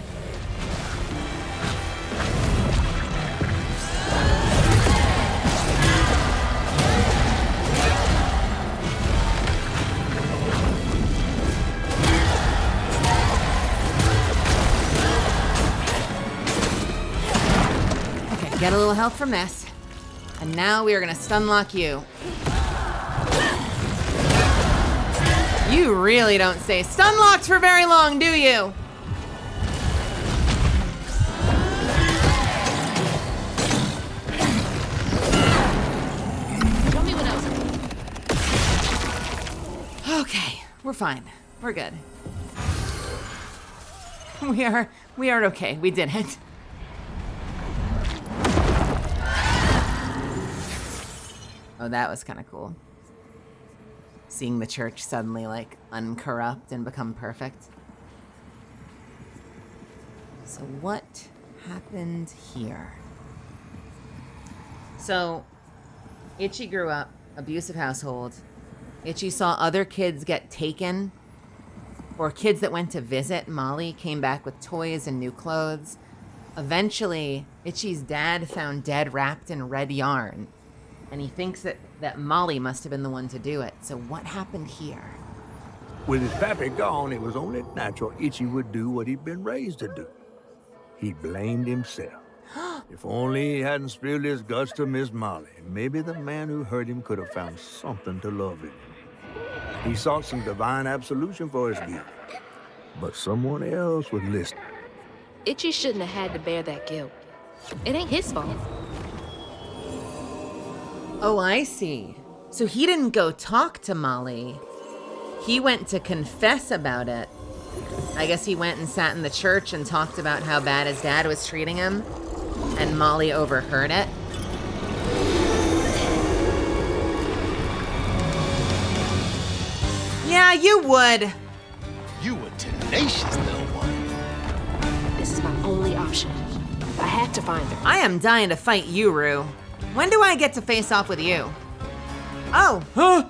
Get a little help from this. And now we are gonna stun lock you. You really don't stay stun locked for very long, do you? Show me what else. Okay, we're fine. We're good. We are okay. We did it. Oh, that was kind of cool. Seeing the church suddenly, like, uncorrupt and become perfect. So what happened here? So, Itchy grew up, abusive household. Itchy saw other kids get taken, or kids that went to visit Molly came back with toys and new clothes. Eventually, Itchy's dad found dead wrapped in red yarn. And he thinks that Molly must have been the one to do it. So what happened here? With his pappy gone, it was only natural Itchy would do what he'd been raised to do. He blamed himself. If only he hadn't spilled his guts to Miss Molly, maybe the man who hurt him could have found something to love him. He sought some divine absolution for his guilt, but someone else was listening. Itchy shouldn't have had to bear that guilt. It ain't his fault. Oh, I see. So he didn't go talk to Molly. He went to confess about it. I guess he went and sat in the church and talked about how bad his dad was treating him, and Molly overheard it. Yeah, you would. You were tenacious, little one. This is my only option. I have to find her. I am dying to fight you, Rue. When do I get to face off with you? Oh. Huh?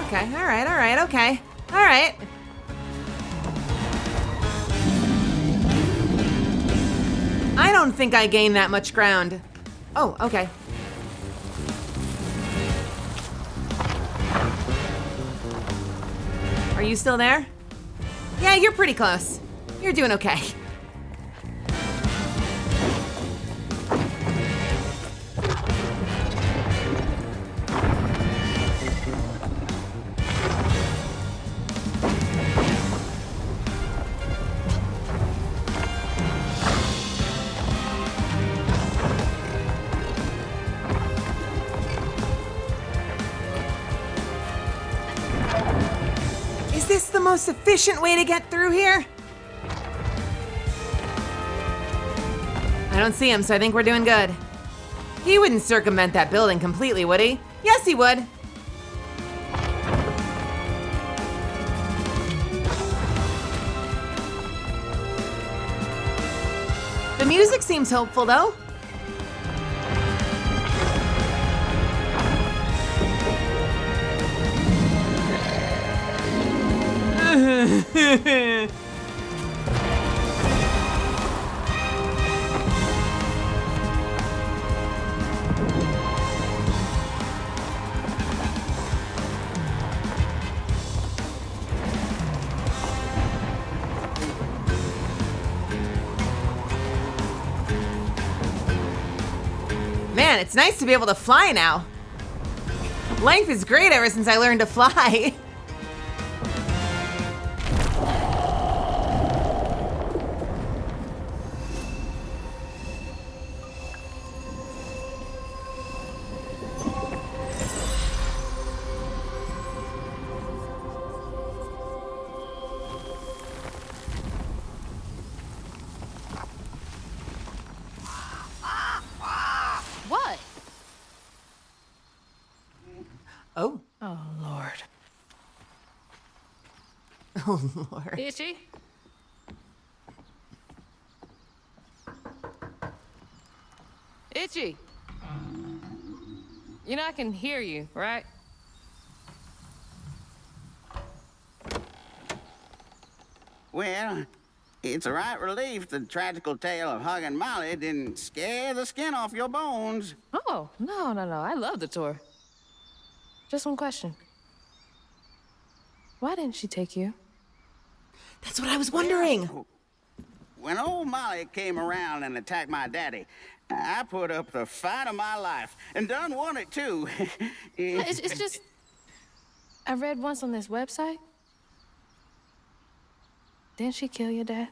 Okay, all right, okay. All right. I don't think I gained that much ground. Oh, okay. Are you still there? Yeah, you're pretty close. You're doing okay. Is this the most efficient way to get through here? I don't see him, so I think we're doing good. He wouldn't circumvent that building completely, would he? Yes, he would. The music seems hopeful, though. Man, it's nice to be able to fly now. Life is great ever since I learned to fly. What? Oh. Oh, Lord. Oh, Lord. Itchy? Itchy. You know I can hear you, right? Well, it's a right relief the tragical tale of Hug and Molly didn't scare the skin off your bones. Oh, no. I love the tour. Just one question. Why didn't she take you? That's what I was wondering. Well, when old Molly came around and attacked my daddy, I put up the fight of my life and done won it too. It's just... I read once on this website. Didn't she kill your dad?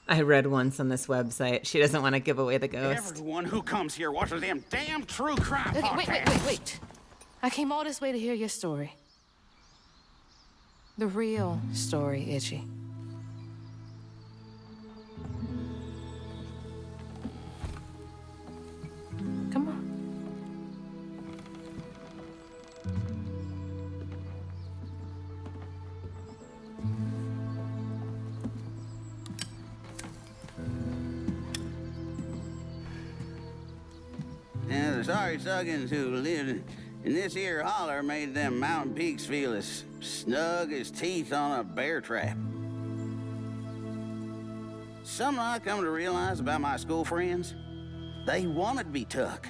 I read once on this website. She doesn't want to give away the ghost. Everyone who comes here watches them damn true crime Okay, podcasts. wait. I came all this way to hear your story. The real story, Itchy. Come on. And the sorry Suggins who lived in this here holler made them mountain peaks feel as snug as teeth on a bear trap. Something I come to realize about my school friends, they wanted to be took.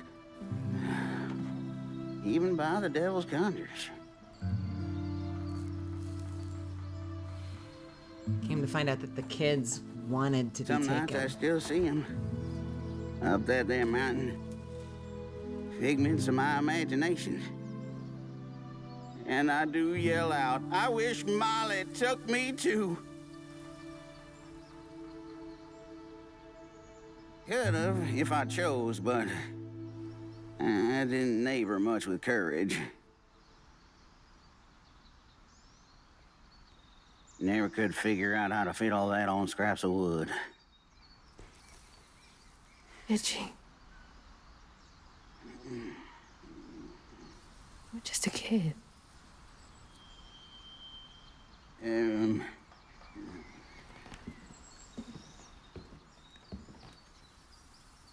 Even by the devil's conjures. Came to find out that the kids wanted to be Some nights I taken. still see them. up that damn mountain. Figments of my imagination. And I do yell out, I wish Molly took me too. Could've if I chose, but I didn't neighbor much with courage. Never could figure out how to fit all that on scraps of wood. Did she? You're just a kid.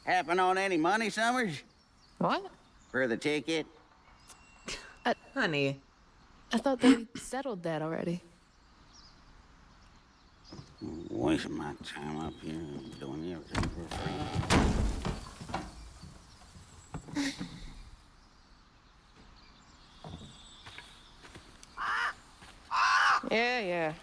Happen on any money, Summers? What? For the ticket? Honey. I thought they settled that already. Wasting my time up here doing everything for free. Yeah.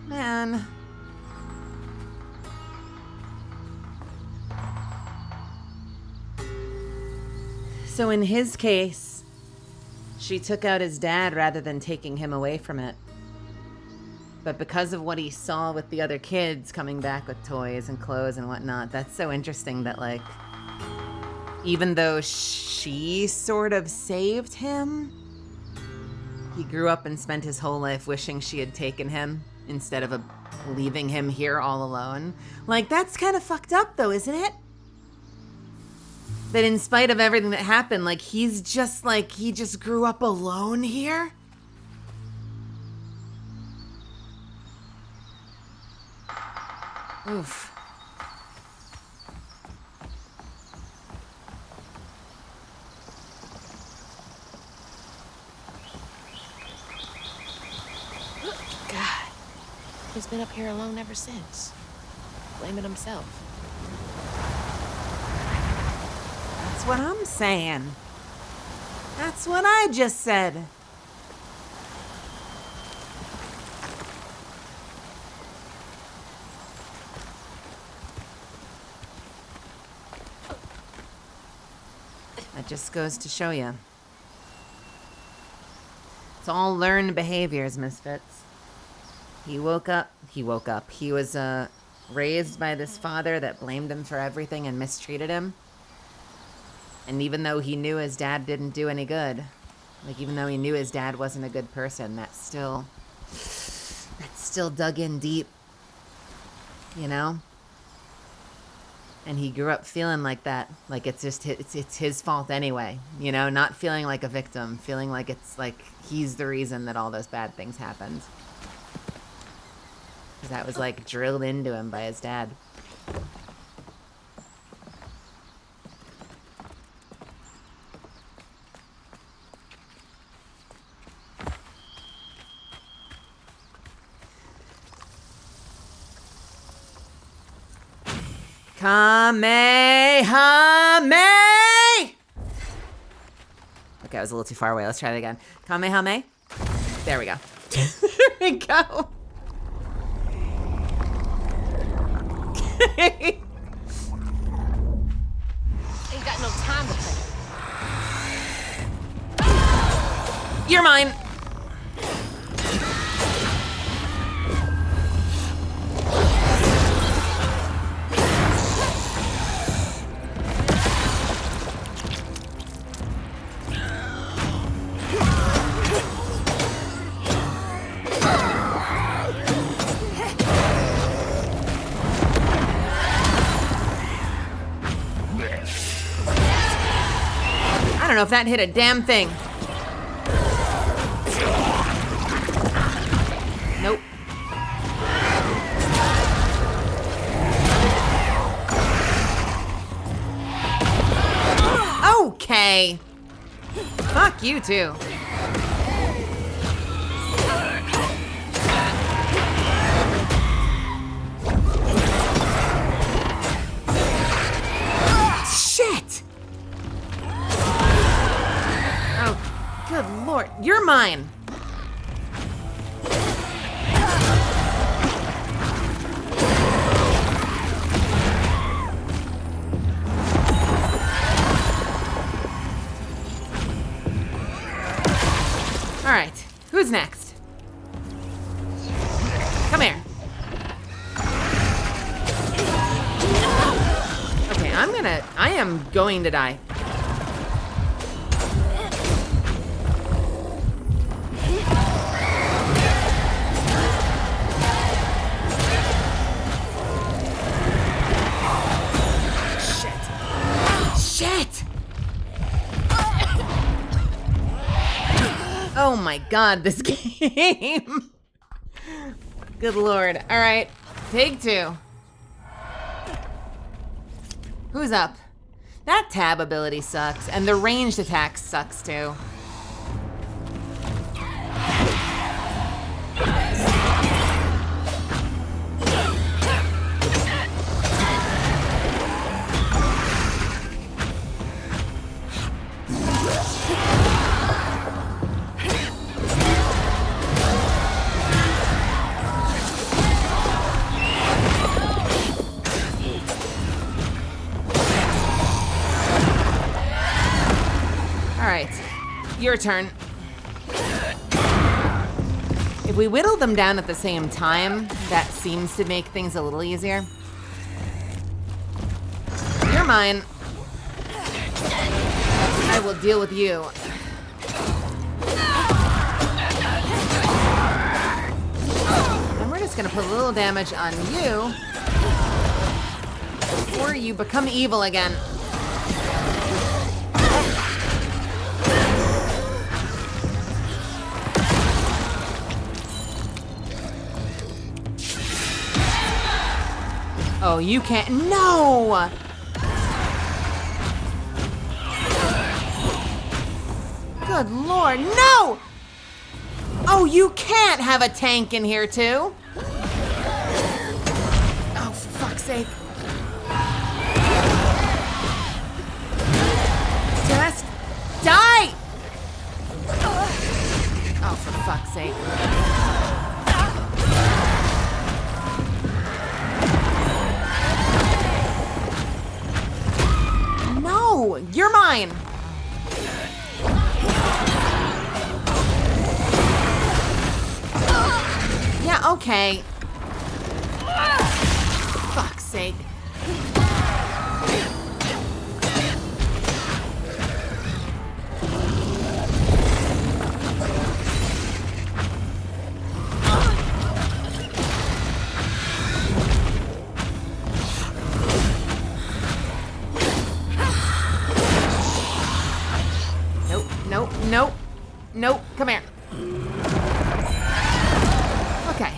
Man. So in his case, she took out his dad rather than taking him away from it. But because of what he saw with the other kids coming back with toys and clothes and whatnot, that's so interesting that, like, even though she sort of saved him, he grew up and spent his whole life wishing she had taken him instead of leaving him here all alone. Like, that's kind of fucked up, though, isn't it? That in spite of everything that happened, like, he's just, like, he just grew up alone here? Oof. God, he's been up here alone ever since. Blaming himself. That's what I'm saying. That's what I just said. That just goes to show you. It's all learned behaviors, misfits. He woke up. He was raised by this father that blamed him for everything and mistreated him. And even though he knew his dad didn't do any good, like, even though he knew his dad wasn't a good person, that's still dug in deep, you know? And he grew up feeling like that, like it's just it's his fault anyway, you know, not feeling like a victim, feeling like it's like he's the reason that all those bad things happened. Because that was like drilled into him by his dad. Kamehameha! Okay, I was a little too far away. Let's try that again. Kamehameha. There we go. There we go. Ain't got no time to play. You're mine. I don't know if that hit a damn thing. Nope. Okay. Fuck you too. Shit. Oh, good lord. You're mine. Who's next? Come here. Okay, I am going to die. Shit! Oh my god, this game. Good lord. All right, take 2. Who's up? That tab ability sucks, and the ranged attack sucks too. Your turn. If we whittle them down at the same time, that seems to make things a little easier. You're mine. I will deal with you. And we're just gonna put a little damage on you before you become evil again. Oh, you can't. No! Good lord, no! Oh, you can't have a tank in here, too. Oh, for fuck's sake. Just die! Oh, for fuck's sake. No, you're mine. Yeah, okay. Fuck's sake. Nope. Nope. Come here. Okay.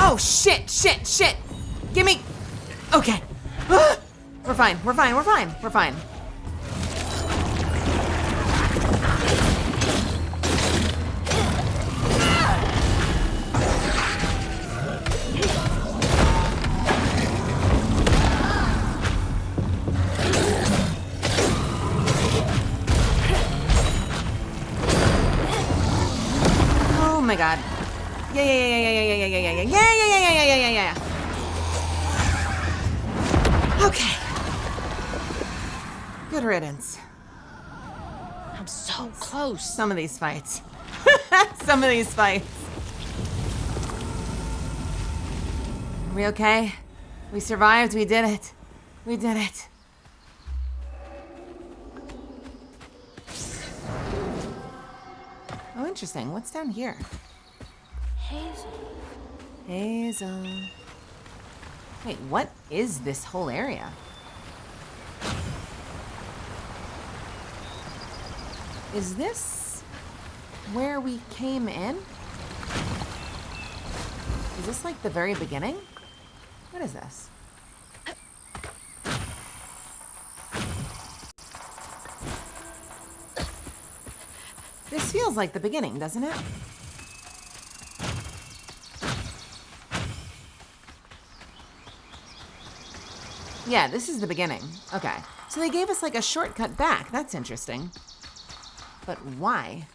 Oh, shit. Give me. Okay. We're fine. Oh my god. Yeah. Okay. Good riddance. I'm so close. Some of these fights. Are we okay? We survived. We did it. Oh, interesting. What's down here? Hazel. Wait, what is this whole area? Is this where we came in? Is this like the very beginning? What is this? This feels like the beginning, doesn't it? Yeah, this is the beginning. Okay. So they gave us like a shortcut back. That's interesting. But why?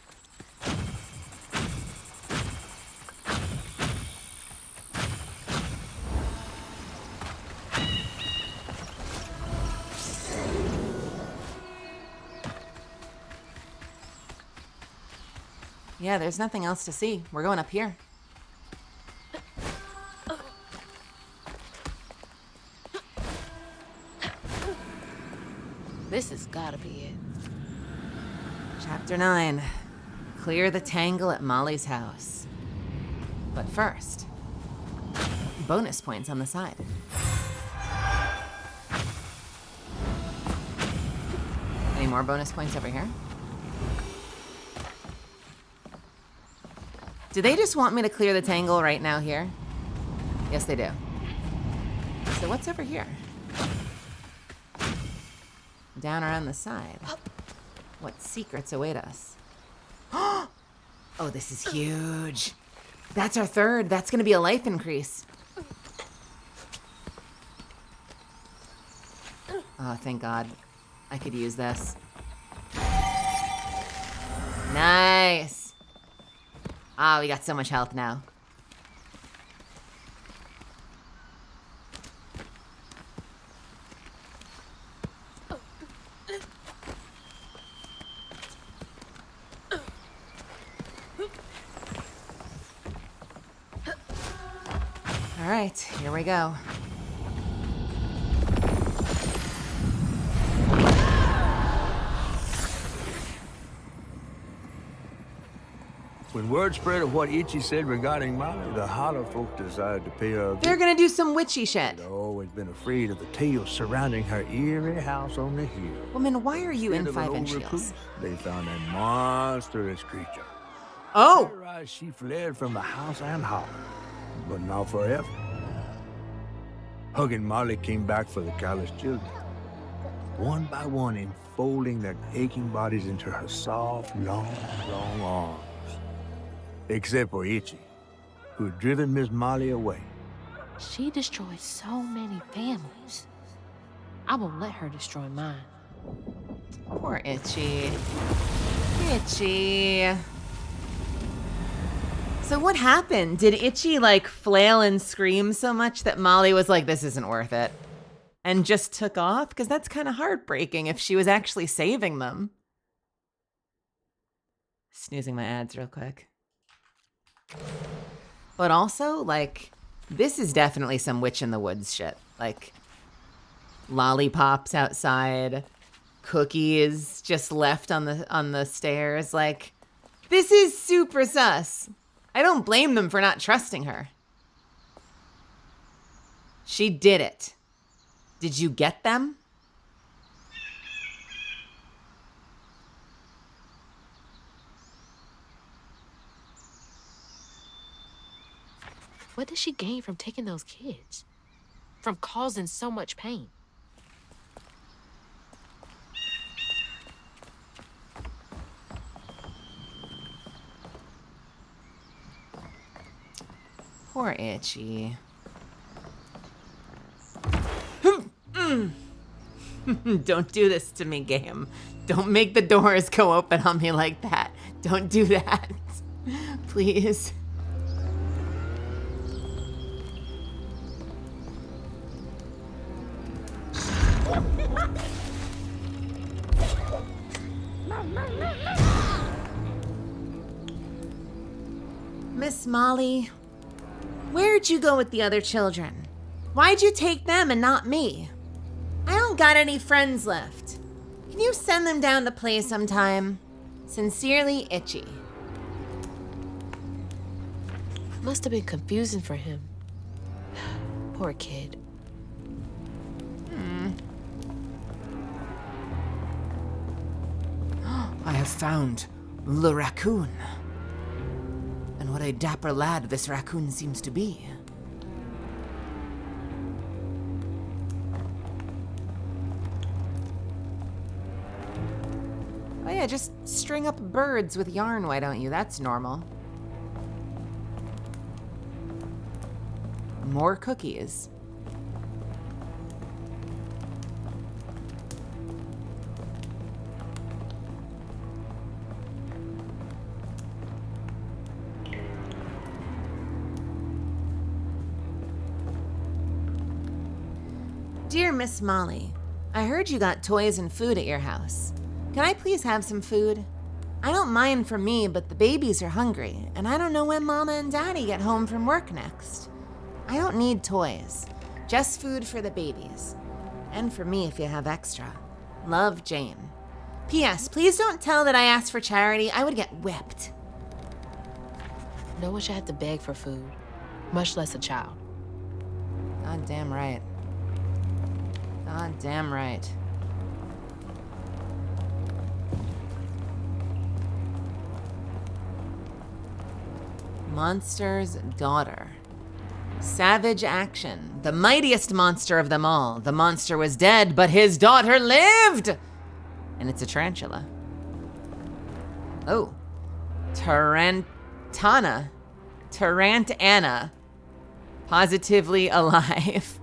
Yeah, there's nothing else to see. We're going up here. This has gotta be it. Chapter 9. Clear the tangle at Molly's house. But first, bonus points on the side. Any more bonus points over here? Do they just want me to clear the tangle right now here? Yes, they do. So what's over here? Down around the side. What secrets await us? Oh, this is huge. That's our third. That's gonna be a life increase. Oh, thank God. I could use this. Nice. Ah, we got so much health now. All right, here we go. When word spread of what Itchy said regarding Molly, the Holler folk decided to pay her a They're gonna do some witchy shit. They'd always been afraid of the tales surrounding her eerie house on the hill. Woman, why are you in Instead of an 5-inch old heels? recluse, they found a monstrous creature. Oh! Terrorized, she fled from the house and Holler, but not forever. Hug and Molly came back for the callous children, one by one enfolding their aching bodies into her soft, long arms. Except for Itchy, who had driven Miss Molly away. She destroyed so many families. I won't let her destroy mine. Poor Itchy. Itchy. So what happened? Did Itchy like flail and scream so much that Molly was like, this isn't worth it, and just took off? Because that's kind of heartbreaking if she was actually saving them. Snoozing my ads real quick. But also, like, this is definitely some witch in the woods shit. Like, lollipops outside, cookies just left on the stairs. Like, this is super sus. I don't blame them for not trusting her. She did it. Did you get them? What did she gain from taking those kids? From causing so much pain? Poor Itchy. Don't do this to me, game. Don't make the doors go open on me like that. Don't do that. Please. Miss Molly, where'd you go with the other children? Why'd you take them and not me? I don't got any friends left. Can you send them down to play sometime? Sincerely, Itchy. Must have been confusing for him. Poor kid. I have found the raccoon. And what a dapper lad this raccoon seems to be. Oh yeah, just string up birds with yarn, why don't you? That's normal. More cookies. Dear Miss Molly, I heard you got toys and food at your house. Can I please have some food? I don't mind for me, but the babies are hungry, and I don't know when Mama and Daddy get home from work next. I don't need toys, just food for the babies. And for me if you have extra. Love, Jane. P.S. Please don't tell that I asked for charity. I would get whipped. No one should have to beg for food, much less a child. God damn right. God damn right. Monster's daughter. Savage action. The mightiest monster of them all. The monster was dead, but his daughter lived! And it's a tarantula. Oh. Tarantana. Positively alive.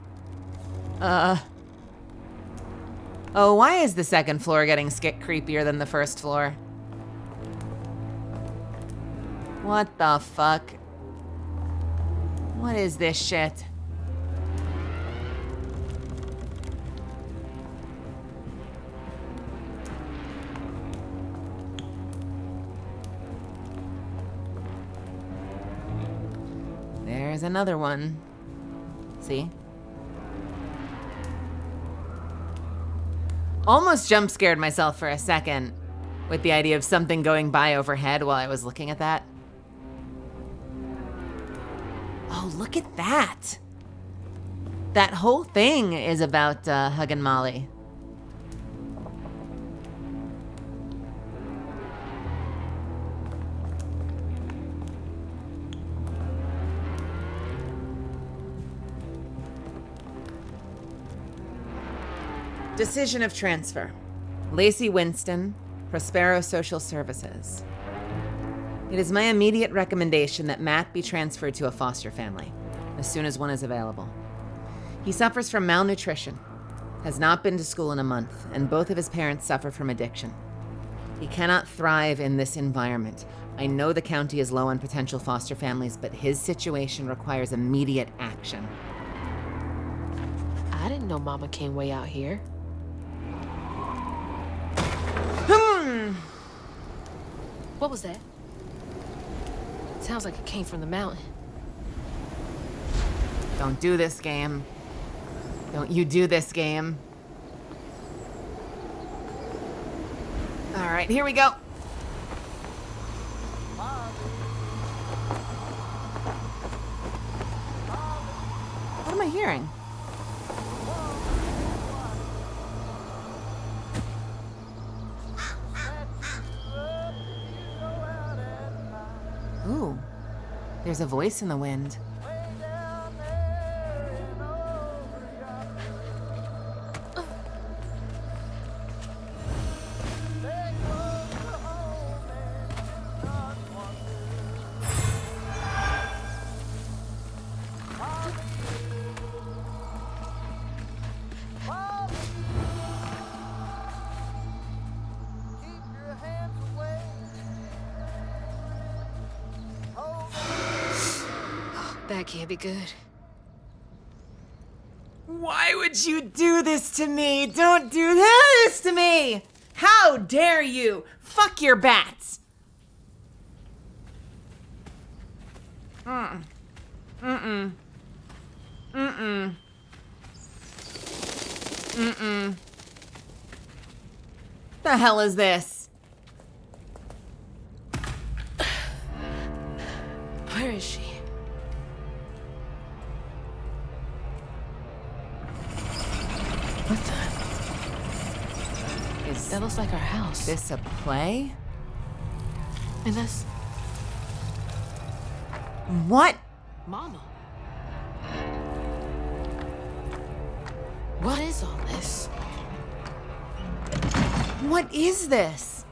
Oh, why is the second floor getting creepier than the first floor? What the fuck? What is this shit? There's another one. See? Almost jump scared myself for a second with the idea of something going by overhead while I was looking at that. Oh, look at that. That whole thing is about Hug and Molly. Decision of transfer. Lacey Winston, Prospero Social Services. It is my immediate recommendation that Matt be transferred to a foster family as soon as one is available. He suffers from malnutrition, has not been to school in a month, and both of his parents suffer from addiction. He cannot thrive in this environment. I know the county is low on potential foster families, but his situation requires immediate action. I didn't know Mama came way out here. What was that? Sounds like it came from the mountain. Don't do this, game. Don't you do this, game. All right, here we go. What am I hearing? Ooh, there's a voice in the wind. That can't be good. Why would you do this to me? Don't do this to me! How dare you? Fuck your bats! Mm-mm. The hell is this? Where is she? What the? That looks like our house. Is this a play? And that's... What? Mama. What is all this? What is this?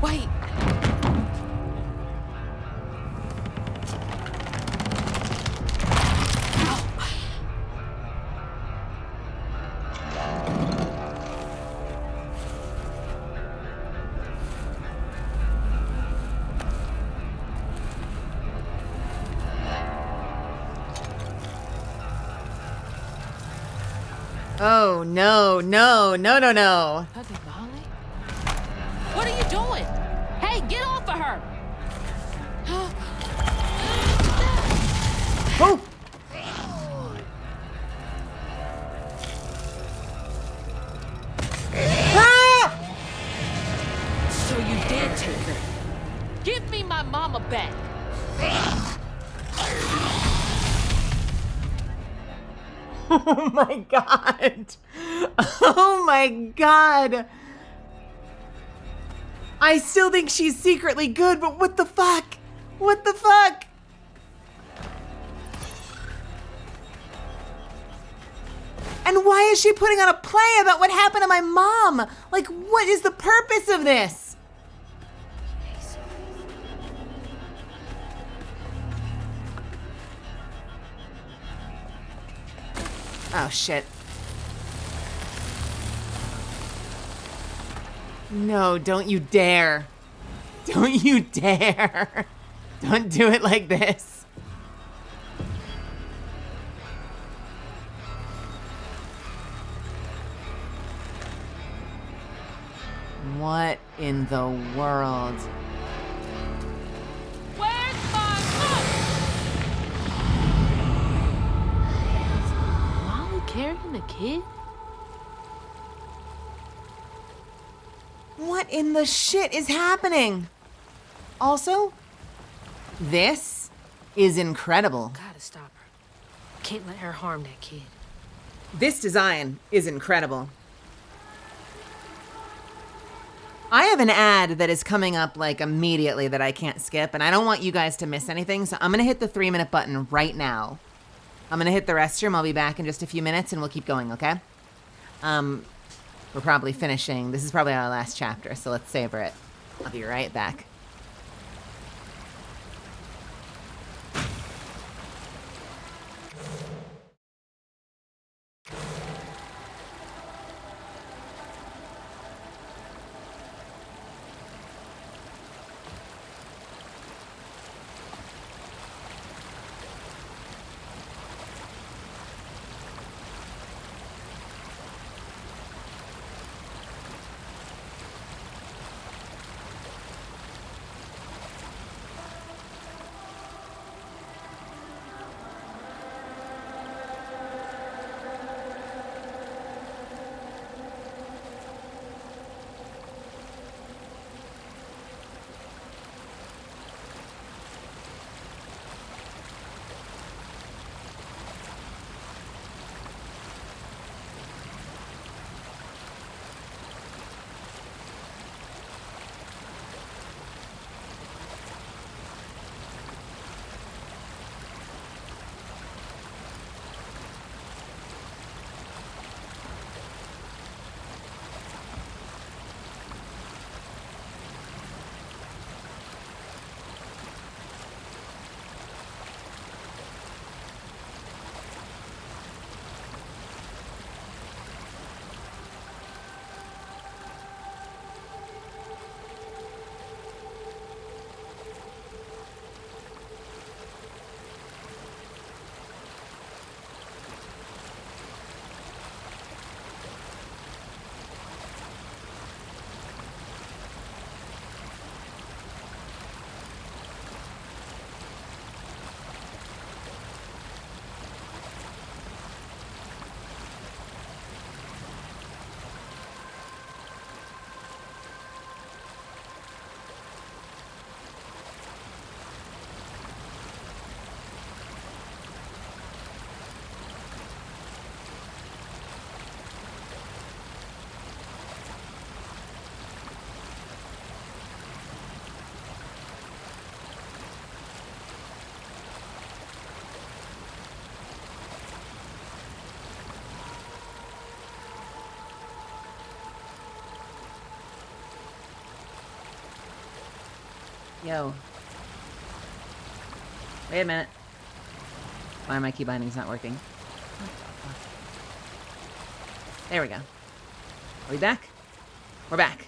Wait. Oh, no, no, no, no, no. Hugging Molly? What are you doing? Hey, get off of her! Oh! Ah! So you did take her. Give me my mama back. Oh my god. Oh my god. I still think she's secretly good, but what the fuck? What the fuck? And why is she putting on a play about what happened to my mom? Like, what is the purpose of this? Oh, shit. No, don't you dare. Don't you dare. Don't do it like this. What in the world? Where's my mom? Molly carrying a kid? What in the shit is happening? Also, this is incredible. Gotta stop her. Can't let her harm that kid. This design is incredible. I have an ad that is coming up like immediately that I can't skip, and I don't want you guys to miss anything, so I'm gonna hit the 3-minute button right now. I'm gonna hit the restroom. I'll be back in just a few minutes and we'll keep going, okay? We're probably finishing. This is probably our last chapter, so let's savor it. I'll be right back. Yo. Wait a minute. Why are my key bindings not working? There we go. Are we back? We're back.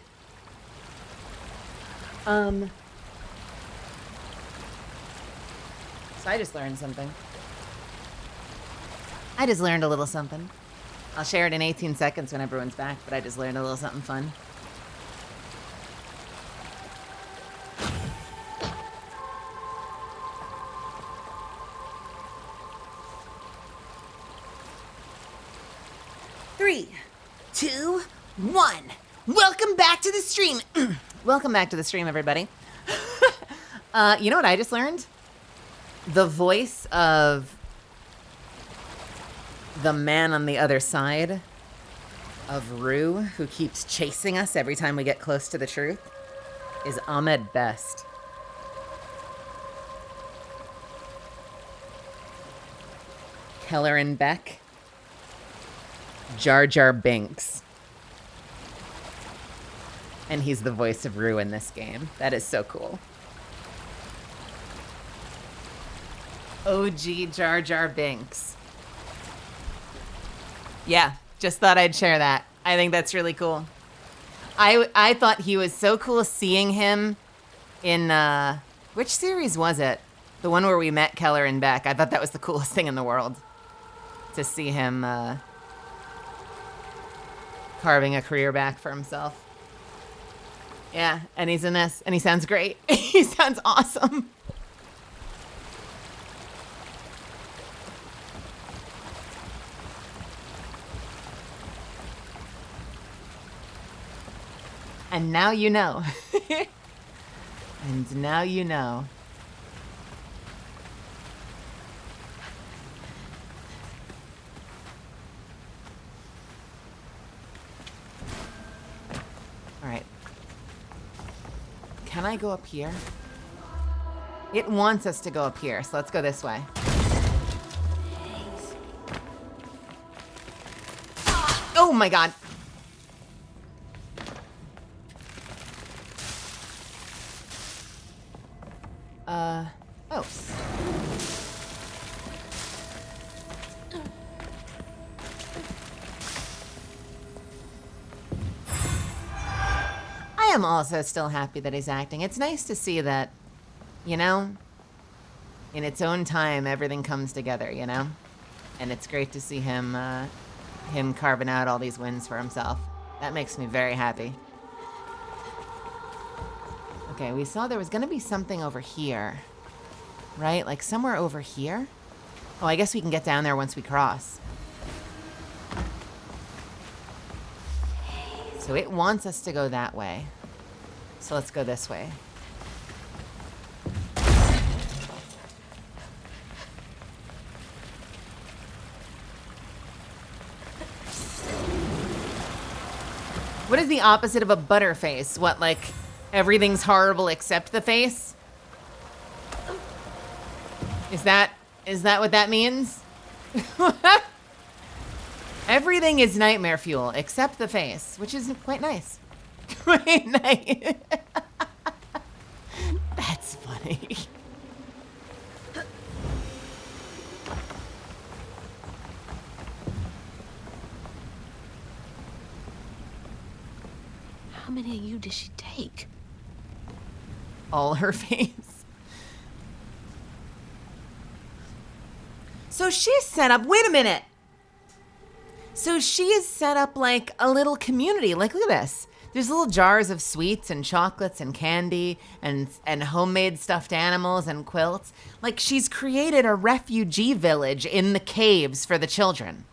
So I just learned something. I just learned a little something. I'll share it in 18 seconds when everyone's back, but I just learned a little something fun. Three, two, one. Welcome back to the stream. Welcome back to the stream, everybody. You know what I just learned? The voice of the man on the other side of Rue, who keeps chasing us every time we get close to the truth, is Ahmed Best. Keller and Beck. Jar Jar Binks. And he's the voice of Rue in this game. That is so cool. OG Jar Jar Binks. Yeah, just thought I'd share that. I think that's really cool. I thought he was so cool seeing him in, which series was it? The one where we met Keller and Beck. I thought that was the coolest thing in the world. To see him, carving a career back for himself. Yeah, and he's in this, and he sounds great. He sounds awesome. And now you know. And now you know. All right. Can I go up here? It wants us to go up here, so let's go this way. Oh my god. Oh. I am also still happy that he's acting. It's nice to see that, you know, in its own time, everything comes together, you know? And it's great to see him, him carving out all these wins for himself. That makes me very happy. Okay, we saw there was gonna be something over here, right? Like somewhere over here? Oh, I guess we can get down there once we cross. So it wants us to go that way. So let's go this way. What is the opposite of a butterface? What, like, everything's horrible except the face? Is that what that means? Everything is nightmare fuel except the face, which is quite nice. Quite nice. That's funny. How many of you did she take? All her face. So she's set up, wait a minute. So she is set up like a little community. Like, look at this. There's little jars of sweets and chocolates and candy and homemade stuffed animals and quilts. Like, she's created a refugee village in the caves for the children.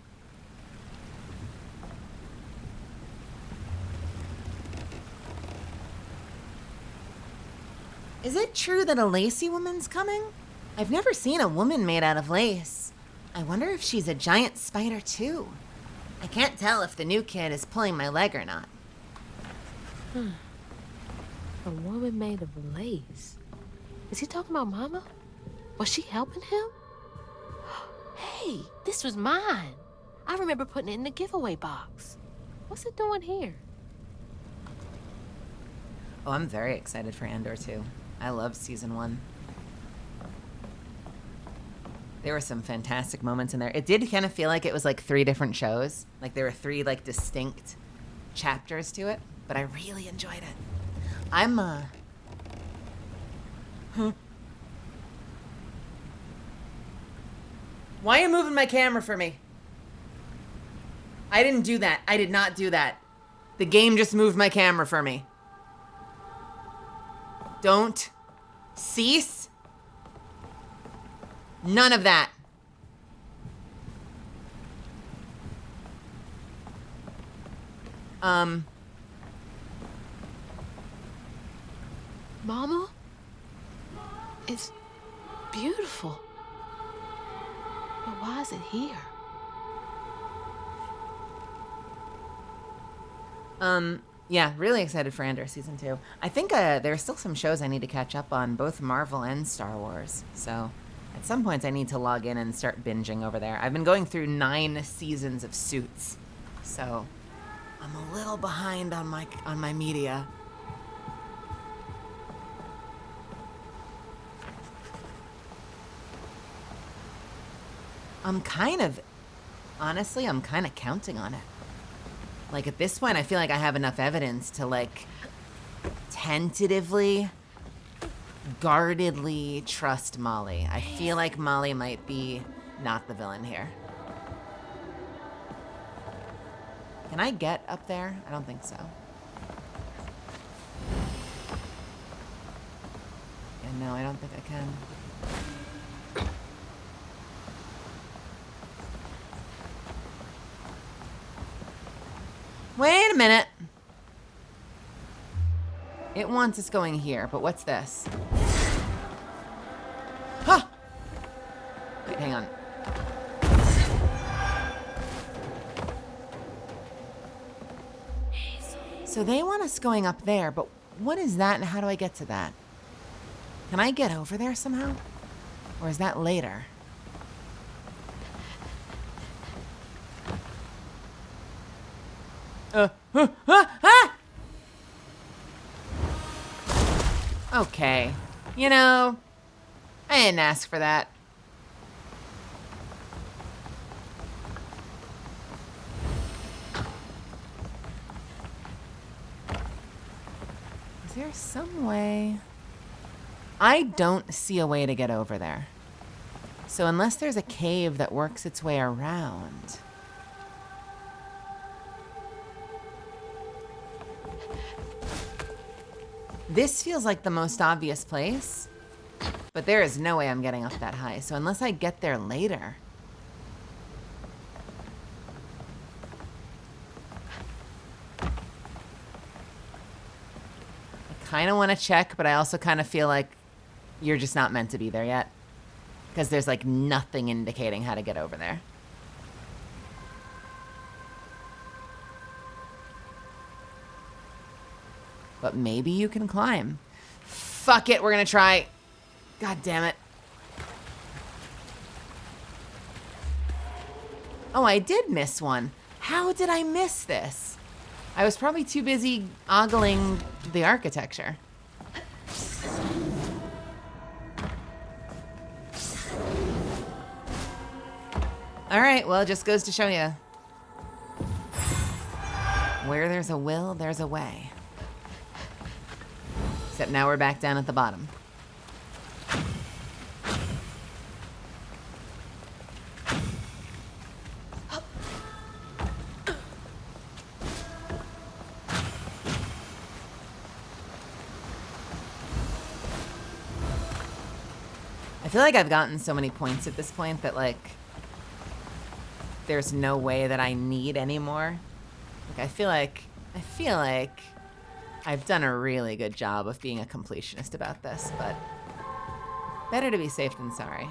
Is it true that a Lacey woman's coming? I've never seen a woman made out of lace. I wonder if she's a giant spider too. I can't tell if the new kid is pulling my leg or not. A woman made of lace. Is he talking about Mama? Was she helping him? Hey, this was mine. I remember putting it in the giveaway box. What's it doing here? Oh, I'm very excited for Andor 2. I love season 1. There were some fantastic moments in there. It did kind of feel like it was like 3 different shows. Like there were 3 like distinct chapters to it, but I really enjoyed it. I'm Why are you moving my camera for me? I didn't do that. I did not do that. The game just moved my camera for me. Don't cease. None of that. Mama? It's beautiful. But why is it here? Yeah, really excited for Andor Season 2. I think there are still some shows I need to catch up on, both Marvel and Star Wars. So at some point I need to log in and start binging over there. I've been going through 9 seasons of Suits. So I'm a little behind on my media. Honestly, I'm kind of counting on it. Like, at this point, I feel like I have enough evidence to, like, tentatively, guardedly trust Molly. I feel like Molly might be not the villain here. Can I get up there? I don't think so. Yeah, no, I don't think I can. Wait a minute. It wants us going here, but what's this? Huh! Wait, hang on. So they want us going up there, but what is that and how do I get to that? Can I get over there somehow? Or is that later? Okay. You know, I didn't ask for that. Is there some way? I don't see a way to get over there. So unless there's a cave that works its way around. This feels like the most obvious place, but there is no way I'm getting up that high. So unless I get there later. I kind of want to check, but I also kind of feel like you're just not meant to be there yet. Because there's like nothing indicating how to get over there. But maybe you can climb. Fuck it, we're gonna try. God damn it. Oh, I did miss one. How did I miss this? I was probably too busy ogling the architecture. All right, well, it just goes to show you. Where there's a will, there's a way. Except now we're back down at the bottom. I feel like I've gotten so many points at this point that, like, there's no way that I need any more. Like, I feel like I've done a really good job of being a completionist about this, but better to be safe than sorry.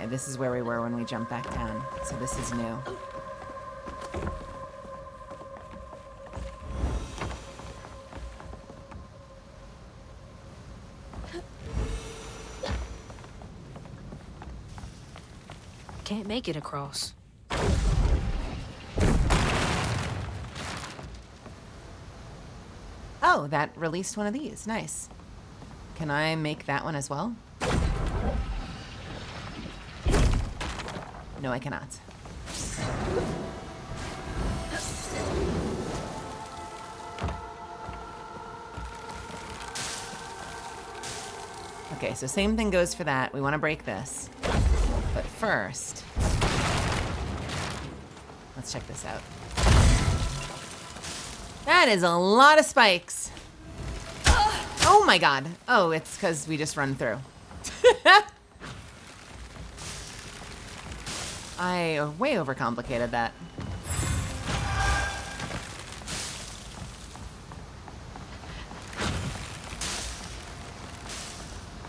This is where we were when we jumped back down, so this is new. Can't make it across. Oh, that released one of these. Nice. Can I make that one as well? No, I cannot. Okay, so same thing goes for that. We want to break this. But first, let's check this out. That is a lot of spikes. Oh my god. Oh, it's because we just run through. I way overcomplicated that.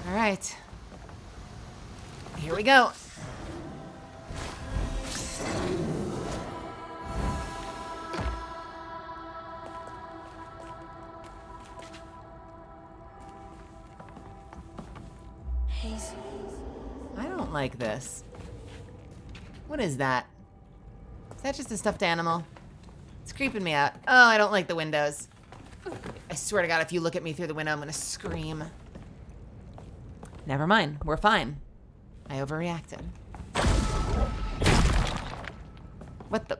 All right. Here we go. I don't like this. What is that? Is that just a stuffed animal? It's creeping me out. Oh, I don't like the windows. I swear to God, if you look at me through the window, I'm gonna scream. Never mind, we're fine. I overreacted. What the?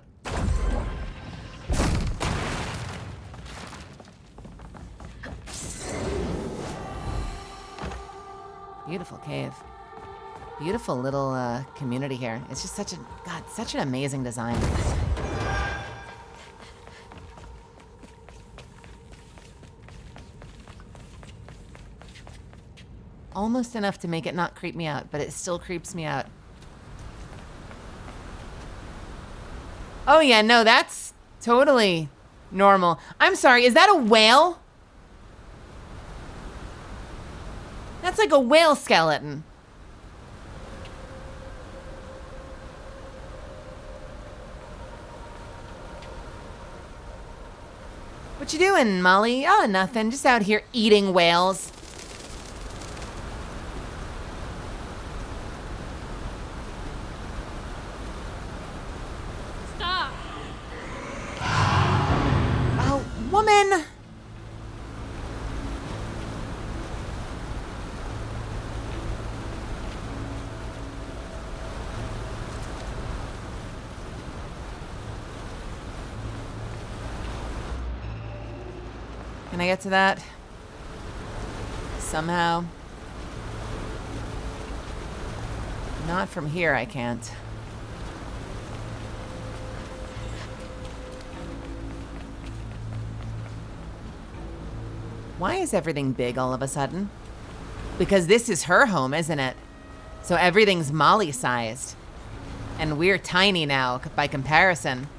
Beautiful cave. Beautiful little community here. It's just such an amazing design. Almost enough to make it not creep me out, but it still creeps me out. Oh yeah, no, that's totally normal. I'm sorry, is that a whale? That's like a whale skeleton. What you doing, Molly? Oh, nothing. Just out here eating whales. Stop. Oh, woman. Can I get to that? Somehow. Not from here, I can't. Why is everything big all of a sudden? Because this is her home, isn't it? So everything's Molly-sized. And we're tiny now by comparison.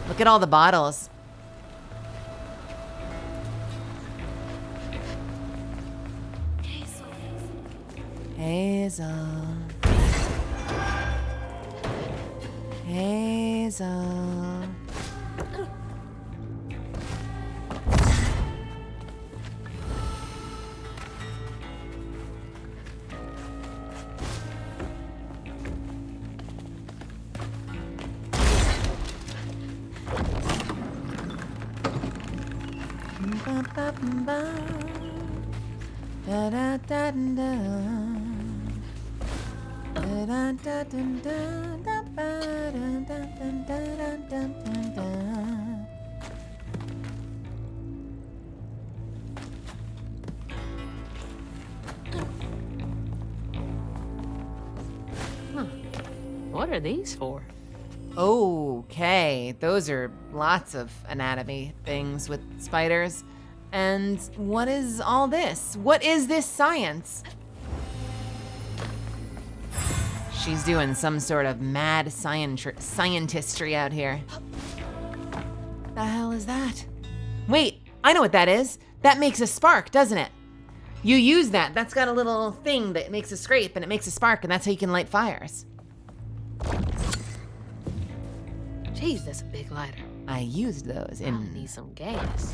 Look at all the bottles. Hazel. Hazel. Da da da da. Huh. What are these for? Okay, those are lots of anatomy things with spiders. And what is all this? What is this science? She's doing some sort of mad scientistry out here. The hell is that? Wait, I know what that is. That makes a spark, doesn't it? You use that. That's got a little thing that makes a scrape and it makes a spark, and that's how you can light fires. Jeez, that's a big lighter. I used those in... I'll need some gas.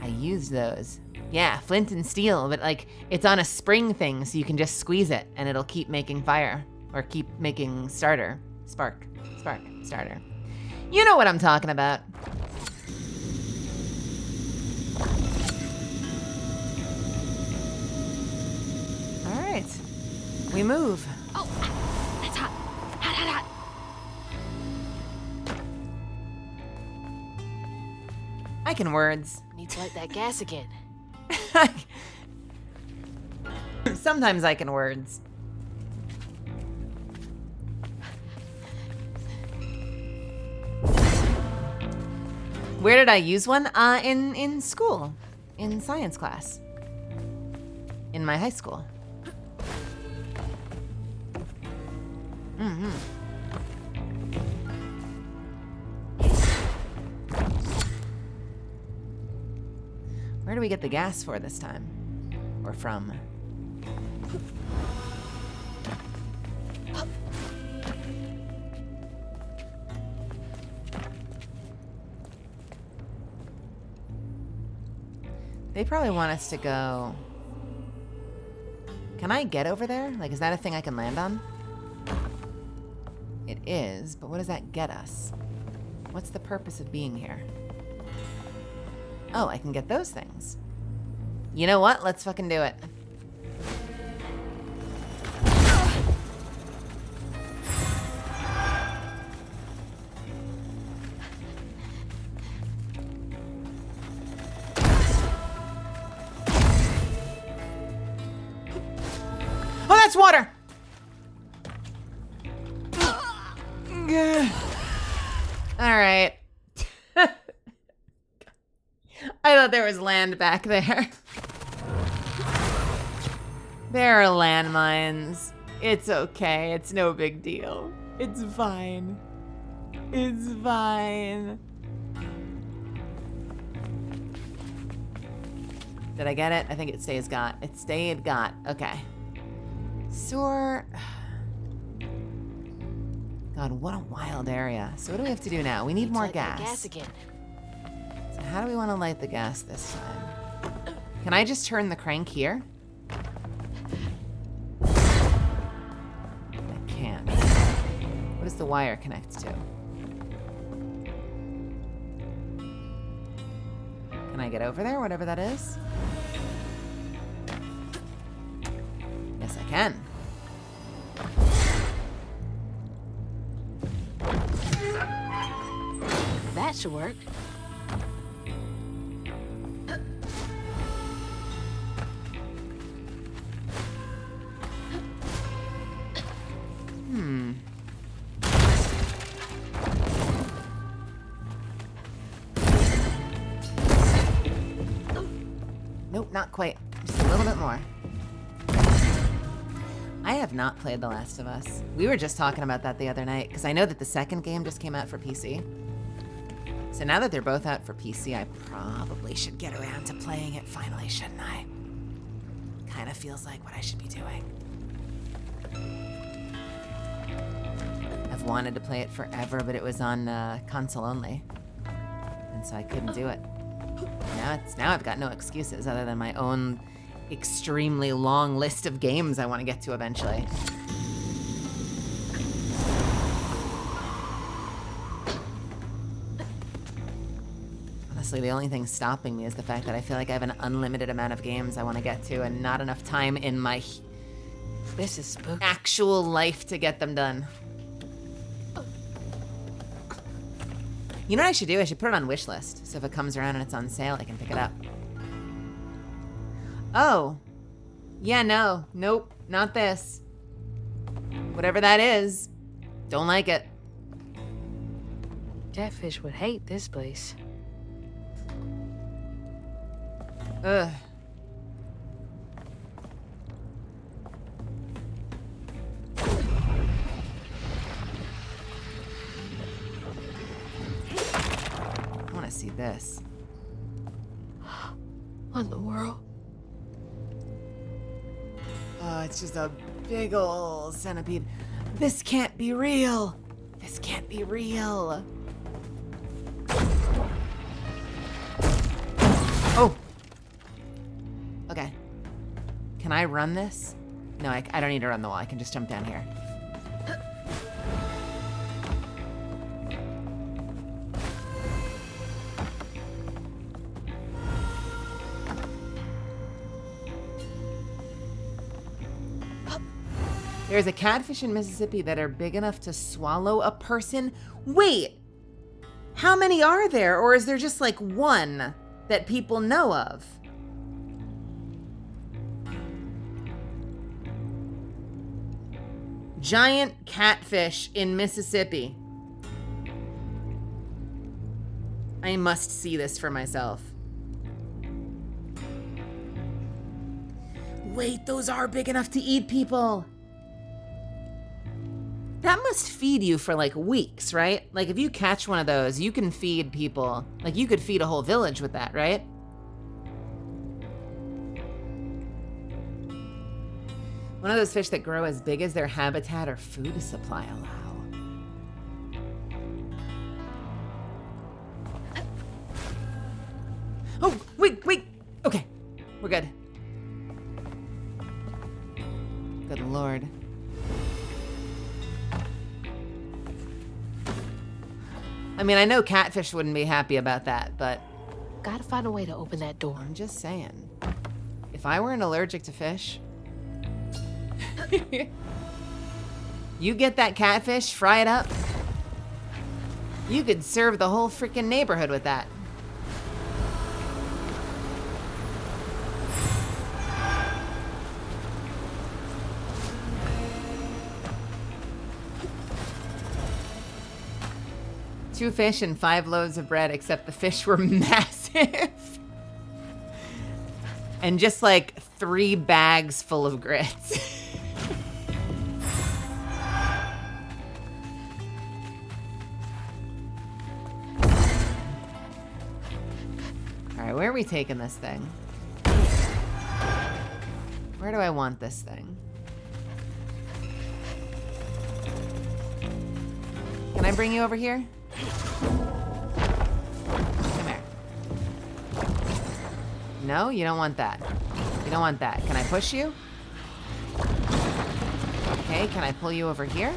I used those. Yeah, flint and steel, but like, it's on a spring thing, so you can just squeeze it and it'll keep making fire. Or keep making starter. Spark, starter. You know what I'm talking about. We move. Oh, that's hot. Hot, hot, hot. I can words. Need to light that gas again. Sometimes I can words. Where did I use one? In school. In science class. In my high school. Mm-hmm. Where do we get the gas for this time? Or from? They probably want us to go... Can I get over there? Like, is that a thing I can land on? It is, but what does that get us? What's the purpose of being here? Oh, I can get those things. You know what? Let's fucking do it. Oh, that's water! All right. I thought there was land back there. There are landmines. It's okay. It's no big deal. It's fine. It's fine. Did I get it? I think it stays got. It stayed got. Okay. Sewer. God, what a wild area. So what do we have to do now? We need more gas. Gas again. So how do we want to light the gas this time? Can I just turn the crank here? I can't. What does the wire connect to? Can I get over there, whatever that is? Yes, I can. That should work. Nope, not quite. Just a little bit more. I have not played The Last of Us. We were just talking about that the other night, because I know that the second game just came out for PC. So now that they're both out for PC, I probably should get around to playing it finally, shouldn't I? Kind of feels like what I should be doing. I've wanted to play it forever, but it was on console only. And so I couldn't do it. Now I've got no excuses other than my own extremely long list of games I want to get to eventually. Honestly, the only thing stopping me is the fact that I feel like I have an unlimited amount of games I want to get to and not enough time in my This is spooky. actual life to get them done. You know what I should do? I should put it on wishlist. So if it comes around and it's on sale, I can pick it up. Oh. Yeah, no. Nope. Not this. Whatever that is. Don't like it. Catfish would hate this place. Ugh. I want to see this. What in the world? Oh, it's just a big ol' centipede. This can't be real. This can't be real. Oh. Okay. Can I run this? No, I don't need to run the wall. I can just jump down here. There's a catfish in Mississippi that are big enough to swallow a person. Wait, how many are there? Or is there just like one that people know of? Giant catfish in Mississippi. I must see this for myself. Wait, those are big enough to eat people. That must feed you for like weeks, right? Like if you catch one of those, you can feed people. Like you could feed a whole village with that, right? One of those fish that grow as big as their habitat or food supply allow. Oh, wait. Okay, we're good. Good Lord. I mean, I know catfish wouldn't be happy about that, but... Gotta find a way to open that door. I'm just saying. If I weren't allergic to fish... You get that catfish, fry it up. You could serve the whole freaking neighborhood with that. Two fish and 5 loaves of bread, except the fish were massive. And just like 3 bags full of grits. All right, where are we taking this thing? Where do I want this thing? Can I bring you over here? Come here. No, you don't want that. You don't want that. Can I push you? Okay, can I pull you over here?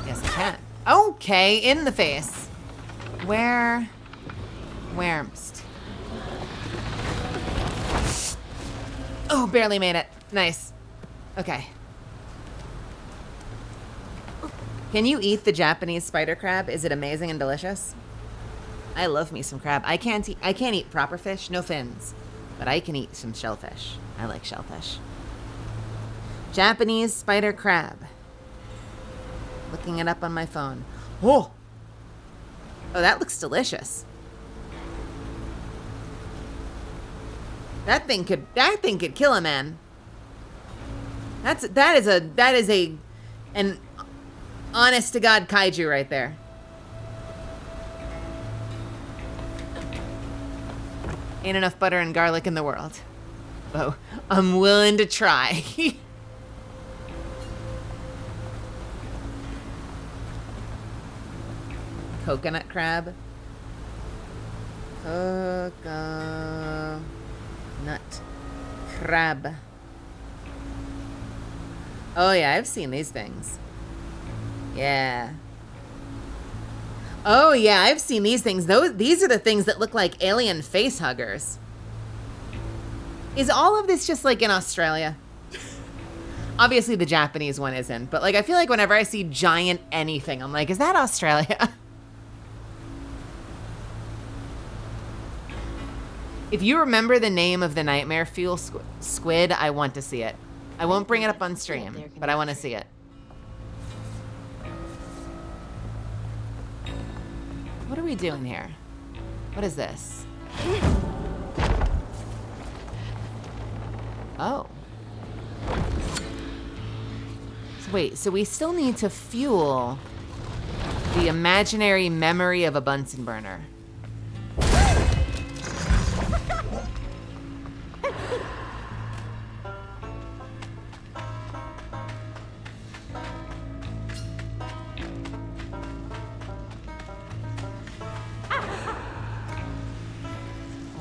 Yes, I can. Okay, in the face. Where'mst? Oh, barely made it. Nice. Okay. Can you eat the Japanese spider crab? Is it amazing and delicious? I love me some crab. I can't eat proper fish, no fins, but I can eat some shellfish. I like shellfish. Japanese spider crab. Looking it up on my phone. Oh, that looks delicious. That thing could kill a man. That is an honest to God kaiju right there. Ain't enough butter and garlic in the world. Oh, I'm willing to try. Coconut crab. Coconut crab. Oh yeah, I've seen these things. Yeah. Oh yeah, I've seen these things. These are the things that look like alien face huggers. Is all of this just like in Australia? Obviously the Japanese one isn't, but like I feel like whenever I see giant anything, I'm like, is that Australia? If you remember the name of the nightmare fuel squid, I want to see it. I won't bring it up on stream, but I want to see it. What are we doing here? What is this? Oh. Wait, so we still need to fuel the imaginary memory of a Bunsen burner.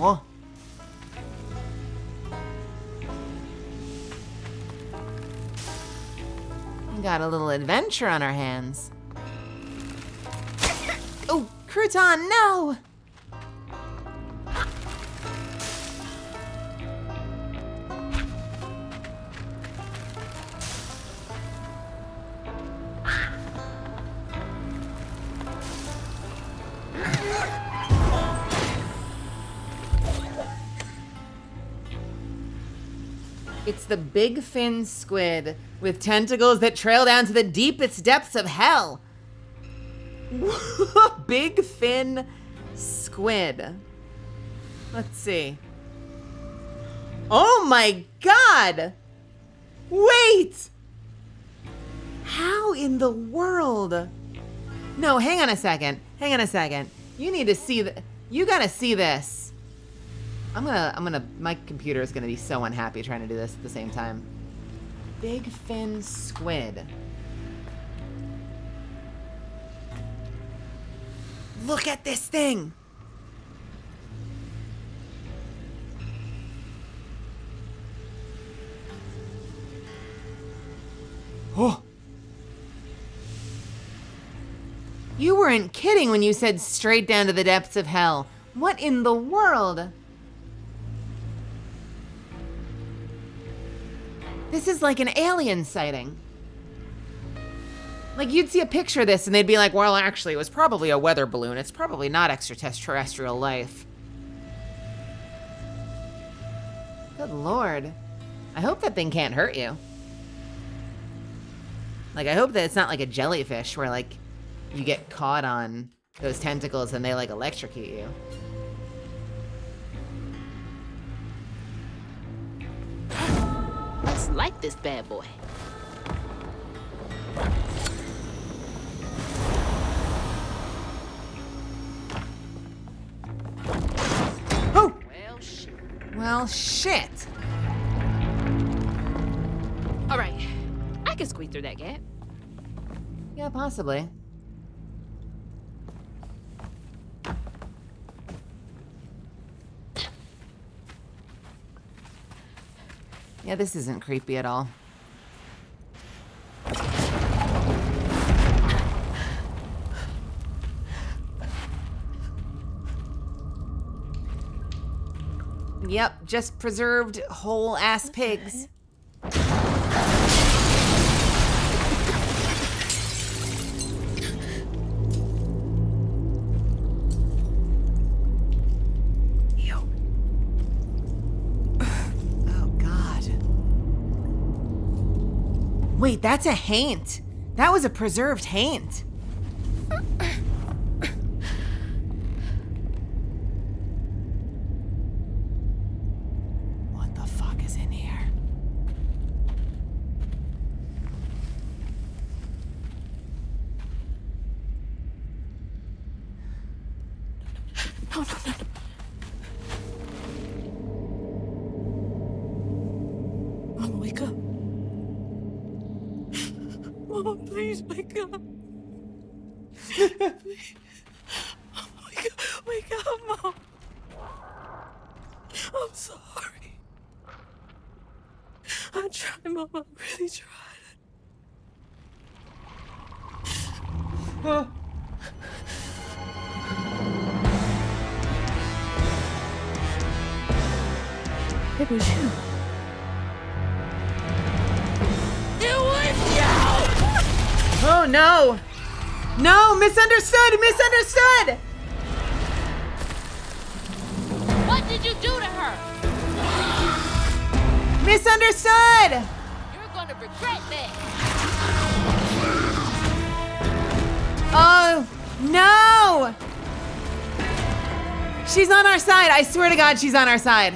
Oh. We got a little adventure on our hands. Oh, crouton, no! It's the big fin squid with tentacles that trail down to the deepest depths of hell. Big fin squid. Let's see. Oh my God! Wait! How in the world? No, hang on a second. Hang on a second. You need to see you gotta see this. My computer is gonna be so unhappy trying to do this at the same time. Big fin squid. Look at this thing. Oh. You weren't kidding when you said straight down to the depths of hell. What in the world? This is like an alien sighting. Like, you'd see a picture of this and they'd be like, well, actually, it was probably a weather balloon. It's probably not extraterrestrial life. Good Lord. I hope that thing can't hurt you. Like, I hope that it's not like a jellyfish where, like, you get caught on those tentacles and they, like, electrocute you. Let's light this bad boy. Oh! Well, shit. Well, shit. All right, I can squeeze through that gap. Yeah, possibly. Yeah, this isn't creepy at all. Yep, just preserved whole ass pigs. Wait, that's a haint. That was a preserved haint. What the fuck is in here? No, no, no. Mama, wake up. Mama, please wake up. Please. Mama, wake up, Mom. I'm sorry. I tried, Mama. I really tried. It was you. Oh no! No! Misunderstood! Misunderstood! What did you do to her? Misunderstood! You're gonna regret that. Oh no! She's on our side. I swear to God, she's on our side.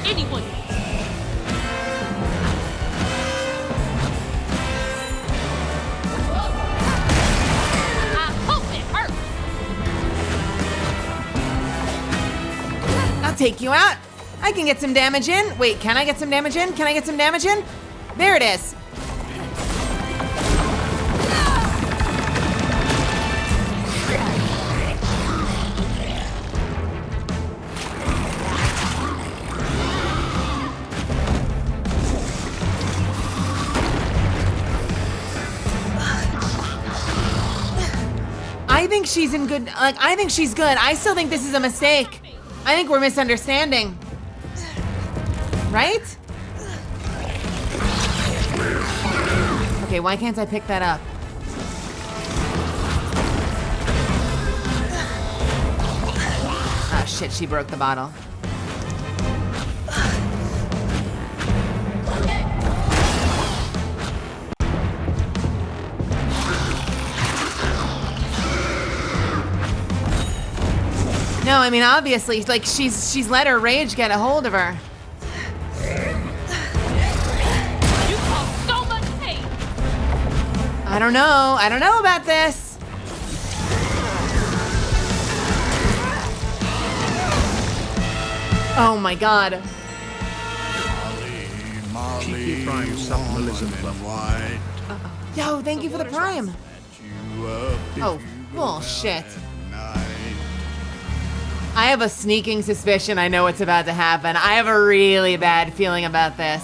Anyone. I hope it hurts. I'll take you out. I can get some damage in. Wait, can I get some damage in? Can I get some damage in? There it is. I think think she's in good, like, I think she's good. I still think this is a mistake. I think we're misunderstanding. Right? Okay, why can't I pick that up? Oh shit, she broke the bottle. No, I mean, obviously, like, she's let her rage get a hold of her. You caused so much pain. I don't know about this. Oh my god. Molly, Prime Supplementalism Club. Yo, thank you for the prime. Oh, bullshit. I have a sneaking suspicion I know what's about to happen. I have a really bad feeling about this.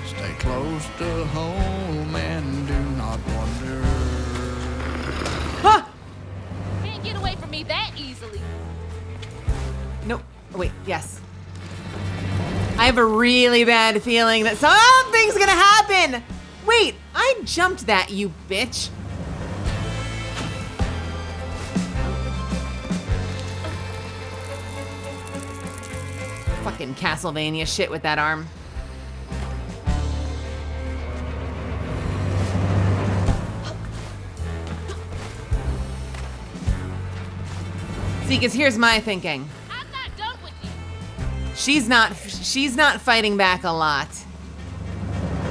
Stay close to home and do not wander. Huh! Can't get away from me that easily. Nope. Oh, wait, yes. I have a really bad feeling that something's gonna happen! Wait, I jumped that, you bitch. Fucking Castlevania shit with that arm. See, because here's my thinking. I'm not done with you. She's not fighting back a lot.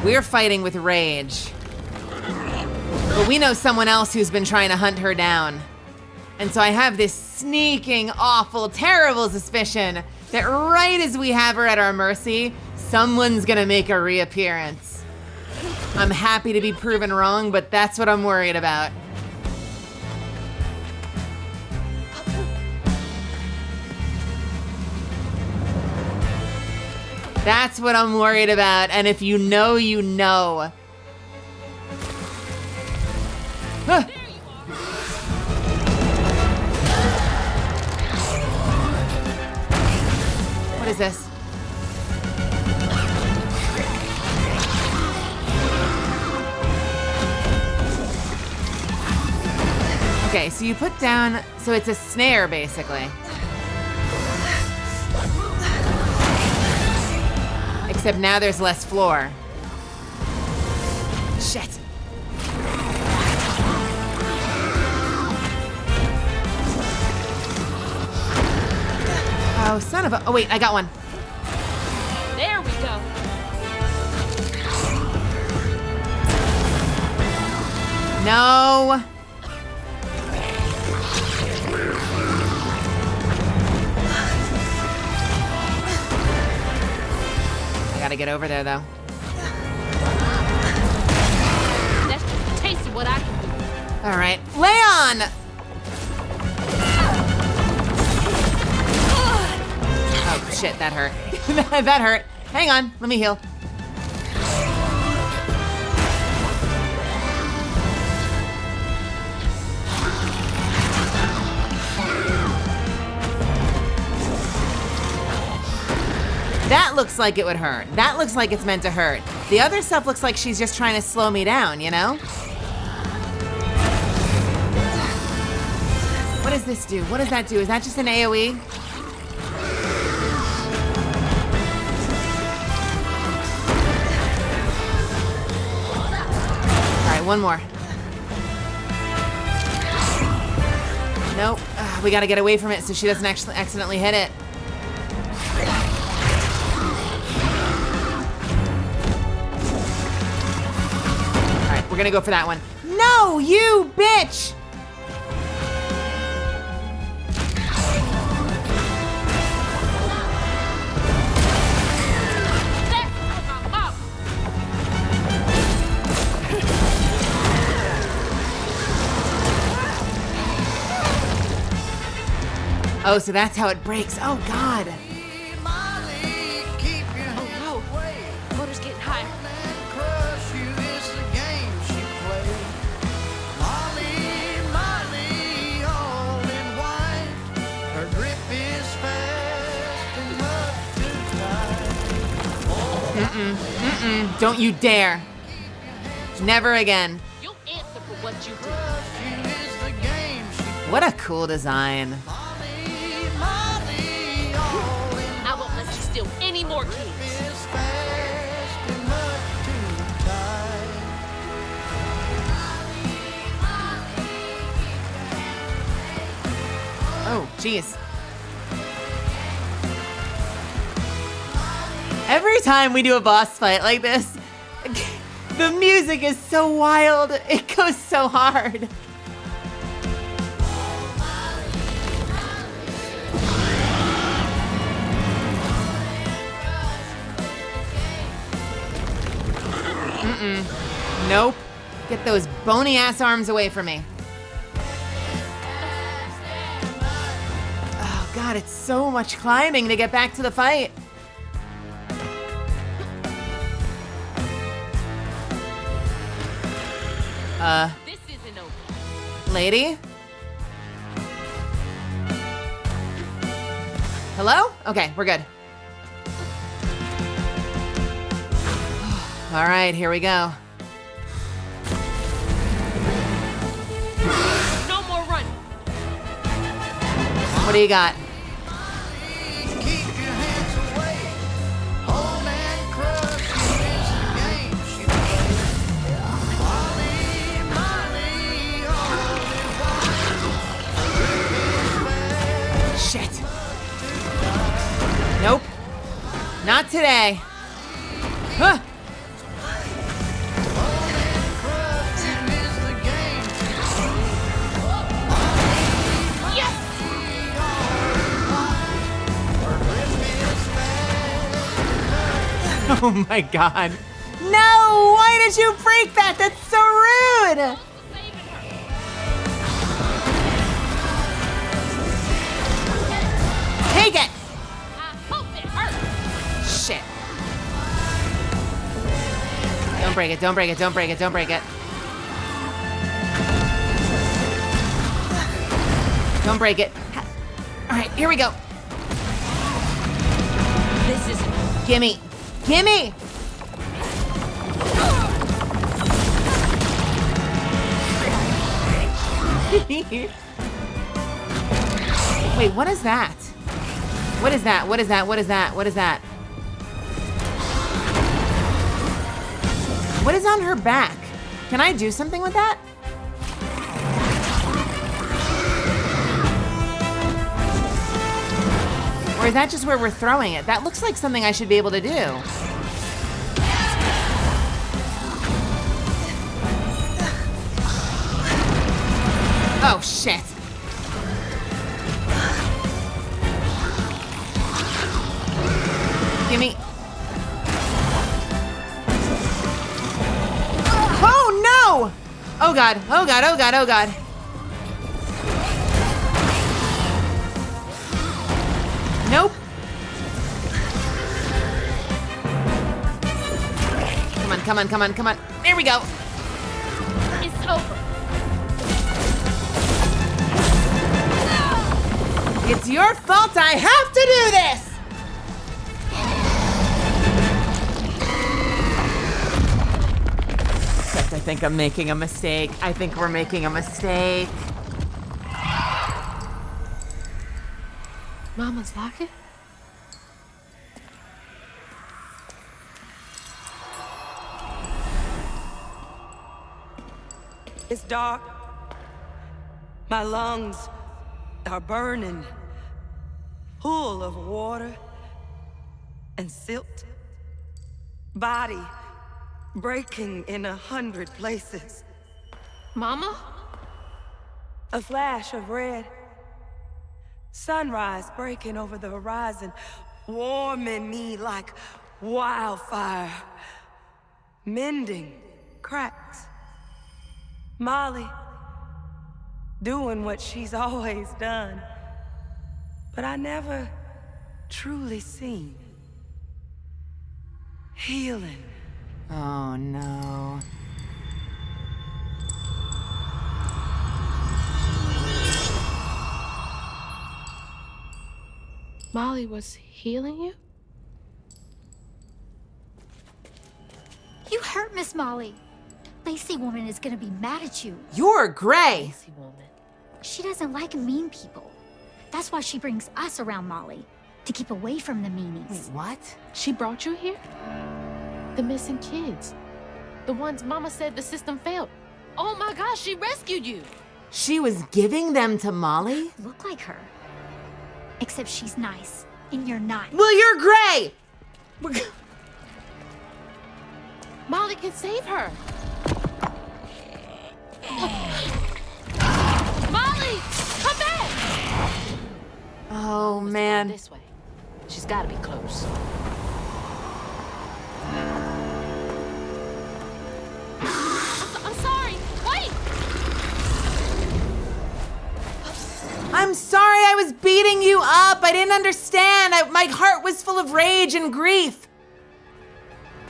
We're fighting with rage. But we know someone else who's been trying to hunt her down. And so I have this sneaking, awful, terrible suspicion that right as we have her at our mercy, someone's gonna make a reappearance. I'm happy to be proven wrong, but that's what I'm worried about. That's what I'm worried about, and if you know, you know. Huh. What is this? Okay, so you put down, so it's a snare basically. Except now there's less floor. Shit. Oh, son of a, oh wait, I got one. There we go. No. I gotta get over there though. That's just a taste of what I can do. All right, Leon! Oh shit, that hurt. That hurt. Hang on, let me heal. That looks like it would hurt. That looks like it's meant to hurt. The other stuff looks like she's just trying to slow me down, you know? What does this do? What does that do? Is that just an AoE? One more. Nope. We gotta get away from it so she doesn't actually accidentally hit it. Alright, we're gonna go for that one. No, you bitch! Oh, so that's how it breaks. Oh, God. Oh, no. Motor's getting higher. Don't you dare. Never again. You'll answer for what you did. What a cool design. I won't let you steal any more kids. Oh, jeez. Every time we do a boss fight like this, the music is so wild. It goes so hard. Nope. Get those bony ass arms away from me. Oh god, it's so much climbing to get back to the fight. This isn't over. Lady? Hello? Okay, we're good. All right, here we go. No more running. What do you got? Shit. Nope. Not today. Huh. Oh my god. No! Why did you break that? That's so rude! Take it! I hope it hurts. Shit. Don't break it, don't break it, don't break it, don't break it. Don't break it. Alright, here we go. This is Gimme! Gimme! Wait, what is that? What is that? What is that? What is that? What is that? What is on her back? Can I do something with that? Or is that just where we're throwing it? That looks like something I should be able to do. Oh, shit. Gimme. Oh, no! Oh, God. Oh, God. Oh, God. Oh, God. Nope. Come on, come on, come on, come on. There we go. it's over. It's your fault I have to do this! Except I think I'm making a mistake. I think we're making a mistake. Mama's locket? It's dark. My lungs are burning, full of water and silt. Body breaking in 100 places. Mama? A flash of red. Sunrise breaking over the horizon, warming me like wildfire. Mending cracks. Molly doing what she's always done, but I never truly seen. Healing. Oh no. Molly was healing you? hurt Miss Molly. Lacey woman is gonna be mad at you. You're Gray. Lazy woman. She doesn't like mean people. That's why she brings us around Molly, to keep away from the meanies. Wait, what? She brought you here? The missing kids. The ones Mama said the system failed. Oh my gosh, she rescued you. She was giving them to Molly? Look like her. Except she's nice, and you're not. Well, you're Gray! Molly can save her. Molly, come back! Oh, man. This way. She's got to be close. I'm sorry. Wait! I'm sorry I was beating you up. I didn't understand. My heart was full of rage and grief.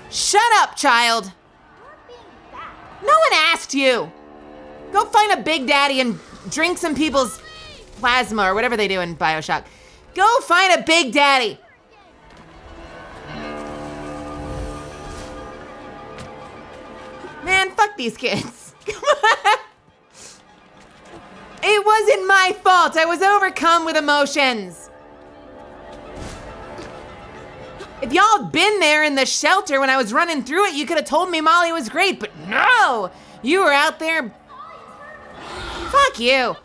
Shut up, child. No one asked you. Go find a Big Daddy and drink some people's plasma or whatever they do in BioShock. Go find a Big Daddy. Man, fuck these kids. It wasn't my fault. I was overcome with emotions. If y'all had been there in the shelter when I was running through it, you could have told me Molly was great, but no! You were out there. Fuck you.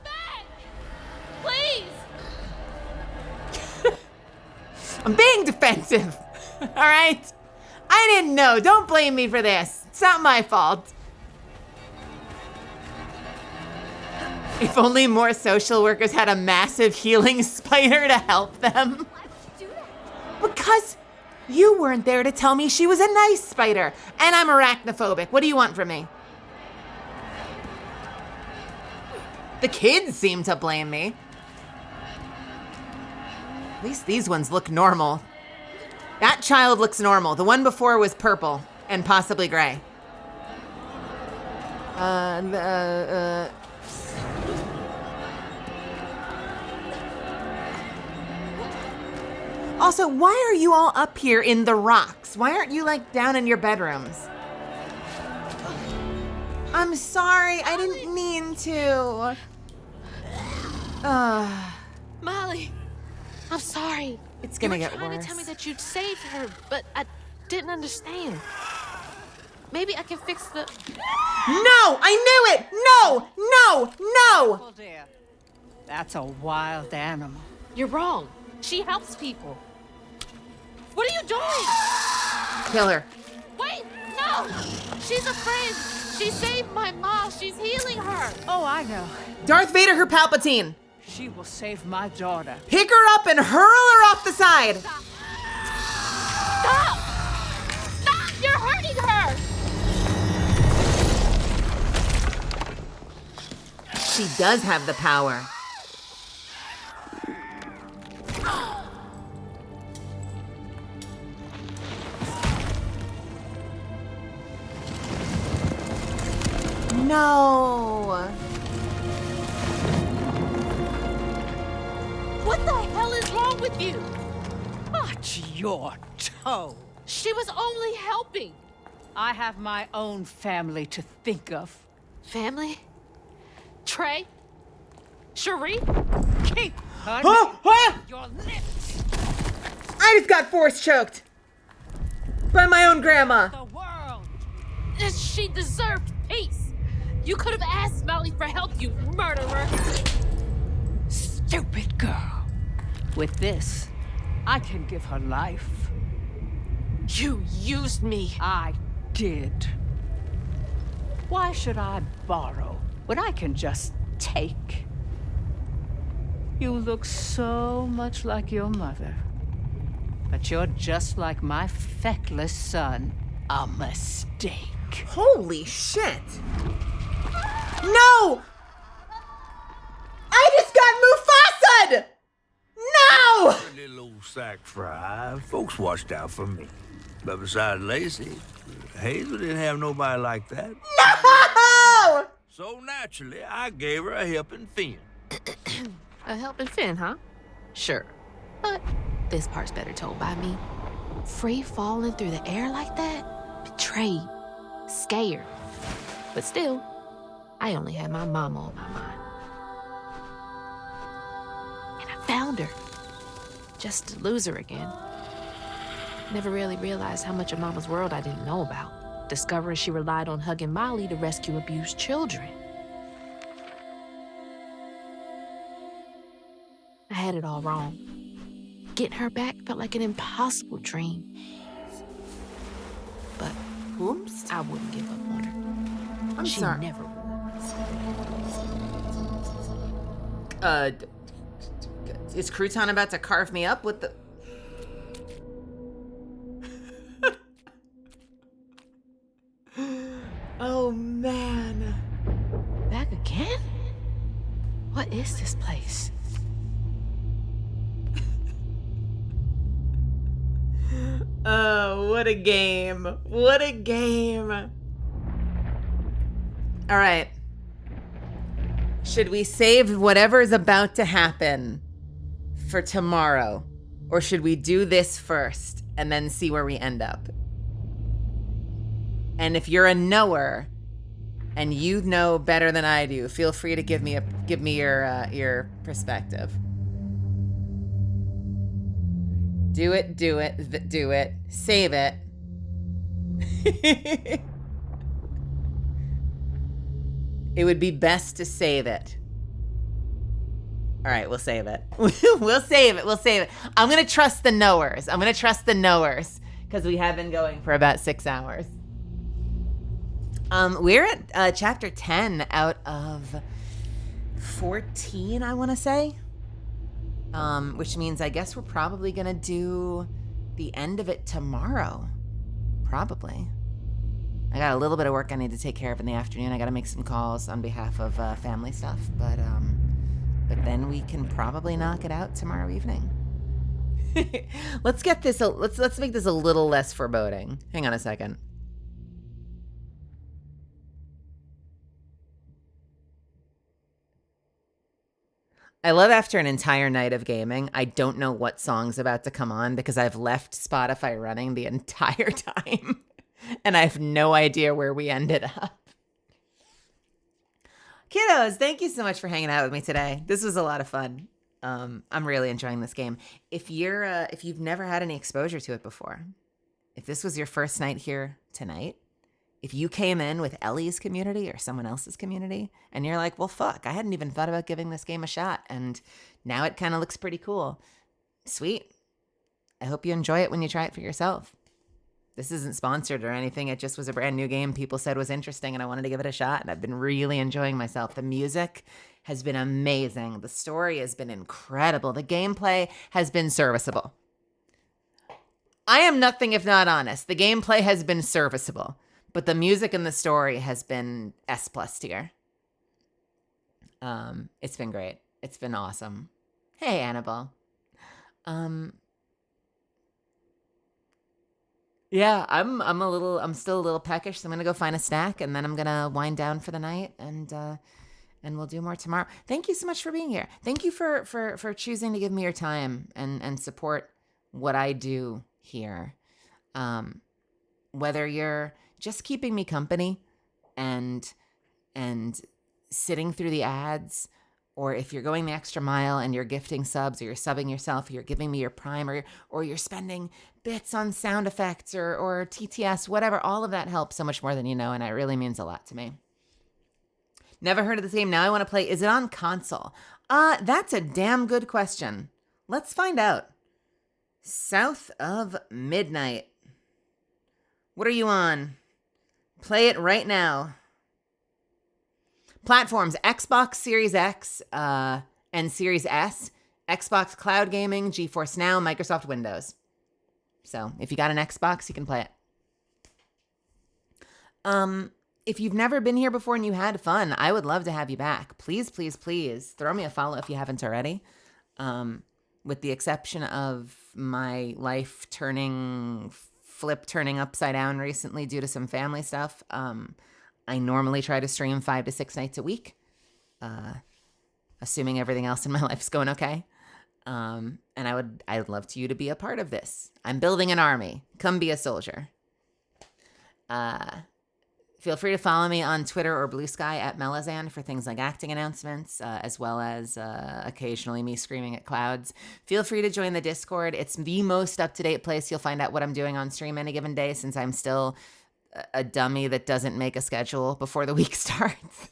Please! I'm being defensive, all right? I didn't know. Don't blame me for this. It's not my fault. If only more social workers had a massive healing spider to help them. Because you weren't there to tell me she was a nice spider, and I'm arachnophobic. What do you want from me? The kids seem to blame me. At least these ones look normal. That child looks normal. The one before was purple and possibly gray. Also, why are you all up here in the rocks? Why aren't you like down in your bedrooms? I'm sorry, I didn't mean to. Molly, I'm sorry. It's gonna get You were trying worse. to tell me that you'd saved her, but I didn't understand. Maybe I can fix the... No! I knew it! No! No! No! Oh dear. That's a wild animal. You're wrong. She helps people. What are you doing? Kill her. Wait, no! She's a friend. She saved my mom. She's healing her. Oh, I know. Darth Vader her Palpatine. She will save my daughter. Pick her up and hurl her off the side. Stop! Stop! You're hurting her! She does have the power. No. What the hell is wrong with you? Watch your toe. She was only helping. I have my own family to think of. Family? Trey? Cherie? Keep her your lips. I just got force choked by my own grandma. The world. She deserved peace. You could have asked Molly for help, you murderer. Stupid girl. With this, I can give her life. You used me. I did. Why should I borrow when I can just take? You look so much like your mother. But you're just like my feckless son. A mistake. Holy shit. No! I just got Mufasa'd! No! Little old sack fry. Folks watched out for me. But besides Lacey, Hazel didn't have nobody like that. No! So naturally, I gave her a helping fin. A helping fin, huh? Sure. But this part's better told by me. Free falling through the air like that? Betrayed. scared. But still, I only had my mama on my mind. And I found her, just to lose her again. Never really realized how much of Mama's world I didn't know about, discovering she relied on hugging Molly to rescue abused children. I had it all wrong. Getting her back felt like an impossible dream. But Oops. I wouldn't give up on her. I'm She sorry. never would. Is Crouton about to carve me up with the... Oh, man. Back again? What is this place? Oh, what a game. What a game. All right. Should we save whatever's about to happen for tomorrow? Or should we do this first and then see where we end up? And if you're a knower and you know better than I do, feel free to give me your perspective. Do it. Save it. It would be best to save it. All right, we'll save it. We'll save it. I'm going to trust the knowers. Because we have been going for about 6 hours. We're at chapter 10 out of 14, I want to say. Which means I guess we're probably going to do the end of it tomorrow. Probably. I got a little bit of work I need to take care of in the afternoon. I got to make some calls on behalf of family stuff, but then we can probably knock it out tomorrow evening. Let's get this. Let's make this a little less foreboding. Hang on a second. I love after an entire night of gaming, I don't know what song's about to come on because I've left Spotify running the entire time. And I have no idea where we ended up. Kiddos, thank you so much for hanging out with me today. This was a lot of fun. I'm really enjoying this game. If you've never had any exposure to it before, if this was your first night here tonight, if you came in with Ellie's community or someone else's community and you're like, well, fuck, I hadn't even thought about giving this game a shot. And now it kind of looks pretty cool. Sweet. I hope you enjoy it when you try it for yourself. This isn't sponsored or anything. It just was a brand new game people said was interesting and I wanted to give it a shot. And I've been really enjoying myself. The music has been amazing. The story has been incredible. The gameplay has been serviceable. I am nothing if not honest. The gameplay has been serviceable. But the music and the story has been S+ tier. It's been great. It's been awesome. Hey, Annabelle. Yeah, I'm still a little peckish, so I'm gonna go find a snack and then I'm gonna wind down for the night and we'll do more tomorrow. Thank you so much for being here. Thank you for choosing to give me your time and support what I do here. Whether you're just keeping me company and sitting through the ads, or if you're going the extra mile and you're gifting subs, or you're subbing yourself, or you're giving me your Prime, or you're spending bits on sound effects or TTS, whatever, all of that helps so much more than you know, and it really means a lot to me. Never heard of this game. Now I want to play. Is it on console? That's a damn good question. Let's find out. South of Midnight. What are you on? Play it right now. Platforms, Xbox Series X and Series S, Xbox Cloud Gaming, GeForce Now, Microsoft Windows. So if you got an Xbox, you can play it. If you've never been here before and you had fun, I would love to have you back. Please, please, please throw me a follow if you haven't already. With the exception of my life turning upside down recently due to some family stuff. I normally try to stream 5 to 6 nights a week, assuming everything else in my life is going okay. And I'd love you to be a part of this. I'm building an army. Come be a soldier. Feel free to follow me on Twitter or Blue Sky at Melazan for things like acting announcements, as well as occasionally me screaming at clouds. Feel free to join the Discord. It's the most up-to-date place you'll find out what I'm doing on stream any given day, since I'm still a dummy that doesn't make a schedule before the week starts.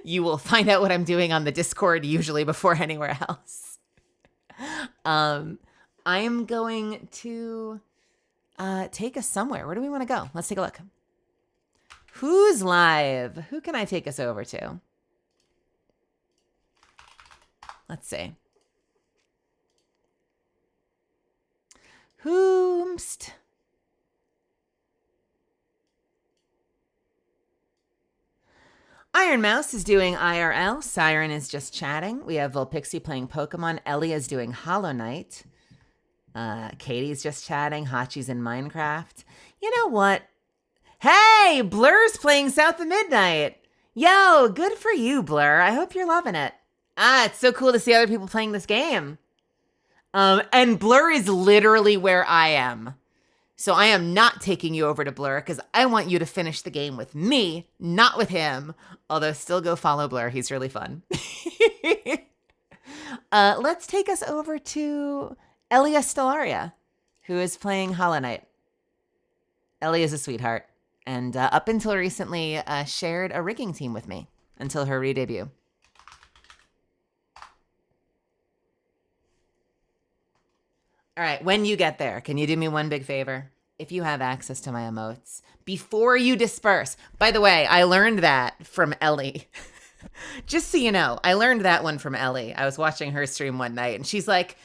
You will find out what I'm doing on the Discord usually before anywhere else. I am going to take us somewhere. Where do we want to go? Let's take a look. Who's live? Who can I take us over to? Let's see. Whomst? Iron Mouse is doing IRL. Siren is just chatting. We have Volpixie playing Pokemon. Ellie is doing Hollow Knight. Katie's just chatting. Hachi's in Minecraft. You know what? Hey, Blur's playing South of Midnight. Yo, good for you, Blur. I hope you're loving it. It's so cool to see other people playing this game. And Blur is literally where I am. So I am not taking you over to Blur because I want you to finish the game with me, not with him. Although still go follow Blur. He's really fun. Let's take us over to Elia Stellaria, who is playing Hollow Knight. Ellie is a sweetheart. And up until recently, shared a rigging team with me until her re-debut. All right, when you get there, can you do me one big favor? If you have access to my emotes, before you disperse. By the way, I learned that from Ellie. Just so you know, I learned that one from Ellie. I was watching her stream one night, and she's like,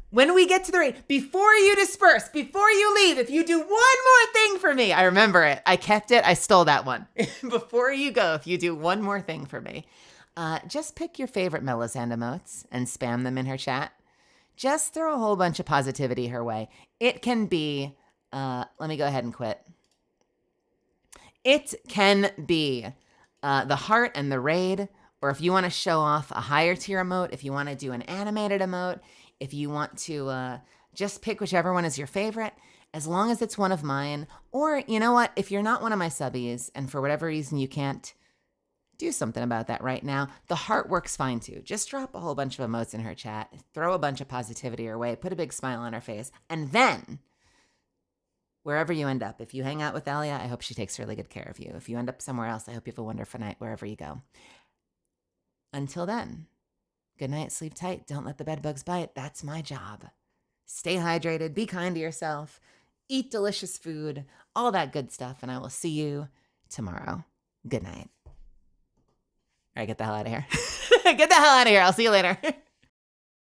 when we get to the raid, before you disperse, before you leave, if you do one more thing for me, I remember it. I kept it. I stole that one. Before you go, if you do one more thing for me, just pick your favorite Melisande emotes and spam them in her chat. Just throw a whole bunch of positivity her way. It can be, let me go ahead and quit. It can be the heart and the raid, or if you want to show off a higher tier emote, if you want to do an animated emote, if you want to just pick whichever one is your favorite, as long as it's one of mine. Or, you know what? If you're not one of my subbies and for whatever reason you can't do something about that right now, the heart works fine too. Just drop a whole bunch of emotes in her chat, throw a bunch of positivity her way, put a big smile on her face, and then wherever you end up, if you hang out with Elia, I hope she takes really good care of you. If you end up somewhere else, I hope you have a wonderful night wherever you go. Until then, good night, sleep tight, don't let the bed bugs bite. That's my job. Stay hydrated, be kind to yourself, eat delicious food, all that good stuff, and I will see you tomorrow. Good night. All right, get the hell out of here. Get the hell out of here. I'll see you later.